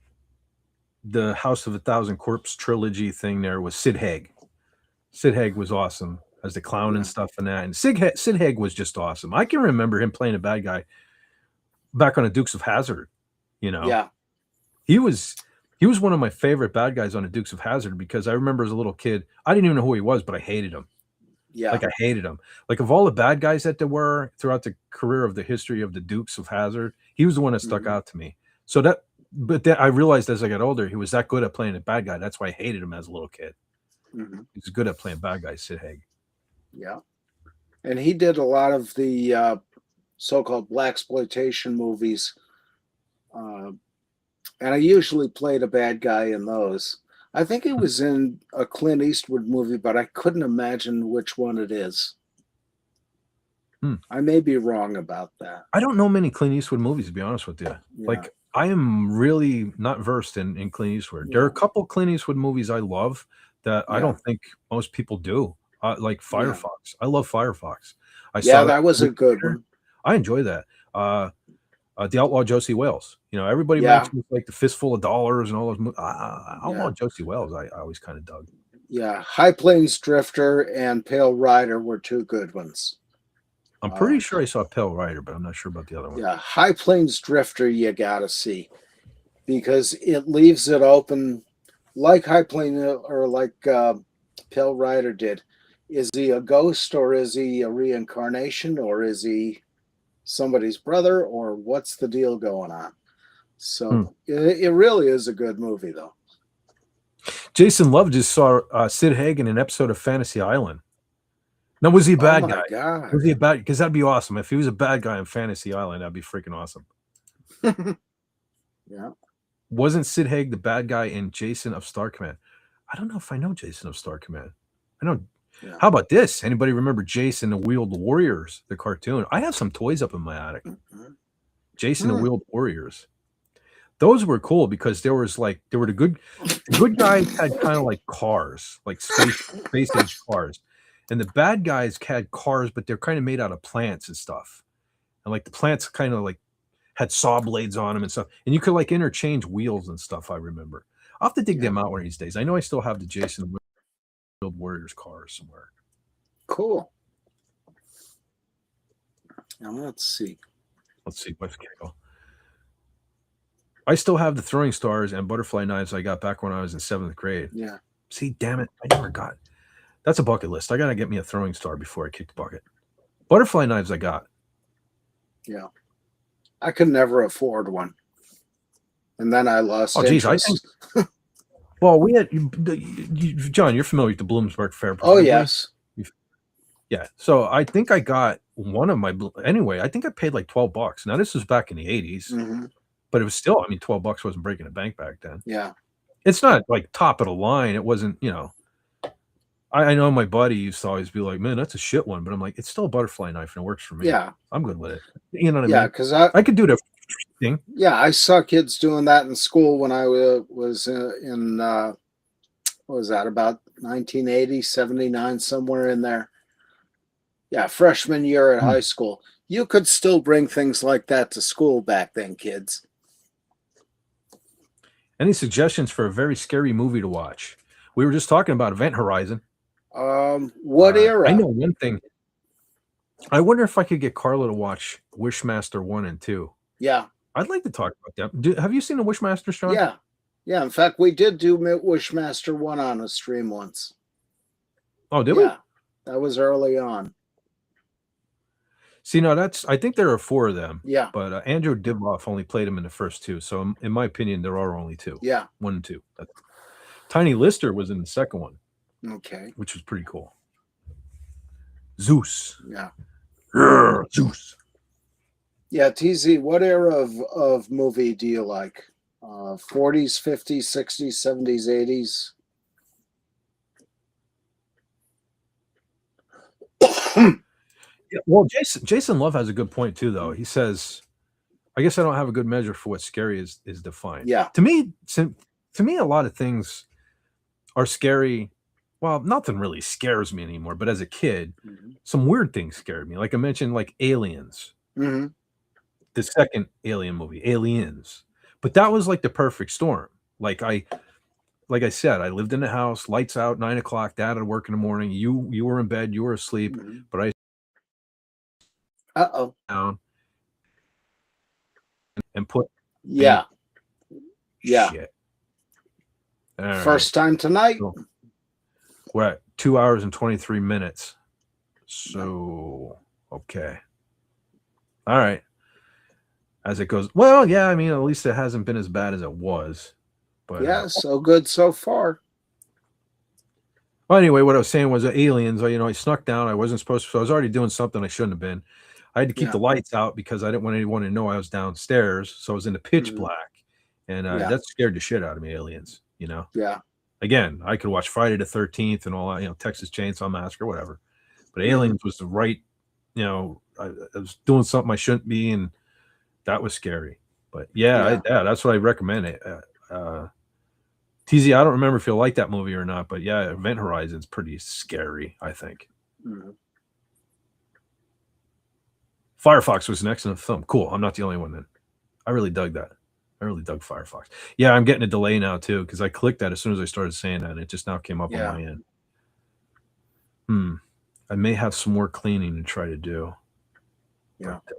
the House of a Thousand Corpse trilogy thing there was Sid Haig. Sid Haig was awesome as the clown and stuff and that. And Sid Haig was just awesome. I can remember him playing a bad guy back on the Dukes of Hazzard, you know. Yeah. He was one of my favorite bad guys on the Dukes of Hazzard because I remember as a little kid, I didn't even know who he was, but I hated him. Yeah. Like I hated him. Like of all the bad guys that there were throughout the career of the history of the Dukes of Hazzard, he was the one that stuck out to me. So but then I realized as I got older, he was that good at playing a bad guy. That's why I hated him as a little kid. He's good at playing bad guys, Sid Haig. Yeah. And he did a lot of the so-called blaxploitation movies. And I usually played a bad guy in those. I think he was in a Clint Eastwood movie, but I couldn't imagine which one it is. I may be wrong about that. I don't know many Clint Eastwood movies, to be honest with you. Yeah. Like, I am really not versed in Clint Eastwood. There are a couple Clint Eastwood movies I love that I don't think most people do. Like Firefox. I love Firefox. That was a good one. I enjoy that. The Outlaw Josie Wales. You know, everybody Yeah. mentions like the Fistful of Dollars and all those. Outlaw Josie Wales, I always kind of dug. Yeah, High Plains Drifter and Pale Rider were two good ones. I'm pretty sure I saw Pale Rider, but I'm not sure about the other one. Yeah, High Plains Drifter you gotta see because it leaves it open, like High Plains or like Pale Rider did. Is he a ghost or is he a reincarnation or is he somebody's brother or what's the deal going on? So it really is a good movie though. Jason Love just saw Sid Haig in an episode of Fantasy Island. Now, was he a bad guy? God. Was he a bad? Because that'd be awesome. If he was a bad guy in Fantasy Island, that'd be freaking awesome. Yeah. Wasn't Sid Haig the bad guy in Jason of Star Command? I don't know if I know Jason of Star Command. I know. Yeah. How about this? Anybody remember Jason the Wheeled Warriors, the cartoon? I have some toys up in my attic. Jason the Wheeled Warriors. Those were cool because there were the good guys had kind of like cars, like space age cars. And the bad guys had cars, but they're kind of made out of plants and stuff. And like the plants kind of like had saw blades on them and stuff. And you could like interchange wheels and stuff, I remember. I'll have to dig them out one of these days. I know I still have the Jason Wheeled Warriors cars somewhere. Cool. Now let's see. What's Kegel? I still have the throwing stars and butterfly knives I got back when I was in 7th grade. Yeah. See, damn it. I never got. That's a bucket list. I got to get me a throwing star before I kick the bucket. Butterfly knives I got. Yeah. I could never afford one. And then I lost interest. I think, well, we had, John, you're familiar with the Bloomsburg Fair. Oh, yes. Yeah. So I think I got one of my, anyway, I think I paid like $12. Now, this was back in the 80s. Mm-hmm. But it was still, I mean, $12 wasn't breaking the bank back then. Yeah. It's not like top of the line. It wasn't, you know. I know my buddy used to always be like, man, that's a shit one. But I'm like, it's still a butterfly knife and it works for me. Yeah. I'm good with it. You know what I mean? Yeah, because I could do the thing. Yeah, I saw kids doing that in school when I was in, what was that, about 1980, 79, somewhere in there. Yeah, freshman year at high school. You could still bring things like that to school back then, kids. Any suggestions for a very scary movie to watch? We were just talking about Event Horizon. What era? I know one thing. I wonder if I could get Carla to watch Wishmaster 1 and 2. Yeah. I'd like to talk about that. Have you seen the Wishmaster, Sean? Yeah. Yeah. In fact, we did do Wishmaster 1 on a stream once. Oh, did we? Yeah. That was early on. See, no, I think there are 4 of them. Yeah. But Andrew Divoff only played them in the first 2. So in my opinion, there are only 2. Yeah. 1 and 2. Tiny Lister was in the second one. Okay. Which was pretty cool. Zeus. Yeah. Zeus. Yeah, TZ, what era of movie do you like? 40s, 50s, 60s, 70s, 80s? Well, Jason Love has a good point too, though. He says, "I guess I don't have a good measure for what scary is defined." Yeah. To me, a lot of things are scary. Well, nothing really scares me anymore. But as a kid, some weird things scared me. Like I mentioned, like Aliens. Mm-hmm. The second Alien movie, Aliens. But that was like the perfect storm. Like I said, I lived in the house, lights out, 9 o'clock. Dad had work in the morning. You were in bed, you were asleep. But I down and put yeah shit. First time tonight. So we're at 2 hours and 23 minutes. So okay. All right. As it goes. Well, yeah, I mean, at least it hasn't been as bad as it was. But yeah, so good so far. Well, anyway, what I was saying was Aliens, I snuck down. I wasn't supposed to, so I was already doing something I shouldn't have been. I had to keep the lights out because I didn't want anyone to know I was downstairs. So I was in the pitch black. And that scared the shit out of me, Aliens, Yeah. Again, I could watch Friday the 13th and all that, Texas Chainsaw Massacre, whatever. But Aliens was the right, I was doing something I shouldn't be, and that was scary. But that's what I recommend. TZ, I don't remember if you like that movie or not, but yeah, Event Horizon's pretty scary, I think. Firefox was an excellent film. Cool. I'm not the only one then. I really dug that. I really dug Firefox. Yeah, I'm getting a delay now too because I clicked that as soon as I started saying that, and it just now came up on Yeah. my end. I may have some more cleaning to try to do. Yeah. But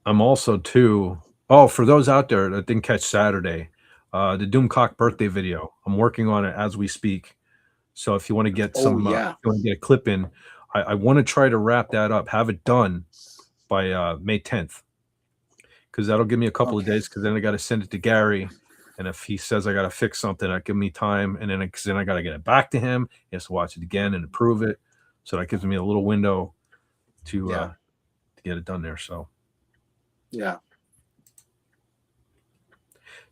I'm also too. Oh, for those out there that didn't catch Saturday, the Doomcock birthday video. I'm working on it as we speak. So if you want to get Oh some, if yeah. you want to get a clip in, I want to try to wrap that up, have it done by May 10th, because that'll give me a couple of Okay. days. Because then I got to send it to Gary, and if he says I got to fix something, that give me time, and then because then I got to get it back to him. He has to watch it again and approve it. So that gives me a little window to get it done there. So Yeah.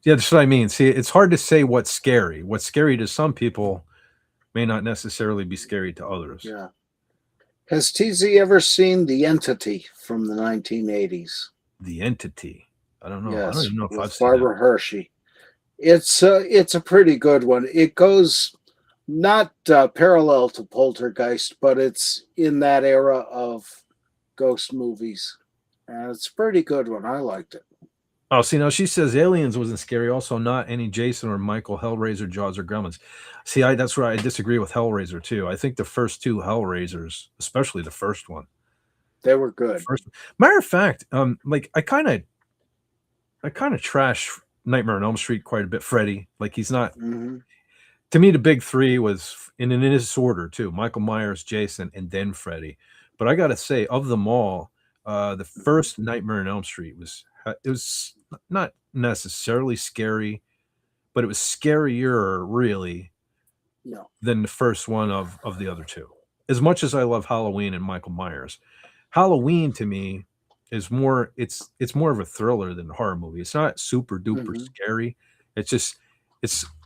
yeah, that's what I mean. See, it's hard to say what's scary. What's scary to some people may not necessarily be scary to others. Yeah. Has TZ ever seen The Entity from the 1980s? The Entity. I don't know. I don't Yes, even know if I've with seen that. Barbara Hershey. It's a pretty good one. It goes not parallel to Poltergeist, but it's in that era of ghost movies. And it's a pretty good one. I liked it. Oh, see, now she says Aliens wasn't scary. Also, not any Jason or Michael, Hellraiser, Jaws, or Gremlins. See, that's where I disagree with Hellraiser too. I think the first two Hellraisers, especially the first one, They were good. matter of fact, like I kind of trash Nightmare on Elm Street quite a bit. Freddy, like he's not. Mm-hmm. To me, the big three was in this order too: Michael Myers, Jason, and then Freddy. But I gotta say, of them all, the first Nightmare on Elm Street was not necessarily scary, but it was scarier, really, than the first one of the other two. As much as I love Halloween and Michael Myers, Halloween to me is more. It's more of a thriller than a horror movie. It's not super duper scary. It's just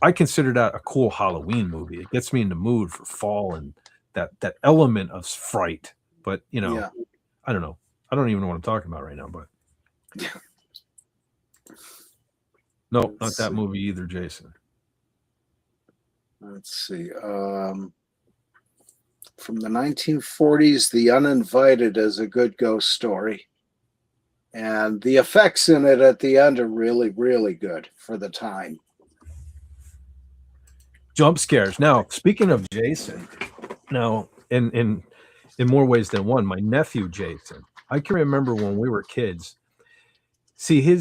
I consider that a cool Halloween movie. It gets me in the mood for fall and that element of fright. But I don't know. I don't even know what I'm talking about right now. But no, not that movie either, Jason. Let's see. From the 1940s, The Uninvited is a good ghost story. And the effects in it at the end are really, really good for the time. Jump scares. Now, speaking of Jason, now in more ways than one, my nephew Jason, I can remember when we were kids. See, to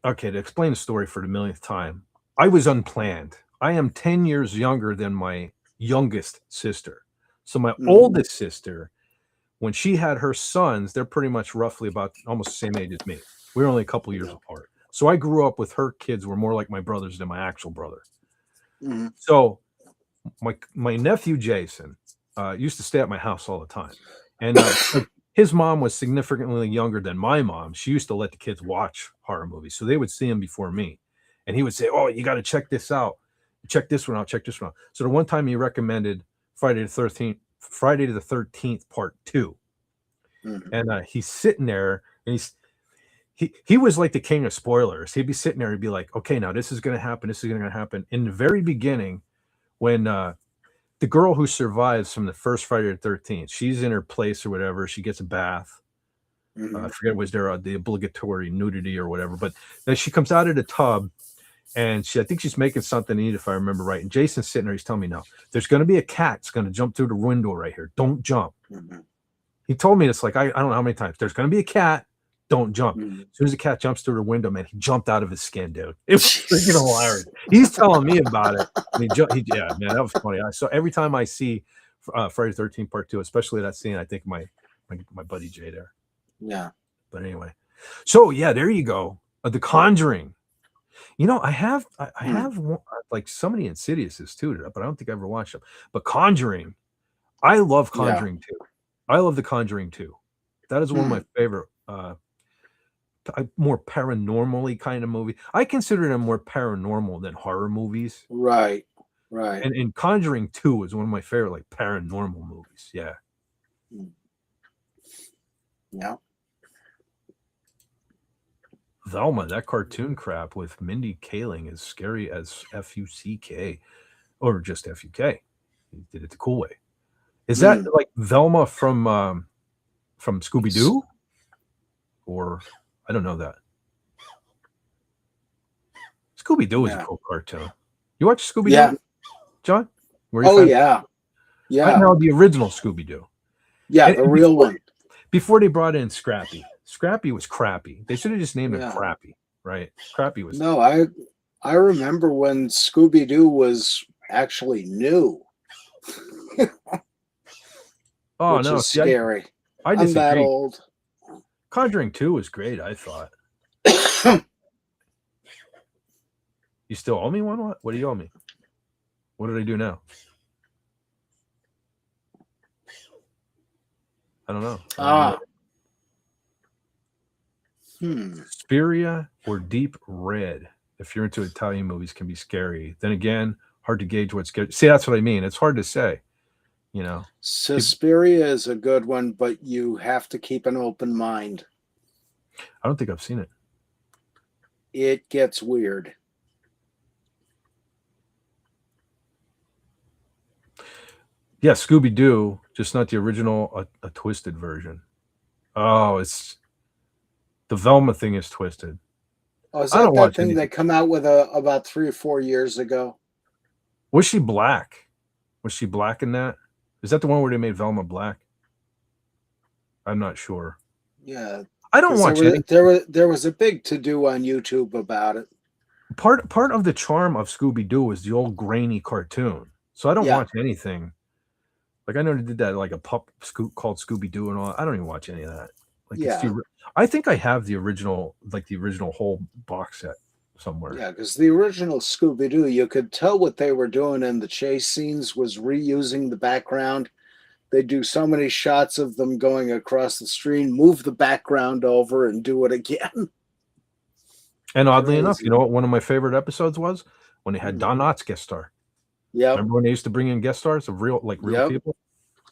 explain the story for the millionth time, I was unplanned. I am 10 years younger than my youngest sister. So my oldest sister, when she had her sons, they're pretty much roughly about almost the same age as me. We were only a couple years apart. So I grew up with her kids were more like my brothers than my actual brother. So my nephew Jason used to stay at my house all the time. And his mom was significantly younger than my mom. She used to let the kids watch horror movies. So they would see them before me. And he would say, "Oh, you got to check this out. Check this one out. Check this one out." So the one time he recommended Friday the 13th Part 2. And he's sitting there and he was like the king of spoilers. He'd be sitting there and be like, "Okay, now this is going to happen. This is going to happen." In the very beginning, when the girl who survives from the first Friday the 13th, she's in her place or whatever. She gets a bath. I forget, was there the obligatory nudity or whatever, but then she comes out of the tub and I think she's making something to eat, if I remember right. And Jason's sitting there, he's telling me, "No, there's going to be a cat that's going to jump through the window right here. Don't jump." He told me this like, I don't know how many times. There's going to be a cat. Don't jump. As soon as the cat jumps through the window, man, he jumped out of his skin, dude. It was freaking hilarious. He's telling me about it. Yeah, man, that was funny. So every time I see Friday the 13th Part 2, especially that scene, I think my buddy Jay there. Yeah. But anyway, so yeah, there you go. The Conjuring. I have like so many Insidiouses too, but I don't think I ever watched them. But Conjuring, I love Conjuring 2. I love The Conjuring 2. That is one of my favorite. More paranormally kind of movie. I consider them more paranormal than horror movies. Right. And Conjuring 2 is one of my favorite like paranormal movies. Yeah. Yeah. Velma, that cartoon crap with Mindy Kaling is scary as F-U-C-K or just F-U-K. He did it the cool way. Is that like Velma from Scooby-Doo? Or I don't know that. Scooby-Doo was a Yeah. cool cartoon. You watch Scooby-Doo, Yeah. John? Were you a Oh fan? yeah. Yeah. No, the original Scooby-Doo. Yeah, And the real one. before they brought in Scrappy. Scrappy was crappy. They should have just named him Yeah. Crappy, right? Crappy was No, I remember when Scooby-Doo was actually new, Oh which no, is see, scary. I I'm that disagree. old. Conjuring 2 was great, I thought. You still owe me one? What do you owe me? What did I do now? I don't know. Suspiria or Deep Red, if you're into Italian movies, can be scary. Then again, hard to gauge what's scary. See, that's what I mean. It's hard to say, you know. Suspiria is a good one, but you have to keep an open mind. I don't think I've seen it. It gets weird. Yeah, Scooby-Doo, just not the original, a twisted version. Oh, it's the Velma thing is twisted. Oh, is I don't that watch thing anything. they come out with about 3 or 4 years ago? Was she black? Was she black in that? Is that the one where they made Velma black? I'm not sure. Yeah. I don't watch anything. There was a big to-do on YouTube about it. Part of the charm of Scooby-Doo is the old grainy cartoon. So I don't watch anything. Like I know they did that like a pup called Scooby-Doo and all. I don't even watch any of that. Like I think I have the original whole box set somewhere. Yeah, because the original Scooby-Doo, you could tell what they were doing in the chase scenes was reusing the background. They do so many shots of them going across the screen, move the background over, and do it again. And oddly enough, you know what one of my favorite episodes was? When they had Don Knotts guest star. Yeah. Remember when they used to bring in guest stars of real people?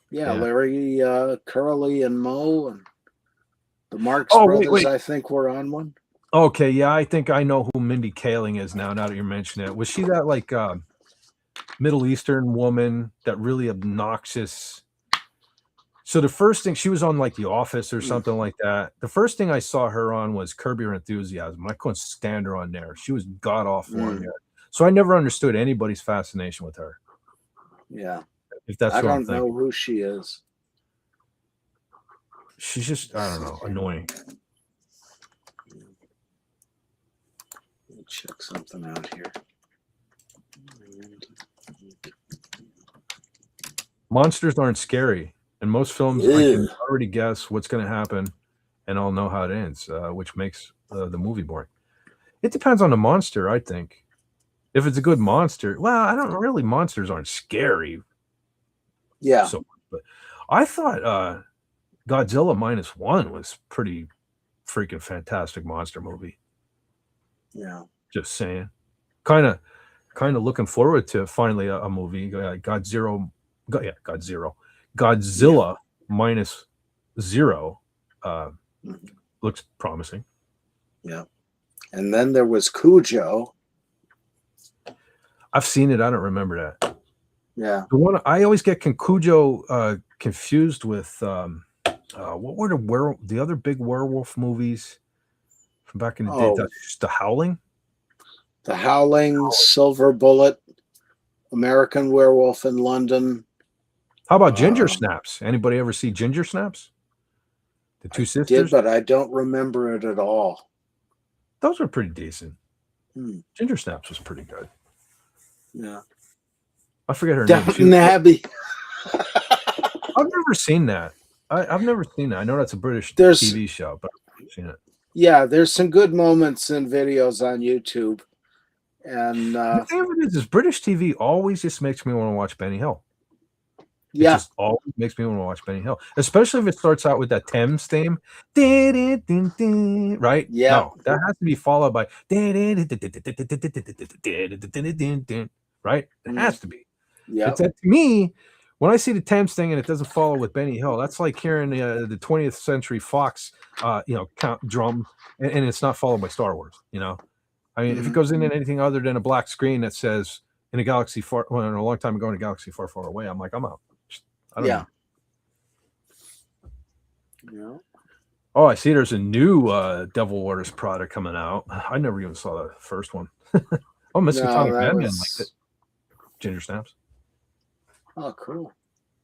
Yeah, Larry, Curly, and Moe, and the Marx Brothers, wait. I think, were on one. Okay, yeah, I think I know who Mindy Kaling is now that you're mentioning it. Was she that like Middle Eastern woman, that really obnoxious? So the first thing, she was on like The Office or something like that. The first thing I saw her on was Curb Your Enthusiasm. I couldn't stand her on there. She was god awful on there. So I never understood anybody's fascination with her. Yeah. If that's I what I'm don't know thinking. who she is. She's just, I don't know, annoying. Let me check something out here. Monsters aren't scary. In most films, I can already guess what's going to happen, and I'll know how it ends, which makes the movie boring. It depends on the monster, I think. If it's a good monster, well, I don't really. Monsters aren't scary. Yeah. So, but I thought Godzilla -1 was pretty freaking fantastic monster movie. Yeah. Just saying. Kind of looking forward to finally a movie. Godzilla -0 looks promising. Yeah. And then there was Cujo. I've seen it. I don't remember that. Yeah. The one I always get Cujo confused with what were the other big werewolf movies from back in the day? The Howling? The Howling, Silver Bullet, American Werewolf in London. How about Ginger Snaps? Anybody ever see Ginger Snaps? The two sisters? Did, but I don't remember it at all. Those were pretty decent. Ginger Snaps was pretty good. Yeah. I forget her name. Downton Abbey. I've never seen that. I've never seen that. I know that's a British TV show, but I've never seen it. Yeah, there's some good moments and videos on YouTube. And the thing of it is British TV always just makes me want to watch Benny Hill. Yeah. It just always makes me want to watch Benny Hill. Especially if it starts out with that Thames theme. Right? Yeah. No, that has to be followed by right? It has to be. Yeah. It's to me, when I see the Thames thing and it doesn't follow with Benny Hill, that's like hearing the 20th Century Fox count drum and it's not followed by Star Wars, I mean, if it goes in anything other than a black screen that says in a galaxy far, a long time ago in a galaxy far, far away, I'm like, I'm out. I don't know. Yeah. Oh, I see. There's a new Devil Waters product coming out. I never even saw the first one. Oh, No, Miskatonic that Madman liked it. was Ginger Snaps. cool.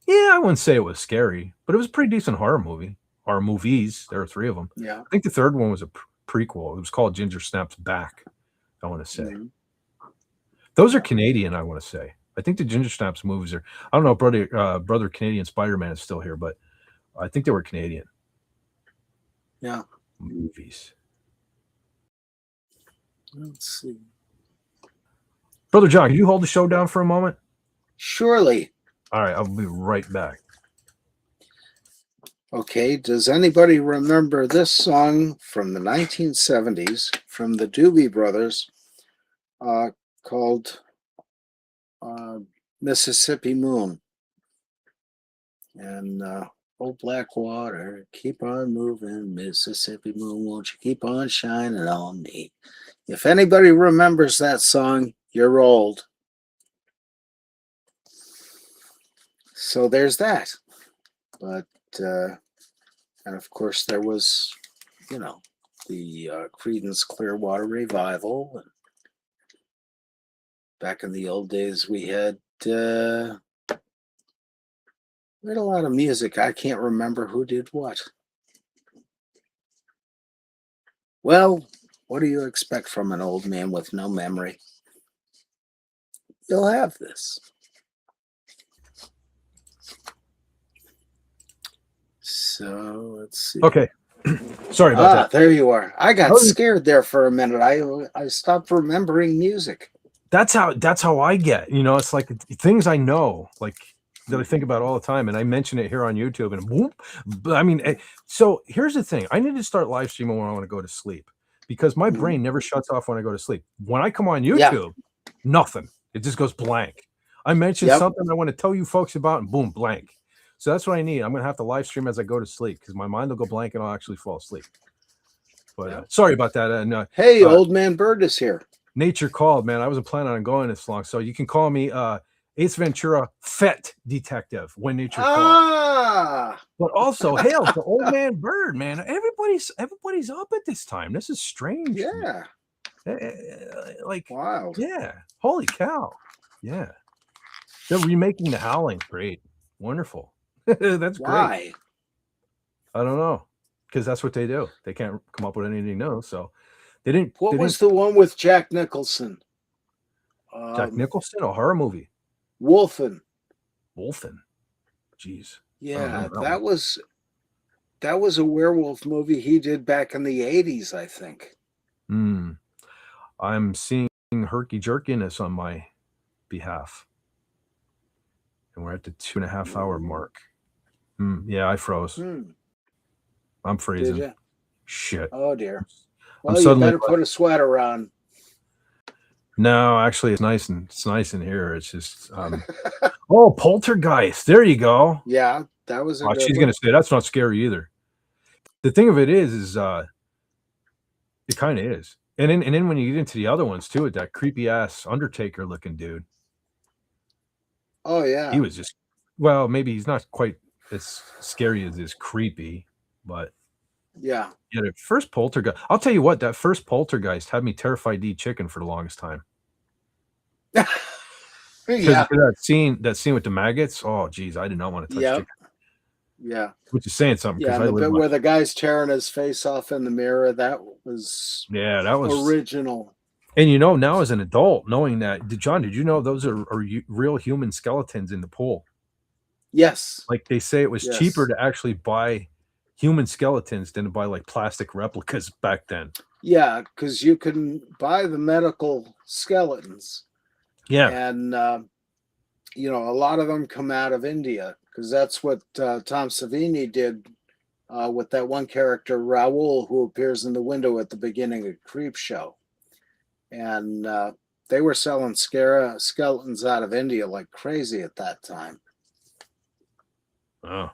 Yeah, I wouldn't say it was scary, but it was a pretty decent horror movie. Horror movies. There were 3 of them. Yeah. I think the third one was a prequel. It was called Ginger Snaps Back, I want to say. Mhm. Those are Canadian, I want to say. I think the Ginger Snaps movies are. I don't know, brother Canadian Spider-Man is still here, but I think they were Canadian Yeah. movies. Let's see. Brother John, can you hold the show down for a moment? Surely. All right, I'll be right back. Okay, does anybody remember this song from the 1970s from the Doobie Brothers called Mississippi Moon? And oh, black water, keep on moving, Mississippi Moon, won't you keep on shining on me? If anybody remembers that song, you're old. So there's that. But and of course there was, the Creedence Clearwater Revival. And back in the old days, we had a lot of music. I can't remember who did what. Well, what do you expect from an old man with no memory? You'll have this. So let's see. Okay. Sorry about that. There you are. I got scared there for a minute. I stopped remembering music. That's how I get. It's like things I know, like that I think about all the time, and I mention it here on YouTube, and boom. I mean, so here's the thing: I need to start live streaming when I want to go to sleep, because my brain never shuts off when I go to sleep. When I come on YouTube, nothing. It just goes blank. I mentioned something I want to tell you folks about, and boom, blank. So that's what I need. I'm going to have to live stream as I go to sleep, because my mind will go blank and I'll actually fall asleep. But sorry about that. And hey, Old Man Bird is here. Nature called, man. I wasn't planning on going this long, so you can call me Ace Ventura Fett Detective when nature calls. But also, hail to Old Man Bird, man. Everybody's up at this time. This is strange. Yeah. Like, wild. Yeah. Holy cow. Yeah. They're remaking The Howling. Great. Wonderful. That's great. Why? I don't know. Because that's what they do. They can't come up with anything new. So they didn't. What was the one with Jack Nicholson? Jack Nicholson, a horror movie. Wolfen. Jeez. Yeah, that was a werewolf movie he did back in the 80s, I think. I'm seeing herky jerkiness on my behalf. And we're at the 2.5 hour mark. Yeah, I froze. I'm freezing. Did you? Shit. Oh dear. Well, you better put a sweater on. No, actually, it's nice in here. It's just oh, Poltergeist. There you go. Yeah, that was. She's gonna say that's not scary either. The thing of it is it kind of is. And then when you get into the other ones too, with that creepy ass Undertaker looking dude. Oh yeah. He was just, well, maybe he's not quite as scary as is creepy, but yeah. Yeah, the first Poltergeist. I'll tell you what, that first Poltergeist had me terrified to eat chicken for the longest time. Yeah. That scene with the maggots. Oh, geez, I did not want to touch chicken. Yeah. Which is saying something. Yeah, the bit where the guy's tearing his face off in the mirror, that was original. And now as an adult, knowing that, John, did you know those are real human skeletons in the pool? Yes. Like they say it was cheaper to actually buy human skeletons than to buy like plastic replicas back then. Yeah, because you can buy the medical skeletons. Yeah. And, a lot of them come out of India, because that's what Tom Savini did with that one character, Raoul, who appears in the window at the beginning of Creepshow. And they were selling skeletons out of India like crazy at that time. Oh.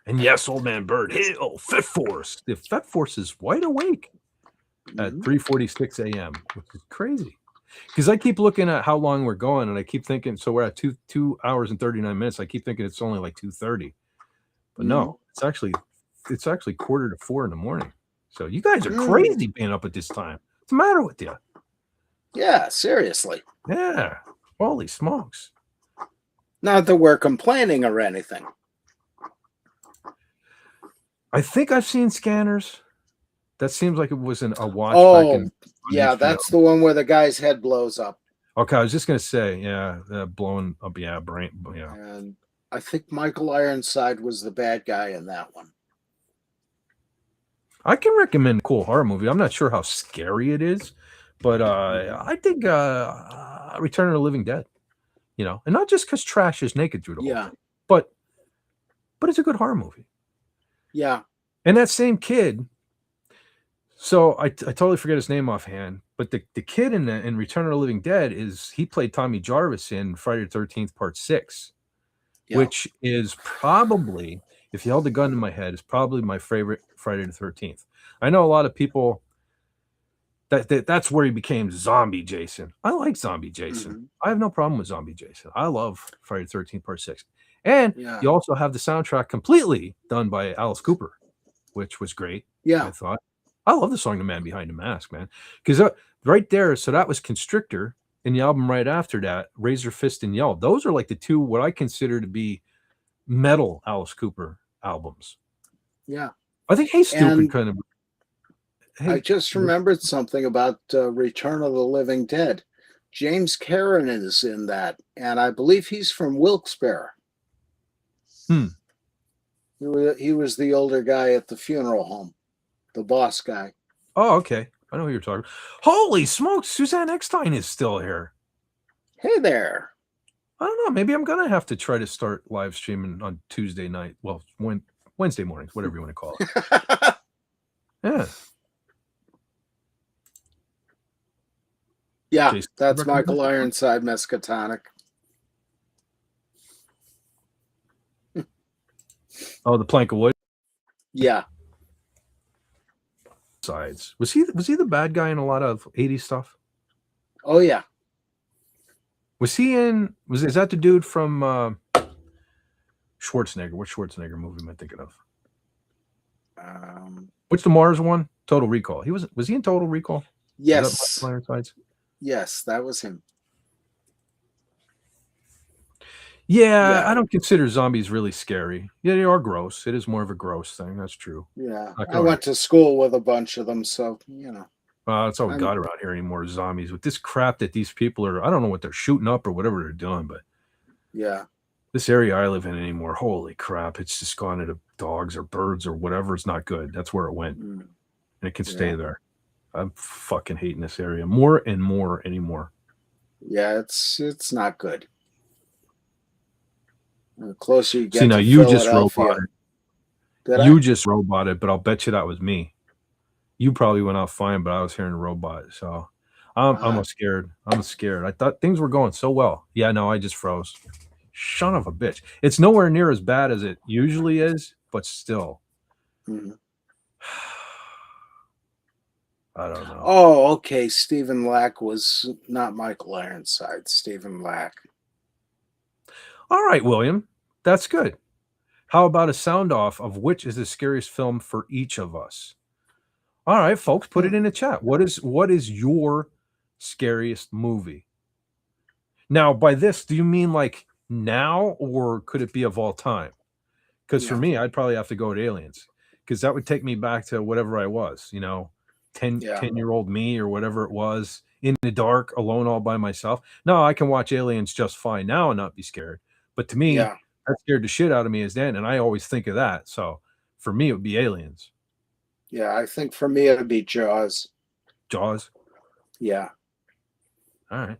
And yes, Old Man Bird, hail, Fett Force. The Fett Force is wide awake at 3:46 a.m., which is crazy. Because I keep looking at how long we're going, and I keep thinking, so we're at 2 hours and 39 minutes. I keep thinking it's only like 2:30. But no, it's actually it's actually 3:45 in the morning. So you guys are crazy being up at this time. What's the matter with you? Yeah, seriously. Yeah. Holy smokes. Not that we're complaining or anything. I think I've seen Scanners. That seems like it was a watch back in. Yeah, that's the one where the guy's head blows up. Okay, I was just gonna say, yeah, blowing up, yeah, brain, yeah. And I think Michael Ironside was the bad guy in that one. I can recommend a cool horror movie. I'm not sure how scary it is, but I think Return of the Living Dead, and not just because Trash is naked through the whole thing, but it's a good horror movie. Yeah. And that same kid, so I totally forget his name offhand, but the kid in Return of the Living Dead he played Tommy Jarvis in Friday the 13th Part 6, which is probably, if you held a gun to my head, is probably my favorite Friday the 13th. I know a lot of people that's where he became Zombie Jason. I like Zombie Jason. I have no problem with Zombie Jason. I love Friday the 13th Part 6. And you also have the soundtrack completely done by Alice Cooper, which was great. Yeah. I thought. I love the song The Man Behind the Mask, man. Because right there, so that was Constrictor, and the album right after that, Razor Fist and Yell. Those are like the two what I consider to be metal Alice Cooper albums. Yeah. I think Hey Stupid kind of. I just remembered something about Return of the Living Dead. James Karen is in that, and I believe he's from Wilkes-Barre. He was the older guy at the funeral home, the boss guy. Oh, okay. I know who you're talking. Holy smokes, Suzanne Eckstein is still here. Hey there. I don't know. Maybe I'm gonna have to try to start live streaming on Tuesday night. Well, Wednesday mornings, whatever you want to call it. Yeah. Yeah, Jason, that's Michael Ironside, Miskatonic. Oh, the plank of wood. Yeah. Sides. Was he the bad guy in a lot of 80s stuff? Oh yeah. Was he in? Is that the dude from Schwarzenegger? What Schwarzenegger movie am I thinking of? What's the Mars one? Total Recall. Was he in Total Recall? Yes. Yes, that was him. Yeah, I don't consider zombies really scary. Yeah, they are gross. It is more of a gross thing. That's true. Yeah, I went to school with a bunch of them, so that's all we got around here anymore. Zombies with this crap that these people are. I don't know what they're shooting up or whatever they're doing, but yeah, this area I live in anymore. Holy crap! It's just gone into dogs or birds or whatever. It's not good. That's where it went, and it can stay there. I'm fucking hating this area more and more anymore. Yeah, it's not good. The closer you get to you just roboted. You just roboted, but I'll bet you that was me. You probably went out fine, but I was hearing a robot. So I'm scared. I'm scared. I thought things were going so well. Yeah, no, I just froze. Son of a bitch. It's nowhere near as bad as it usually is, but still. I don't know. Oh, okay. Stephen Lack was not Michael Ironside. Stephen Lack. All right, William. That's good. How about a sound off of which is the scariest film for each of us? All right, folks, put it in the chat. What is your scariest movie? Now, by this, do you mean like now, or could it be of all time? Because for me, I'd probably have to go with Aliens, because that would take me back to whatever I was, 10-year-old me or whatever it was, in the dark, alone all by myself. No, I can watch Aliens just fine now and not be scared. But to me, that scared the shit out of me as then, and I always think of that. So for me, it would be Aliens. Yeah, I think for me, it would be Jaws. Jaws? Yeah. All right.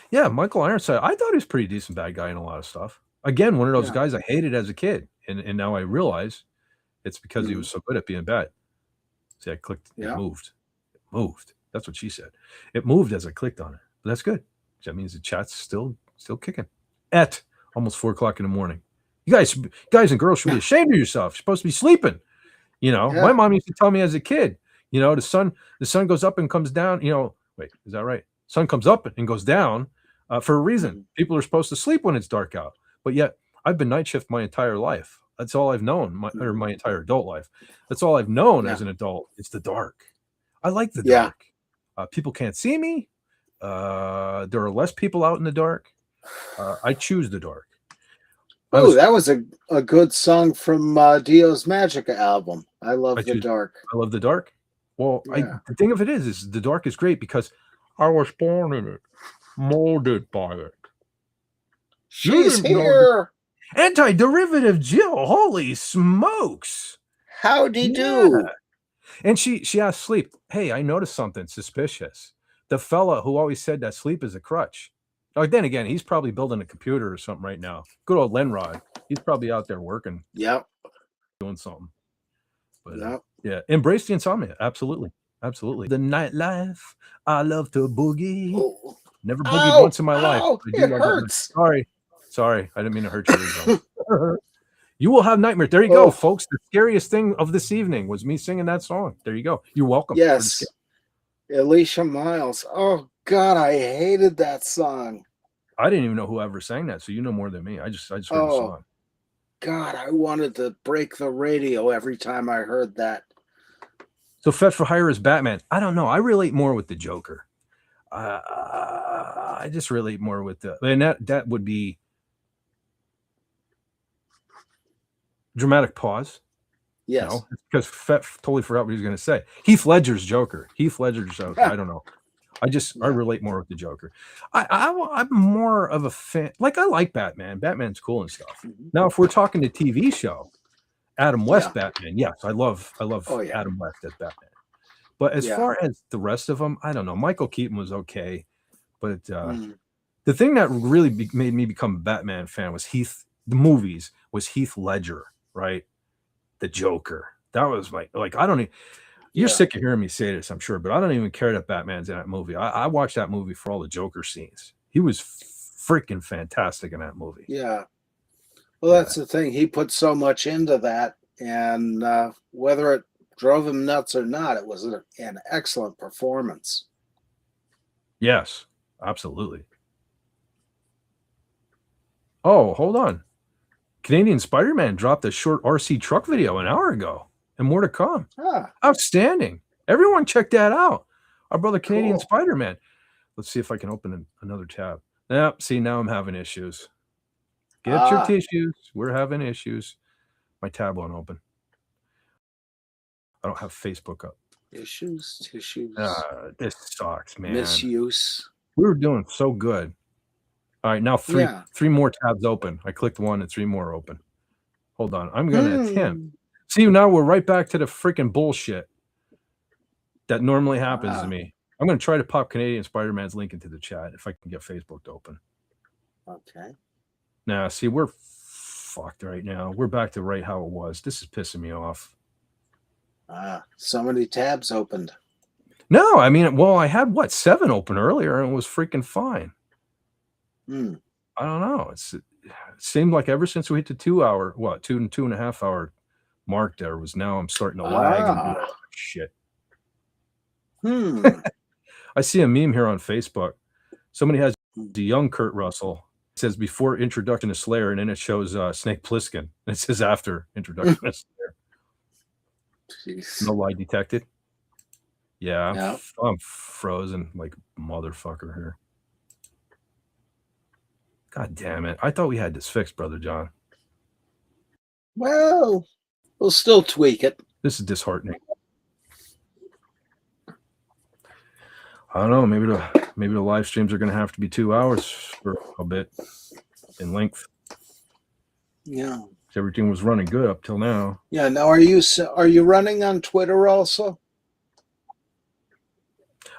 Yeah, Michael Ironside, I thought he was a pretty decent bad guy in a lot of stuff. Again, one of those guys I hated as a kid, and now I realize it's because he was so good at being bad. See, I clicked. It moved. It moved. That's what she said. It moved as I clicked on it. But that's good. That means the chat's still kicking. At almost 4:00 in the morning. You guys and girls should be ashamed of yourself. You're supposed to be sleeping. My mom used to tell me as a kid, the sun goes up and comes down. Wait, is that right? Sun comes up and goes down for a reason. People are supposed to sleep when it's dark out. But yet, I've been night shift my entire life. That's all I've known my entire adult life. That's all I've known as an adult. It's the dark. I like the dark. People can't see me. There are less people out in the dark. I choose the dark. Oh, that was a good song from Dio's Magica album. I love the dark. I love the dark. Well, the thing of it is the dark is great because I was born in it, molded by it. She's here. Anti-derivative Jill. Holy smokes. Howdy do. And she asked Sleep, hey, I noticed something suspicious. The fella who always said that sleep is a crutch. Like, then again, he's probably building a computer or something right now. Good old Lenrod. He's probably out there working. Yep. Doing something. But yeah, embrace the insomnia. Absolutely. Absolutely. The nightlife. I love to boogie. Oh. Never boogied once in my life. It hurts. Sorry. I didn't mean to hurt you. You will have nightmares. There you go, folks. The scariest thing of this evening was me singing that song. There you go. You're welcome. Yes. Alicia Miles. Oh, God, I hated that song. I didn't even know who ever sang that, so you know more than me. I just heard the song. God, I wanted to break the radio every time I heard that. So Fett for Hire is Batman. I don't know. I relate more with the Joker. I just relate more with and that would be dramatic pause. Yes. No, because Fett totally forgot what he was going to say. Heath Ledger's Joker. I don't know. I relate more with the Joker. I'm more of a fan. Like, I like Batman. Batman's cool and stuff. Now, if we're talking to TV show, Adam West Batman, yes, I love Adam West as Batman. But as far as the rest of them, I don't know. Michael Keaton was okay, but the thing that really made me become a Batman fan was Heath Ledger, right? The Joker. That was like I don't even. You're sick of hearing me say this, I'm sure, but I don't even care that Batman's in that movie. I watched that movie for all the Joker scenes. He was freaking fantastic in that movie. Yeah. Well, that's the thing. He put so much into that, and whether it drove him nuts or not, it was an excellent performance. Yes, absolutely. Oh, hold on. Canadian Spider-Man dropped a short RC truck video an hour ago. And more to come. Outstanding. Everyone check that out. Our brother Canadian Spider-Man. Let's see if I can open another tab. See, now I'm having issues. Get your tissues. We're having issues. My tab won't open. I don't have Facebook up. Tissues. This sucks, man. Misuse. We were doing so good. All right, now three more tabs open. I clicked one and three more open. Hold on. I'm going to attempt. See, now we're right back to the freaking bullshit that normally happens to me. I'm going to try to pop Canadian Spider-Man's link into the chat if I can get Facebook to open. Okay. Now, see, we're fucked right now. We're back to right how it was. This is pissing me off. So many tabs opened. No, I mean, well, I had, 7 open earlier and it was freaking fine. I don't know. It seemed like ever since we hit the 2 hour, 2.5 hour mark there was now I'm starting to lag and do that shit. I see a meme here on Facebook. Somebody has the young Kurt Russell. It says before introduction to Slayer, and then it shows Snake Plissken. And it says after introduction to Slayer. Jeez. No lie detected. Yeah, I'm frozen like motherfucker here. God damn it. I thought we had this fixed, Brother John. Well, we'll still tweak it. This is disheartening. I don't know. Maybe the live streams are going to have to be 2 hours for a bit in length. Yeah. Everything was running good up till now. Yeah. Now, are you running on Twitter also?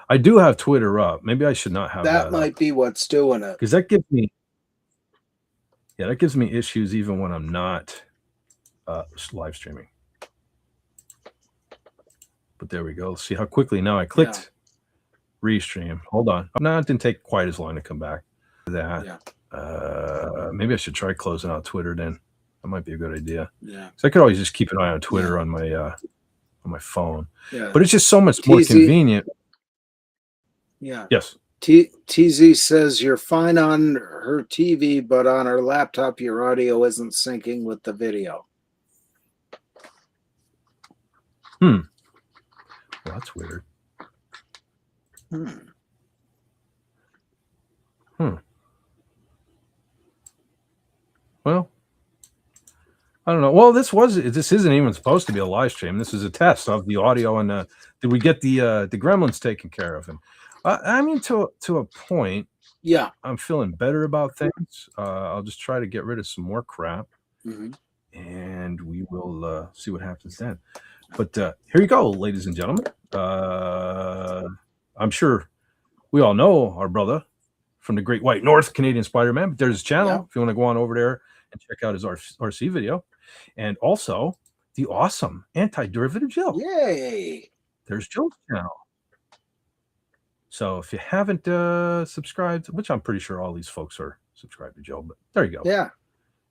I do have Twitter up. Maybe I should not have that. That might be what's doing it. Because that gives me issues even when I'm not live streaming. But there we go. See how quickly now I clicked restream. Hold on. No, it didn't take quite as long to come back to that. Maybe I should try closing out Twitter then. That might be a good idea. Yeah. So I could always just keep an eye on Twitter on my phone. Yeah. But it's just so much more convenient. Yeah. Yes. TZ says you're fine on her TV, but on her laptop, your audio isn't syncing with the video. Well, that's weird. Well, I don't know. Well, this isn't even supposed to be a live stream. This is a test of the audio, and did we get the gremlins taken care of? And I mean, to a point, Yeah. I'm feeling better about things. I'll just try to get rid of some more crap, and we will see what happens then. But here you go, ladies and gentlemen. I'm sure we all know our brother from the Great White North, Canadian Spider-Man. But there's his channel if you want to go on over there and check out his RC video. And also the awesome anti-derivative Jill. Yay! There's Jill's channel. So if you haven't subscribed, which I'm pretty sure all these folks are subscribed to Jill, but there you go. Yeah.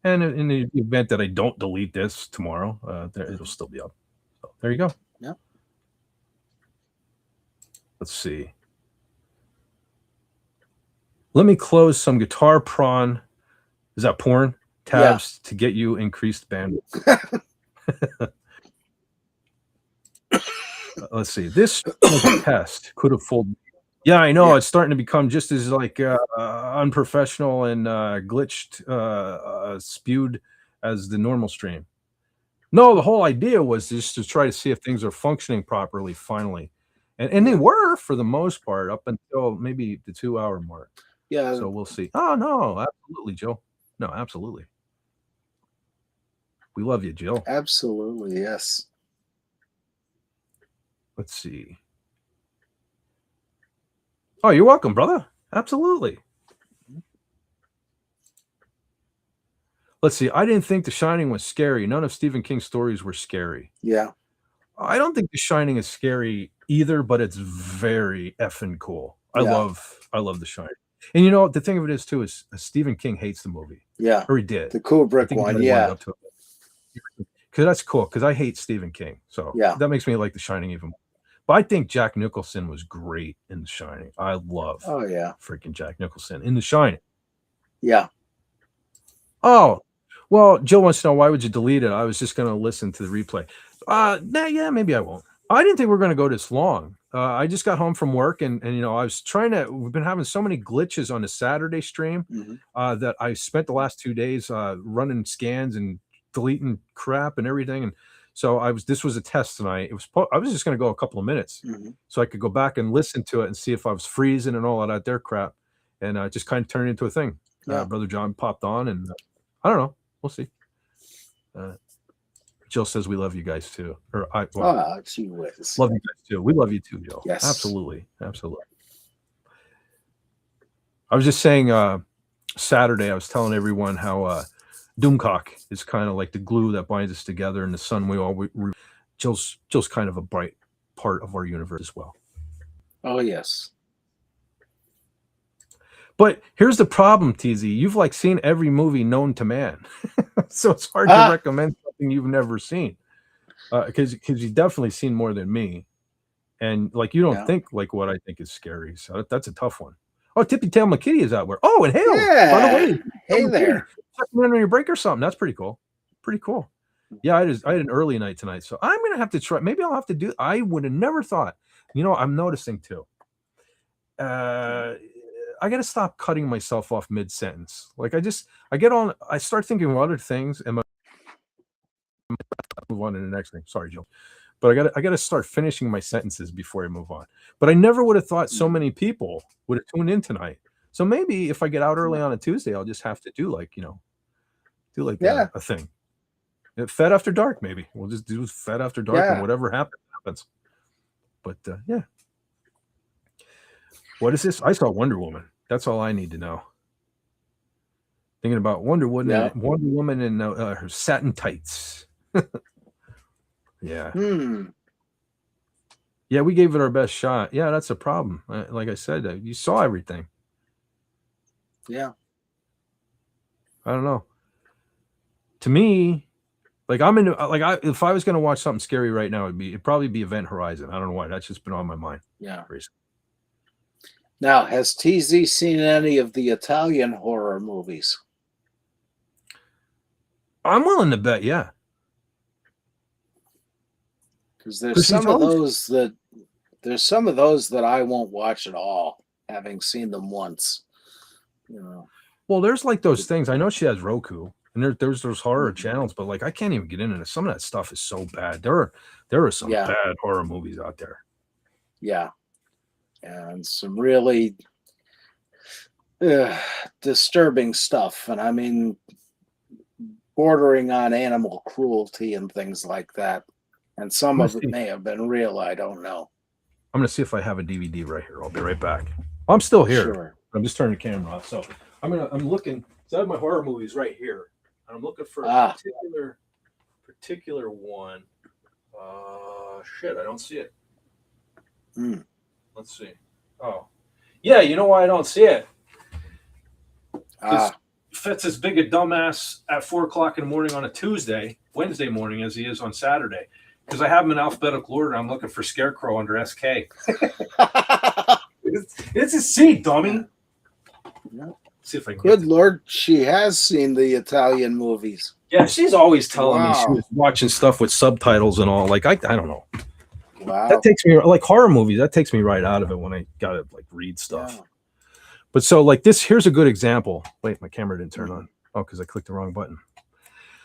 And in the event that I don't delete this tomorrow, it'll still be up. So there you go. Yeah. Let's see. Let me close some guitar prawn. Is that porn? Tabs to get you increased bandwidth. Let's see. This test could have fooled me. Yeah, I know. It's starting to become just as like unprofessional and glitched, spewed as the normal stream. No, the whole idea was just to try to see if things are functioning properly finally. And they were for the most part up until maybe the 2-hour mark. Yeah. So we'll see. Oh, no, absolutely, Jill. No, absolutely. We love you, Jill. Absolutely, yes. Let's see. Oh, you're welcome, brother. Absolutely. Let's see. I didn't think The Shining was scary. None of Stephen King's stories were scary. Yeah. I don't think The Shining is scary either, but it's very effing cool. I love The Shining. And you know, the thing of it is too is Stephen King hates the movie. Yeah. Or he did. The Kubrick one, yeah. Because that's cool, because I hate Stephen King. So that makes me like The Shining even more. But I think Jack Nicholson was great in The Shining. I love freaking Jack Nicholson in The Shining. Yeah. Oh, well, Jill wants to know, why would you delete it? I was just going to listen to the replay. Yeah, maybe I won't. I didn't think we were going to go this long. I just got home from work and you know, I was we've been having so many glitches on the Saturday stream that I spent the last 2 days running scans and deleting crap and everything. And so this was a test tonight. I was just going to go a couple of minutes so I could go back and listen to it and see if I was freezing and all of that there crap. And just kind of turned it into a thing. Brother John popped on and I don't know. We'll see. Jill says we love you guys too. Or she whiz. Love you guys too. We love you too, Jill. Yes. Absolutely. Absolutely. I was just saying Saturday, I was telling everyone how Doomcock is kind of like the glue that binds us together, and the sun Jill's kind of a bright part of our universe as well. Oh, yes. But here's the problem, TZ. You've like seen every movie known to man. So it's hard to recommend something you've never seen. Because you've definitely seen more than me. And like you don't think like what I think is scary. So that's a tough one. Oh, Tippy Tail McKitty is out where. Oh, and Hale. Yeah. By the way, hey there. On your break or something. That's pretty cool. Pretty cool. Yeah, I had an early night tonight. So I'm gonna have to try. Maybe I'll have to do. I would have never thought. You know, I'm noticing too. I got to stop cutting myself off mid-sentence. Like I start thinking of other things and move on to the next thing. Sorry, Jill. But I got to start finishing my sentences before I move on. But I never would have thought so many people would have tuned in tonight. So maybe if I get out early on a Tuesday, I'll just have to do like, a thing. Fett After Dark, maybe. We'll just do Fett After Dark and whatever happens. But yeah. What is this? I saw Wonder Woman. That's all I need to know. Thinking about Wonder Woman in her satin tights. Yeah. Yeah, we gave it our best shot. Yeah, that's a problem. Like I said, you saw everything. Yeah. I don't know. To me, like if I was going to watch something scary right now, it'd probably be Event Horizon. I don't know why. That's just been on my mind. Yeah. Recently. Now, has TZ seen any of the Italian horror movies? I'm willing to bet, yeah. Because there's 'Cause he's some of always those that I won't watch at all, having seen them once. You know. well, there's like those things. I know she has Roku, and there's those horror Mhm. channels, but like I can't even get into it. Some of that stuff is so bad. There are some Yeah, bad horror movies out there. yeah, and some really uh, disturbing stuff, and I mean, bordering on animal cruelty and things like that. And some I'm gonna of it see. may have been real. I don't know. I'm gonna see if I have a DVD right here. I'll be right back. I'm still here. Sure. I'm just turning the camera off. So I'm looking. So I have my horror movies right here, and I'm looking for a Ah, particular one. Shit, I don't see it. mm, Let's see. Oh, yeah. You know why I don't see it? Because ah, Fett's as big a dumbass at 4 o'clock in the morning on a Wednesday morning, as he is on Saturday. Because I have them in alphabetical order. I'm looking for Scarecrow under SK. It's a C, dummy. yeah. See if I can Good get to Lord, she has seen the Italian movies. Yeah, she's always telling me she Wow. was watching stuff with subtitles and all. Like I don't know. That Wow. takes me like horror movies. That takes me right out of it when I gotta like read stuff. Yeah. But so like this, here's a good example. Wait, my camera didn't turn Mhm. on. Oh, because I clicked the wrong button.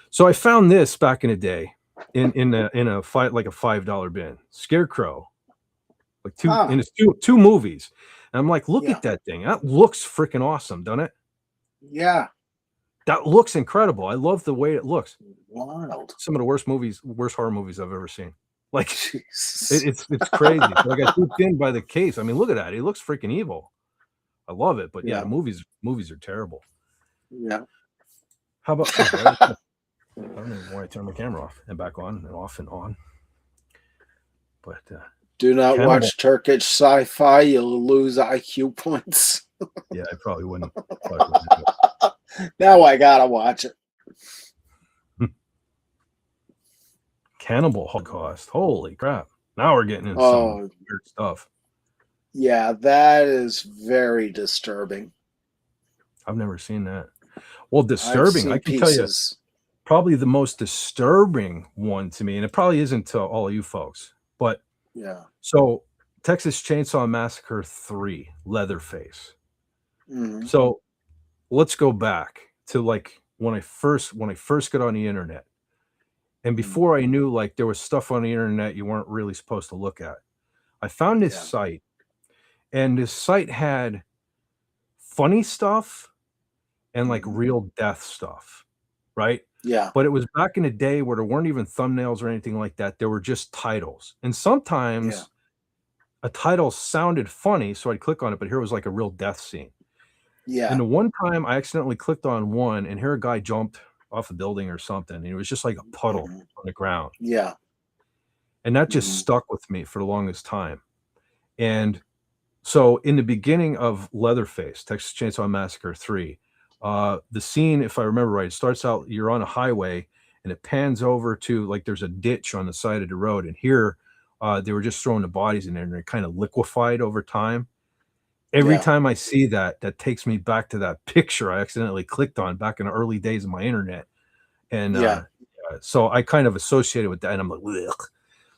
So I found this back in the day in a $5 bin. Scarecrow, like Ah, two movies. And I'm like, look yeah. at that thing. That looks freaking awesome, doesn't it? Yeah. That looks incredible. I love the way it looks. Wild. Some of the worst horror movies I've ever seen. Like Jesus. it's crazy. So I got hooked in by the case. I mean, look at that. It looks freaking evil. I love it. But yeah, Yeah. the movies are terrible. Yeah. How about I don't know why I turned my camera off and back on and off and on. But Do not Cannibal. watch Turkish sci-fi. You'll lose IQ points. Yeah, I probably wouldn't. Do it. Now I gotta watch it. Cannibal Holocaust. Holy crap. Now we're getting into Oh, some weird stuff. yeah, that is very disturbing. I've never seen that. Well, I've disturbing. I seen can tell you pieces. probably the most disturbing one to me, and it probably isn't to all of you folks, but Yeah. so Texas Chainsaw Massacre 3, Leatherface. Mhm. So let's go back to like when I first got on the internet. And before I knew like there was stuff on the internet you weren't really supposed to look at. I found this Yeah. site, and this site had funny stuff and like Mhm. real death stuff, right? Yeah. But it was back in the day where there weren't even thumbnails or anything like that. There were just titles. And Yeah. sometimes a title sounded funny, so I'd click on it, but here was like a real death scene. Yeah. And the one time I accidentally clicked on one, and here a guy jumped off a building or something, and it was just like a puddle Mhm. on the ground. Yeah. And that just Mhm. stuck with me for the longest time. And so in the beginning of Leatherface, Texas Chainsaw Massacre 3, the scene, if I remember right, it starts out, you're on a highway, and it pans over to like there's a ditch on the side of the road. And here they were just throwing the bodies in there, and they're kind of liquefied over time. Every Yeah. time I see that, that takes me back to that picture I accidentally clicked on back in the early days of my internet. And Yeah. so I kind of associated with that, and I'm like, ugh.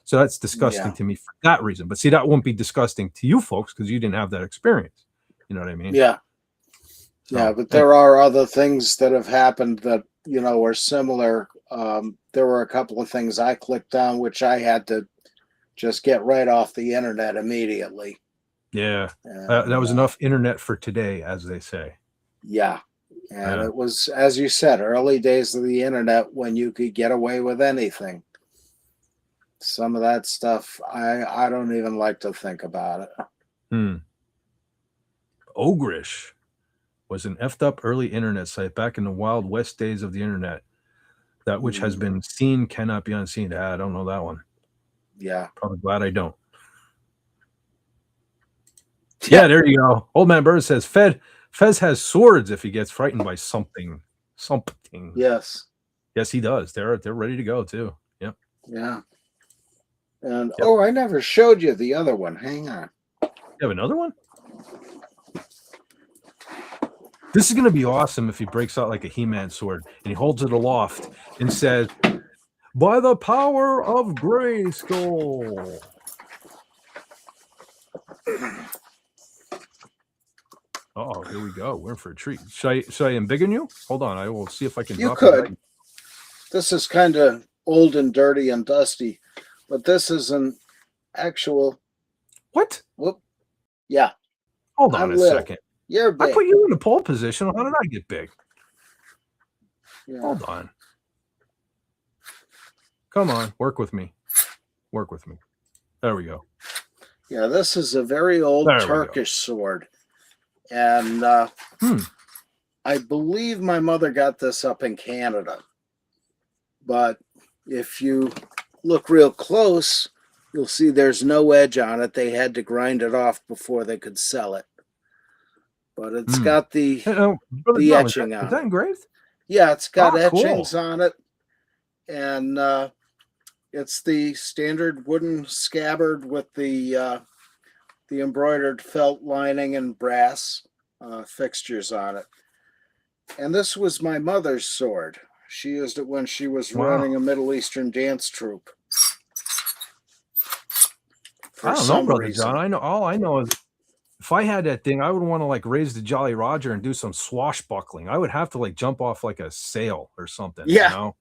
So that's disgusting Yeah. to me for that reason. But see, that won't be disgusting to you folks because you didn't have that experience. You know what I mean? Yeah. So, Yeah. But there are other things that have happened that, were similar. There were a couple of things I clicked on, which I had to just get right off the internet immediately. yeah, And, that was enough internet for today, as they say. Yeah. And Yeah. it was, as you said, early days of the internet when you could get away with anything. Some of that stuff, I don't even like to think about it. Hmm. Ogrish was an effed up early internet site back in the Wild West days of the internet. That which has been seen cannot be unseen. I don't know that one. Yeah. Probably glad I don't. Yeah, there you go. Old Man Bird says Fez has swords if he gets frightened by something. Something. Yes. Yes, he does. They're ready to go too. Yep. Yeah. And Yep. I never showed you the other one. Hang on. You have another one? This is gonna be awesome if he breaks out like a He-Man sword and he holds it aloft and says, By the power of Grayskull. Oh, here we go. We're in for a treat. Should I embiggen you? Hold on. I will see if I can You drop could. it. This is kind of old and dirty and dusty, but this is an actual. What? Whoop. Yeah. Hold on a second. You're big. I put you in a pole position. How did I get big? Yeah. Hold on. Come on. Work with me. Work with me. There we go. Yeah, this is a very old Turkish sword. And I believe my mother got this up in Canada. But if you look real close, you'll see there's no edge on it. They had to grind it off before they could sell it. But it's got the etching on it. Is that engraved? Yeah, it's got etchings on it. And it's the standard wooden scabbard with the embroidered felt lining and brass fixtures on it. And this was my mother's sword. She used it when she was running a Middle Eastern dance troupe. I don't know, Brother John. All I know is if I had that thing, I would want to like raise the Jolly Roger and do some swashbuckling. I would have to like jump off like a sail or something. Yeah. You know?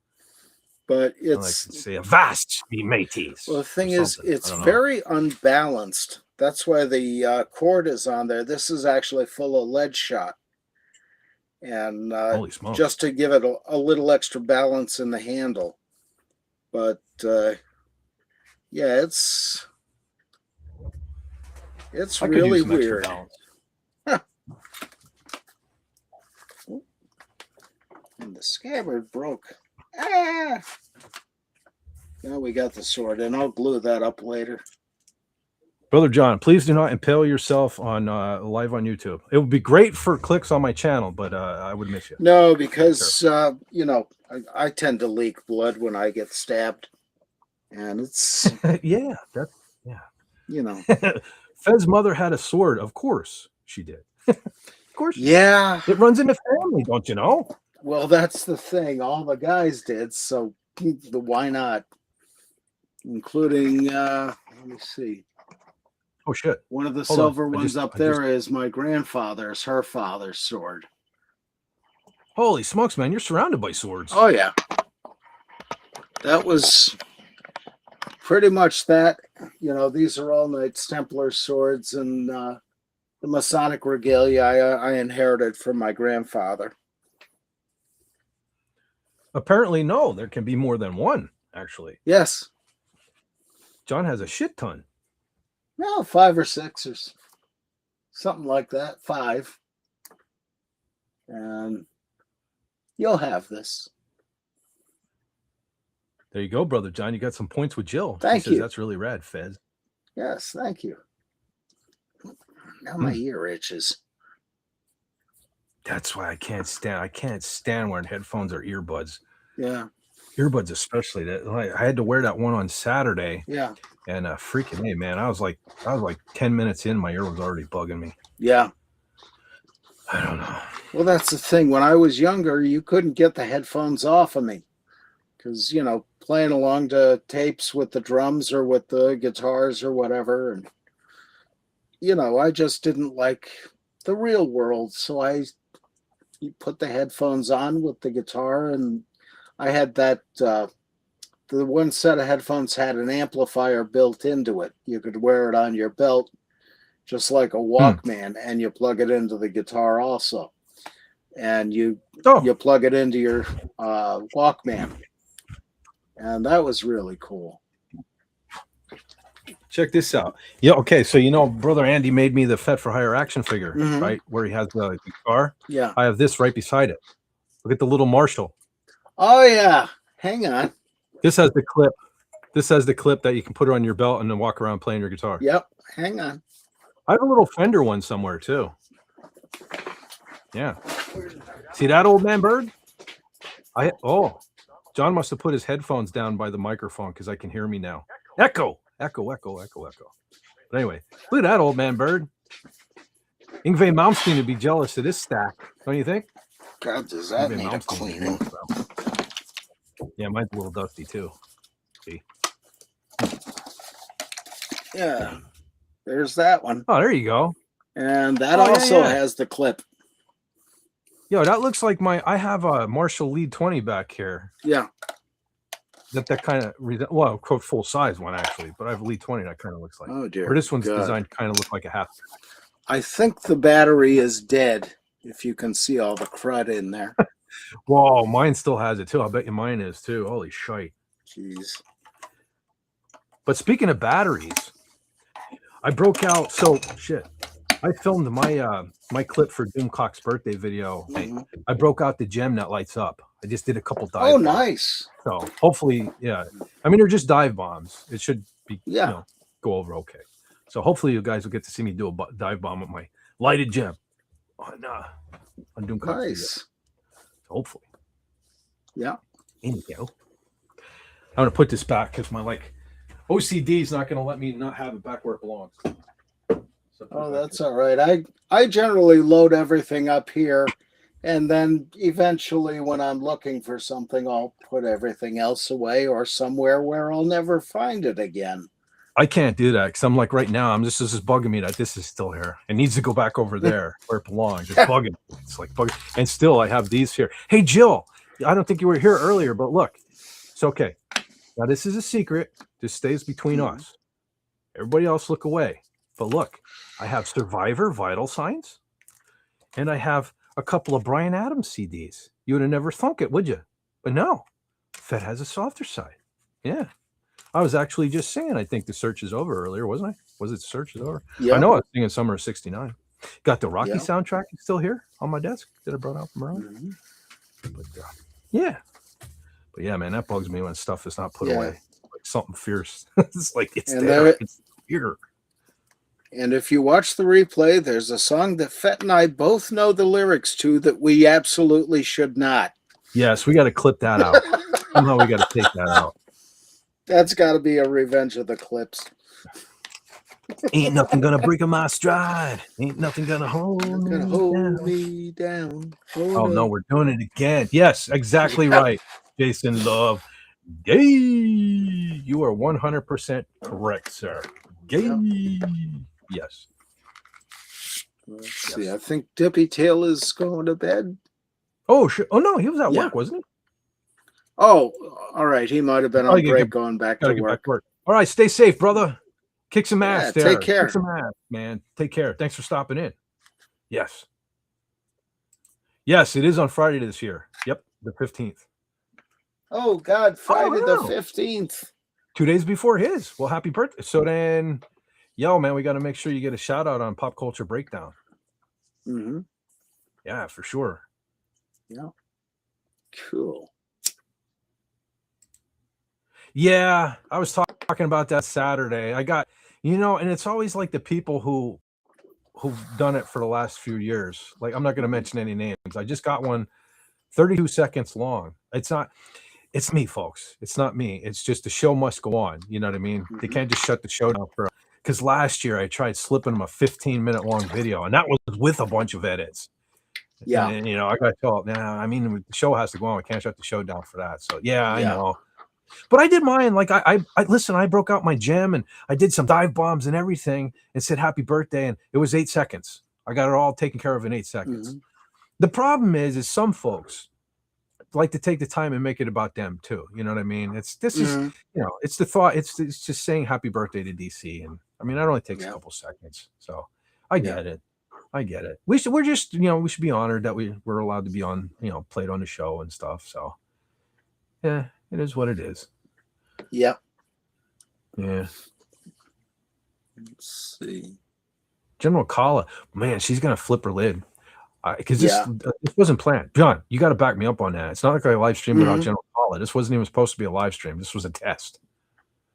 But it's like say avast, me mateys. Well, the thing is, it's very unbalanced. That's why the cord is on there. This is actually full of lead shot. And just to give it a little extra balance in the handle. But yeah, it's really weird. Huh. And the scabbard broke. Ah! Now we got the sword, and I'll glue that up later. Brother John, please do not impale yourself on live on YouTube. It would be great for clicks on my channel, but I would miss you. No, because you know, I tend to leak blood when I get stabbed, and it's yeah, you know. Fed's mother had a sword. Of course she did. Of course. Yeah. It runs in the family, don't you know? Well, that's the thing. All the guys did, so why not? Including, let me see. Oh, shit. One of the silver ones up there is my grandfather's, her father's sword. Holy smokes, man. You're surrounded by swords. Oh, yeah. That was pretty much that. You know, these are all Knights Templar swords, and the Masonic regalia I inherited from my grandfather. Apparently, no. There can be more than one, actually. Yes. John has a shit ton. No, 5 or 6 or something like that. 5. And you'll have this. There you go, Brother John. You got some points with Jill. Thank you. That's really rad, Fez. Yes, thank you. Now my ear itches. That's why I can't stand wearing headphones or earbuds. Yeah. Earbuds especially. That I had to wear that one on Saturday. Yeah. And freaking me, man. I was like 10 minutes in, my ear was already bugging me. Yeah. I don't know. Well, that's the thing. When I was younger, you couldn't get the headphones off of me. Because, you know, playing along to tapes with the drums or with the guitars or whatever. And, you know, I just didn't like the real world. So you put the headphones on with the guitar, and I had that, the one set of headphones had an amplifier built into it. You could wear it on your belt, just like a Walkman, and you plug it into the guitar also. And you plug it into your Walkman. And that was really cool. Check this out. Yeah, okay. So, you know, Brother Andy made me the Fett for Hire action figure, right? Where he has the guitar. Yeah. I have this right beside it. Look at the little Marshall. Oh, yeah. Hang on. This has the clip. This has the clip that you can put it on your belt and then walk around playing your guitar. Yep. Hang on. I have a little Fender one somewhere, too. Yeah. See that, old man bird? John must have put his headphones down by the microphone because I can hear me now. Echo. But anyway, look at that, old man bird. Yngwie Malmsteen would be jealous of this stack, don't you think? God, does that need a cleaning? Yeah, mine's a little dusty too. See? Yeah, there's that one. Oh, there you go. And that Oh, yeah, also yeah. has the clip. Yo, that looks like I have a Marshall Lead 20 back here. Yeah. That kind of, well, quote, full size one actually, but I have a Lead 20 that kind of looks like. Oh, dear. Or this one's God. designed to kind of look like a half. I think the battery is dead, if you can see all the crud in there. Whoa, mine still has it too. I bet you mine is too. Holy shite. Jeez. But speaking of batteries, I broke out. So shit, I filmed my clip for Doomcock's birthday video. Mm-hmm. I broke out the gem that lights up. I just did a couple dive bombs. Nice. So hopefully, yeah. I mean, they're just dive bombs. It should be, go over okay. So hopefully you guys will get to see me do a dive bomb with my lighted gem on Doomcock's video. So hopefully. Yeah. In you go. I'm gonna put this back because my OCD is not gonna let me not have it back where it belongs. So that's all right. I generally load everything up here, and then eventually when I'm looking for something, I'll put everything else away or somewhere where I'll never find it again. I can't do that because I'm like right now, this is bugging me that this is still here. It needs to go back over there where it belongs. It's bugging. It's like bugging. And still I have these here. Hey Jill, I don't think you were here earlier, but look, it's okay. Now this is a secret. This stays between us. Everybody else look away. But look, I have Survivor Vital Signs, and I have a couple of Bryan Adams CDs. You would have never thunk it, would you? But no, Fett has a softer side. Yeah. I was actually just singing, I think the search is over earlier, wasn't I? Was it search is over? Yeah. I know I was singing Summer of '69. Got the Rocky soundtrack still here on my desk that I brought out from earlier. But yeah. But yeah, man, that bugs me when stuff is not put away. Like something fierce. It's like it's there. It's here. And if you watch the replay, there's a song that Fett and I both know the lyrics to that we absolutely should not. Yes, we got to clip that out. Somehow we got to take that out. That's got to be a Revenge of the Clips. Ain't nothing gonna break my stride. Ain't nothing gonna hold me down. Oh no, we're doing it again. Yes, exactly right, Jason Love. Gay. You are 100% correct, sir. Gay. Yes. Let's see. I think Dippy Tail is going to bed. Oh, sure. Oh no, he was at work, wasn't he? Oh, all right. He might have been on break going back to work. All right, stay safe, brother. Kick some ass there. Take care. Kick some ass, man. Take care. Thanks for stopping in. Yes. Yes, it is on Friday this year. Yep, the 15th. Oh, God, Friday the 15th. 2 days before his. Well, happy birthday. So then, yo, man, we got to make sure you get a shout out on Pop Culture Breakdown. Mm-hmm. Yeah, for sure. Yeah. Cool. Yeah, I was talking about that Saturday. I got, and it's always like the people who've done it for the last few years. Like, I'm not going to mention any names. I just got one 32 seconds long. It's me, folks. It's not me. It's just the show must go on. You know what I mean? Mm-hmm. They can't just shut the show down because last year I tried slipping them a 15-minute long video, and that was with a bunch of edits. Yeah. And, I got told, the show has to go on. We can't shut the show down for that. So, I know. But I did mine. Like I listen, I broke out my gem and I did some dive bombs and everything and said happy birthday. And it was 8 seconds. I got it all taken care of in 8 seconds. Mm-hmm. The problem is some folks like to take the time and make it about them too. You know what I mean? It's the thought. It's just saying happy birthday to DC. And I mean, that only takes a couple seconds. So I get it. I get it. We should be honored that we're allowed to be on, played on the show and stuff. So yeah. It is what it is. Yeah. Yeah. Let's see. General Kala, man, she's gonna flip her lid because this wasn't planned. John, you got to back me up on that. It's not like I live streamed without General Kala. This wasn't even supposed to be a live stream. This was a test.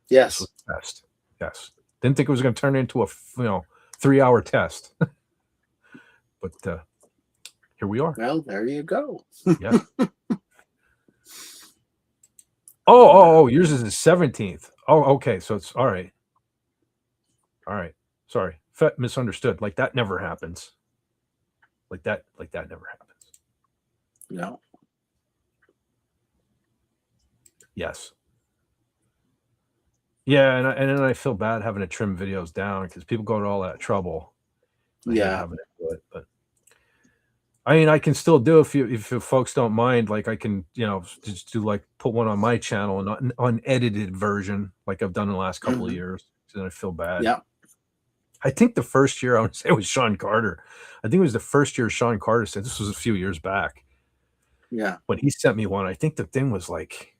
Yes. This was a test. Yes. Didn't think it was going to turn into a 3-hour test. But here we are. Well, there you go. Yeah. Oh, yours is the 17th. Oh, okay. So it's all right. All right. Sorry. Fett misunderstood. Like that never happens. Like that never happens. No. Yes. Yeah, and then I feel bad having to trim videos down because people go to all that trouble. I hate having to do it, but I mean, I can still do if you folks don't mind. Like I can, just do like put one on my channel and an unedited version, like I've done in the last couple of years. So then I feel bad. Yeah. I think the first year I would say it was Sean Carter. I think it was the first year Sean Carter said this was a few years back. Yeah. When he sent me one, I think the thing was like,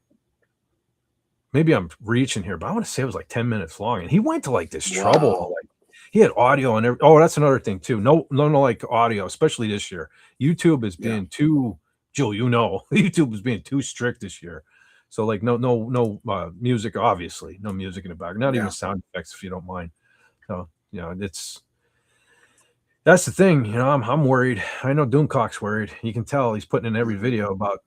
maybe I'm reaching here, but I want to say it was like 10 minutes long. And he went to like this trouble. Like he had audio and oh, that's another thing too. No, like audio, especially this year. YouTube is being too, Jill, YouTube is being too strict this year. So like no music, obviously, no music in the back, not even sound effects if you don't mind. So that's the thing. I'm worried. I know Doomcock's worried. You can tell he's putting in every video about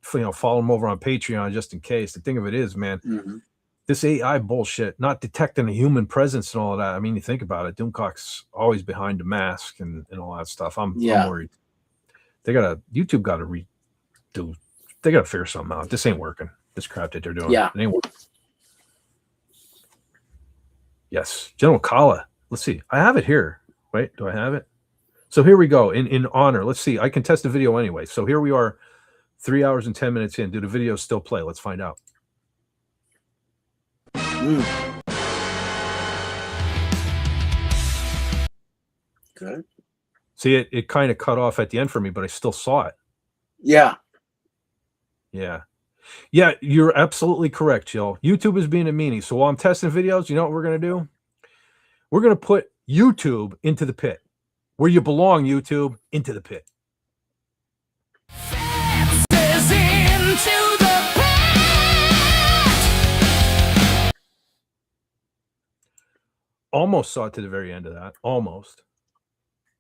follow him over on Patreon just in case. The thing of it is, man, this AI bullshit, not detecting a human presence and all of that. I mean, you think about it, Doomcock's always behind the mask and all that stuff. I'm worried. YouTube got to redo. They got to figure something out. This ain't working. This crap that they're doing. Yeah. It ain't working. Yes. General Kala. Let's see. I have it here. Wait, do I have it? So here we go. In honor. Let's see. I can test the video anyway. So here we are, 3 hours and 10 minutes in. Do the videos still play? Let's find out. Good. See, it kind of cut off at the end for me, but I still saw it. Yeah. Yeah. Yeah, you're absolutely correct, Jill. YouTube is being a meanie. So while I'm testing videos, you know what we're going to do? We're going to put YouTube into the pit. Where you belong, YouTube, into the pit. Almost saw it to the very end of that. Almost.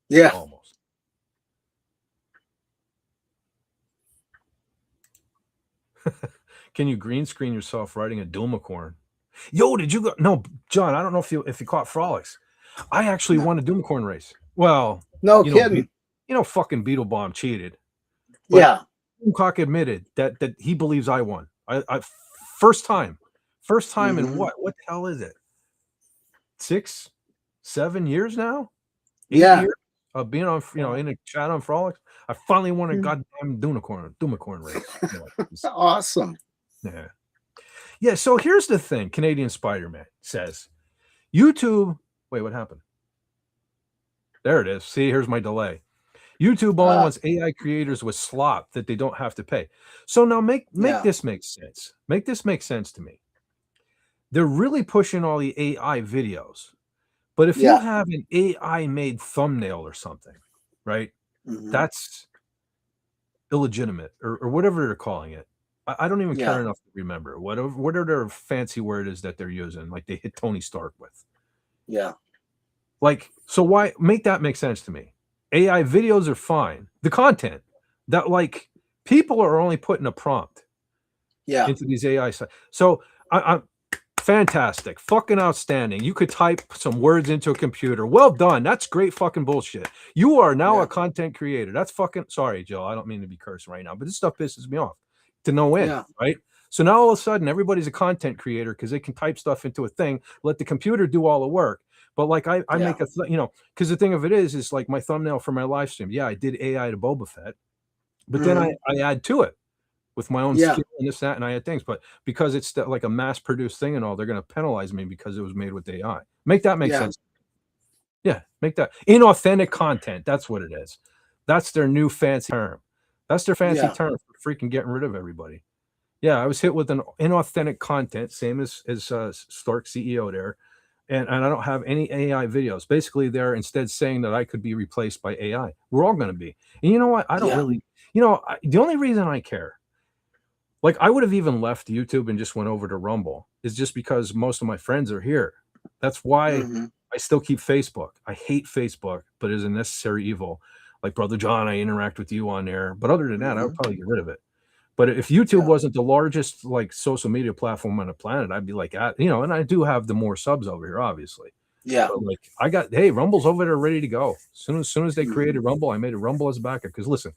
Yeah. Almost. Can you green screen yourself riding a Doomacorn? Yo, did you go? No, John, I don't know if you caught Frolics. I actually won a Doomacorn race. Well, no kidding. Fucking Beetlebomb cheated. Yeah. Doomcock admitted that he believes I won. I first time in what the hell is it? 6, 7 years now? 8 years of being on, in a chat on Frolics. I finally won a goddamn Doomacorn race. Awesome. Yeah. Yeah. So here's the thing. Canadian Spider-Man says, YouTube. Wait, what happened? There it is. See, here's my delay. YouTube only wants AI creators with slop that they don't have to pay. So now make this make sense. Make this make sense to me. They're really pushing all the AI videos. But if you have an AI made thumbnail or something, right? That's illegitimate or whatever they're calling it. I don't even care enough to remember. Whatever their fancy word is that they're using, like they hit Tony Stark with. Yeah. Like, so why make that make sense to me? AI videos are fine. The content that like people are only putting a prompt into these AI sites. So I'm fantastic, fucking outstanding. You could type some words into a computer. Well done. That's great fucking bullshit. You are now a content creator. That's fucking sorry, Joe. I don't mean to be cursing right now, but this stuff pisses me off to no end, right? So now all of a sudden everybody's a content creator because they can type stuff into a thing, let the computer do all the work. But like I make a, because the thing of it is like my thumbnail for my live stream. Yeah, I did AI to Boba Fett, but then I add to it with my own skill and this, that, and I had things. But because it's like a mass-produced thing and all, they're going to penalize me because it was made with AI. Make that make sense. Yeah, make that inauthentic content. That's what it is. That's their new fancy term. That's their fancy term for freaking getting rid of everybody. Yeah, I was hit with an inauthentic content, same as Stark CEO there. And I don't have any AI videos. Basically, they're instead saying that I could be replaced by AI. We're all going to be. And you know what? I don't really, the only reason I care, like I would have even left YouTube and just went over to Rumble, is just because most of my friends are here. That's why I still keep Facebook. I hate Facebook, but it's a necessary evil. Like Brother John, I interact with you on there. But other than that, I would probably get rid of it. But if YouTube wasn't the largest like social media platform on the planet, I'd be like, and I do have the more subs over here, obviously. Yeah. But like Rumble's over there ready to go. As soon as they created Rumble, I made a Rumble as a backup. Because listen,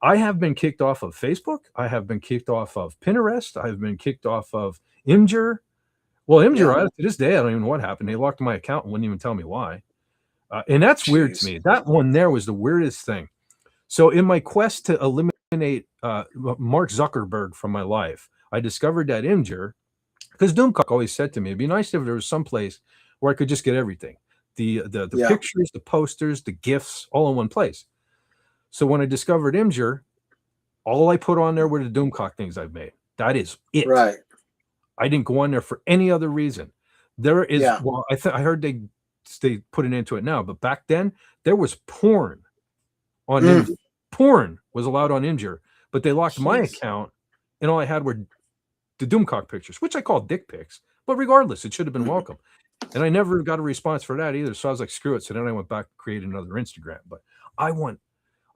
I have been kicked off of Facebook. I have been kicked off of Pinterest. I've been kicked off of Imgur. Well, Imgur, Yeah. to this day, I don't even know what happened. They locked my account and wouldn't even tell me why. And that's weird to Jeez. me. That one there was the weirdest thing. So in my quest to eliminate Mark Zuckerberg from my life, I discovered that Imgur, because Doomcock always said to me, it'd be nice if there was some place where I could just get everything. The Yeah. pictures, the posters, the GIFs, all in one place. So when I discovered Imgur, all I put on there were the Doomcock things I've made. That is it. Right. I didn't go on there for any other reason. There is, Yeah. well, I heard they put it into it now, but back then there was porn on Imgur. Porn was allowed on Imgur, but they locked my account, and all I had were the Doomcock pictures, which I call dick pics. But regardless, it should have been welcome. And I never got a response for that either. So I was like, screw it. So then I went back and created another Instagram. But I went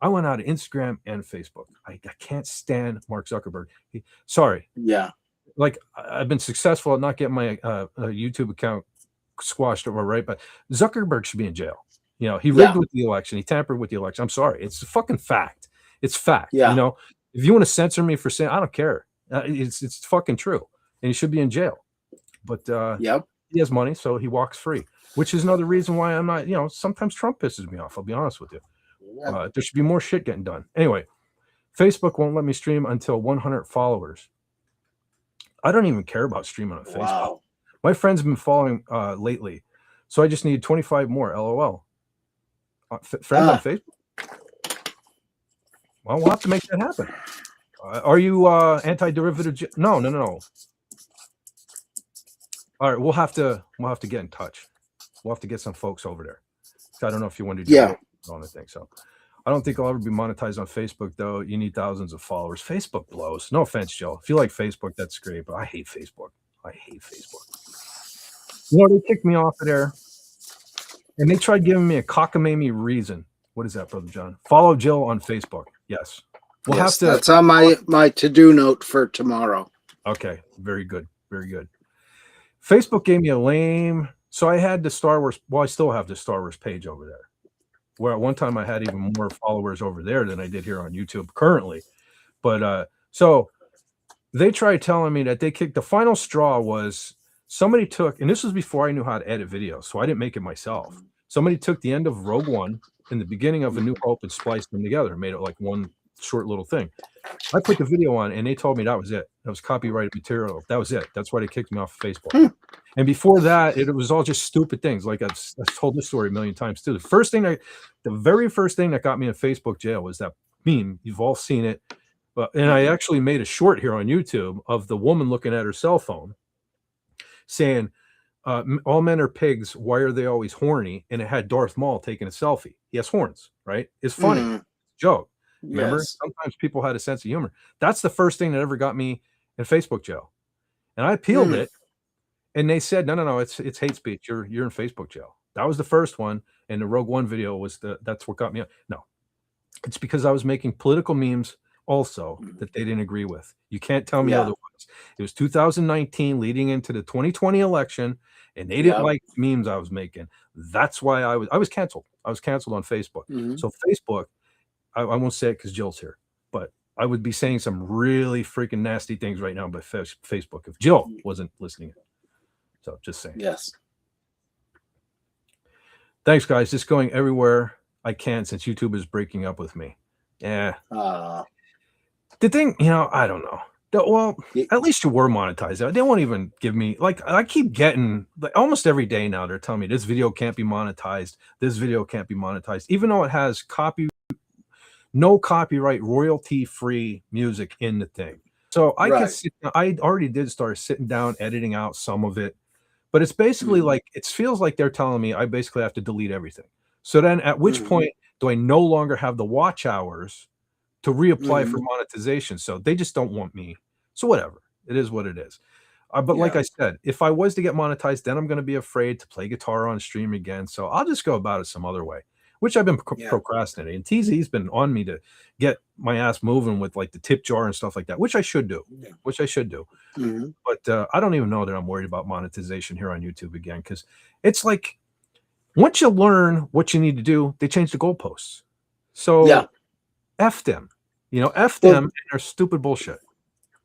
out of Instagram and Facebook. I can't stand Mark Zuckerberg. Sorry. Yeah. Like, I've been successful at not getting my YouTube account squashed over, right? But Zuckerberg should be in jail. You know, he rigged with the election. He tampered with the election. I'm sorry. It's a fucking fact. It's fact. Yeah. You know, if you want to censor me for saying, I don't care. It's fucking true. And he should be in jail. But he has money, so he walks free, which is another reason why I'm not, you know, sometimes Trump pisses me off. I'll be honest with you. There should be more shit getting done. Anyway, Facebook won't let me stream until 100 followers. I don't even care about streaming on Facebook. Wow. My friends have been following lately, so I just need 25 more. LOL. Friends on Facebook? Well, we'll have to make that happen. Are you anti-derivative? No. All right, we'll have to get in touch. We'll have to get some folks over there. So I don't know if you want to do on the thing. So I don't think I'll ever be monetized on Facebook, though. You need thousands of followers. Facebook blows. No offense, Joe. If you like Facebook, that's great, but I hate Facebook. You know, they kicked me off of there, and they tried giving me a cockamamie reason. What is that, Brother John? Follow Jill on Facebook. Yes. We'll have to. That's on my to-do note for tomorrow. Okay. Very good. Very good. Facebook gave me a lame. So I had the Star Wars. Well, I still have the Star Wars page over there, where at one time I had even more followers over there than I did here on YouTube currently. But so they tried telling me that they kicked. The final straw was somebody took, and this was before I knew how to edit videos, so I didn't make it myself. Somebody took the end of Rogue One and the beginning of A New Hope and spliced them together, made it like one short little thing. I put the video on, and they told me that was it. That was copyrighted material. That was it. That's why they kicked me off of Facebook. And before that, it was all just stupid things. Like I've told this story a million times too. The very first thing that got me in Facebook jail was that meme. You've all seen it. And I actually made a short here on YouTube of the woman looking at her cell phone saying, all men are pigs. Why are they always horny? And it had Darth Maul taking a selfie. He has horns, right? It's funny. Joke. Remember? Yes. Sometimes people had a sense of humor. That's the first thing that ever got me in Facebook jail. And I appealed it. And they said, no, it's hate speech. You're in Facebook jail. That was the first one. And the Rogue One video was that's what got me. No, it's because I was making political memes also that they didn't agree with. You can't tell me otherwise. It was 2019 leading into the 2020 election, and they didn't like memes I was making. That's why I was canceled. I was canceled on Facebook. So Facebook, I won't say it because Jill's here, but I would be saying some really freaking nasty things right now by Facebook if Jill wasn't listening. So just saying. Yes. Thanks, guys. Just going everywhere I can since YouTube is breaking up with me. Yeah. The thing, I don't know. Well, at least you were monetized. They won't even give me, like, I keep getting, like, almost every day now, they're telling me this video can't be monetized. This video can't be monetized, even though it has no copyright, royalty-free music in the thing. So I already start sitting down, editing out some of it. But it's basically like, it feels like they're telling me I basically have to delete everything. So then at which point do I no longer have the watch hours to reapply for monetization? So they just don't want me. So whatever. It is what it is. But like I said, if I was to get monetized, then I'm going to be afraid to play guitar on stream again. So I'll just go about it some other way, which I've been procrastinating. And TZ's been on me to get my ass moving with like the tip jar and stuff like that, which I should do. But I don't even know that I'm worried about monetization here on YouTube again, because it's like once you learn what you need to do, they change the goalposts. So F them. F Well, them and their stupid bullshit.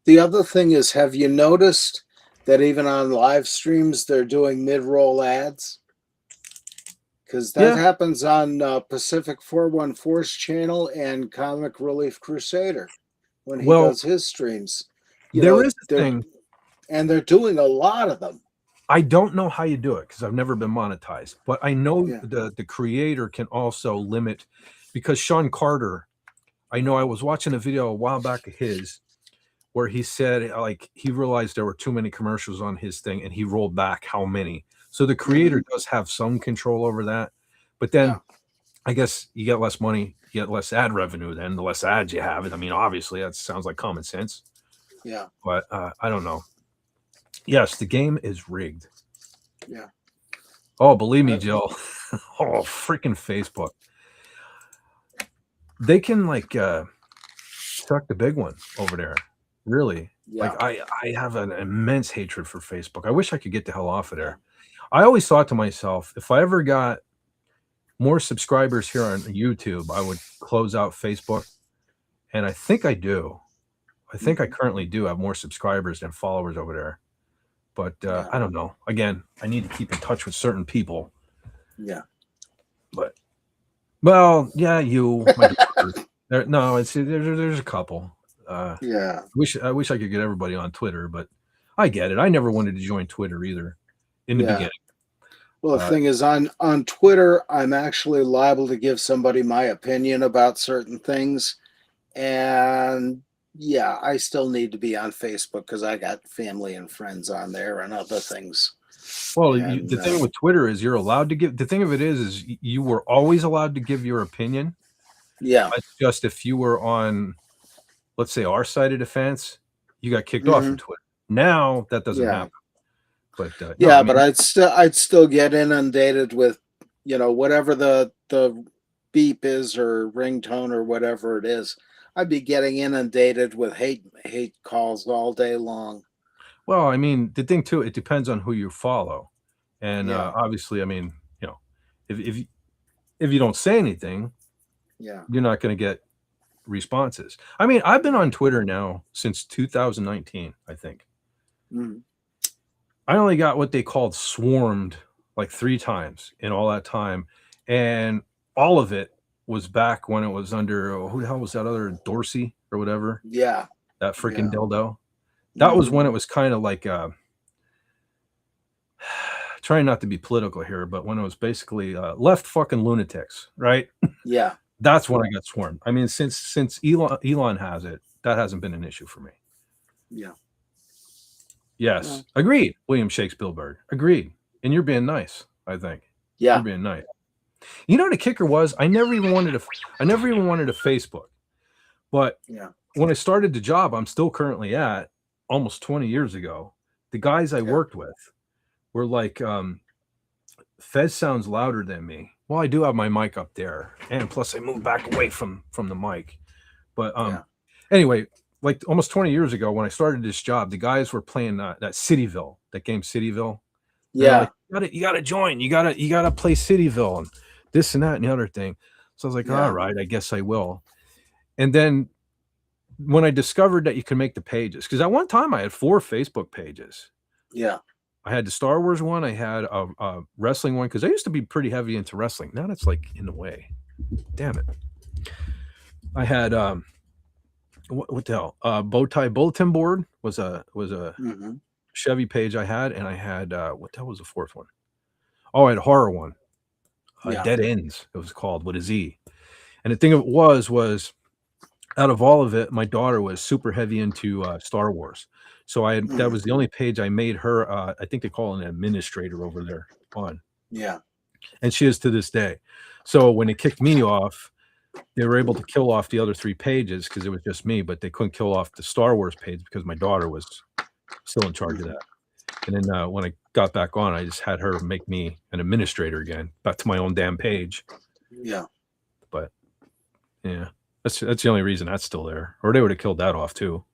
the other thing is, have you noticed that even on live streams they're doing mid-roll ads? Because that Yeah. happens on Pacific 414's channel and Comic Relief Crusader when he Well, does his streams. there is a thing. And they're doing a lot of them. I don't know how you do it because I've never been monetized, but I know Yeah. the creator can also limit, because Sean Carter, I know I was watching a video a while back of his where he said like he realized there were too many commercials on his thing and he rolled back how many. So the creator does have some control over that, but then I guess you get less money, you get less ad revenue. Then the less ads you have, I mean, obviously that sounds like common sense. Yeah. But I don't know. Yes, the game is rigged. Yeah. Oh, believe me, Jill. Oh, freaking Facebook. They can like suck the big one over there. Really. Yeah. Like I have an immense hatred for Facebook. I wish I could get the hell off of there. I always thought to myself, if I ever got more subscribers here on YouTube, I would close out Facebook. And I think I do. I think I currently do have more subscribers than followers over there. But I don't know. Again, I need to keep in touch with certain people. Yeah. But, well, yeah, you. My no, there's a couple. Yeah. I wish I could get everybody on Twitter, but I get it. I never wanted to join Twitter either in the beginning. Well, the thing is, on Twitter, I'm actually liable to give somebody my opinion about certain things. And yeah, I still need to be on Facebook because I got family and friends on there and other things. Well, the thing with Twitter is you're allowed to give. The thing of it is you were always allowed to give your opinion. Yeah. It's just if you were on, let's say, our side of the fence, you got kicked off from Twitter. Now that doesn't happen. But but I'd still get inundated with, whatever the beep is or ringtone or whatever it is. I'd be getting inundated with hate calls all day long. Well, I mean, the thing too, it depends on who you follow, and obviously, I mean, if you don't say anything, you're not going to get responses. I mean, I've been on Twitter now since 2019, I think. I only got what they called swarmed like 3 times in all that time, and all of it was back when it was under who the hell was that other Dorsey or whatever? Yeah, that freaking dildo. That was when it was kind of like trying not to be political here, but when it was basically left fucking lunatics, right? Yeah, that's when I got swarmed. I mean, since Elon has it, that hasn't been an issue for me. Yeah. Yes, agreed. William Shakespeare, agreed. And you're being nice, I think. Yeah, you're being nice. You know, the kicker was I never even wanted a Facebook, but when I started the job I'm still currently at, almost 20 years ago, the guys I worked with were like, Fez sounds louder than me. Well, I do have my mic up there, and plus I moved back away from the mic. But anyway, like almost 20 years ago when I started this job, the guys were playing that Cityville, that game Cityville. Yeah, like, you gotta join. You gotta play Cityville and this and that and the other thing. So I was like, all right, I guess I will. And then when I discovered that you can make the pages, because at one time I had 4 Facebook pages. Yeah. I had the Star Wars one. I had a wrestling one because I used to be pretty heavy into wrestling. Now that's like in the way. Damn it. I had what the hell? Bowtie Bulletin Board was a Chevy page I had, and I had what the hell was the 4th one? Oh, I had a horror one. Dead Ends, it was called, with a Z. And the thing of it was out of all of it, my daughter was super heavy into Star Wars. So that was the only page I made her. I think they call it an administrator over there on. Yeah. And she is to this day. So when they kicked me off, they were able to kill off the other 3 pages because it was just me, but they couldn't kill off the Star Wars page because my daughter was still in charge of that. And then when I got back on, I just had her make me an administrator again, back to my own damn page. Yeah. But yeah, that's the only reason that's still there, or they would have killed that off too.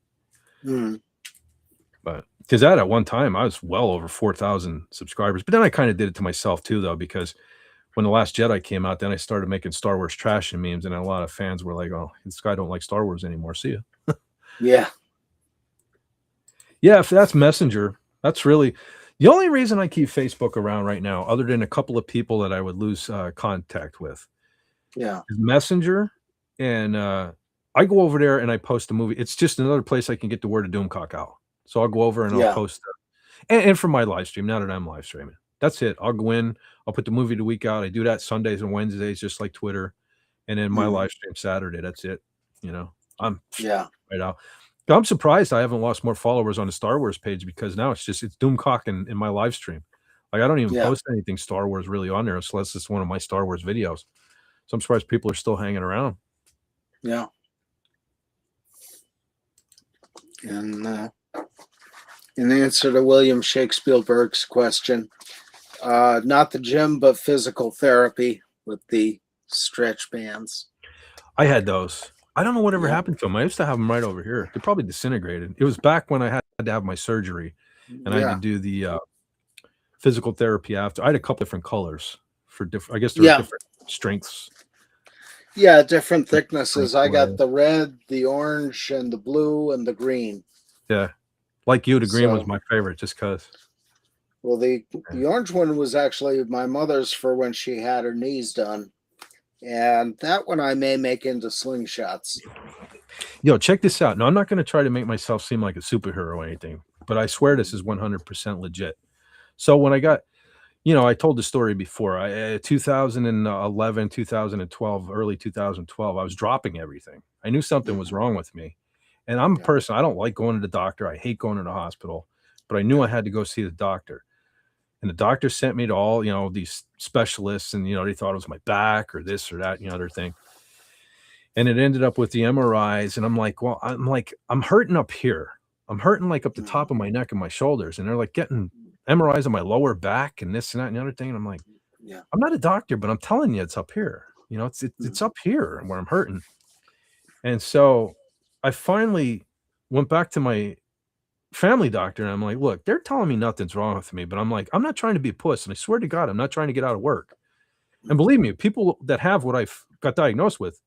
But because at one time I was well over 4,000 subscribers, but then I kind of did it to myself too, though, because when The Last Jedi came out, then I started making Star Wars trash and memes, and a lot of fans were like, "Oh, this guy don't like Star Wars anymore. See ya." Yeah. Yeah, if that's Messenger, that's really the only reason I keep Facebook around right now, other than a couple of people that I would lose contact with, Yeah. is Messenger, and I go over there and I post a movie. It's just another place I can get the word of Doomcock out. So I'll go over and I'll Yeah. post and for my live stream, now that I'm live streaming. That's it. I'll go in, I'll put the movie of the week out. I do that Sundays and Wednesdays, just like Twitter, and then my live stream Saturday. That's it. I'm Yeah. right out. I'm surprised I haven't lost more followers on the Star Wars page because now it's Doomcock in my live stream. Like I don't even Yeah. post anything Star Wars really on there unless it's one of my Star Wars videos. So I'm surprised people are still hanging around. Yeah. And in answer to William Shakespeare's question, not the gym, but physical therapy with the stretch bands. I had those. I don't know whatever Yeah. happened to them. I used to have them right over here. They probably disintegrated. It was back when I had to have my surgery, and I had to do the physical therapy after. I had a couple different colors for different. I guess there were different strengths. Yeah, different thicknesses. I got the red, the orange, and the blue, and the green. Yeah, like you, the green was my favorite, just because. Well, the orange one was actually my mother's for when she had her knees done, and that one I may make into slingshots. Yo, check this out. Now, I'm not going to try to make myself seem like a superhero or anything, but I swear this is 100% legit. So when I got, I told the story before. 2011, 2012, early 2012, I was dropping everything. I knew something was wrong with me. And I'm a person, I don't like going to the doctor. I hate going to the hospital, but I knew I had to go see the doctor. And the doctor sent me to all, these specialists, and, they thought it was my back or this or that, other thing. And it ended up with the MRIs. And I'm like, well, I'm hurting up here. I'm hurting like up the top of my neck and my shoulders. And they're like getting MRIs on my lower back and this and that and the other thing. And I'm like, I'm not a doctor, but I'm telling you, it's up here. It's up here where I'm hurting. And so I finally went back to my family doctor, and I'm like, look, they're telling me nothing's wrong with me, but I'm like, I'm not trying to be a puss. And I swear to God, I'm not trying to get out of work. And believe me, people that have what I got diagnosed with,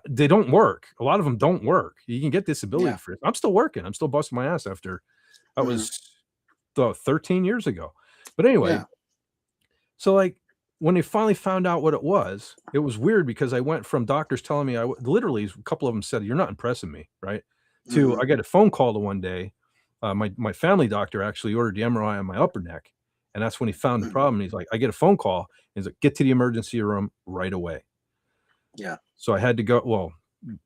they don't work. A lot of them don't work. You can get disability for it. I'm still working. I'm still busting my ass after that was 13 years ago. But anyway, so like when they finally found out what it was weird because I went from doctors telling me literally a couple of them said, you're not impressing me. Right. To I got a phone call to one day. My family doctor actually ordered the MRI on my upper neck. And that's when he found the problem. He's like, I get a phone call. He's like, get to the emergency room right away. Yeah. So I had to go, well,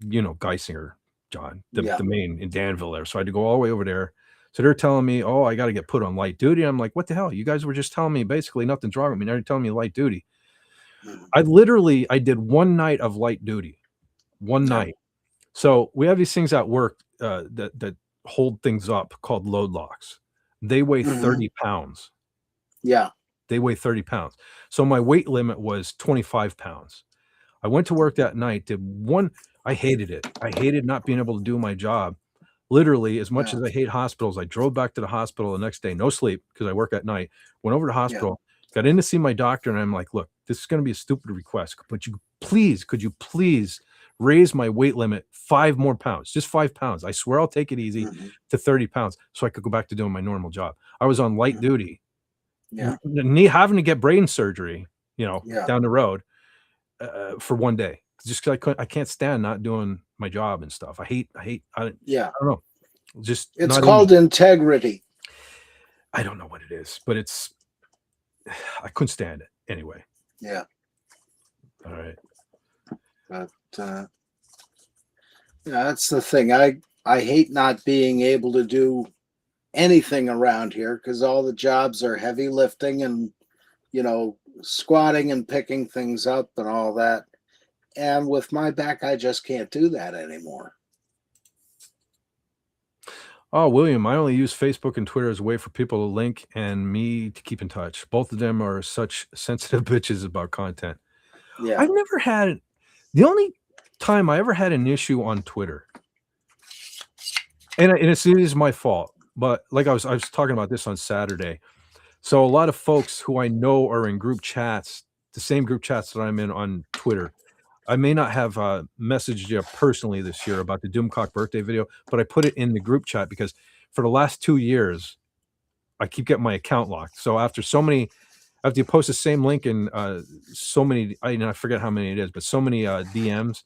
Geisinger, John, the main in Danville there. So I had to go all the way over there. So they're telling me, oh, I got to get put on light duty. I'm like, what the hell? You guys were just telling me basically nothing's wrong with me. Now you're telling me light duty. I did one night of light duty, one night. So we have these things at work that hold things up called load locks. They weigh 30 pounds. Yeah. They weigh 30 pounds. So my weight limit was 25 pounds. I went to work that night, I hated it. I hated not being able to do my job. Literally, as much as I hate hospitals, I drove back to the hospital the next day, no sleep, because I work at night, went over to the hospital, got in to see my doctor, and I'm like, look, this is going to be a stupid request, but could you please raise my weight limit 5 more pounds, just 5 pounds. I swear I'll take it easy to 30 pounds so I could go back to doing my normal job. I was on light duty, having to get brain surgery, down the road. For one day, just because I can't stand not doing my job and stuff. I don't know. It's called integrity. I don't know what it is, but I couldn't stand it anyway. Yeah. All right. But that's the thing. I hate not being able to do anything around here because all the jobs are heavy lifting and squatting and picking things up and all that. And with my back, I just can't do that anymore. Oh, William, I only use Facebook and Twitter as a way for people to link and me to keep in touch. Both of them are such sensitive bitches about content. Yeah. I've never had, the only time I ever had an issue on Twitter, and it is my fault, but like I was talking about this on Saturday. So a lot of folks who I know are in group chats the same group chats that I'm in on Twitter. I may not have messaged you personally this year about the Doomcock birthday video, but I put it in the group chat because for the last 2 years, I keep getting my account locked. So after you post the same link in so many, I forget how many it is, but so many DMs,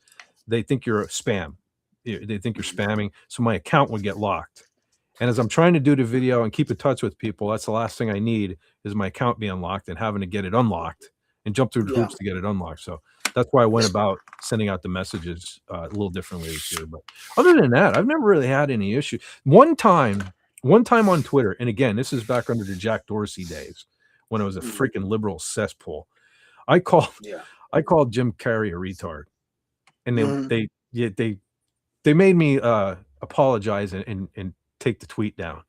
they think you're spam. They think you're spamming. So my account would get locked. And as I'm trying to do the video and keep in touch with people, that's the last thing I need is my account being locked and having to get it unlocked and jump through the hoops to get it unlocked. So that's why I went about sending out the messages a little differently this year. But other than that, I've never really had any issue. One time on Twitter, and again, this is back under the Jack Dorsey days when it was a freaking liberal cesspool. I called Jim Carrey a retard, and they made me apologize and take the tweet down.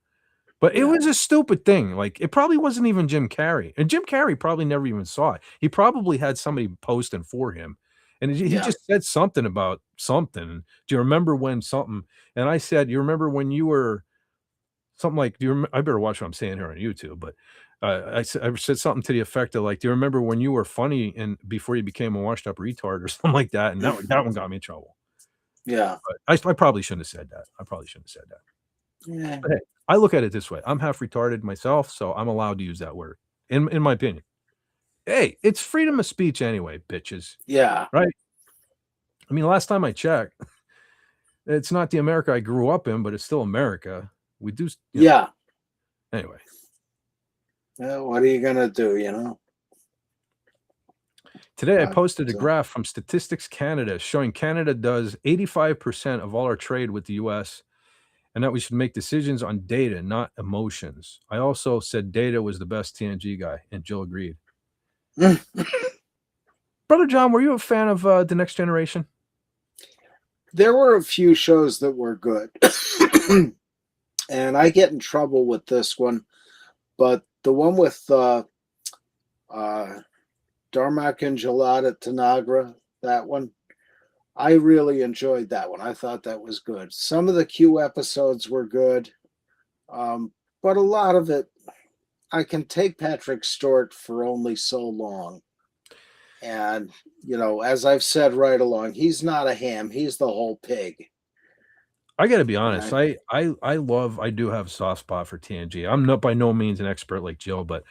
But it was a stupid thing. Like, it probably wasn't even Jim Carrey. And Jim Carrey probably never even saw it. He probably had somebody posting for him. And he just said something about something. Do you remember when something? And I said, you remember when you were something like, I better watch what I'm saying here on YouTube, but I said something to the effect of like, do you remember when you were funny and before you became a washed up retard or something like that? And that one got me in trouble. Yeah. But I probably shouldn't have said that. Yeah. But hey, I look at it this way. I'm half retarded myself, so I'm allowed to use that word, in my opinion. Hey, it's freedom of speech anyway, bitches. Yeah. Right? I mean, last time I checked, it's not the America I grew up in, but it's still America. We do. Yeah. Anyway. Well, what are you going to do, Today, I posted a graph from Statistics Canada showing Canada does 85% of all our trade with the U.S., and that we should make decisions on data, not emotions. I also said data was the best TNG guy, and Jill agreed. Brother John, were you a fan of The Next Generation? There were a few shows that were good. And I get in trouble with this one, but the one with Darmok and Jalada Tanagra, that one, I really enjoyed that one. I thought that was good. Some of the Q episodes were good, but a lot of it, I can take Patrick Stewart for only so long. And, as I've said right along, he's not a ham. He's the whole pig. I got to be honest. I do have a soft spot for TNG. I'm not by no means an expert like Jill, but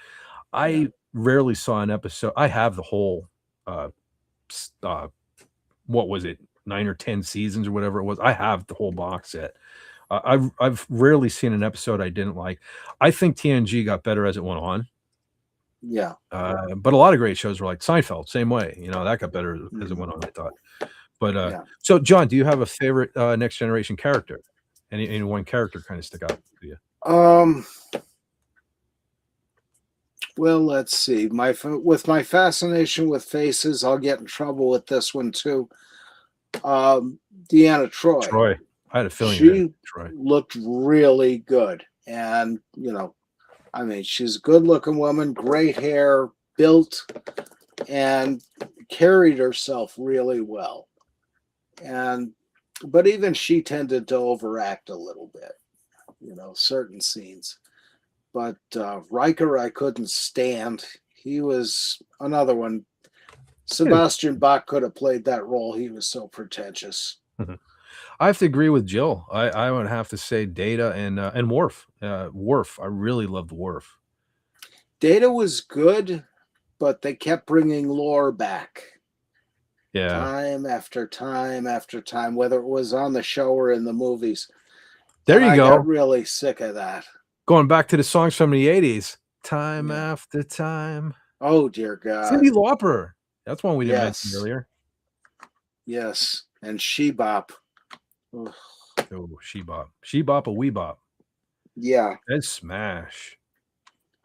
I rarely saw an episode. I have the whole, what was it, 9 or 10 seasons or whatever it was. I have the whole box set. I've rarely seen an episode I didn't like. I think TNG got better as it went on. Yeah. But a lot of great shows were like Seinfeld, same way. That got better as it went on, I thought. But so, John, do you have a favorite Next Generation character? Any one character kind of stick out to you? Well, let's see. With my fascination with faces, I'll get in trouble with this one too. Deanna Troi. Troy. I had a feeling she looked really good, and she's a good-looking woman, great hair, built, and carried herself really well. But even she tended to overact a little bit, certain scenes. But Riker, I couldn't stand. He was another one. Sebastian Bach could have played that role. He was so pretentious. I have to agree with Jill. I would have to say Data and Worf. Worf, I really loved Worf. Data was good, but they kept bringing lore back. Yeah. Time after time after time, whether it was on the show or in the movies. There you go. I got really sick of that. Going back to the songs from the 80s. Time after time. Oh, dear God. Cyndi Lauper. That's one we didn't mention earlier. Yes. And She-Bop. Oh, She-Bop. She-Bop, a Wee-Bop. Yeah. That's smash.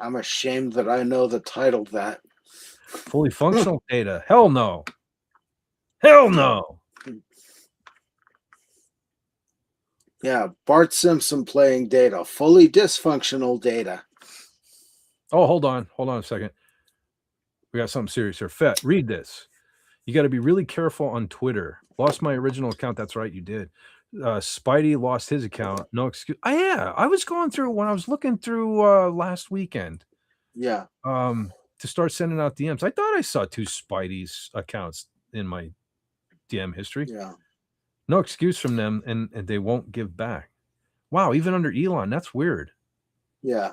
I'm ashamed that I know the title of that. Fully functional Data. Hell no. Hell no. Yeah, Bart Simpson playing Data. Fully dysfunctional Data. Oh, hold on a second. We got something serious here. Fett, read this. You got to be really careful on Twitter. Lost my original account. That's right, you did. Spidey lost his account. No excuse. I was going through when I was looking through last weekend. Yeah. to start sending out DMs. I thought I saw 2 Spidey's accounts in my DM history. Yeah. No excuse from them, and they won't give back. Wow, even under Elon, that's weird. Yeah.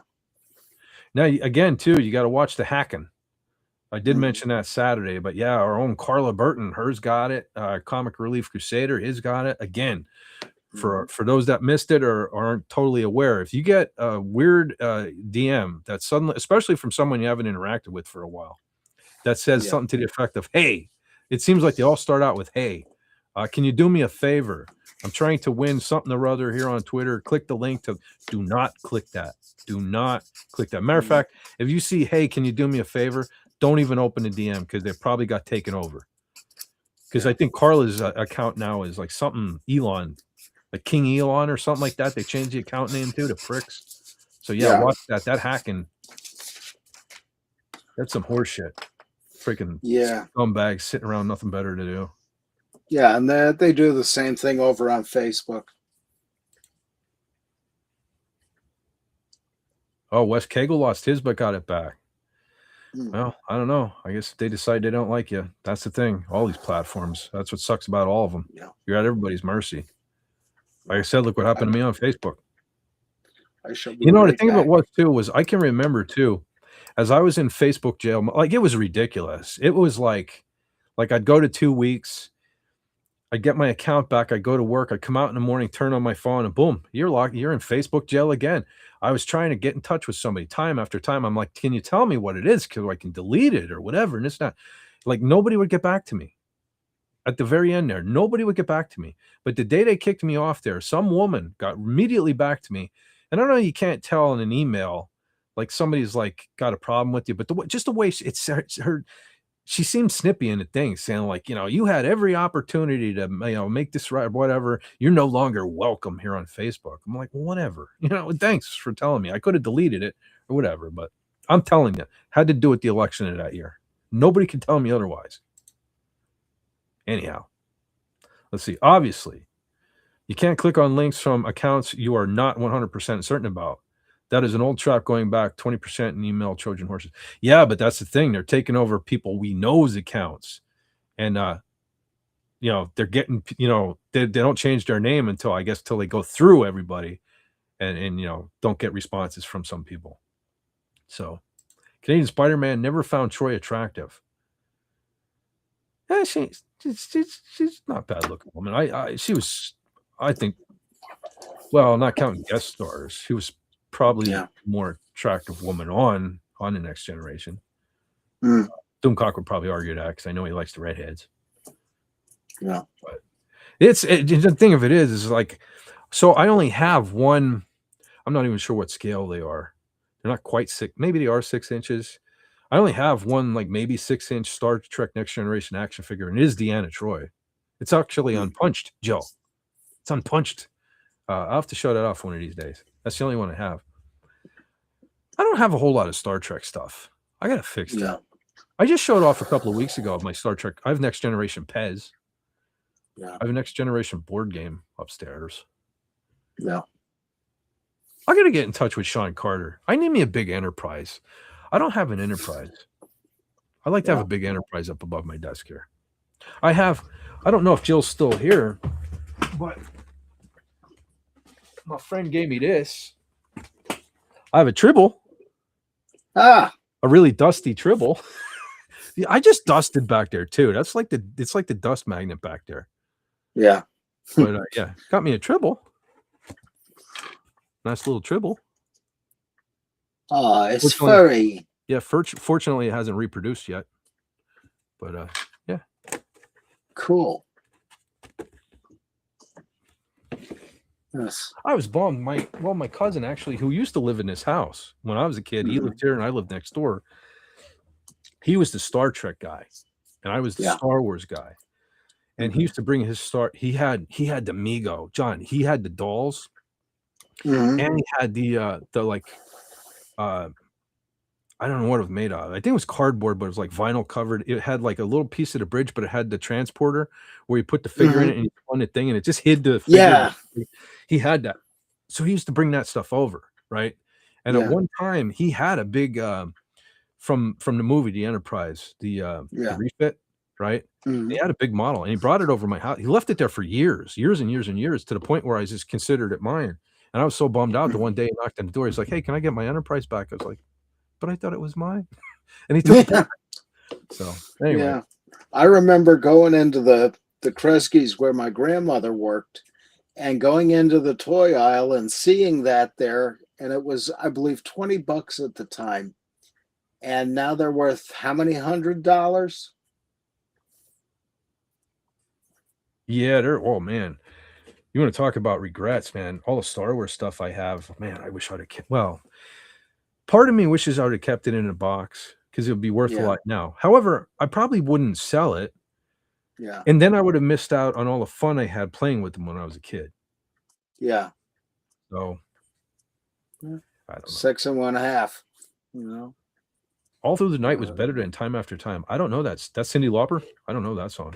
Now, again, too, you got to watch the hacking. I did mention that Saturday, but yeah, our own Carla Burton, hers got it. Comic Relief Crusader, his got it. Again, for those that missed it or aren't totally aware, if you get a weird DM that suddenly, especially from someone you haven't interacted with for a while, that says something to the effect of, hey, it seems like they all start out with, hey, can you do me a favor? I'm trying to win something or other here on Twitter. Click the link to, do not click that. Do not click that. Matter of fact, if you see, hey, can you do me a favor? Don't even open the DM because they probably got taken over. Because I think Carla's account now is like something Elon, like King Elon or something like that. They changed the account name to pricks. So yeah, watch that. That hacking, that's some horse shit. Freaking scumbags sitting around, nothing better to do. Yeah, and they do the same thing over on Facebook. Oh, Wes Cagle lost his, but got it back. Well, I don't know. I guess if they decide they don't like you, that's the thing. All these platforms. That's what sucks about all of them. Yeah. You're at everybody's mercy. Like I said, look what happened to me on Facebook. You know, the thing about what too was I can remember too, as I was in Facebook jail, like it was ridiculous. It was like I'd go to 2 weeks, I'd get my account back, I'd go to work, I'd come out in the morning, turn on my phone, and boom, you're locked. You're in Facebook jail again. I was trying to get in touch with somebody time after time. I'm like, can you tell me what it is? Because I can delete it or whatever. And it's not like nobody would get back to me. At the very end there, nobody would get back to me. But the day they kicked me off there, some woman got immediately back to me. And I know you can't tell in an email, like somebody's like got a problem with you, but just the way it's her, she seemed snippy in the thing, saying like, you had every opportunity to, make this right, whatever. You're no longer welcome here on Facebook. I'm like, well, whatever, thanks for telling me. I could have deleted it or whatever, but I'm telling you, had to do with the election of that year. Nobody can tell me otherwise. Anyhow, let's see. Obviously, you can't click on links from accounts you are not 100% certain about. That is an old trap going back 20% in email Trojan horses. Yeah, but that's the thing. They're taking over people we know's accounts. And, they're getting, they don't change their name until they go through everybody and don't get responses from some people. So Canadian Spider-Man never found Troy attractive. Yeah, she's not a bad looking woman. She was, I think, well, not counting guest stars, she was probably a more attractive woman on the Next Generation. Doomcock would probably argue that because I know he likes the redheads. Yeah, but the thing of it is like, so I only have one. I'm not even sure what scale they are. They're not quite 6. Maybe they are 6 inches. I only have one, like maybe 6-inch Star Trek Next Generation action figure, and it is Deanna Troi. It's actually unpunched, Joe. It's unpunched. I'll have to show that off one of these days. That's the only one I have. I don't have a whole lot of Star Trek stuff. I got to fix that. I just showed off a couple of weeks ago of my Star Trek. I have Next Generation Pez. Yeah. I have a Next Generation board game upstairs. Yeah. I got to get in touch with Sean Carter. I need me a big Enterprise. I don't have an Enterprise. I like to have a big Enterprise up above my desk here. I don't know if Jill's still here, but my friend gave me this. I have a Tribble. A really dusty Tribble. I just dusted back there too. It's like the dust magnet back there. Yeah. But got me a Tribble. Nice little Tribble. Oh, it's furry. Yeah, fortunately it hasn't reproduced yet. But yeah. Cool. Yes. I was bummed. My cousin actually, who used to live in this house when I was a kid, he lived here and I lived next door. He was the Star Trek guy, and I was the Star Wars guy. And he used to bring his he had the Mego, John. He had the dolls, and he had the like, I don't know what it was made of. I think it was cardboard, but it was like vinyl covered. It had like a little piece of the bridge, but it had the transporter where you put the figure in it and you put on the thing, and it just hid the figure. Yeah. He had that. So he used to bring that stuff over, right? And at one time, he had a big from the movie The Enterprise, the refit, right? He had a big model, and he brought it over my house. He left it there for years, years and years and years, to the point where I just considered it mine. And I was so bummed out that one day he knocked on the door. He's like, "Hey, can I get my Enterprise back?" I was like, "But I thought it was mine." And he took it back. So anyway, Yeah, I remember going into the Kresge's where my grandmother worked, and going into the toy aisle and seeing that there, and it was, I believe, $20 at the time, and now they're worth how many $100s? yeah, they're oh man. You want to talk about regrets, man? All the Star Wars stuff I have, man, I wish I'd have kept. Well, part of me wishes I would have kept it in a box because it would be worth a Yeah, lot now. However, I probably wouldn't sell it, yeah, and then I would have missed out on all the fun I had playing with them when I was a kid. yeah. So Yeah. I don't know. 6 1/2. You know, All Through the Night was better than Time After Time. I don't know that's Cyndi Lauper. I don't know that song.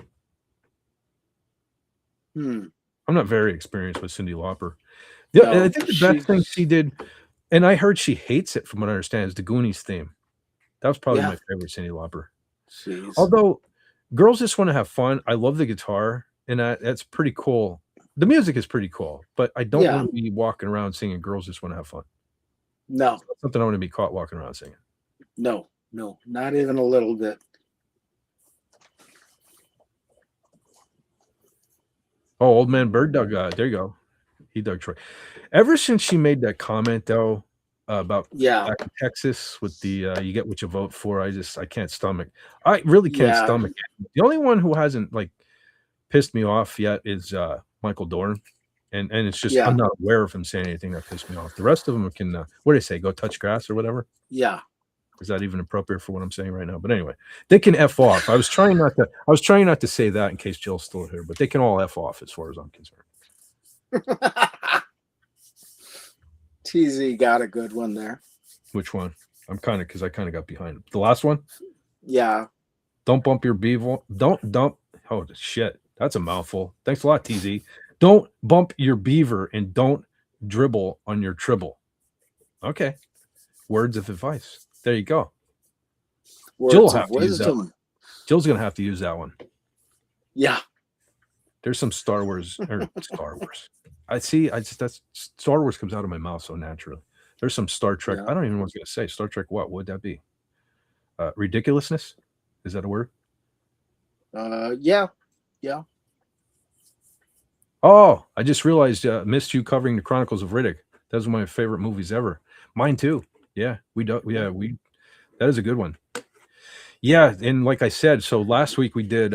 I'm not very experienced with Cyndi Lauper. Yeah, no, I think the best thing she did, and I heard she hates it from what I understand, is the Goonies theme. That was probably my favorite Cyndi Lauper. Jeez. Although Girls Just Want to Have Fun, I love the guitar, and that's pretty cool. The music is pretty cool, but I don't want to be walking around singing Girls Just Want to Have Fun. No. It's not something I want to be caught walking around singing. No, not even a little bit. Oh, Old Man Bird dug. There you go. He dug Troy. Ever since she made that comment, though, about back in Texas with the you get what you vote for, I can't stomach. I really can't stomach it. The only one who hasn't like pissed me off yet is Michael Dorn, and it's just I'm not aware of him saying anything that pissed me off. The rest of them can what do they say? Go touch grass or whatever. Yeah. Is that even appropriate for what I'm saying right now? But anyway, they can F off. I was trying not to say that in case Jill's still here, but they can all F off as far as I'm concerned. TZ got a good one there. Which one? Because I kind of got behind him. The last one? Yeah. Don't bump your beaver. Don't dump. Oh, shit. That's a mouthful. Thanks a lot, TZ. Don't bump your beaver and don't dribble on your tribble. Okay. Words of advice. There you go. Words of wisdom. Jill's going to have to use that one. Yeah. There's some Star Wars. That's Star Wars comes out of my mouth so naturally. There's some Star Trek. I don't even know what I was going to say. Star Trek what would that be? Ridiculousness? Is that a word? Yeah. Oh, I just realized missed you covering the Chronicles of Riddick. That's one of my favorite movies ever. Mine too. Yeah, we do. Yeah, that is a good one. Yeah, and like I said, so last week we did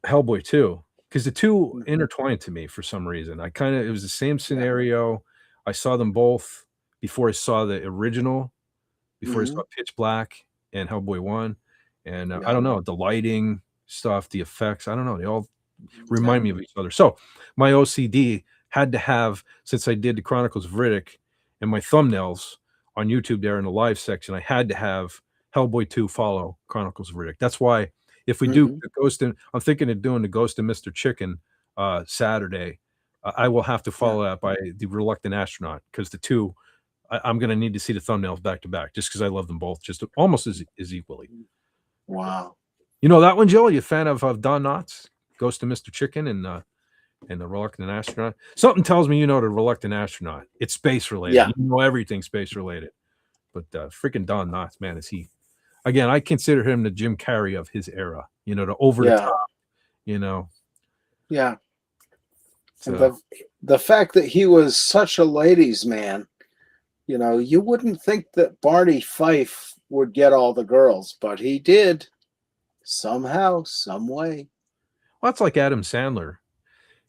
Hellboy 2 because the two intertwined to me for some reason. It was the same scenario. I saw them both before I saw the original, before I saw Pitch Black and Hellboy 1. And I don't know, the lighting stuff, the effects, I don't know. They all remind me of each other. So my OCD had to have, since I did the Chronicles of Riddick and my thumbnails on YouTube there in the live section, I had to have Hellboy 2 follow Chronicles of Riddick. That's why if we do the Ghost and I'm thinking of doing the Ghost and Mr. Chicken Saturday, I will have to follow that by the Reluctant Astronaut because the two, I'm going to need to see the thumbnails back to back just because I love them both just almost as equally. Wow. You know that one, Jill? Are you a fan of Don Knotts, Ghost of Mr. Chicken and the Reluctant Astronaut? Something tells me you know the Reluctant Astronaut. It's space related. Yeah. You know everything space related. But freaking Don Knotts, man, is he? Again, I consider him the Jim Carrey of his era. You know, the over the top. You know. Yeah. And the fact that he was such a ladies' man, you know, you wouldn't think that Barney Fife would get all the girls, but he did somehow, some way. Well, that's like Adam Sandler.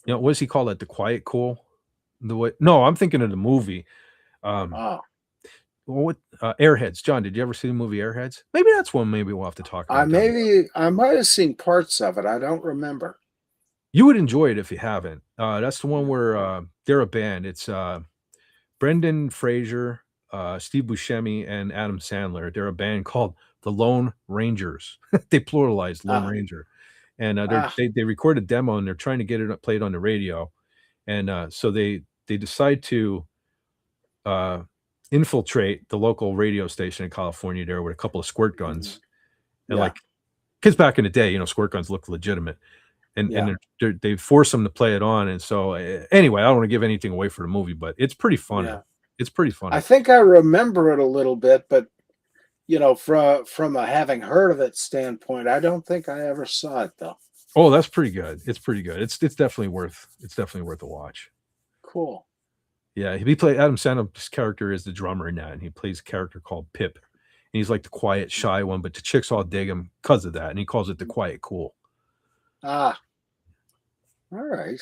You know, what does he call that? The Quiet Cool? No, I'm thinking of the movie. What Airheads? John, did you ever see the movie Airheads? Maybe that's one. Maybe we'll have to talk about. I might have seen parts of it. I don't remember. You would enjoy it if you haven't. That's the one where they're a band. It's Brendan Fraser, Steve Buscemi, and Adam Sandler. They're a band called the Lone Rangers. They pluralized Lone Ranger, and they recorded a demo and they're trying to get it played on the radio, and so they decide to infiltrate the local radio station in California there with a couple of squirt guns. And Yeah. like, kids back in the day, squirt guns looked legitimate. And they force them to play it on. And so anyway, I don't want to give anything away for the movie, but it's pretty funny. Yeah. It's pretty funny. I think I remember it a little bit, but from a having heard of it standpoint, I don't think I ever saw it though. Oh, that's pretty good. It's pretty good. It's definitely worth a watch. Cool. Yeah, he played Adam Sandler's character is the drummer in that, and he plays a character called Pip. And he's like the quiet, shy one, but the chicks all dig him because of that, and he calls it the quiet cool. Ah. All right.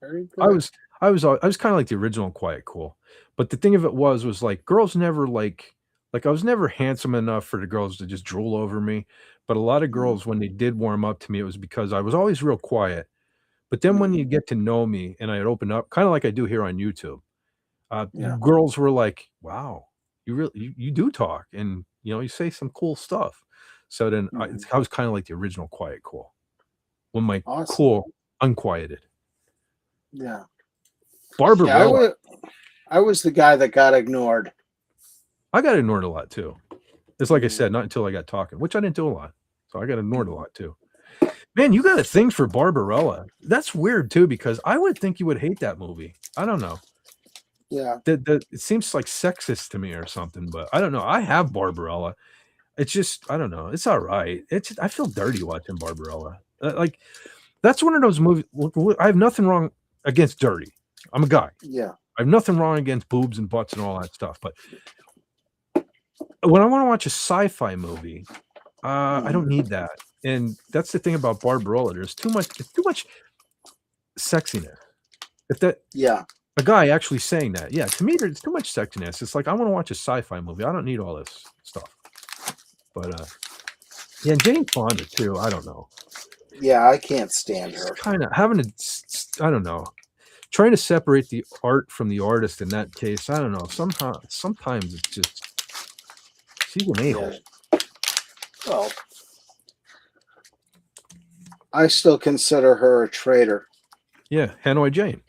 Very good. I was kind of like the original Quiet Cool, but the thing of it was like girls never like I was never handsome enough for the girls to just drool over me. But a lot of girls, when they did warm up to me, it was because I was always real quiet. But then when you get to know me and I'd open up, kind of like I do here on YouTube, girls were like, "Wow, you do talk, and you say some cool stuff." So then I was kind of like the original Quiet Cool, when my cool unquieted. Yeah. Barbarella. I was the guy that got ignored. I got ignored a lot too. It's like I said, not until I got talking, which I didn't do a lot. So I got ignored a lot too. Man, you got a thing for Barbarella. That's weird too, because I would think you would hate that movie. I don't know. Yeah. It seems like sexist to me or something, but I don't know. I have Barbarella. It's just, I don't know. It's all right. I feel dirty watching Barbarella. Like, that's one of those movies. I have nothing wrong against dirty. I'm a guy. Yeah. I have nothing wrong against boobs and butts and all that stuff. But when I want to watch a sci-fi movie, I don't need that. And that's the thing about Barbarella. There's too much sexiness. If that a guy actually saying that, to me there's too much sexiness. It's like I want to watch a sci-fi movie. I don't need all this stuff. But and Jane Fonda too. I don't know. Yeah, I can't stand her. Kind of having I don't know. Trying to separate the art from the artist in that case, I don't know. Sometimes it's just she's an a-hole. Well, I still consider her a traitor. Yeah, Hanoi Jane.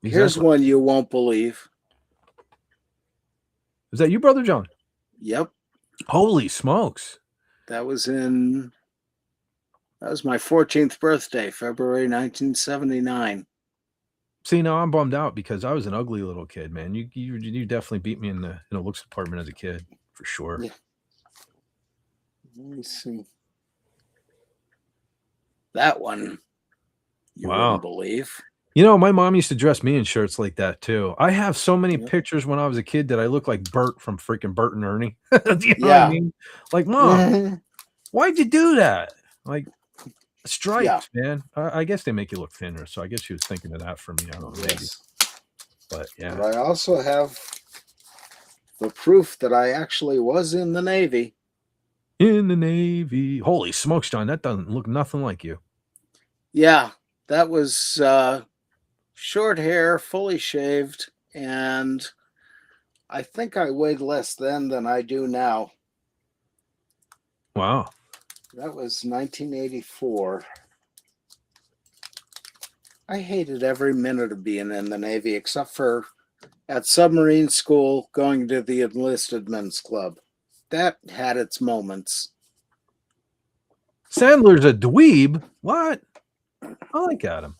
Here's one you won't believe. Is that you, Brother John? Yep. Holy smokes. That was my 14th birthday, February 1979. See, now I'm bummed out because I was an ugly little kid, man. You definitely beat me in the looks department as a kid, for sure. Yeah. Let me see. That one you wouldn't believe. My mom used to dress me in shirts like that too. I have so many pictures when I was a kid that I look like Bert from freaking Bert and Ernie. Do you know what I mean? Like, Mom, why'd you do that? Like, stripes, man. I guess they make you look thinner, so I guess she was thinking of that for me. I don't know. Maybe. But yeah. But I also have the proof that I actually was in the Navy. In the Navy. Holy smokes, John. That doesn't look nothing like you. Yeah, that was short hair, fully shaved, and I think I weighed less then than I do now. Wow. That was 1984. I hated every minute of being in the Navy, except for at submarine school, going to the enlisted men's club. That had its moments. Sandler's a dweeb. What? I like Adam.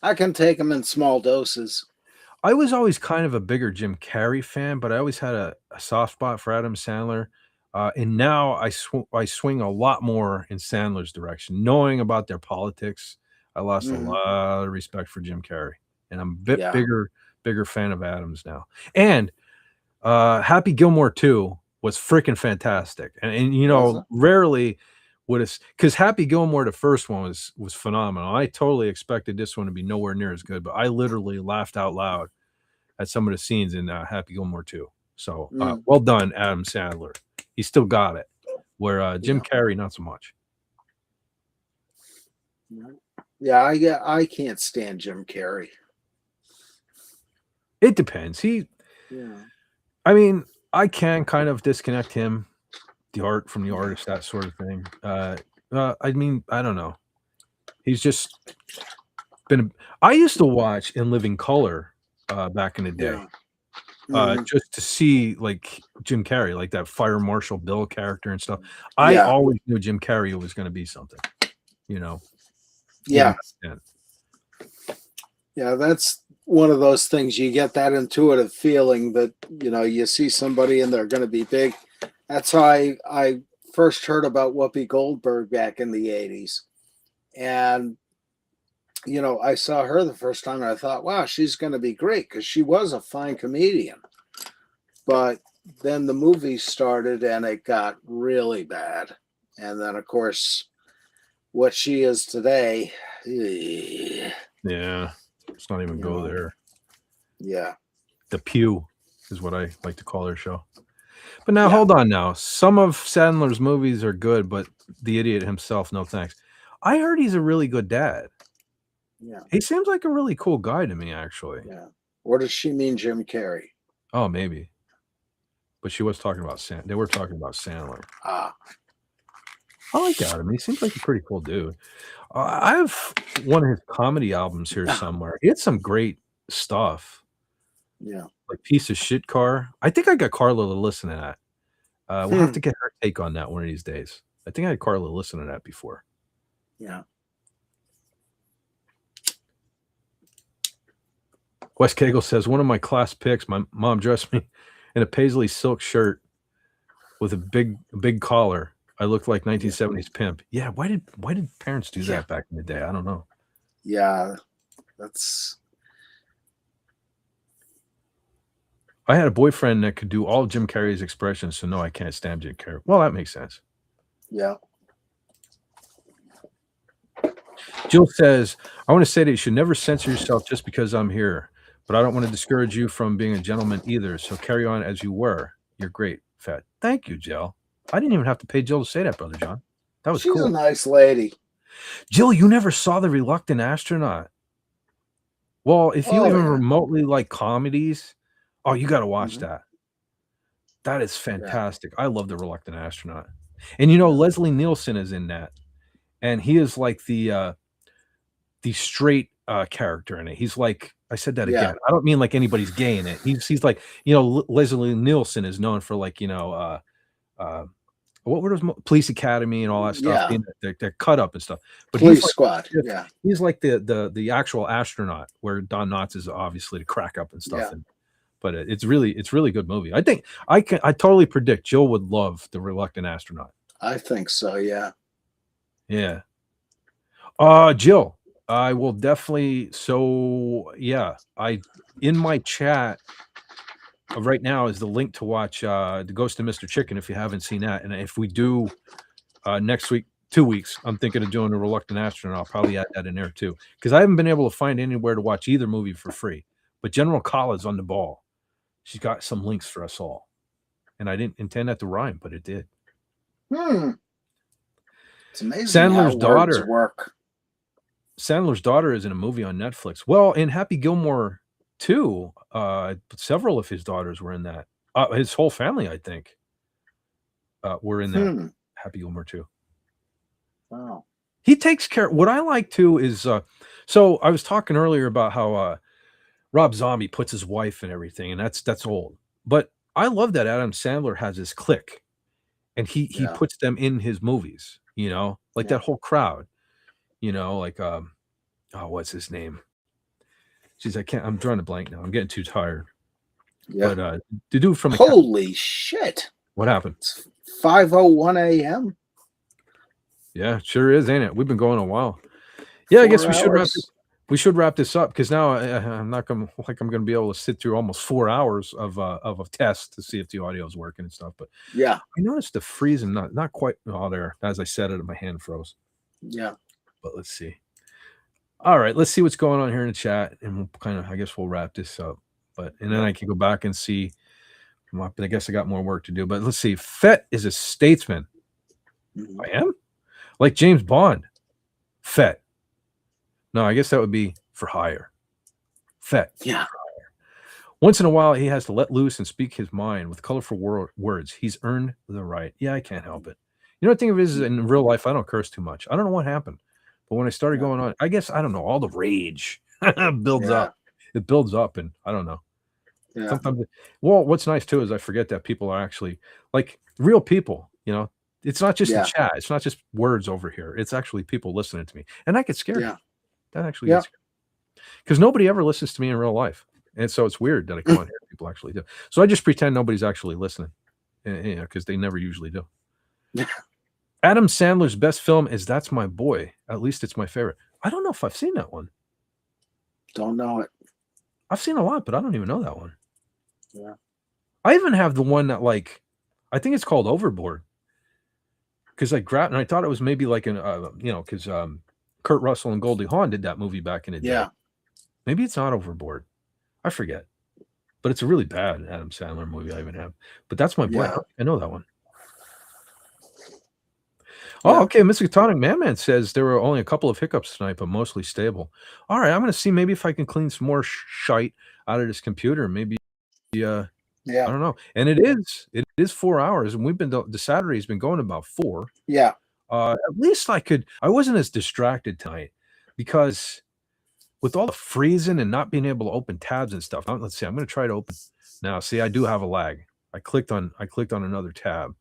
I can take him in small doses. I was always kind of a bigger Jim Carrey fan, but I always had a soft spot for Adam Sandler. And now I swing a lot more in Sandler's direction. Knowing about their politics, I lost a lot of respect for Jim Carrey. And I'm a bit bigger fan of Adams now. And Happy Gilmore 2 was freaking fantastic. And rarely would it, because Happy Gilmore, the first one was phenomenal. I totally expected this one to be nowhere near as good, but I literally laughed out loud at some of the scenes in Happy Gilmore 2. So well done, Adam Sandler. He still got it. Where Jim Carrey, not so much. Yeah, I can't stand Jim Carrey. It depends. I mean, I can kind of disconnect him, the art from the artist, that sort of thing. I mean, I don't know. He's just been. I used to watch In Living Color back in the day. Yeah. Mhm. Just to see like Jim Carrey, like that Fire Marshal Bill character and stuff. I Yeah. always knew Jim Carrey was going to be something, you know. Yeah. Even back then. Yeah, that's one of those things. You get that intuitive feeling that, you see somebody and they're going to be big. That's how I first heard about Whoopi Goldberg back in the 80s. And, I saw her the first time and I thought, wow, she's going to be great because she was a fine comedian. But then the movie started and it got really bad. And then, of course, what she is today. Yeah. Let's not even go there. Yeah. The Pew is what I like to call her show. But now, hold on now. Some of Sandler's movies are good, but the idiot himself, no thanks. I heard he's a really good dad. Yeah. He seems like a really cool guy to me, actually. Yeah. Or does she mean Jim Carrey? Oh, maybe. But she was talking about They were talking about Sandler. Ah. I like Adam. He seems like a pretty cool dude. I have one of his comedy albums here somewhere. He had some great stuff. Yeah. Like Piece of Shit Car. I think I got Carla to listen to that. We'll have to get her take on that one of these days. I think I had Carla listen to that before. Yeah. Wes Cagle says, one of my class picks, my mom dressed me in a paisley silk shirt with a big collar. I looked like 1970s pimp. Yeah, why did parents do that back in the day? I don't know. Yeah, I had a boyfriend that could do all Jim Carrey's expressions, so no, I can't stand Jim Carrey. Well, that makes sense. Yeah. Jill says, I want to say that you should never censor yourself just because I'm here, but I don't want to discourage you from being a gentleman either, so carry on as you were. You're great, Fett. Thank you, Jill. I didn't even have to pay Jill to say that, Brother John. That was cool. She's a nice lady. Jill, you never saw The Reluctant Astronaut. Well, if you even remotely like comedies, you got to watch that. That is fantastic. I love The Reluctant Astronaut. And Leslie Nielsen is in that. And he is like the straight character in it. He's like, I said that again. I don't mean like anybody's gay in it. He's like, Leslie Nielsen is known for like, what were those Police Academy and all that stuff? They're cut up and stuff. But Police Squad. Yeah. He's like the actual astronaut, where Don Knotts is obviously the crack up and stuff. Yeah. But it's really good movie. I think I totally predict Jill would love The Reluctant Astronaut. I think so. Yeah. Yeah. Jill, I will definitely. So yeah, in my chat right now is the link to watch The Ghost of Mr. Chicken if you haven't seen that. And if we do next week, 2 weeks, I'm thinking of doing The Reluctant Astronaut. I'll probably add that in there too, because I haven't been able to find anywhere to watch either movie for free. But General Collins on the ball. She's got some links for us all. And I didn't intend that to rhyme, but it did. It's amazing Sandler's how daughter words work. Sandler's daughter is in a movie on Netflix. Well, in Happy Gilmore 2, several of his daughters were in that. His whole family, I think, were in that Happy Gilmore 2. Wow. He takes care. What I like too is, so I was talking earlier about how Rob Zombie puts his wife and everything, and that's old. But I love that Adam Sandler has his clique, and he puts them in his movies. Like that whole crowd. Like what's his name? Jeez, I'm drawing a blank now. I'm getting too tired. Yeah. But the dude from Holy shit! What happened? It's 5:01 a.m. Yeah, it sure is, ain't it? We've been going a while. Yeah, I guess we should wrap this. We should wrap this up, because now I'm not going to be able to sit through almost 4 hours of a test to see if the audio is working and stuff. But yeah, I noticed the freezing not quite there. As I said it, my hand froze. Yeah. But let's see. All right, let's see what's going on here in the chat, and we'll I guess we'll wrap this up. And then I can go back and see. I guess I got more work to do. But let's see. Fett is a statesman. I am? Like James Bond. Fett. No, I guess that would be for hire. Fett. Yeah. Once in a while, he has to let loose and speak his mind with colorful words. He's earned the right. Yeah, I can't help it. The thing of it is, in real life, I don't curse too much. I don't know what happened. But when I started going on, I guess, I don't know, all the rage builds up. it builds up, and I don't know. Yeah. Sometimes, well, what's nice too is I forget that people are actually like real people. You know, it's not just a chat. It's not just words over here. It's actually people listening to me, and that gets scary. Yeah. That actually gets scary because nobody ever listens to me in real life, and so it's weird that I come on here. People actually do. So I just pretend nobody's actually listening, you know, because they never usually do. Adam Sandler's best film is That's My Boy. At least it's my favorite. I don't know if I've seen that one. Don't know it. I've seen a lot, but I don't even know that one. Yeah. I even have the one that, like, I think it's called Overboard. Because I grabbed, and I thought it was maybe like an, you know, because Kurt Russell and Goldie Hawn did that movie back in the day. Yeah. Maybe it's not Overboard. I forget. But it's a really bad Adam Sandler movie I even have. But That's My Boy. Yeah. I know that one. Oh, okay. Mr. Tonic Man says there were only a couple of hiccups tonight, but mostly stable. All right, I'm going to see maybe if I can clean some more shite out of this computer. Maybe, I don't know. And it is 4 hours, and we've been the Saturday's been going about 4. Yeah. At least I wasn't as distracted tonight because with all the freezing and not being able to open tabs and stuff. Let's see. I'm going to try to open now. See, I do have a lag. I clicked on another tab,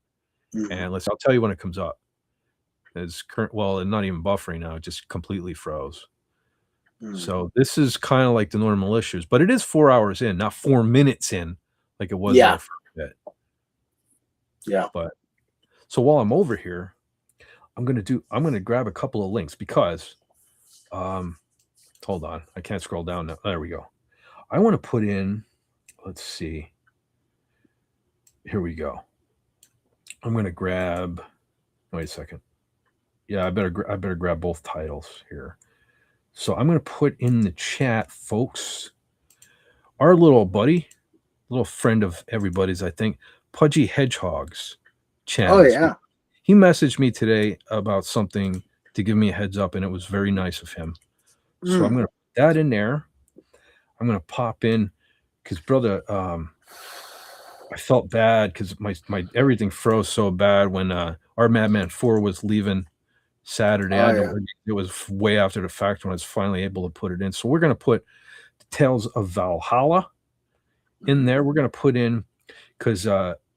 and I'll tell you when it comes up. It's current. Well, not even buffering now. It just completely froze. So this is kind of like the normal issues, but it is 4 hours in, not 4 minutes in, like it was there for a bit. Yeah. But so while I'm over here, I'm gonna grab a couple of links because, hold on, I can't scroll down now. There we go. I want to put in. Let's see. Here we go. I'm gonna grab. Wait a second. Yeah, I better grab both titles here. So I'm going to put in the chat, folks, our little buddy, little friend of everybody's, I think, Pudgy Hedgehog's channel. Oh, yeah. He messaged me today about something to give me a heads up, and it was very nice of him. So I'm going to put that in there. I'm going to pop in because, brother, I felt bad because my everything froze so bad when our Madman 4 was leaving Saturday. It was way after the fact when I was finally able to put it in. So we're going to put Tales of Valhalla in there. We're going to put in, because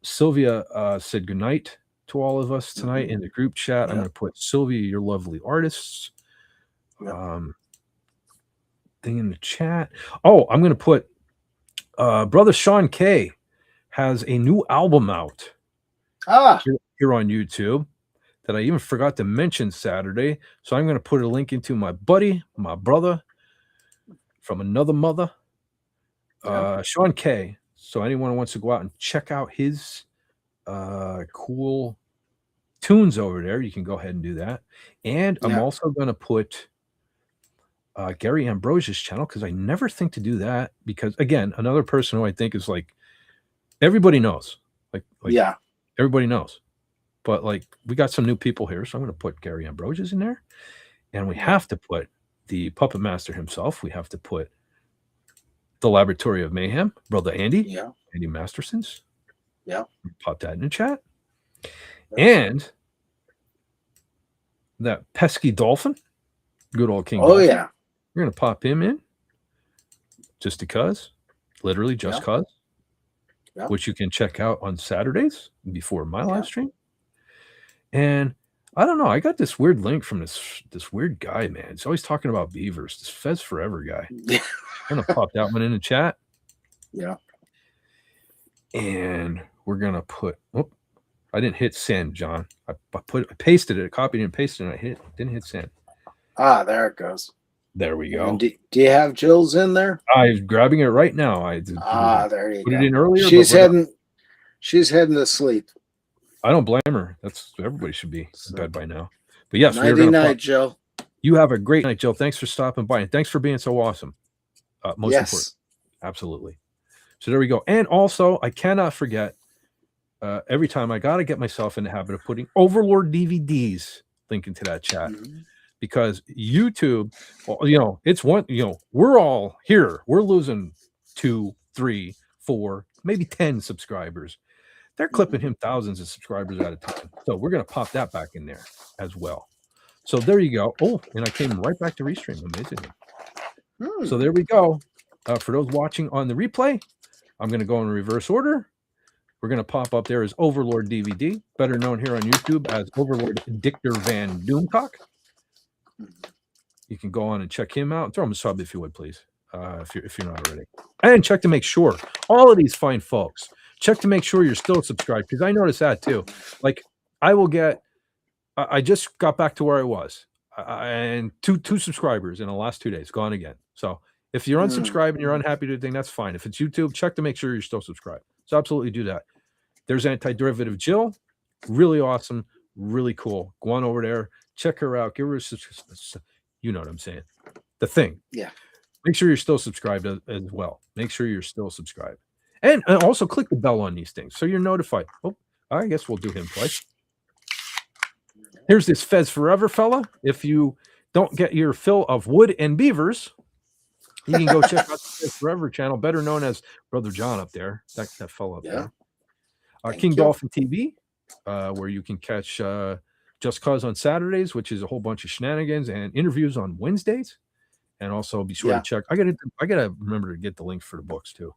Sylvia said goodnight to all of us tonight in the group chat. I'm going to put Sylvia, your lovely artists thing in the chat. Oh, I'm going to put brother Sean K has a new album out here on YouTube that I even forgot to mention Saturday. So I'm going to put a link into my buddy, my brother from another mother, Sean K. So anyone who wants to go out and check out his cool tunes over there, you can go ahead and do that. And I'm also going to put Gary Ambrosia's channel, because I never think to do that, because again, another person who I think is like, everybody knows, like everybody knows. But like, we got some new people here, so I'm going to put Gary Ambrosia's in there, and we have to put the Puppet Master himself. We have to put the Laboratory of Mayhem, brother Andy, Andy Masterson's. Pop that in the chat, and that pesky dolphin, good old King. Oh Dolphin. We're going to pop him in, just because, literally just cause, which you can check out on Saturdays before my live stream. And I don't know, I got this weird link from this weird guy, man. He's always talking about beavers, this Fez Forever guy. I'm going to pop that one in the chat. And we're going to put, I didn't hit send, John. I pasted it, I copied and pasted it, and I didn't hit send. There it goes. There we go. And do you have Jill's in there? I'm grabbing it right now. There you put go. It in earlier. She's heading to sleep. I don't blame her. Everybody should be in bed by now. But yes, nighty night, Joe. You have a great night, Joe. Thanks for stopping by, and thanks for being so awesome. Most important, absolutely. So there we go. And also, I cannot forget. Every time I got to get myself in the habit of putting Overlord DVDs link into that chat. Because YouTube, it's one, we're all here. We're losing 2, 3, 4, maybe 10 subscribers. They're clipping him thousands of subscribers at a time. So we're going to pop that back in there as well. So there you go. Oh, and I came right back to Restream. Amazing. So there we go. For those watching on the replay, I'm going to go in reverse order. We're going to pop up there as Overlord DVD, better known here on YouTube as Overlord Dictor Van Doomcock. You can go on and check him out. Throw him a sub if you would, please, if you're not already. And check to make sure, all of these fine folks, check to make sure you're still subscribed, because I noticed that too. Like, I just got back to where I was, and two subscribers in the last 2 days, gone again. So if you're unsubscribed and you're unhappy with the thing, that's fine. If it's YouTube, check to make sure you're still subscribed. So absolutely do that. There's Anti-Derivative Jill. Really awesome. Really cool. Go on over there. Check her out. Give her a you know what I'm saying. The thing. Yeah. Make sure you're still subscribed as well. Make sure you're still subscribed. And also click the bell on these things so you're notified. Oh, I guess we'll do him twice. Here's this Fez Forever fella. If you don't get your fill of wood and beavers, you can go check out the Fez Forever channel, better known as Brother John up there. That fella up there. King Dolphin TV, where you can catch Just Cause on Saturdays, which is a whole bunch of shenanigans, and interviews on Wednesdays. And also be sure to check. I gotta remember to get the links for the books too.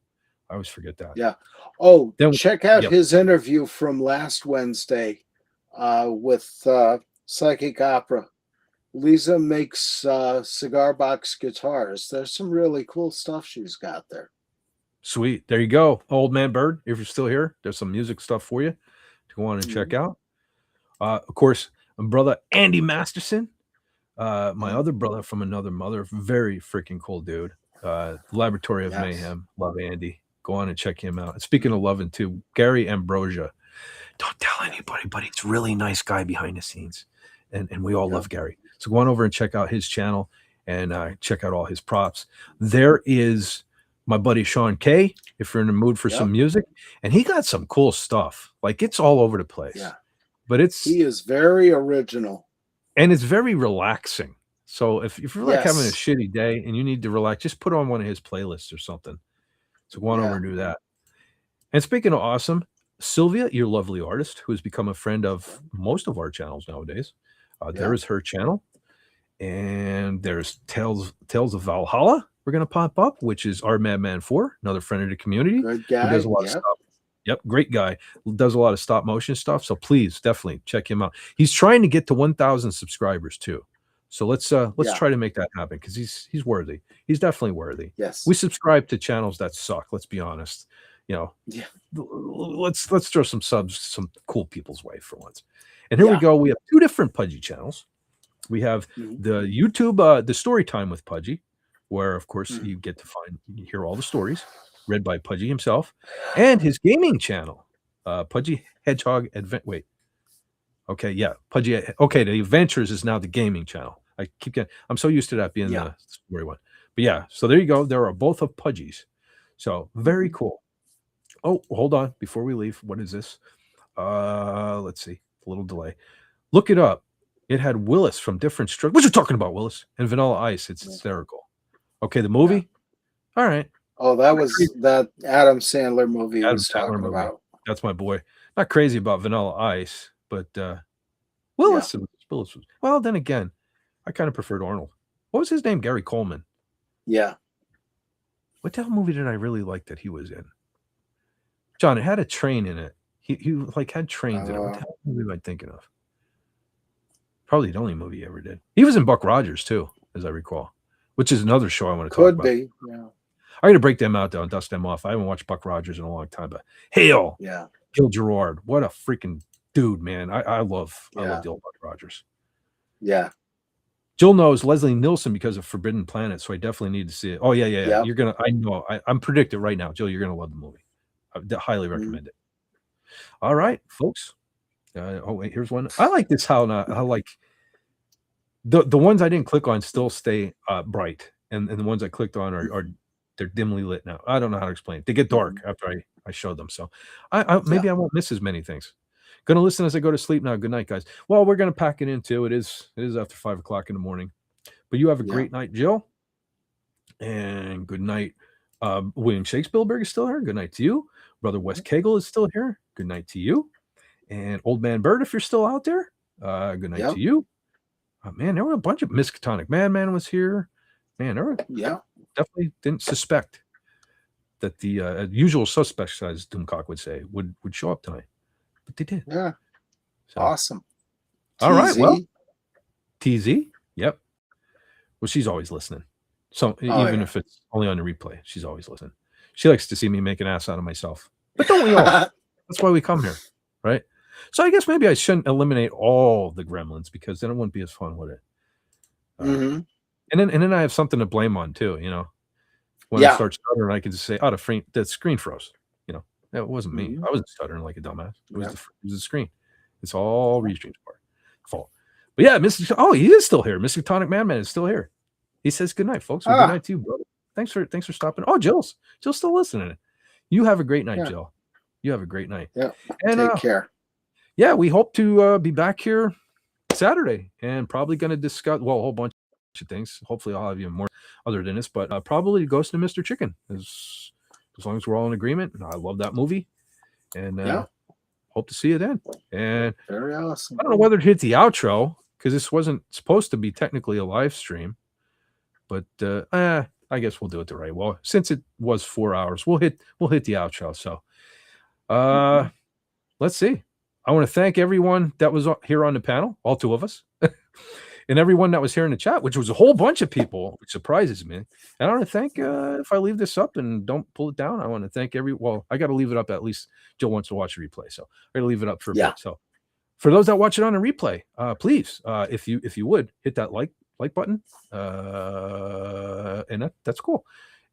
I always forget that. Yeah. Oh, then, check out his interview from last Wednesday with Psychic Opera. Lisa makes cigar box guitars. There's some really cool stuff she's got there. Sweet. There you go. Old Man Bird, if you're still here, there's some music stuff for you to go on and check out. Of course, my brother Andy Masterson, my other brother from another mother, very freaking cool dude. Laboratory of Mayhem. Love Andy. Go on and check him out. And speaking of loving too, Gary Ambrosia. Don't tell anybody, but he's a really nice guy behind the scenes. And we all love Gary. So go on over and check out his channel and check out all his props. There is my buddy Sean K, if you're in the mood for some music. And he got some cool stuff. Like, it's all over the place. Yeah. But he is very original. And it's very relaxing. So if you're like having a shitty day and you need to relax, just put on one of his playlists or something. So go on over and do that. And speaking of awesome, Sylvia, your lovely artist, who has become a friend of most of our channels nowadays. There is her channel. And there's Tales of Valhalla. We're going to pop up, which is our Madman 4, another friend of the community. Good guy. Who does a lot of stuff. Yep, great guy. Does a lot of stop motion stuff. So please, definitely check him out. He's trying to get to 1,000 subscribers too. So let's try to make that happen, because he's worthy. He's definitely worthy. Yes. We subscribe to channels that suck. Let's be honest. You know. Yeah. Let's throw some subs some cool people's way for once. And here we go. We have two different Pudgy channels. We have the YouTube, the Story Time with Pudgy, where of course you get to hear all the stories read by Pudgy himself, and his gaming channel, Pudgy Hedgehog Advent. Wait, okay, Pudgy. Okay, the Adventures is now the gaming channel. I keep getting. I'm so used to that being the story one, but so there you go. There are both of Pudgy's. So very cool. Oh, hold on, before we leave, what is this? Let's see, a little delay. Look it up. It had Willis from Different Strokes. What you talking about, Willis? And Vanilla Ice. It's hysterical. Okay, the movie. All right. Oh, that was that Adam Sandler movie. About. That's my boy. Not crazy about Vanilla Ice, but Willis. Willis. Well, then again, I kind of preferred Arnold. What was his name? Gary Coleman. Yeah. What the hell movie did I really like that he was in? John, it had a train in it. He like had trains in it. What the hell movie am I thinking of? Probably the only movie he ever did. He was in Buck Rogers too, as I recall, which is another show I want to talk about. Could be, yeah. I got to break them out though and dust them off. I haven't watched Buck Rogers in a long time, but Gil Gerard, what a freaking dude, man! I love the old Buck Rogers. Yeah. Jill knows Leslie Nielsen because of Forbidden Planet, so I definitely need to see it. Oh yeah. You're gonna. I know. I'm predicting right now, Jill. You're gonna love the movie. I highly recommend it. All right, folks. Oh wait, here's one. I like this. How like the ones I didn't click on still stay bright, and the ones I clicked on are they're dimly lit now. I don't know how to explain it. They get dark after I show them. So maybe I won't miss as many things. Gonna listen as I go to sleep now. Good night, guys. Well, we're gonna pack it in too. It is after 5 o'clock in the morning. But you have a great night, Jill. And good night. William Shakespeare is still here. Good night to you. Brother Wes Cagle is still here. Good night to you. And Old Man Bird, if you're still out there, good night to you. Man, there were a bunch of Miskatonic Madman was here. Man, there were definitely didn't suspect that the usual suspects, as Doomcock would say, would show up tonight, but they did. Yeah. So, awesome. All right. Well, TZ? TZ. Yep. Well, she's always listening. So even if it's only on the replay, she's always listening. She likes to see me make an ass out of myself. But don't we all? That's why we come here, right? So I guess maybe I shouldn't eliminate all the gremlins because then it wouldn't be as fun, would it? And then I have something to blame on too, you know. When I start stuttering, I can just say, "Oh, the screen froze." You know, it wasn't me. I wasn't stuttering like a dumbass. It was the screen. It's all Restream's fault. But yeah, he is still here. Mr. Tonic Madman is still here. He says good night, folks. Well, good night to you, brother. Thanks for stopping. Oh, Jill's still listening. You have a great night, Jill. You have a great night. Yeah. And take care. Yeah, we hope to be back here Saturday and probably going to discuss a whole bunch of things. Hopefully, I'll have even more other than this, but probably Ghost and Mr. Chicken as long as we're all in agreement. I love that movie, and hope to see you then. And very awesome. I don't know whether to hit the outro because this wasn't supposed to be technically a live stream, but I guess we'll do it the right way. Well, since it was 4 hours, we'll hit the outro. So, let's see. I want to thank everyone that was here on the panel, all 2 of us, and everyone that was here in the chat, which was a whole bunch of people, which surprises me. And I want to thank, if I leave this up and don't pull it down, I want to thank I got to leave it up. At least Jill wants to watch a replay. So I got to leave it up for a bit. So for those that watch it on a replay, please, if you would hit that like button, and that's cool.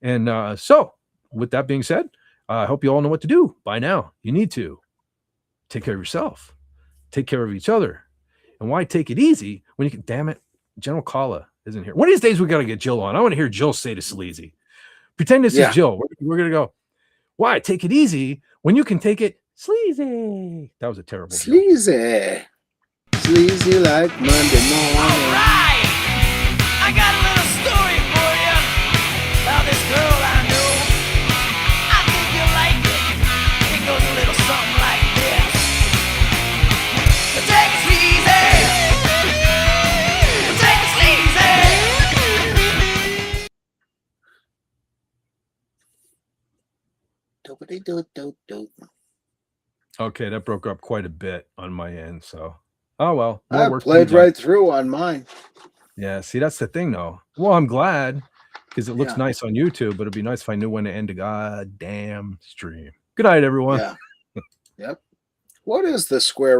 And so with that being said, I hope you all know what to do by now. You need to take care of yourself, take care of each other. And why take it easy when you can, damn it, General Kala isn't here. One of these days we got to get Jill on. I want to hear Jill say to sleazy. Pretend this is Jill. We're going to go, why take it easy when you can take it sleazy? That was a terrible sleazy joke. Sleazy like Monday morning. All right. I got a little story for you about this girl I know. I think you'll like it. It goes a little something like this. Take it sleazy. Take it sleazy. Okay, that broke up quite a bit on my end. So, oh well. I played right through on mine. Yeah, see, that's the thing, though. Well, I'm glad because it looks nice on YouTube, but it'd be nice if I knew when to end a goddamn stream. Good night, everyone. Yeah. Yep. What is the square root